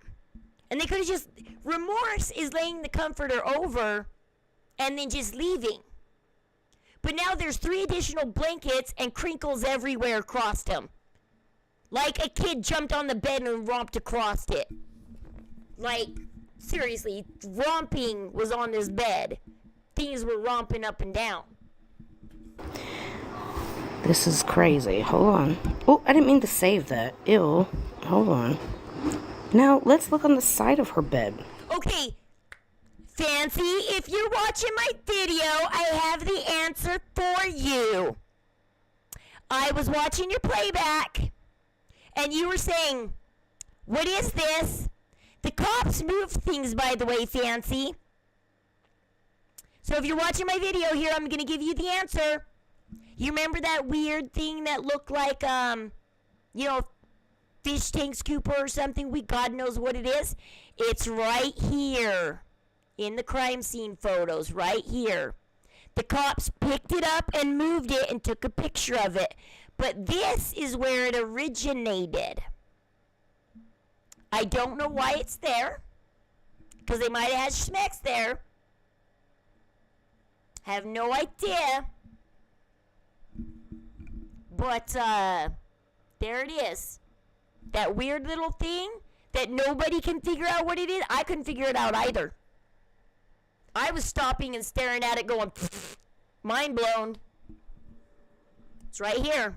And they could have just, remorse is laying the comforter over and then just leaving. But now there's 3 additional blankets and crinkles everywhere across them. Like a kid jumped on the bed and romped across it. Like, seriously, romping was on this bed. Things were romping up and down. This is crazy. Hold on. Oh, I didn't mean to save that. Ew. Hold on. Now, let's look on the side of her bed. Okay, Fancy, if you're watching my video, I have the answer for you. I was watching your playback, and you were saying, what is this? The cops move things, by the way, Fancy. So if you're watching my video here, I'm going to give you the answer. You remember that weird thing that looked like, fish tank scooper or something? God knows what it is. It's right here in the crime scene photos, right here. The cops picked it up and moved it and took a picture of it. But this is where it originated. I don't know why it's there, because they might have had schmecks there. Have no idea. But, there it is. That weird little thing that nobody can figure out what it is. I couldn't figure it out either. I was stopping and staring at it going, mind blown. It's right here.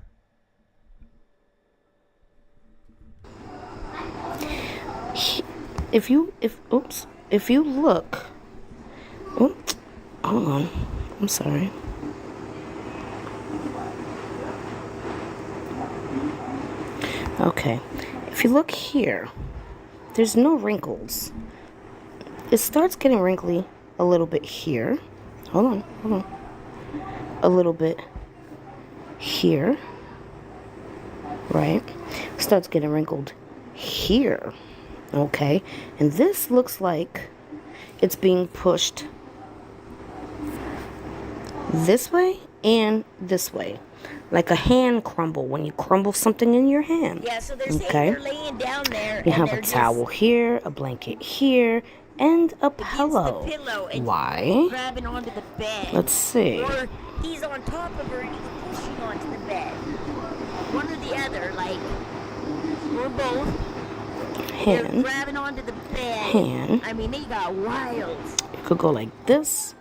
If you look, hold on, I'm sorry. Okay, if you look here, there's no wrinkles. It starts getting wrinkly a little bit here. Hold on. A little bit here, right? Starts getting wrinkled here. Okay, and this looks like it's being pushed this way and this way, like a hand crumble when you crumble something in your hand. Yeah, so they're saying they're laying down there. You have a towel here, a blanket here, and a pillow. And why? Grabbing onto the bed. Let's see. Or he's on top of her and he's pushing onto the bed. One or the other, like, or both. They're grabbing onto the bed. I mean, they got wild. It could go like this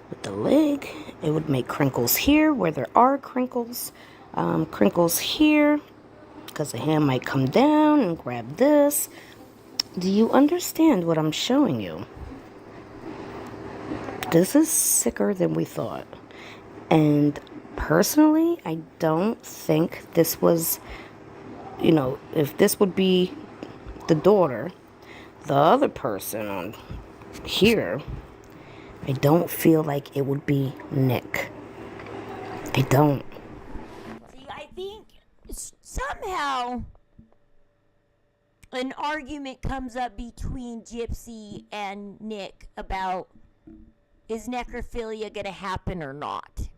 with the leg. It would make crinkles here where there are crinkles. Crinkles here because the hand might come down and grab this. Do you understand what I'm showing you? This is sicker than we thought. And personally, I don't think this was, if this would be the daughter, the other person on here, I don't feel like it would be Nick. I don't. See, I think somehow an argument comes up between Gypsy and Nick about, is necrophilia going to happen or not?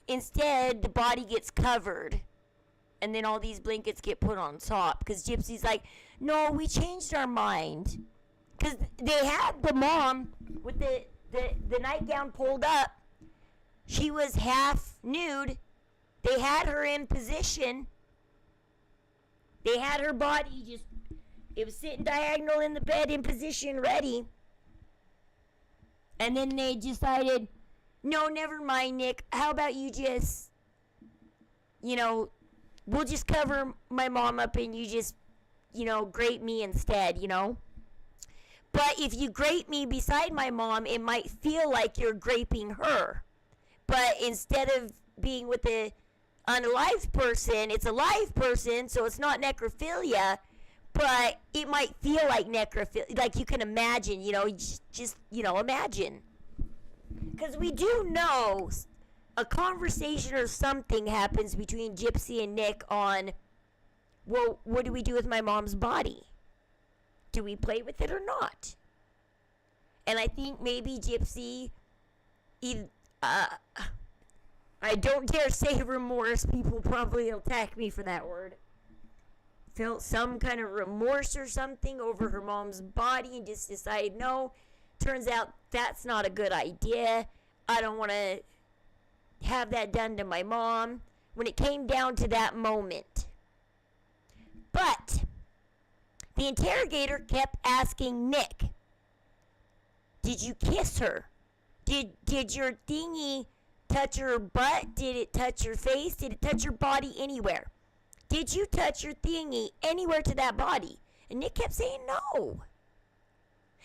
Instead, the body gets covered, and then all these blankets get put on top, because Gypsy's like, no, we changed our mind. Because they had the mom with the nightgown pulled up. She was half nude. They had her in position. They had her body just, it was sitting diagonal in the bed in position, ready. And then they decided, no, never mind, Nick. How about you just, we'll just cover my mom up and you just, grate me instead, But if you grape me beside my mom, it might feel like you're graping her. But instead of being with an unalive person, it's a live person, so it's not necrophilia. But it might feel like necrophilia, like you can imagine, just imagine. Because we do know a conversation or something happens between Gypsy and Nick on, well, what do we do with my mom's body? Do we play with it or not? And I think maybe Gypsy, I don't dare say remorse, people probably attack me for that word, felt some kind of remorse or something over her mom's body and just decided, no, turns out that's not a good idea. I don't want to have that done to my mom. When it came down to that moment. But the interrogator kept asking Nick, did you kiss her? Did your thingy touch her butt? Did it touch her face? Did it touch her body anywhere? Did you touch your thingy anywhere to that body? And Nick kept saying no.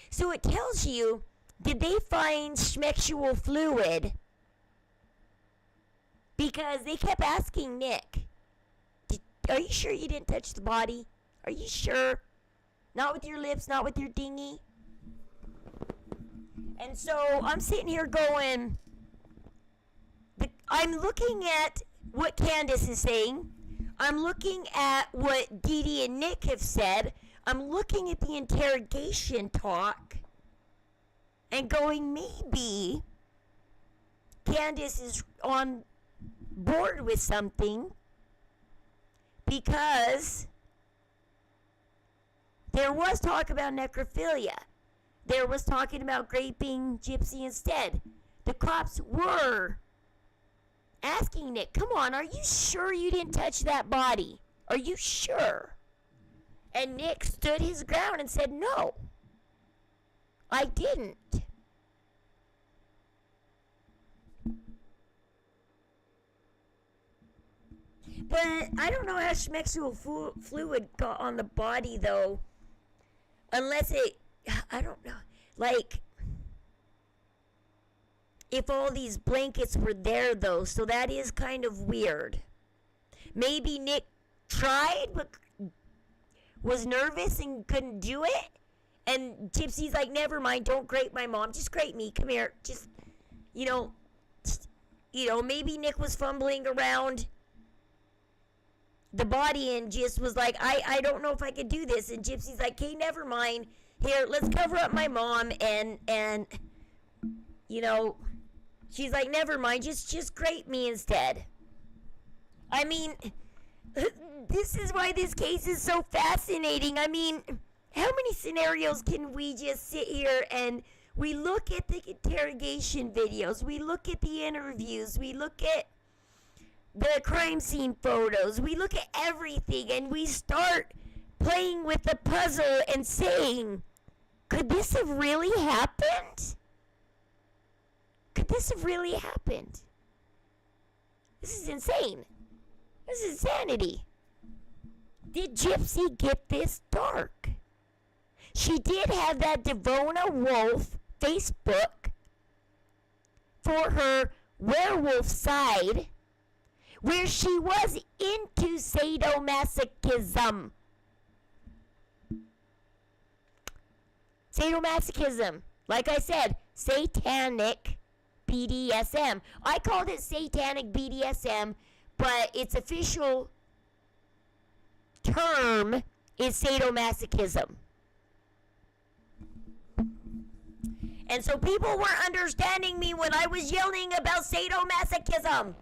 So it tells you, did they find schmexual fluid? Because they kept asking Nick, are you sure you didn't touch the body? Are you sure? Not with your lips, not with your dingy? And so I'm sitting here going, I'm looking at what Candace is saying. I'm looking at what Dee Dee and Nick have said. I'm looking at the interrogation talk and going, maybe Candace is on board with something because there was talk about necrophilia. There was talking about graping Gypsy instead. The cops were asking Nick, come on, are you sure you didn't touch that body? Are you sure? And Nick stood his ground and said, no, I didn't. But I don't know how schmexual fluid got on the body, though. Unless it, I don't know, like, if all these blankets were there, though, so that is kind of weird. Maybe Nick tried, but was nervous and couldn't do it. And Gypsy's like, never mind, don't grape my mom, just grape me, come here, just, maybe Nick was fumbling around the body and just was like, I don't know if I could do this. And Gypsy's like, okay, never mind. Here, let's cover up my mom. And she's like, never mind. Just grape me instead. I mean, this is why this case is so fascinating. I mean, how many scenarios can we just sit here and we look at the interrogation videos, we look at the interviews, we look at the crime scene photos, we look at everything and we start playing with the puzzle and saying, could this have really happened? Could this have really happened? This is insane. This is insanity. Did Gypsy get this dark? She did have that Devona Wolf Facebook for her werewolf side, where she was into sadomasochism. Sadomasochism. Like I said, satanic BDSM. I called it satanic BDSM, but its official term is sadomasochism. And so people weren't understanding me when I was yelling about sadomasochism.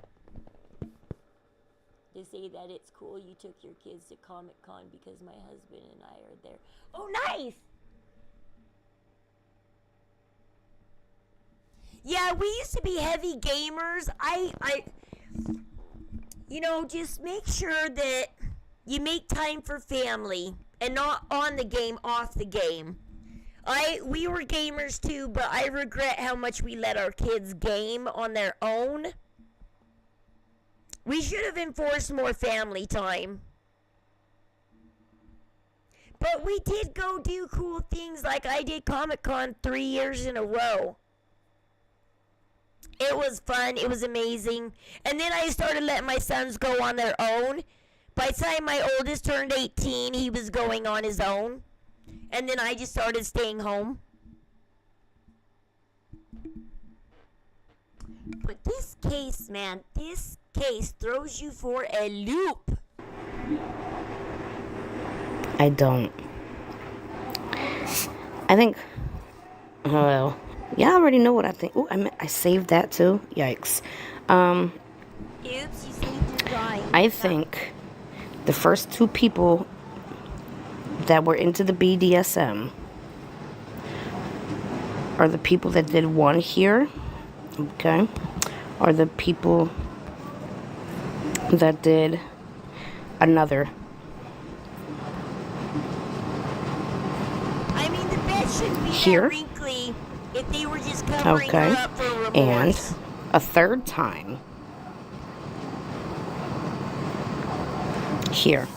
They say that it's cool you took your kids to Comic-Con because my husband and I are there. Oh, nice! Yeah, we used to be heavy gamers. Just make sure that you make time for family and not on the game, off the game. We were gamers too, but I regret how much we let our kids game on their own. We should have enforced more family time. But we did go do cool things, like I did Comic-Con 3 years in a row. It was fun. It was amazing. And then I started letting my sons go on their own. By the time my oldest turned 18, he was going on his own. And then I just started staying home. But this case, man, this case throws you for a loop. I don't. I think, well, yeah, I already know what I think. Oh, I saved that too. Yikes. Oops, you saved your drawing. I think the first two people that were into the BDSM are the people that did one here, okay, are the people that did another. I mean, the bed shouldn't be Here. that wrinkly if they were just covering Okay, her up for remorse. and a third time here.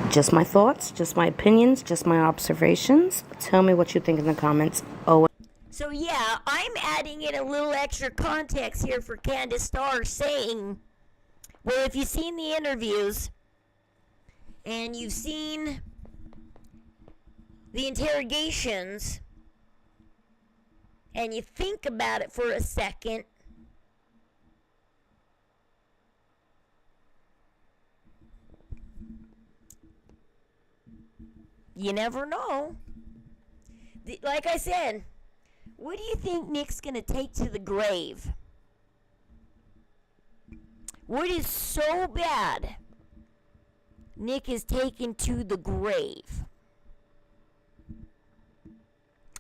Just my thoughts, just my opinions, just my observations. Tell me what you think in the comments. Oh, So yeah, I'm adding in a little extra context here for Candace Starr, saying, well, if you've seen the interviews and you've seen the interrogations and you think about it for a second, you never know. Like I said, what do you think Nick's going to take to the grave? What is so bad Nick is taken to the grave?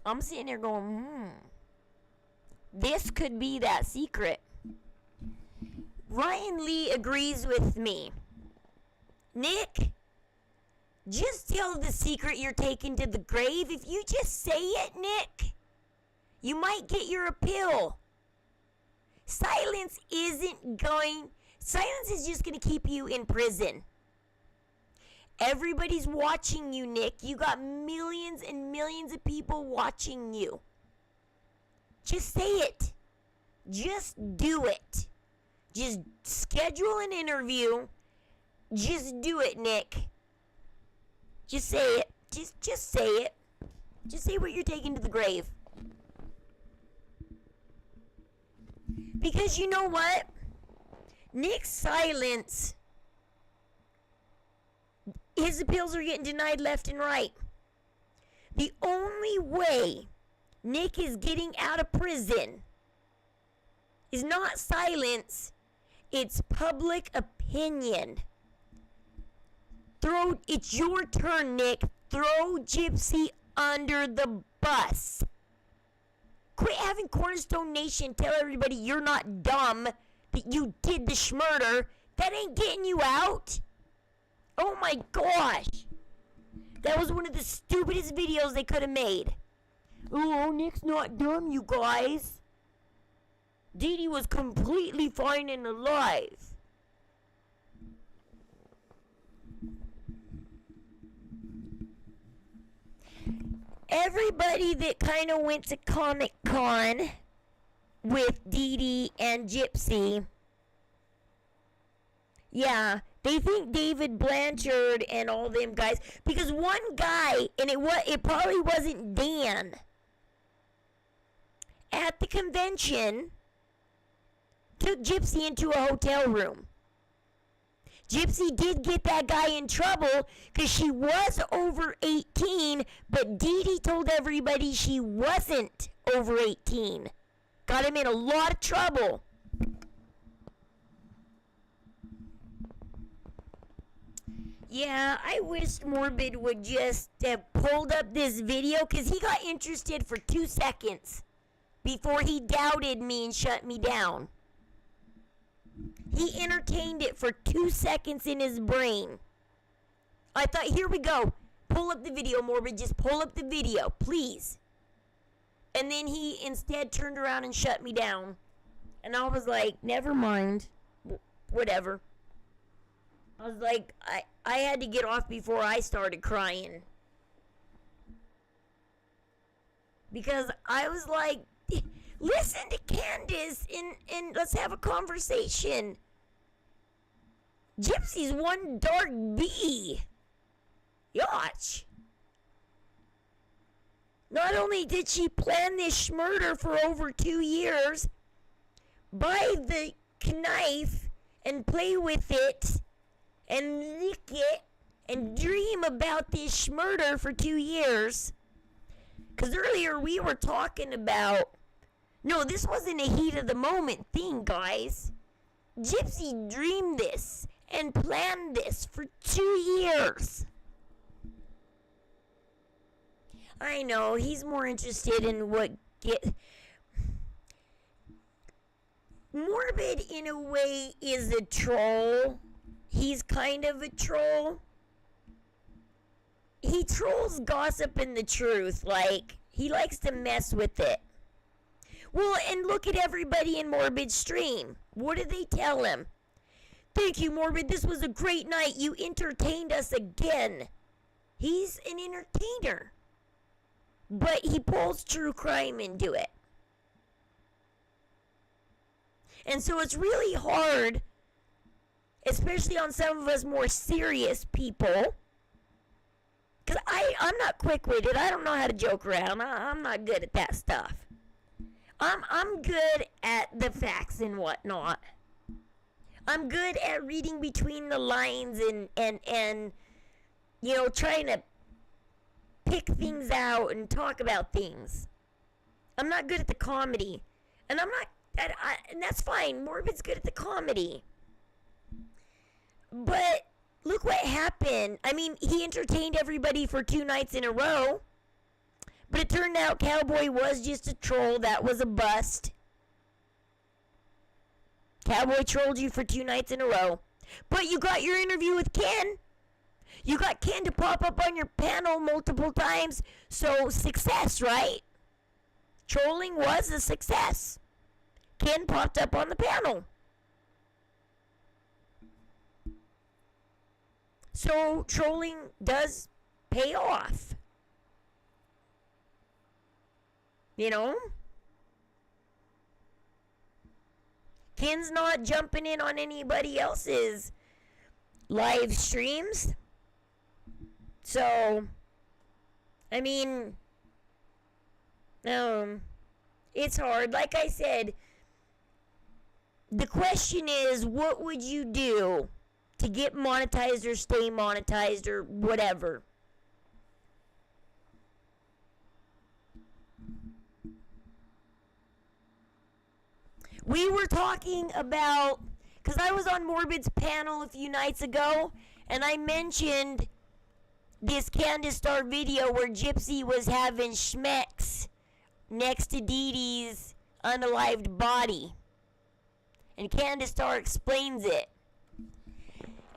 I'm sitting there going, this could be that secret. Ryan Lee agrees with me. Nick, just tell the secret you're taking to the grave. If you just say it, Nick, you might get your appeal. Silence is just going to keep you in prison. Everybody's watching you, Nick. You got millions and millions of people watching you. Just say it. Just do it. Just schedule an interview. Just do it, Nick. Just say it. Just say it. Just say what you're taking to the grave. Because you know what? Nick's silence, his appeals are getting denied left and right. The only way Nick is getting out of prison is not silence, it's public opinion. It's your turn, Nick. Throw Gypsy under the bus. Quit having Cornerstone Nation tell everybody you're not dumb, that you did the schmurder. That ain't getting you out. Oh my gosh. That was one of the stupidest videos they could have made. Oh, Nick's not dumb, you guys. Dee Dee was completely fine and alive. Everybody that kind of went to Comic-Con with Dee Dee and Gypsy, yeah, they think David Blanchard and all them guys, because one guy, and it probably wasn't Dan, at the convention, took Gypsy into a hotel room. Gypsy did get that guy in trouble because she was over 18, but Dee Dee told everybody she wasn't over 18. Got him in a lot of trouble. Yeah, I wish Morbid would just have pulled up this video because he got interested for 2 seconds before he doubted me and shut me down. He entertained it for 2 seconds in his brain. I thought, here we go. Pull up the video, Morbid. Just pull up the video, please. And then he instead turned around and shut me down. And I was like, never mind. Whatever. I was like, I had to get off before I started crying. Because I was like, listen to Candace and let's have a conversation. Gypsy's one dark bee. Yatch. Not only did she plan this murder for over 2 years, buy the knife and play with it and lick it and dream about this murder for 2 years. Because earlier we were talking about, no, this wasn't a heat of the moment thing, guys. Gypsy dreamed this and planned this for 2 years. I know, he's more interested in what Morbid, in a way, is a troll. He's kind of a troll. He trolls gossip and the truth. Like, he likes to mess with it. Well, and look at everybody in Morbid's stream. What do they tell him? Thank you, Morbid. This was a great night. You entertained us again. He's an entertainer. But he pulls true crime into it. And so it's really hard, especially on some of us more serious people. Because I'm not quick-witted. I don't know how to joke around. I'm not good at that stuff. I'm good at the facts and whatnot. I'm good at reading between the lines and you know, trying to pick things out and talk about things. I'm not good at the comedy. And I'm not, and that's fine. Morbid's good at the comedy. But look what happened. I mean, he entertained everybody for 2 nights in a row. But it turned out Cowboy was just a troll. That was a bust. Cowboy trolled you for 2 nights in a row. But you got your interview with Ken. You got Ken to pop up on your panel multiple times. So, success, right? Trolling was a success. Ken popped up on the panel. So, trolling does pay off. You know? Ken's not jumping in on anybody else's live streams. So, I mean, it's hard. Like I said, the question is, what would you do to get monetized or stay monetized or whatever? We were talking about, because I was on Morbid's panel a few nights ago, and I mentioned this Candace Star video where Gypsy was having schmecks next to Dee Dee's unalived body. And Candace Star explains it.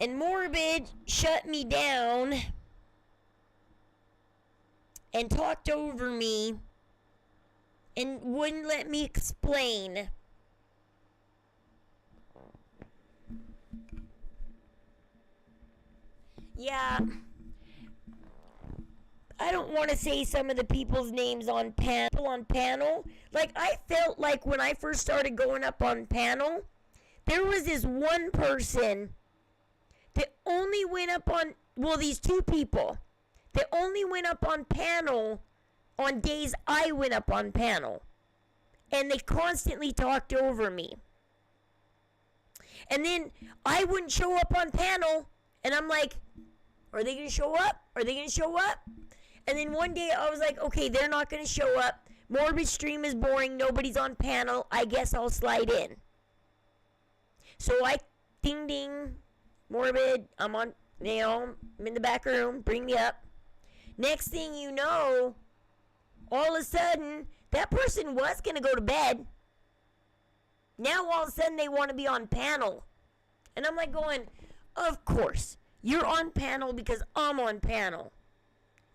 And Morbid shut me down and talked over me and wouldn't let me explain. Yeah, I don't want to say some of the people's names on panel. Like, I felt like when I first started going up on panel, there was this one person that only went up on, well, these 2 people that only went up on panel on days I went up on panel. And they constantly talked over me. And then I wouldn't show up on panel, and I'm like, are they going to show up? Are they going to show up? And then one day I was like, okay, they're not going to show up. Morbid stream is boring. Nobody's on panel. I guess I'll slide in. So I ding ding. Morbid, I'm on, you know, I'm in the back room. Bring me up. Next thing you know, all of a sudden, that person was going to go to bed. Now all of a sudden they want to be on panel. And I'm like going, of course. You're on panel because I'm on panel.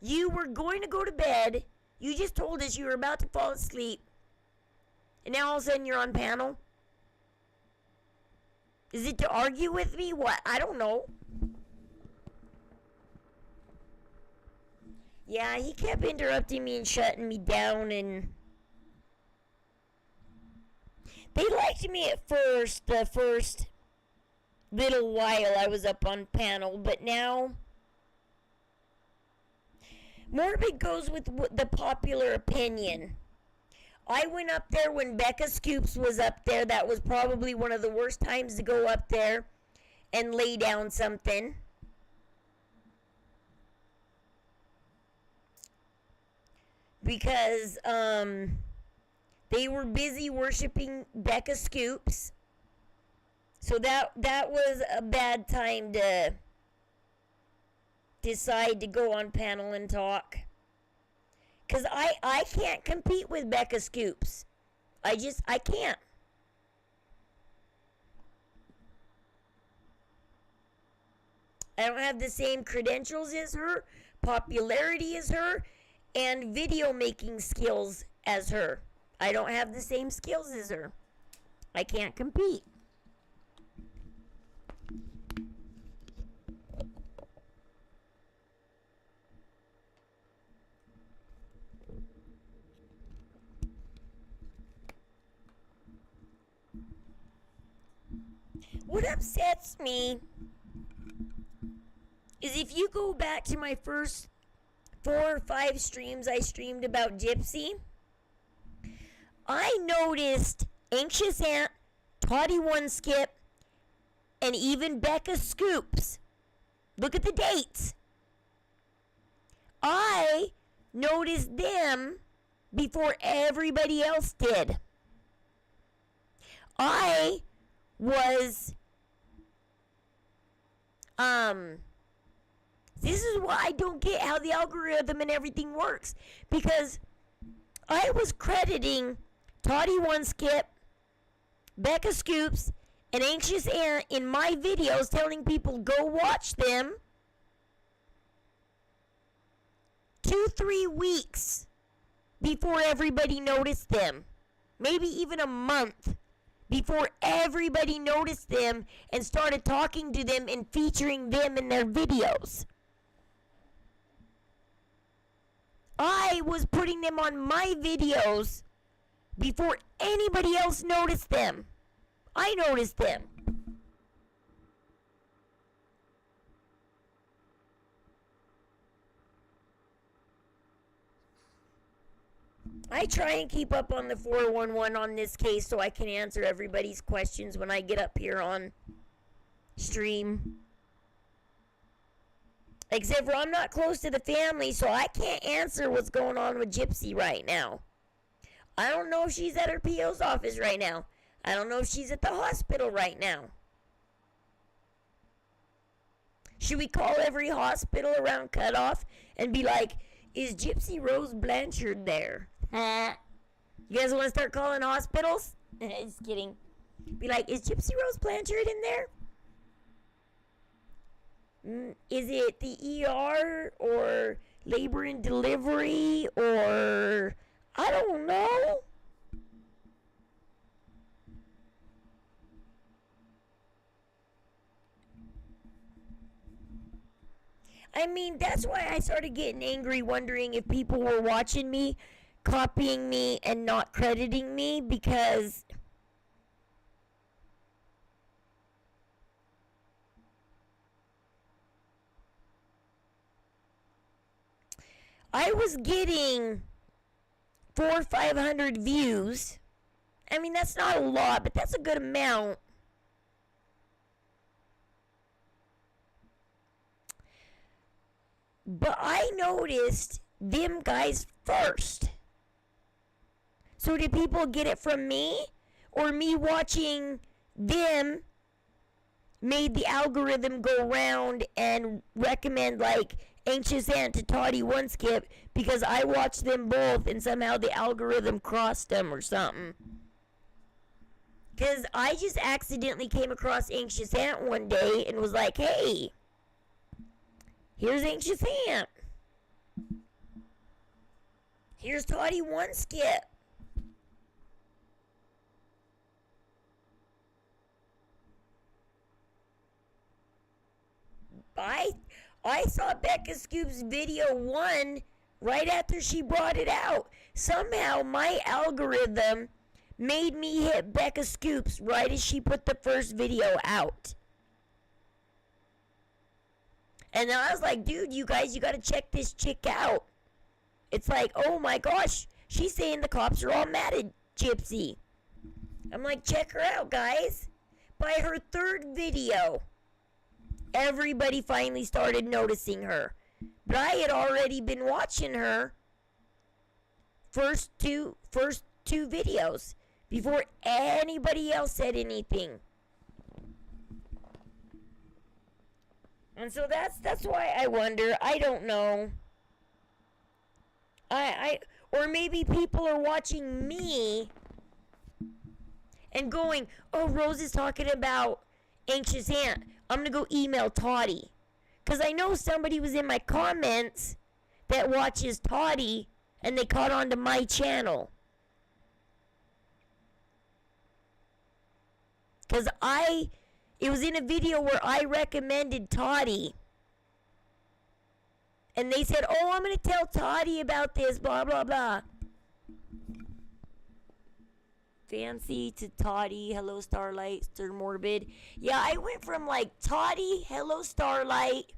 You were going to go to bed. You just told us you were about to fall asleep. And now all of a sudden you're on panel? Is it to argue with me? What? I don't know. Yeah, he kept interrupting me and shutting me down, and they liked me at first, the first little while I was up on panel, but now Morbid goes with the popular opinion. I went up there when Becca Scoops was up there. That was probably one of the worst times to go up there and lay down something. Because they were busy worshiping Becca Scoops. So that was a bad time to decide to go on panel and talk. Because I can't compete with Becca Scoops. I can't. I don't have the same credentials as her, popularity as her, and video making skills as her. I don't have the same skills as her. I can't compete. What upsets me is if you go back to my first 4 or 5 streams I streamed about Gypsy, I noticed Anxious Aunt, Toddy One Skip, and even Becca Scoops. Look at the dates. I noticed them before everybody else did. I was this is why I don't get how the algorithm and everything works, because I was crediting Toddy One Skip, Becca Scoops, and Anxious Aunt in my videos, telling people go watch them 2-3 weeks before everybody noticed them, maybe even a month before everybody noticed them and started talking to them and featuring them in their videos. I was putting them on my videos before anybody else noticed them. I noticed them. I try and keep up on the 411 on this case so I can answer everybody's questions when I get up here on stream. Except for I'm not close to the family, so I can't answer what's going on with Gypsy right now. I don't know if she's at her PO's office right now. I don't know if she's at the hospital right now. Should we call every hospital around Cutoff and be like, is Gypsy Rose Blanchard there? You guys want to start calling hospitals? Just kidding. Be like, is Gypsy Rose Blanchard in there? Is it the ER or labor and delivery or I don't know. I mean, that's why I started getting angry, wondering if people were watching me, copying me, and not crediting me, because I was getting 400 or 500 views. I mean, that's not a lot, but that's a good amount. But I noticed them guys first. So did people get it from me? Or me watching them made the algorithm go around and recommend like Anxious Aunt to Toddy One Skip because I watched them both and somehow the algorithm crossed them or something? Because I just accidentally came across Anxious Aunt one day and was like, hey, here's Anxious Aunt. Here's Toddy One Skip. I saw Becca Scoop's video 1 right after she brought it out. Somehow my algorithm made me hit Becca Scoops right as she put the first video out. And then I was like, dude, you guys, you gotta check this chick out. It's like, oh my gosh, she's saying the cops are all mad at Gypsy. I'm like, check her out, guys. By her third video, everybody finally started noticing her. But I had already been watching her first two videos before anybody else said anything. And so that's why I wonder. I don't know. Or maybe people are watching me and going, oh, Rose is talking about anxious aunt. I'm going to go email Toddy. Because I know somebody was in my comments that watches Toddy and they caught on to my channel. Because it was in a video where I recommended Toddy. And they said, oh, I'm going to tell Toddy about this, blah, blah, blah. Fancy to Toddy, hello Starlight, Stir Morbid. Yeah, I went from like Toddy, hello Starlight.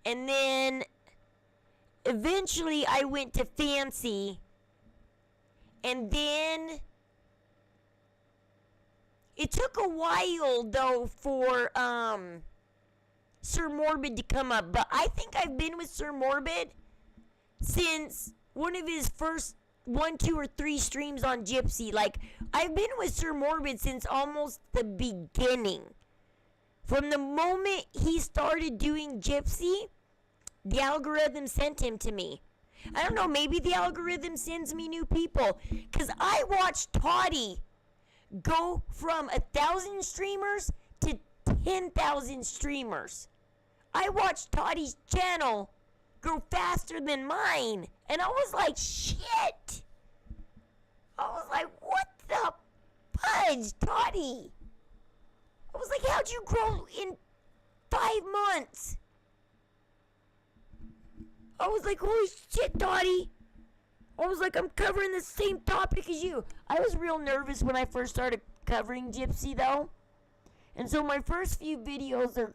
And then eventually I went to Fancy. And then it took a while though for Sir Morbid to come up, but I think I've been with Sir Morbid since one of his first 1, 2, or 3 streams on Gypsy. Like, I've been with Sir Morbid since almost the beginning. From the moment he started doing Gypsy, the algorithm sent him to me. I don't know, maybe the algorithm sends me new people, because I watched Toddy go from 1,000 streamers to 10,000 streamers. I watched Toddy's channel grow faster than mine, and I was like, shit. I was like, what the fudge, Toddy? I was like, how'd you grow in 5 months? I was like, holy shit, Toddy. I was like, I'm covering the same topic as you. I was real nervous when I first started covering Gypsy, though. And so my first few videos are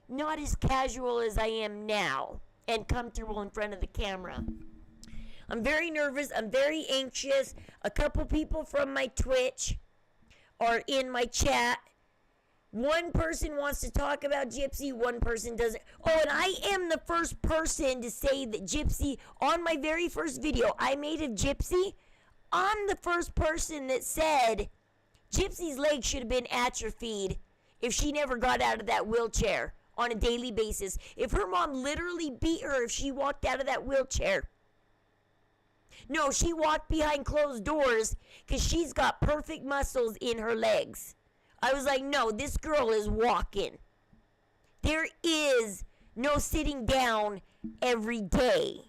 not as casual as I am now and comfortable in front of the camera. I'm very nervous. I'm very anxious. A couple people from my Twitch are in my chat. One person wants to talk about Gypsy. One person doesn't. Oh, and I am the first person to say that Gypsy, on my very first video I made of Gypsy, I'm the first person that said Gypsy's leg should have been atrophied if she never got out of that wheelchair on a daily basis. If her mom literally beat her if she walked out of that wheelchair. No, she walked behind closed doors because she's got perfect muscles in her legs. I was like, no, this girl is walking. There is no sitting down every day.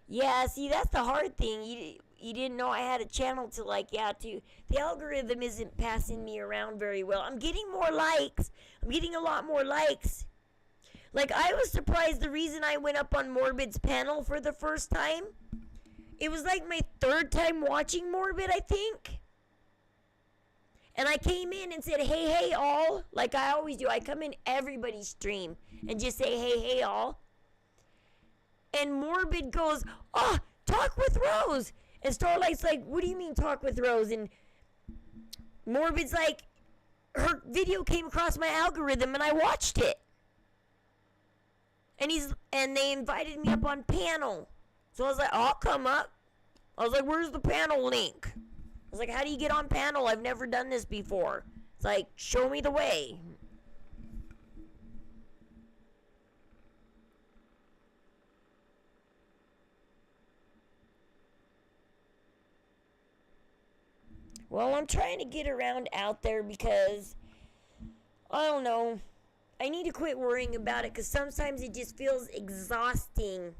Yeah, see, that's the hard thing. You didn't know I had a channel to the algorithm isn't passing me around very well. I'm getting more likes. I'm getting a lot more likes. Like, I was surprised the reason I went up on Morbid's panel for the first time. It was like my 3rd time watching Morbid, I think. And I came in and said, hey, all. Like I always do. I come in everybody's stream and just say, hey, all. And Morbid goes, oh, talk with Rose. And Starlight's like, what do you mean talk with Rose? And Morbid's like, her video came across my algorithm and I watched it. And they invited me up on panel. So I was like, I'll come up. I was like, where's the panel link? I was like, how do you get on panel? I've never done this before. It's like, show me the way. Well, I'm trying to get around out there because, I don't know, I need to quit worrying about it because sometimes it just feels exhausting.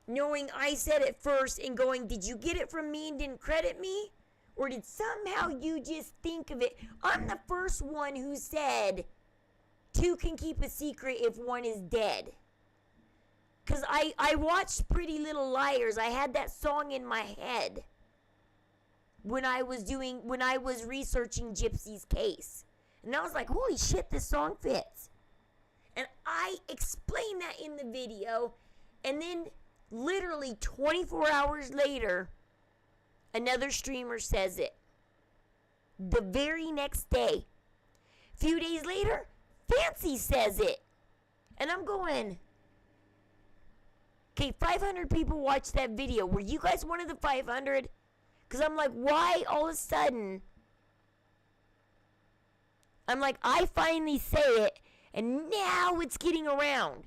Knowing I said it first and going, did you get it from me and didn't credit me? Or did somehow you just think of it? I'm the first one who said two can keep a secret if one is dead. Because I watched Pretty Little Liars. I had that song in my head when I was researching Gypsy's case. And I was like, holy shit, this song fits. And I explained that in the video. And then literally 24 hours later, another streamer says it. The very next day. A few days later, Fancy says it. And I'm going, okay, 500 people watched that video. Were you guys one of the 500? Because I'm like, why all of a sudden? I'm like, I finally say it, and now it's getting around.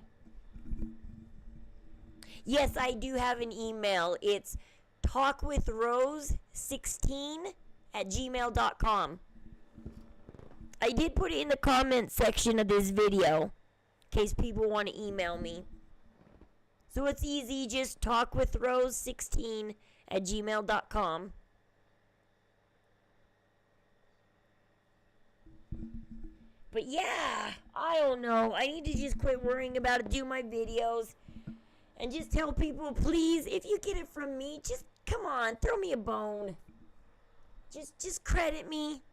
Yes, I do have an email. It's talkwithrose16@gmail.com. I did put it in the comments section of this video, in case people want to email me. So it's easy, just talkwithrose16@gmail.com. But yeah, I don't know. I need to just quit worrying about it, do my videos, and just tell people, please, if you get it from me, just come on, throw me a bone. Just credit me.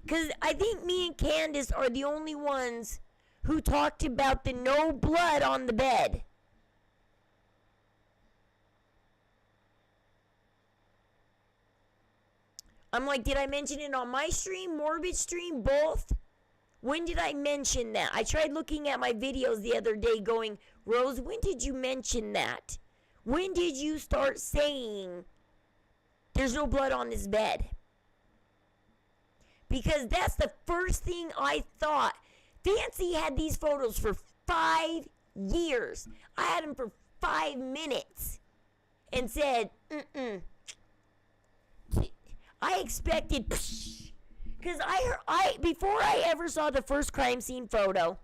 Because I think me and Candace are the only ones who talked about the no blood on the bed. I'm like, did I mention it on my stream, Morbid stream, both? When did I mention that? I tried looking at my videos the other day going, Rose, when did you mention that? When did you start saying there's no blood on this bed? Because that's the first thing I thought. Fancy had these photos for 5 years. I had them for 5 minutes. And said, I expected, because before I ever saw the first crime scene photo,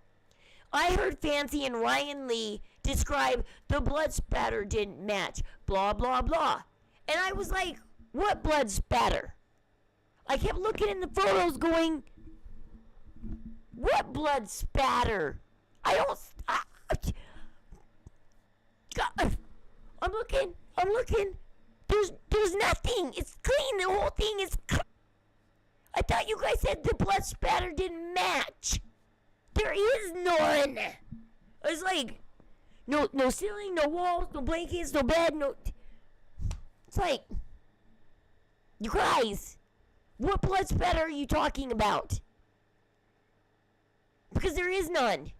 I heard Fancy and Ryan Lee describe the blood spatter didn't match, blah, blah, blah. And I was like, what blood spatter? I kept looking in the photos going, what blood spatter? I'm looking. There's nothing. It's clean. The whole thing is clean. I thought you guys said the blood spatter didn't match. There is none. It's like, no ceiling, no walls, no blankets, no bed, no. It's like, you guys, what blood spatter are you talking about? Because there is none.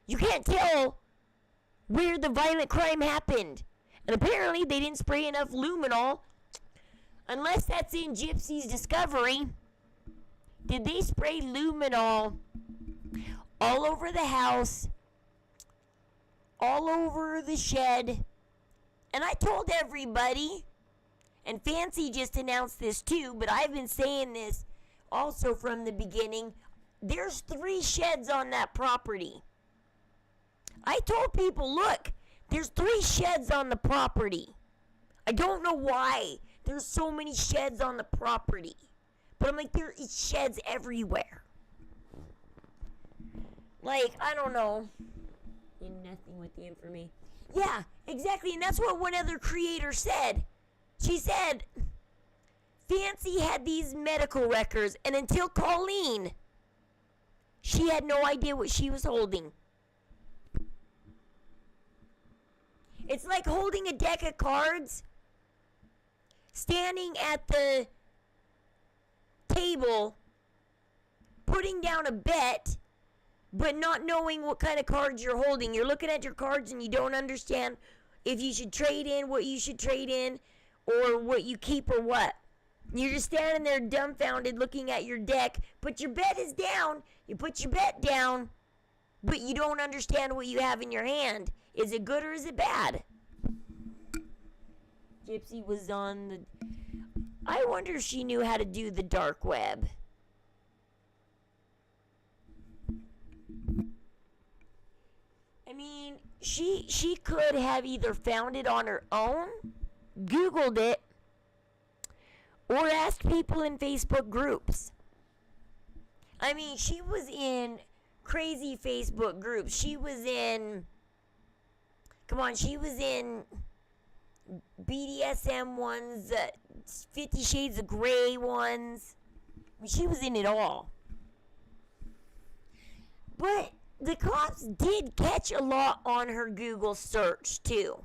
You can't tell where the violent crime happened. And apparently they didn't spray enough luminol. Unless that's in Gypsy's discovery. Did they spray luminol all over the house? All over the shed? And I told everybody. And Fancy just announced this too. But I've been saying this also from the beginning. There's 3 sheds on that property. I told people, look. There's 3 sheds on the property. I don't know why there's so many sheds on the property. But I'm like, there is sheds everywhere. Like, I don't know. Did nothing with the information. Yeah, exactly. And that's what one other creator said. She said, Fancy had these medical records. And until Colleen, she had no idea what she was holding. It's like holding a deck of cards, standing at the table, putting down a bet, but not knowing what kind of cards you're holding. You're looking at your cards and you don't understand if you should trade in, what you should trade in, or what you keep or what. You're just standing there dumbfounded looking at your deck, but your bet is down. You put your bet down, but you don't understand what you have in your hand. Is it good or is it bad? Gypsy was on the... I wonder if she knew how to do the dark web. I mean, she could have either found it on her own, Googled it, or asked people in Facebook groups. I mean, she was in crazy Facebook groups. She was in BDSM ones, 50 Shades of Grey ones. I mean, she was in it all. But the cops did catch a lot on her Google search, too.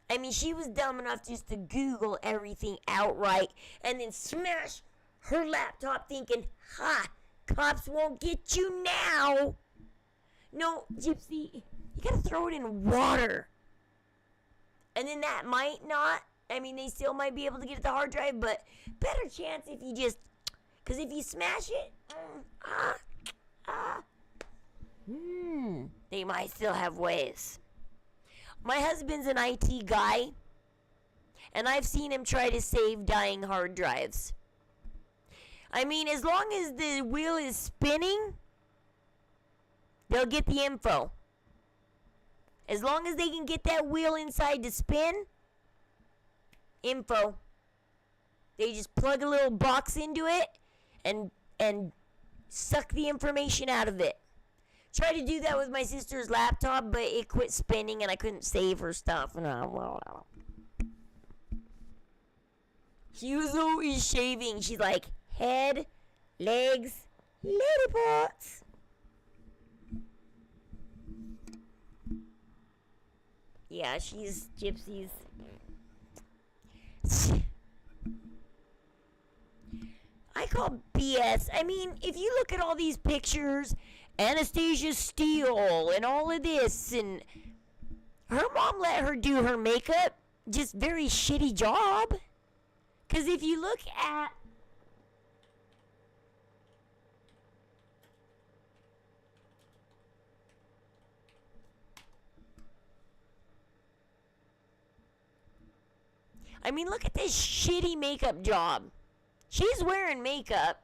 I mean, she was dumb enough just to Google everything outright and then smash her laptop thinking, ha, cops won't get you now. No, Gypsy, you gotta throw it in water. And then that might not, I mean, they still might be able to get at the hard drive, but better chance if you just, because if you smash it, they might still have ways. My husband's an IT guy, and I've seen him try to save dying hard drives. I mean, as long as the wheel is spinning, they'll get the info. As long as they can get that wheel inside to spin, info. They just plug a little box into it and suck the information out of it. Tried to do that with my sister's laptop, but it quit spinning and I couldn't save her stuff. She was always shaving. She's like, head, legs, lady parts. Yeah, she's Gypsy's. I call BS. I mean, if you look at all these pictures, Anastasia Steele and all of this, and her mom let her do her makeup, just very shitty job. Because if you look at I mean, look at this shitty makeup job. She's wearing makeup.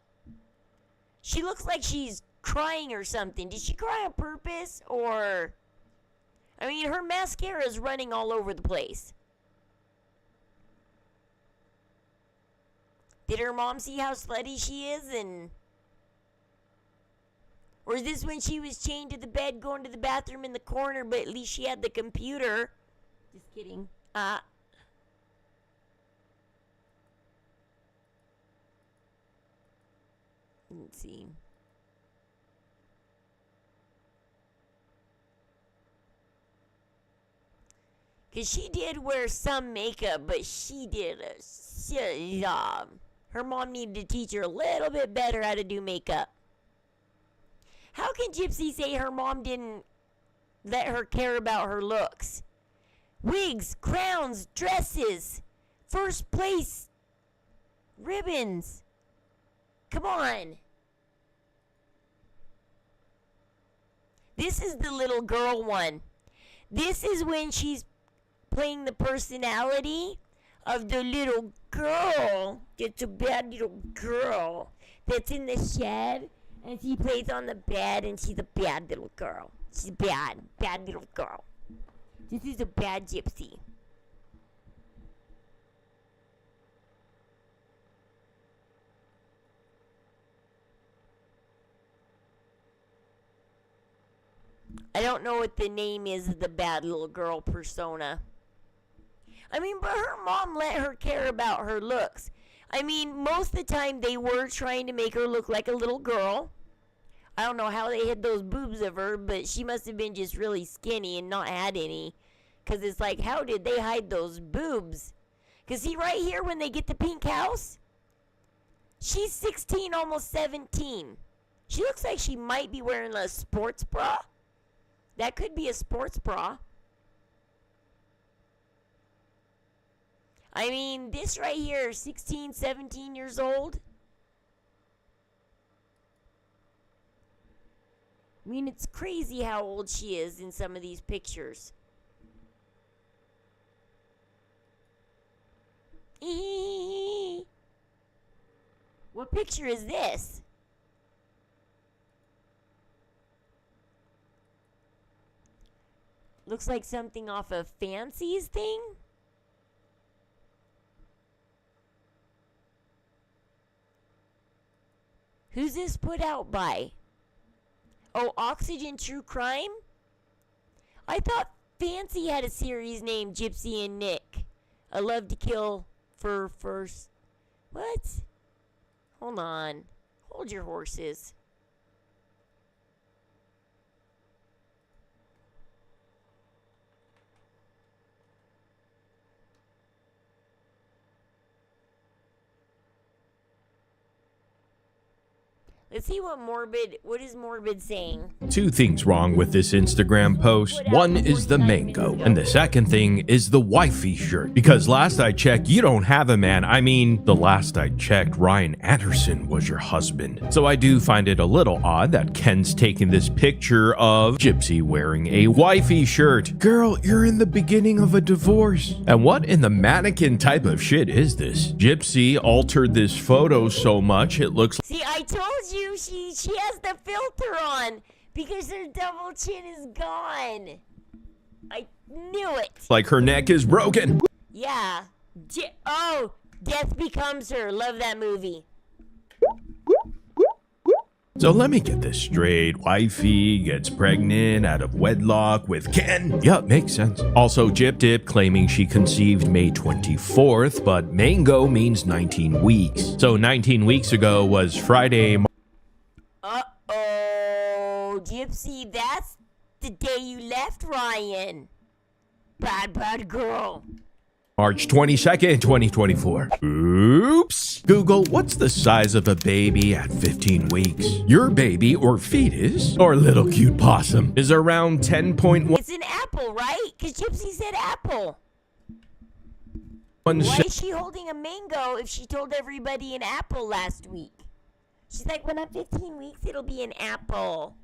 She looks like she's crying or something. Did she cry on purpose? Or, I mean, her mascara is running all over the place. Did her mom see how slutty she is? Or is this when she was chained to the bed going to the bathroom in the corner, but at least she had the computer? Just kidding. Let's see. Because she did wear some makeup, but she did a shit job. Her mom needed to teach her a little bit better how to do makeup. How can Gypsy say her mom didn't let her care about her looks? Wigs, crowns, dresses, first place, ribbons. Come on. This is the little girl one. This is when she's playing the personality of the little girl. It's a bad little girl that's in the shed, and she plays on the bed, and she's a bad little girl. She's bad little girl. This is a bad Gypsy. I don't know what the name is of the bad little girl persona. I mean, but her mom let her care about her looks. I mean, most of the time they were trying to make her look like a little girl. I don't know how they hid those boobs of her, but she must have been just really skinny and not had any. Because it's like, how did they hide those boobs? Because see, right here when they get the pink house, she's 16, almost 17. She looks like she might be wearing a sports bra. That could be a sports bra. I mean, this right here, 16, 17 years old. I mean, it's crazy how old she is in some of these pictures. What picture is this? Looks like something off of Fancy's thing. Who's this put out by? Oh, Oxygen True Crime? I thought Fancy had a series named Gypsy and Nick. I love to kill for first. What? Hold on. Hold your horses. Let's see what is Morbid saying. Two things wrong with this Instagram post. One is the mango, and the second thing is the wifey shirt. Because last I checked, you don't have a man. I mean, the last I checked, Ryan Anderson was your husband. So I do find it a little odd that Ken's taking this picture of Gypsy wearing a wifey shirt. Girl, you're in the beginning of a divorce. And what in the mannequin type of shit is this? Gypsy altered this photo so much it looks like... See, I told you she has the filter on because her double chin is gone. I knew it. like her neck is broken. Yeah. Death Becomes Her. Love that movie. So let me get this straight. Wifey gets pregnant out of wedlock with Ken. Yup, makes sense. Also, Jip Dip claiming she conceived May 24th, but Mango means 19 weeks. So 19 weeks ago was Friday. Uh-oh, Gypsy, that's the day you left Ryan. Bad girl. March 22nd, 2024. Oops. Google, what's the size of a baby at 15 weeks? Your baby or fetus or little cute possum is around 10.1. It's an apple, right? Because Gypsy said apple. Why is she holding a mango if she told everybody an apple last week? She's like, when I'm 15 weeks, it'll be an apple.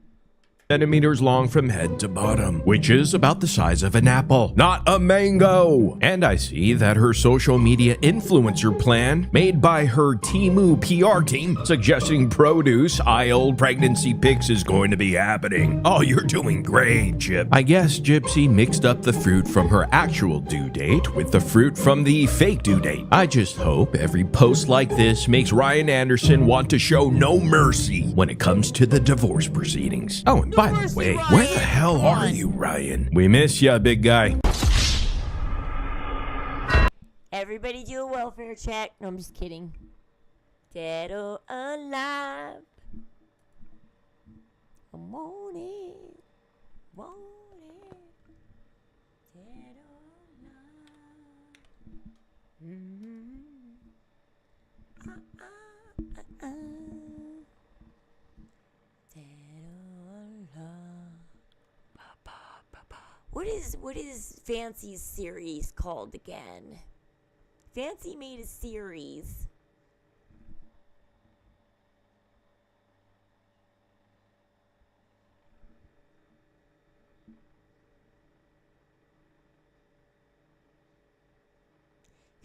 Centimeters long from head to bottom, which is about the size of an apple, not a mango. And I see that her social media influencer plan, made by her Temu PR team, suggesting produce aisle pregnancy pics is going to be happening. Oh, you're doing great, Gyp. I guess Gypsy mixed up the fruit from her actual due date with the fruit from the fake due date. I just hope every post like this makes Ryan Anderson want to show no mercy when it comes to the divorce proceedings. Oh, and by the way, where the hell are you, Ryan? We miss ya, big guy. Everybody do a welfare check. No, I'm just kidding. Dead or alive. I'm on it. Dead or alive. What is Fancy's series called again? Fancy made a series.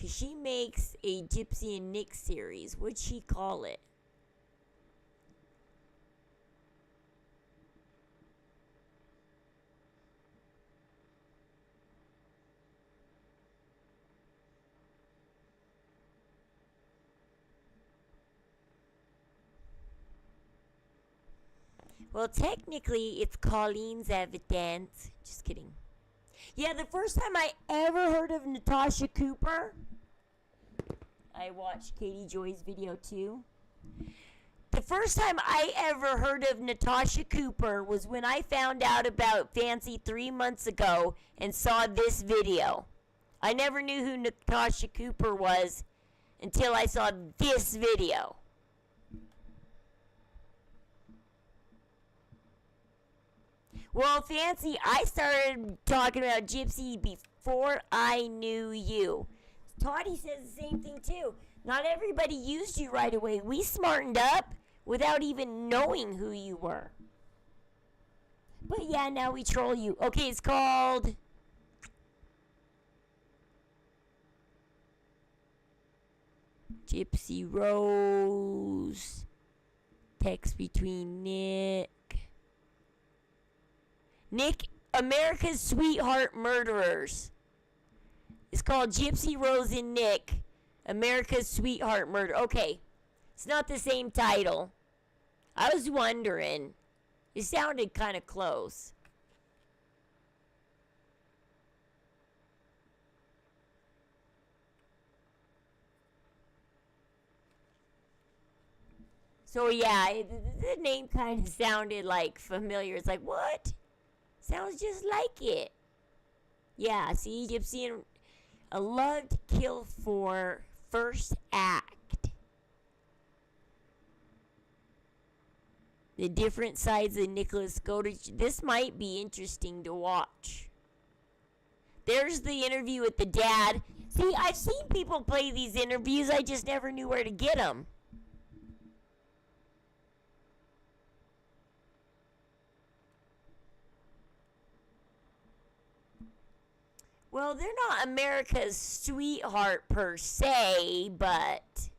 Cause she makes a Gypsy and Nick series. What'd she call it? Well, technically, it's Colleen's Evidence. Just kidding. Yeah, the first time I ever heard of Natasha Cooper, I watched Katie Joy's video too. The first time I ever heard of Natasha Cooper was when I found out about Fancy 3 months ago and saw this video. I never knew who Natasha Cooper was until I saw this video. Well, Fancy, I started talking about Gypsy before I knew you. Toddy says the same thing, too. Not everybody used you right away. We smartened up without even knowing who you were. But yeah, now we troll you. Okay, it's called... Gypsy Rose. Text between Nick, America's Sweetheart Murderers. It's called Gypsy Rose and Nick, America's Sweetheart Murder. Okay, it's not the same title. I was wondering. It sounded kind of close. So yeah, the name kind of sounded like familiar. It's like, what? Sounds just like it. Yeah, see, Gypsy and A Love to Kill For first act. The different sides of Nicholas Godich. This might be interesting to watch. There's the interview with the dad. See, I've seen people play these interviews. I just never knew where to get them. Well, they're not America's sweetheart per se, but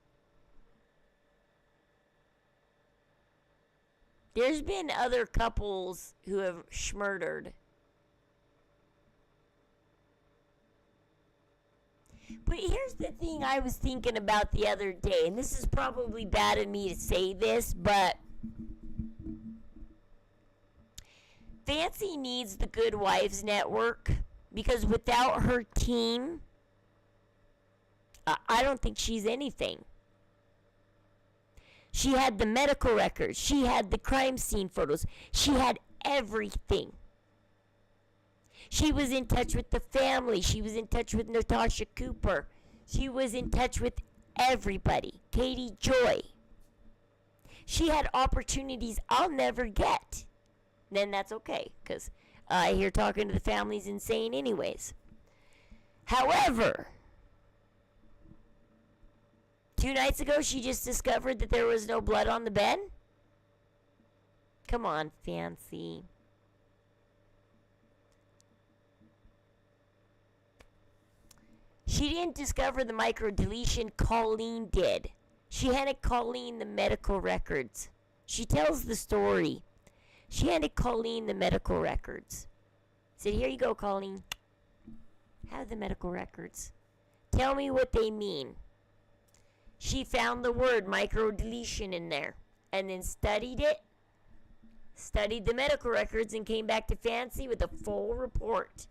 there's been other couples who have schmurdered. But here's the thing I was thinking about the other day, and this is probably bad of me to say this, but Fancy needs the Good Wives Network. Because without her team, I don't think she's anything. She had the medical records. She had the crime scene photos. She had everything. She was in touch with the family. She was in touch with Natasha Cooper. She was in touch with everybody. Katie Joy. She had opportunities I'll never get. Then that's okay, because I hear talking to the family's insane anyways. However, 2 nights ago she just discovered that there was no blood on the bed. Come on, Fancy. She didn't discover the microdeletion. Colleen did. She handed Colleen the medical records. She tells the story. She handed Colleen the medical records. Said, here you go, Colleen. Have the medical records. Tell me what they mean. She found the word microdeletion in there and then studied it. Studied the medical records and came back to Fancy with a full report.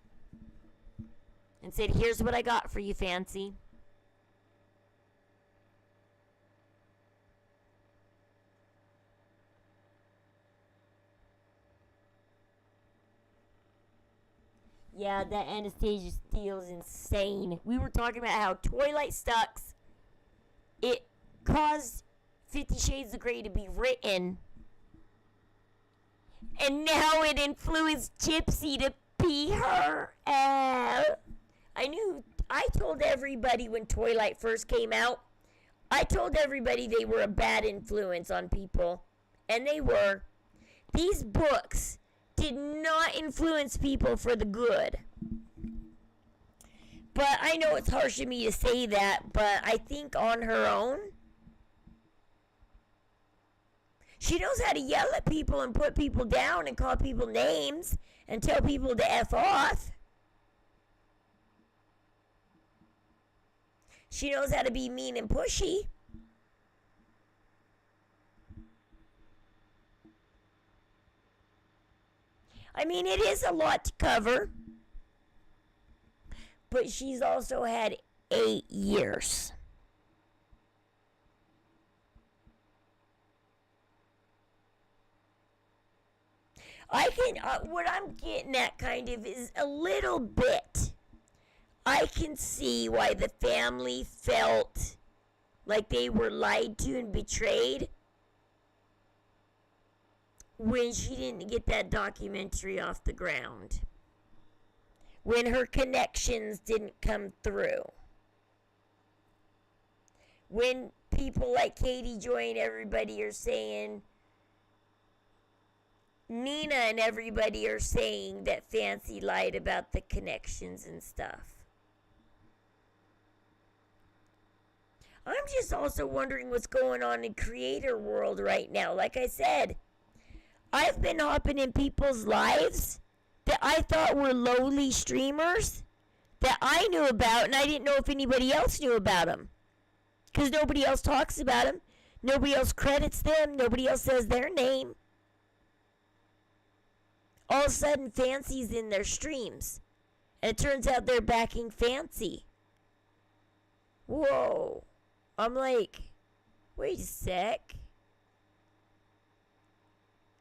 And said, here's what I got for you, Fancy. Yeah, that Anastasia Steele is insane. We were talking about how Twilight sucks. It caused 50 Shades of Grey to be written. And now it influenced Gypsy to be her. I told everybody when Twilight first came out, I told everybody they were a bad influence on people. And they were. These books did not influence people for the good. But I know it's harsh of me to say that, but I think on her own, she knows how to yell at people and put people down and call people names and tell people to F off. She knows how to be mean and pushy. I mean, it is a lot to cover. But she's also had 8 years. What I'm getting at kind of is a little bit. I can see why the family felt like they were lied to and betrayed when she didn't get that documentary off the ground. When her connections didn't come through. When people like Katie Joy and everybody are saying, Nina and everybody are saying that Fancy lied about the connections and stuff. I'm just also wondering what's going on in creator world right now. Like I said, I've been hopping in people's lives that I thought were lowly streamers that I knew about, and I didn't know if anybody else knew about them. Because nobody else talks about them. Nobody else credits them. Nobody else says their name. All of a sudden, Fancy's in their streams. And it turns out they're backing Fancy. Whoa. I'm like, wait a sec.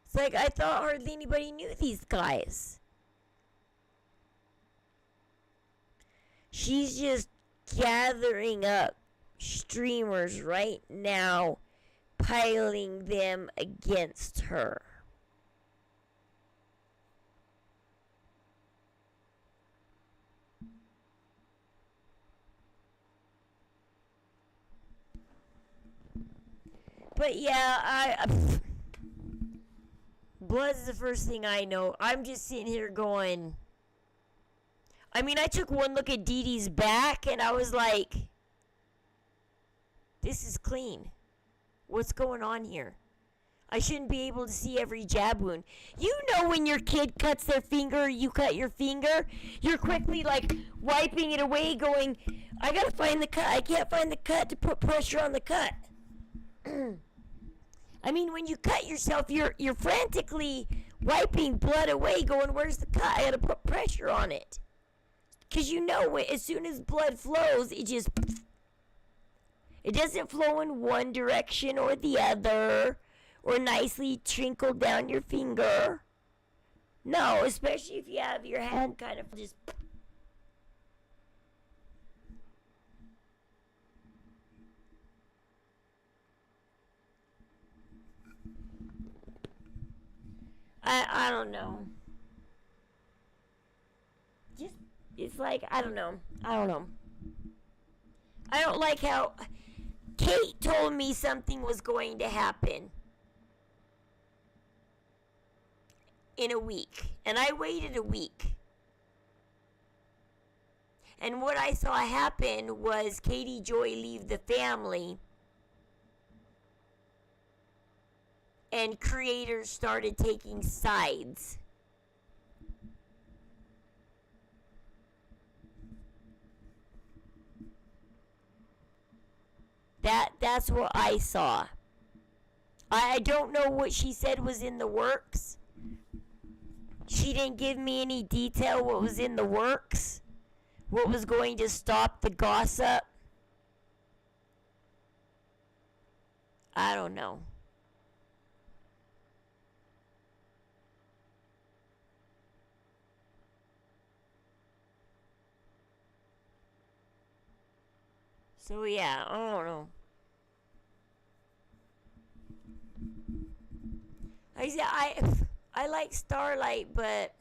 It's like, I thought hardly anybody knew these guys. She's just gathering up streamers right now, piling them against her. But yeah, blood's the first thing I know. I'm just sitting here going, I mean, I took one look at Dee Dee's back and I was like, this is clean. What's going on here? I shouldn't be able to see every jab wound. You know when your kid cuts their finger, you cut your finger, you're quickly like wiping it away going, I gotta find the cut. I can't find the cut to put pressure on the cut. I mean, when you cut yourself, you're frantically wiping blood away going, where's the cut? I gotta put pressure on it. Because you know, as soon as blood flows, it doesn't flow in one direction or the other, or nicely trickle down your finger. No, especially if you have your hand kind of just... I don't know. Just, it's like, I don't know. I don't like how Kate told me something was going to happen in a week. And I waited a week. And what I saw happen was Katie Joy leave the family. And creators started taking sides. That's what I saw. I don't know what she said was in the works. She didn't give me any detail what was in the works. What was going to stop the gossip. I don't know. So yeah, I don't know. I like Starlight, but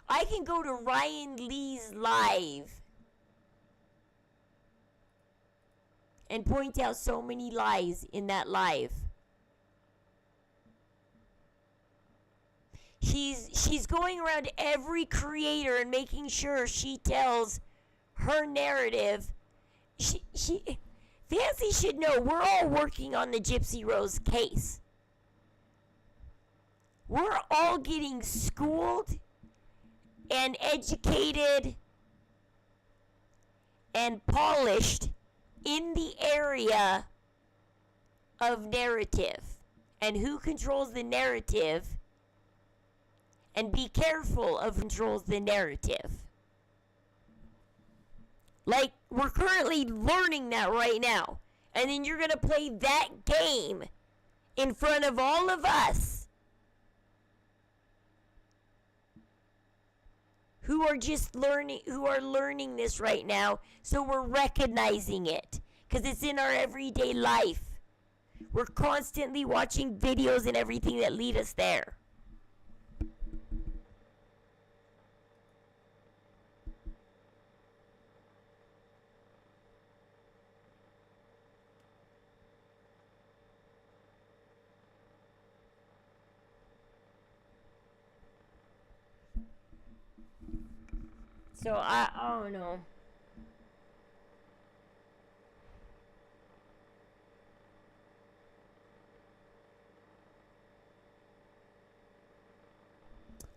I can go to Ryan Lee's live and point out so many lies in that live. She's going around to every creator and making sure she tells her narrative. Fancy should know we're all working on the Gypsy Rose case. We're all getting schooled and educated and polished in the area of narrative and who controls the narrative. And be careful of who controls the narrative. Like, we're currently learning that right now. And then you're going to play that game in front of all of us who are just learning this right now. So we're recognizing it. Because it's in our everyday life. We're constantly watching videos and everything that lead us there. So I don't know.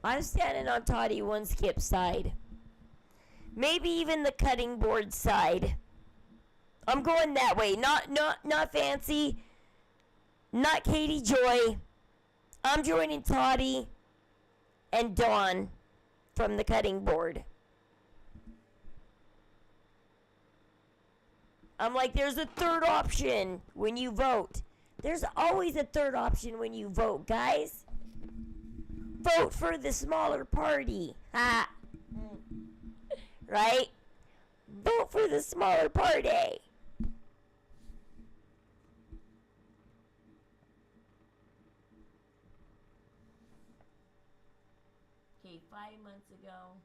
I'm standing on Toddy One Skip's side. Maybe even the cutting board side. I'm going that way. Not Fancy. Not Katie Joy. I'm joining Toddy and Dawn from the cutting board. I'm like, there's a third option when you vote. There's always a third option when you vote, guys. Vote for the smaller party. Ha. Right? Vote for the smaller party. Okay, 5 months ago.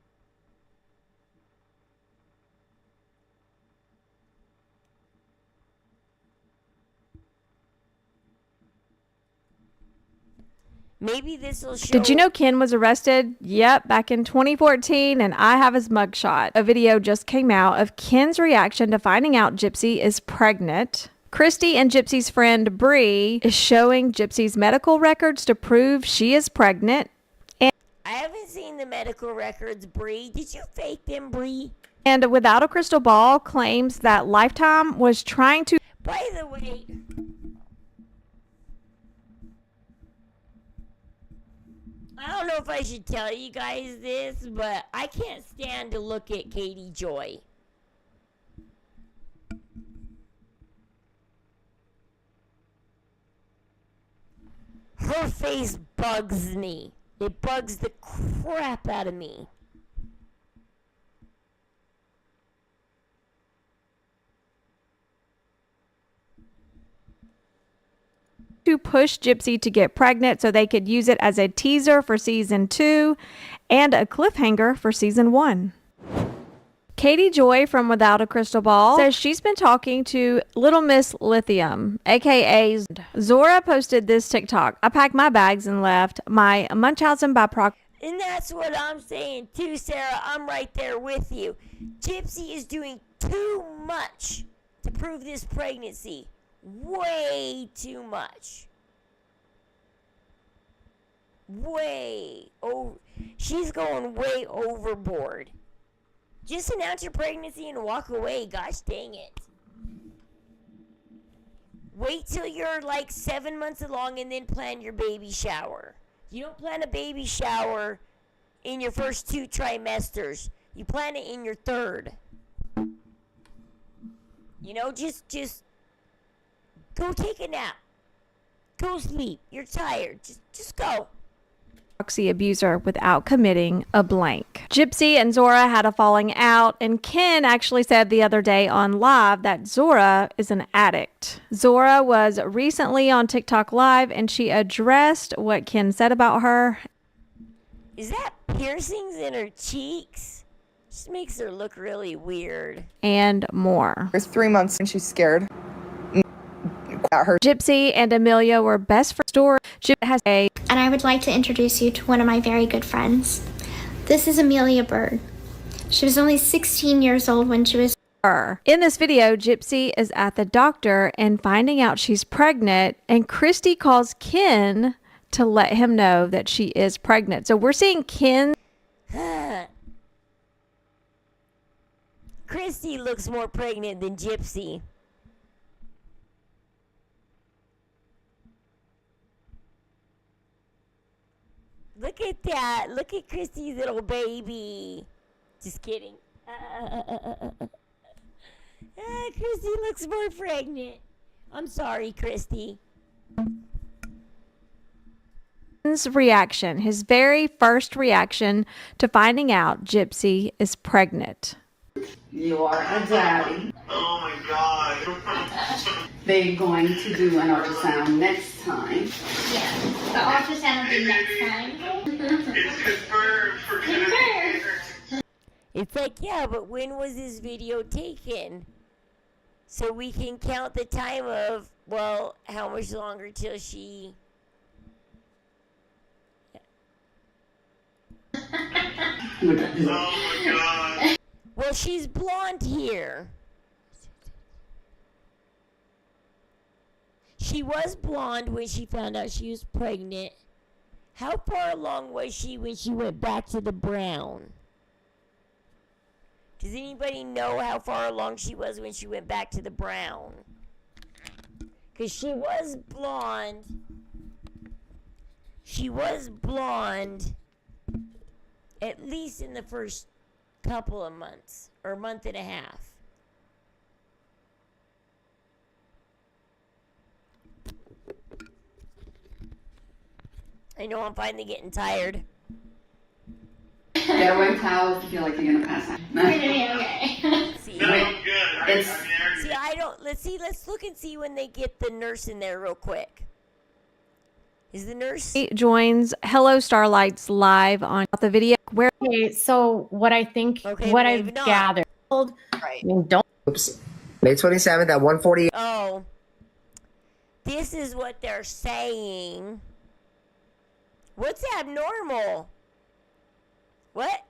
Maybe this will show. Did you know Ken was arrested? Yep, back in 2014, and I have his mugshot. A video just came out of Ken's reaction to finding out Gypsy is pregnant. Christy and Gypsy's friend Bree is showing Gypsy's medical records to prove she is pregnant. I haven't seen the medical records, Bree. Did you fake them, Bree? And Without a Crystal Ball claims that Lifetime was trying to... By the way... I don't know if I should tell you guys this, but I can't stand to look at Katie Joy. Her face bugs me. It bugs the crap out of me. To push Gypsy to get pregnant so they could use it as a teaser for season 2 and a cliffhanger for season 1. Katie Joy from Without a Crystal Ball says she's been talking to Little Miss Lithium, aka Zora. Posted this TikTok. I packed my bags and left my Munchausen by proxy. And that's what I'm saying too, Sarah. I'm right there with you. Gypsy is doing too much to prove this pregnancy. Way too much. She's going way overboard. Just announce your pregnancy and walk away. Gosh dang it. Wait till you're like 7 months along and then plan your baby shower. You don't plan a baby shower in your first 2 trimesters. You plan it in your 3rd. You know, just go take a nap. Go sleep. You're tired. Just go. Proxy abuser without committing a blank. Gypsy and Zora had a falling out, and Ken actually said the other day on live that Zora is an addict. Zora was recently on TikTok Live, and she addressed what Ken said about her. Is that piercings in her cheeks? Just makes her look really weird. And more. It's 3 months and she's scared. Her. Gypsy and Amelia were best friends. And I would like to introduce you to one of my very good friends. This is Amelia Bird. She was only 16 years old when she was... In this video, Gypsy is at the doctor and finding out she's pregnant, and Christy calls Ken to let him know that she is pregnant. So we're seeing Ken... Christy looks more pregnant than Gypsy. Look at that. Look at Christy's little baby. Just kidding. Christy looks more pregnant. I'm sorry, Christy. His reaction, his very first reaction to finding out Gypsy is pregnant. You are a daddy. Oh my God. They're going to do an ultrasound next time. Yeah, the ultrasound will be next time. It's confirmed for confirmed. It's like, yeah, but when was this video taken? So we can count the time of, well, how much longer till she... Oh my God. Well, she's blonde here. She was blonde when she found out she was pregnant. How far along was she when she went back to the brown? Does anybody know how far along she was when she went back to the brown? Because she was blonde. She was blonde at least in the first couple of months, or month and a half. I know I'm finally getting tired. Get a wet towel if you feel like you're gonna pass out. Okay. See, It's I don't. Let's look and see when they get the nurse in there real quick. Is the nurse joins Hello Starlights live on the video where Okay, so what I think, what I've gathered, right. I mean, don't. Oops. May 27th at 1:48. Oh, this is what they're saying. What's abnormal? What?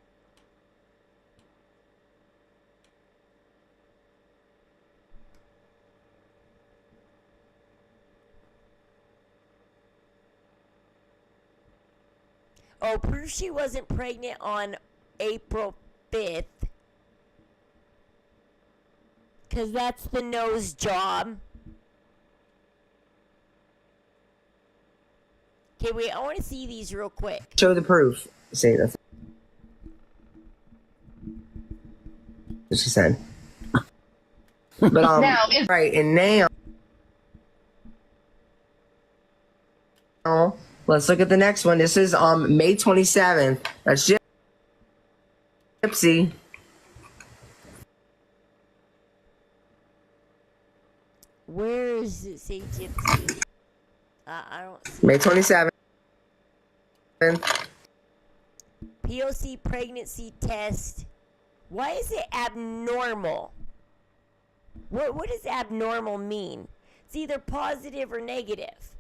Oh, proof she wasn't pregnant on April 5th. Because that's the nose job. Okay, wait, I want to see these real quick. Show the proof. Say that's what she said. But Now, right, and now let's look at the next one. This is May 27th. That's Gypsy. Where does it say Gypsy? I don't see May 27th. POC pregnancy test. Why is it abnormal? What does abnormal mean? It's either positive or negative.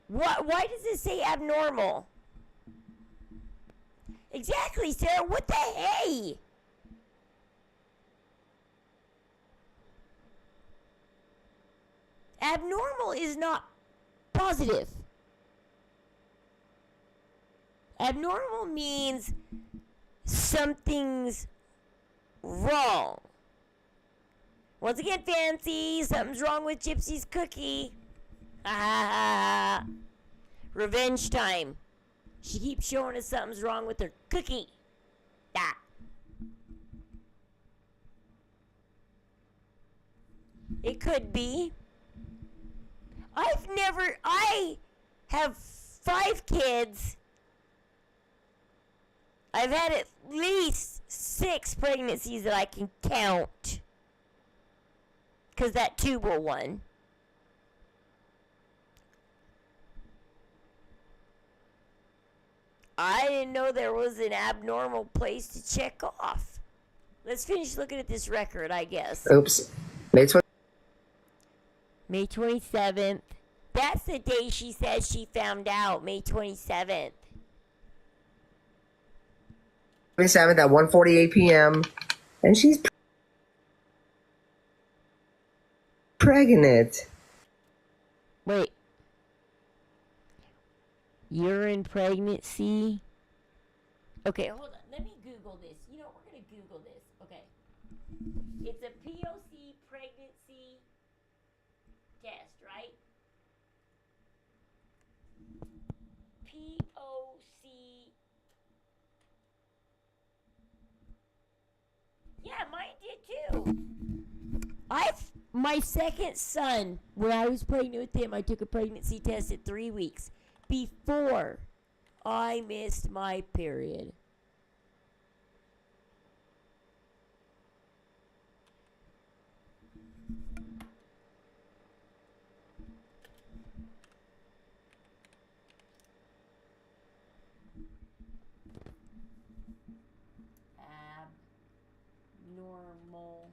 Why does it say abnormal? Exactly, Sarah. What the hey? Abnormal is not positive. Abnormal means something's wrong. Once again, Fancy, something's wrong with Gypsy's cookie. Ah, revenge time. She keeps showing us something's wrong with her cookie. Ah. It could be. I have 5 kids. I've had at least 6 pregnancies that I can count. Because that tubal one. I didn't know there was an abnormal place to check off. Let's finish looking at this record, I guess. Oops. May 27th. That's the day she says she found out. May 27th. 27th at 1:48 p.m. And she's pregnant. Wait. Urine pregnancy? Okay, hold on. Let me Google this. You know, we're going to Google this. Okay. It's a POC pregnancy test, right? POC. Yeah, mine did too. My second son, when I was pregnant with him, I took a pregnancy test at 3 weeks before I missed my period. Abnormal.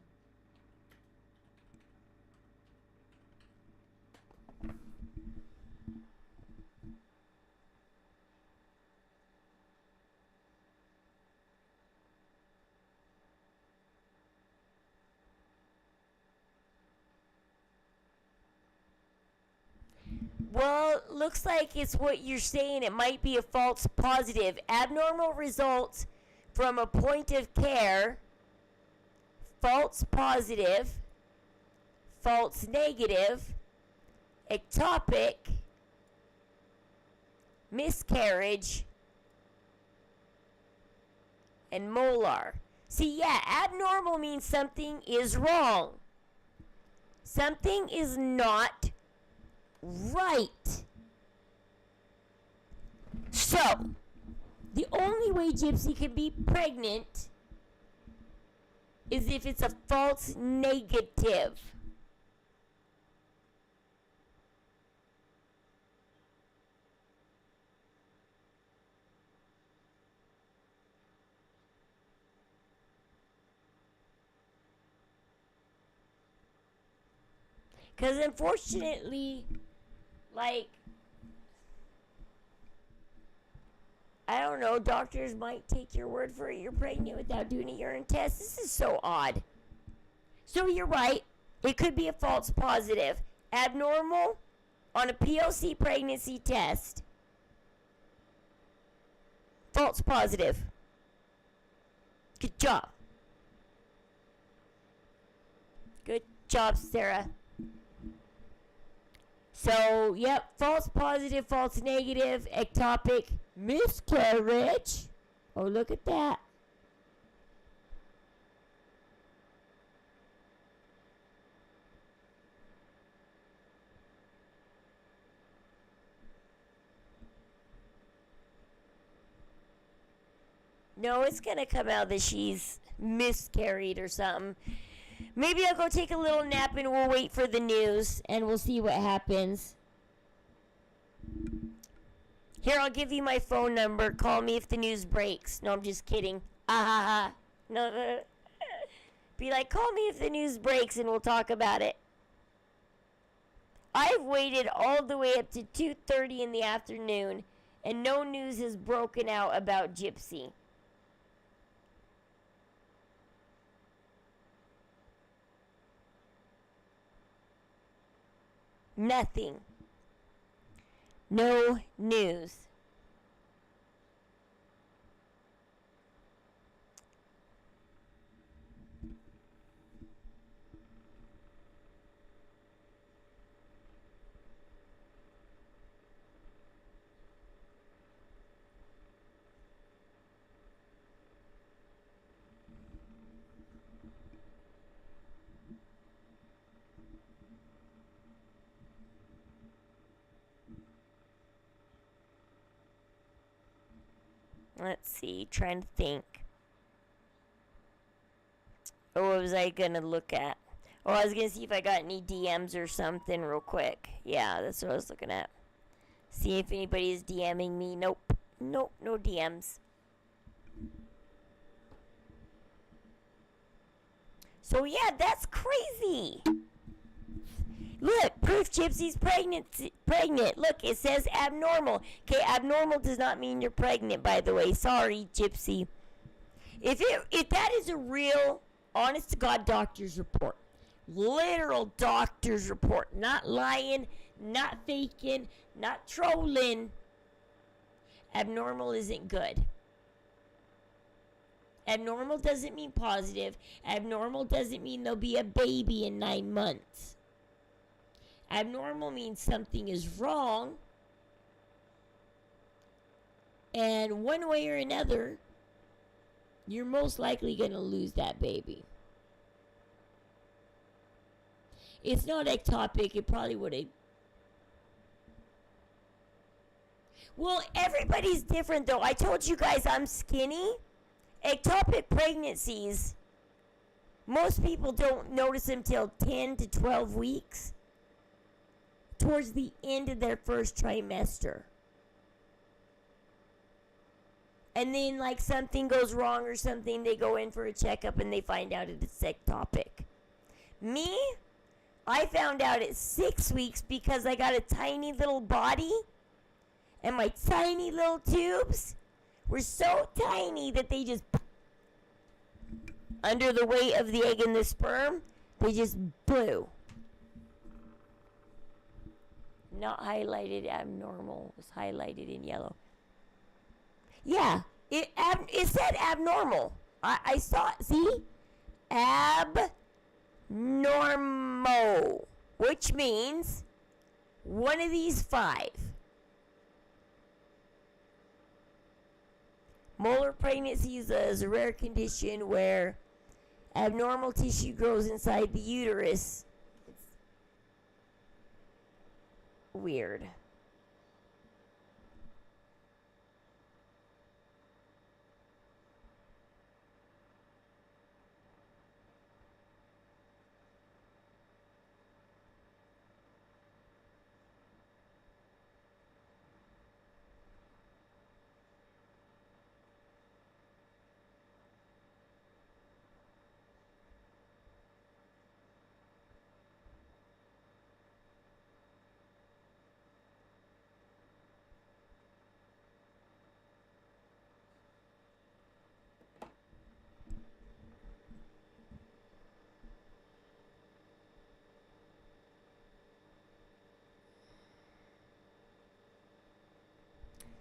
Well, looks like it's what you're saying. It might be a false positive. Abnormal results from a point of care false positive, false negative, ectopic, miscarriage, and molar. See, yeah, abnormal means something is wrong. Something is not right. So, the only way Gypsy can be pregnant is if it's a false negative. Because unfortunately, like, I don't know, doctors might take your word for it. You're pregnant without doing a urine test. This is so odd. So you're right. It could be a false positive. Abnormal on a POC pregnancy test. False positive. Good job. Good job, Sarah. So, yep, false positive, false negative, ectopic, miscarriage. Oh, look at that. No, it's going to come out that she's miscarried or something. Maybe I'll go take a little nap and we'll wait for the news and we'll see what happens. Here, I'll give you my phone number. Call me if the news breaks. No, I'm just kidding. No. Be like, call me if the news breaks and we'll talk about it. I've waited all the way up to 2:30 in the afternoon and no news has broken out about Gypsy. Nothing. No news. Let's see, trying to think. Oh, what was I gonna look at? Oh, I was gonna see if I got any DMs or something real quick. Yeah, that's what I was looking at. See if anybody is DMing me. Nope. Nope, no DMs. So yeah, that's crazy. Look, proof Gypsy's pregnant. Look, it says abnormal. Okay, abnormal does not mean you're pregnant, by the way. Sorry, Gypsy. If that is a real, honest to God doctor's report, literal doctor's report, not lying, not faking, not trolling, abnormal isn't good. Abnormal doesn't mean positive. Abnormal doesn't mean there'll be a baby in 9 months. Abnormal means something is wrong, and one way or another, you're most likely going to lose that baby. It's not ectopic, it probably would have. Well, everybody's different though. I told you guys I'm skinny. Ectopic pregnancies, most people don't notice them till 10 to 12 weeks. Towards the end of their first trimester. And then, like, something goes wrong or something, they go in for a checkup and they find out it's ectopic. Me, I found out at 6 weeks because I got a tiny little body and my tiny little tubes were so tiny that they just, under the weight of the egg and the sperm, they just blew. Not highlighted abnormal, was highlighted in yellow. Yeah, it said abnormal. I saw it, see? abnormal, which means one of these 5. Molar pregnancy is a rare condition where abnormal tissue grows inside the uterus. It's weird.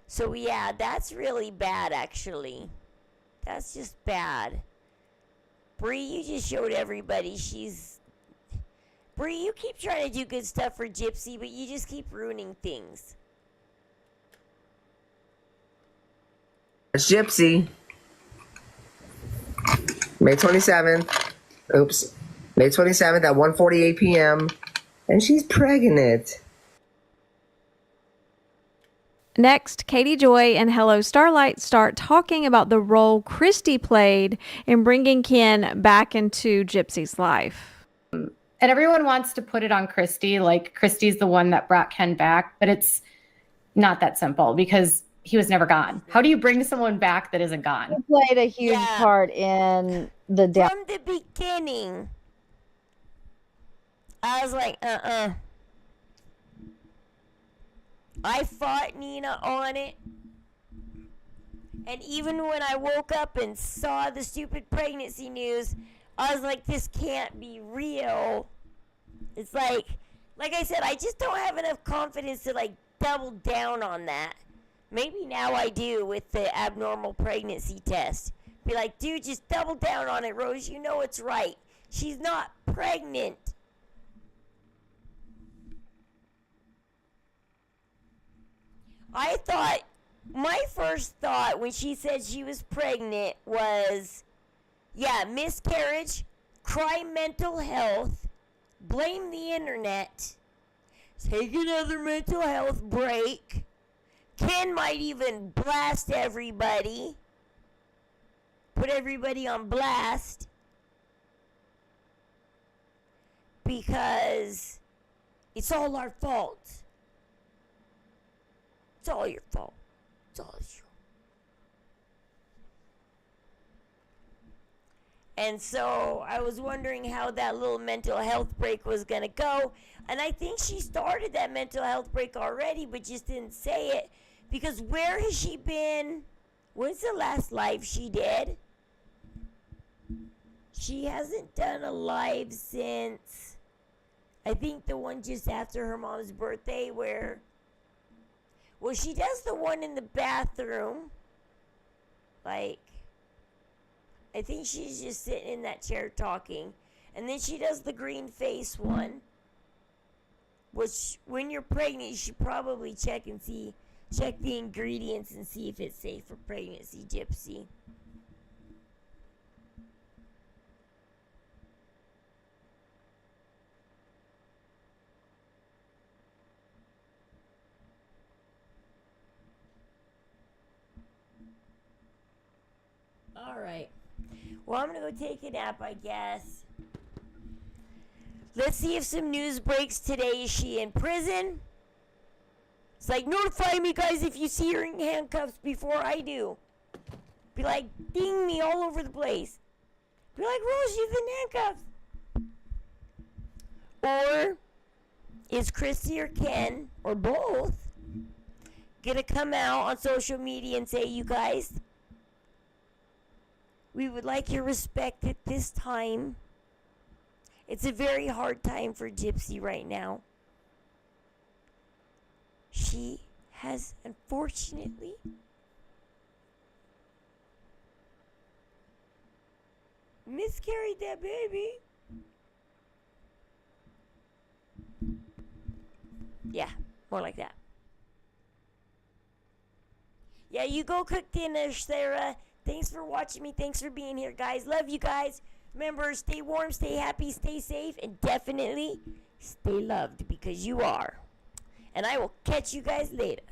So yeah, that's really bad actually. That's just bad. Bree, you just showed everybody Bree, you keep trying to do good stuff for Gypsy, but you just keep ruining things. It's Gypsy. May 27th. Oops. May 27th at 1:48 p.m. And she's pregnant. Next, Katie Joy and Hello Starlight start talking about the role Christy played in bringing Ken back into Gypsy's life. And everyone wants to put it on Christy, like Christy's the one that brought Ken back, but it's not that simple because he was never gone. How do you bring someone back that isn't gone? He played a huge part in the death. From the beginning, I was like, I fought Nina on it. And even when I woke up and saw the stupid pregnancy news, I was like, this can't be real. It's like I said, I just don't have enough confidence to like double down on that. Maybe now I do with the abnormal pregnancy test. Be like, dude, just double down on it, Rose. You know it's right. She's not pregnant. My first thought when she said she was pregnant was, yeah, miscarriage, cry mental health, blame the internet, take another mental health break. Ken might even blast everybody, put everybody on blast, because it's all our fault. It's all your fault. It's all your fault. And so I was wondering how that little mental health break was going to go. And I think she started that mental health break already, but just didn't say it. Because where has she been? When's the last live she did? She hasn't done a live since, I think the one just after her mom's birthday where, well, she does the one in the bathroom. Like, I think she's just sitting in that chair talking. And then she does the green face one. Which, when you're pregnant, you should probably check the ingredients and see if it's safe for pregnancy, Gypsy. Alright. Well, I'm going to go take a nap, I guess. Let's see if some news breaks today. Is she in prison? It's like, notify me, guys, if you see her in handcuffs before I do. Be like, ding me all over the place. Be like, Rose, she's in handcuffs. Or is Christy or Ken, or both, gonna come out on social media and say, you guys, we would like your respect at this time. It's a very hard time for Gypsy right now. She has, unfortunately, miscarried that baby. Yeah, more like that. Yeah, you go cook dinner, Sarah. Thanks for watching me. Thanks for being here, guys. Love you guys. Remember, stay warm, stay happy, stay safe, and definitely stay loved because you are. And I will catch you guys later.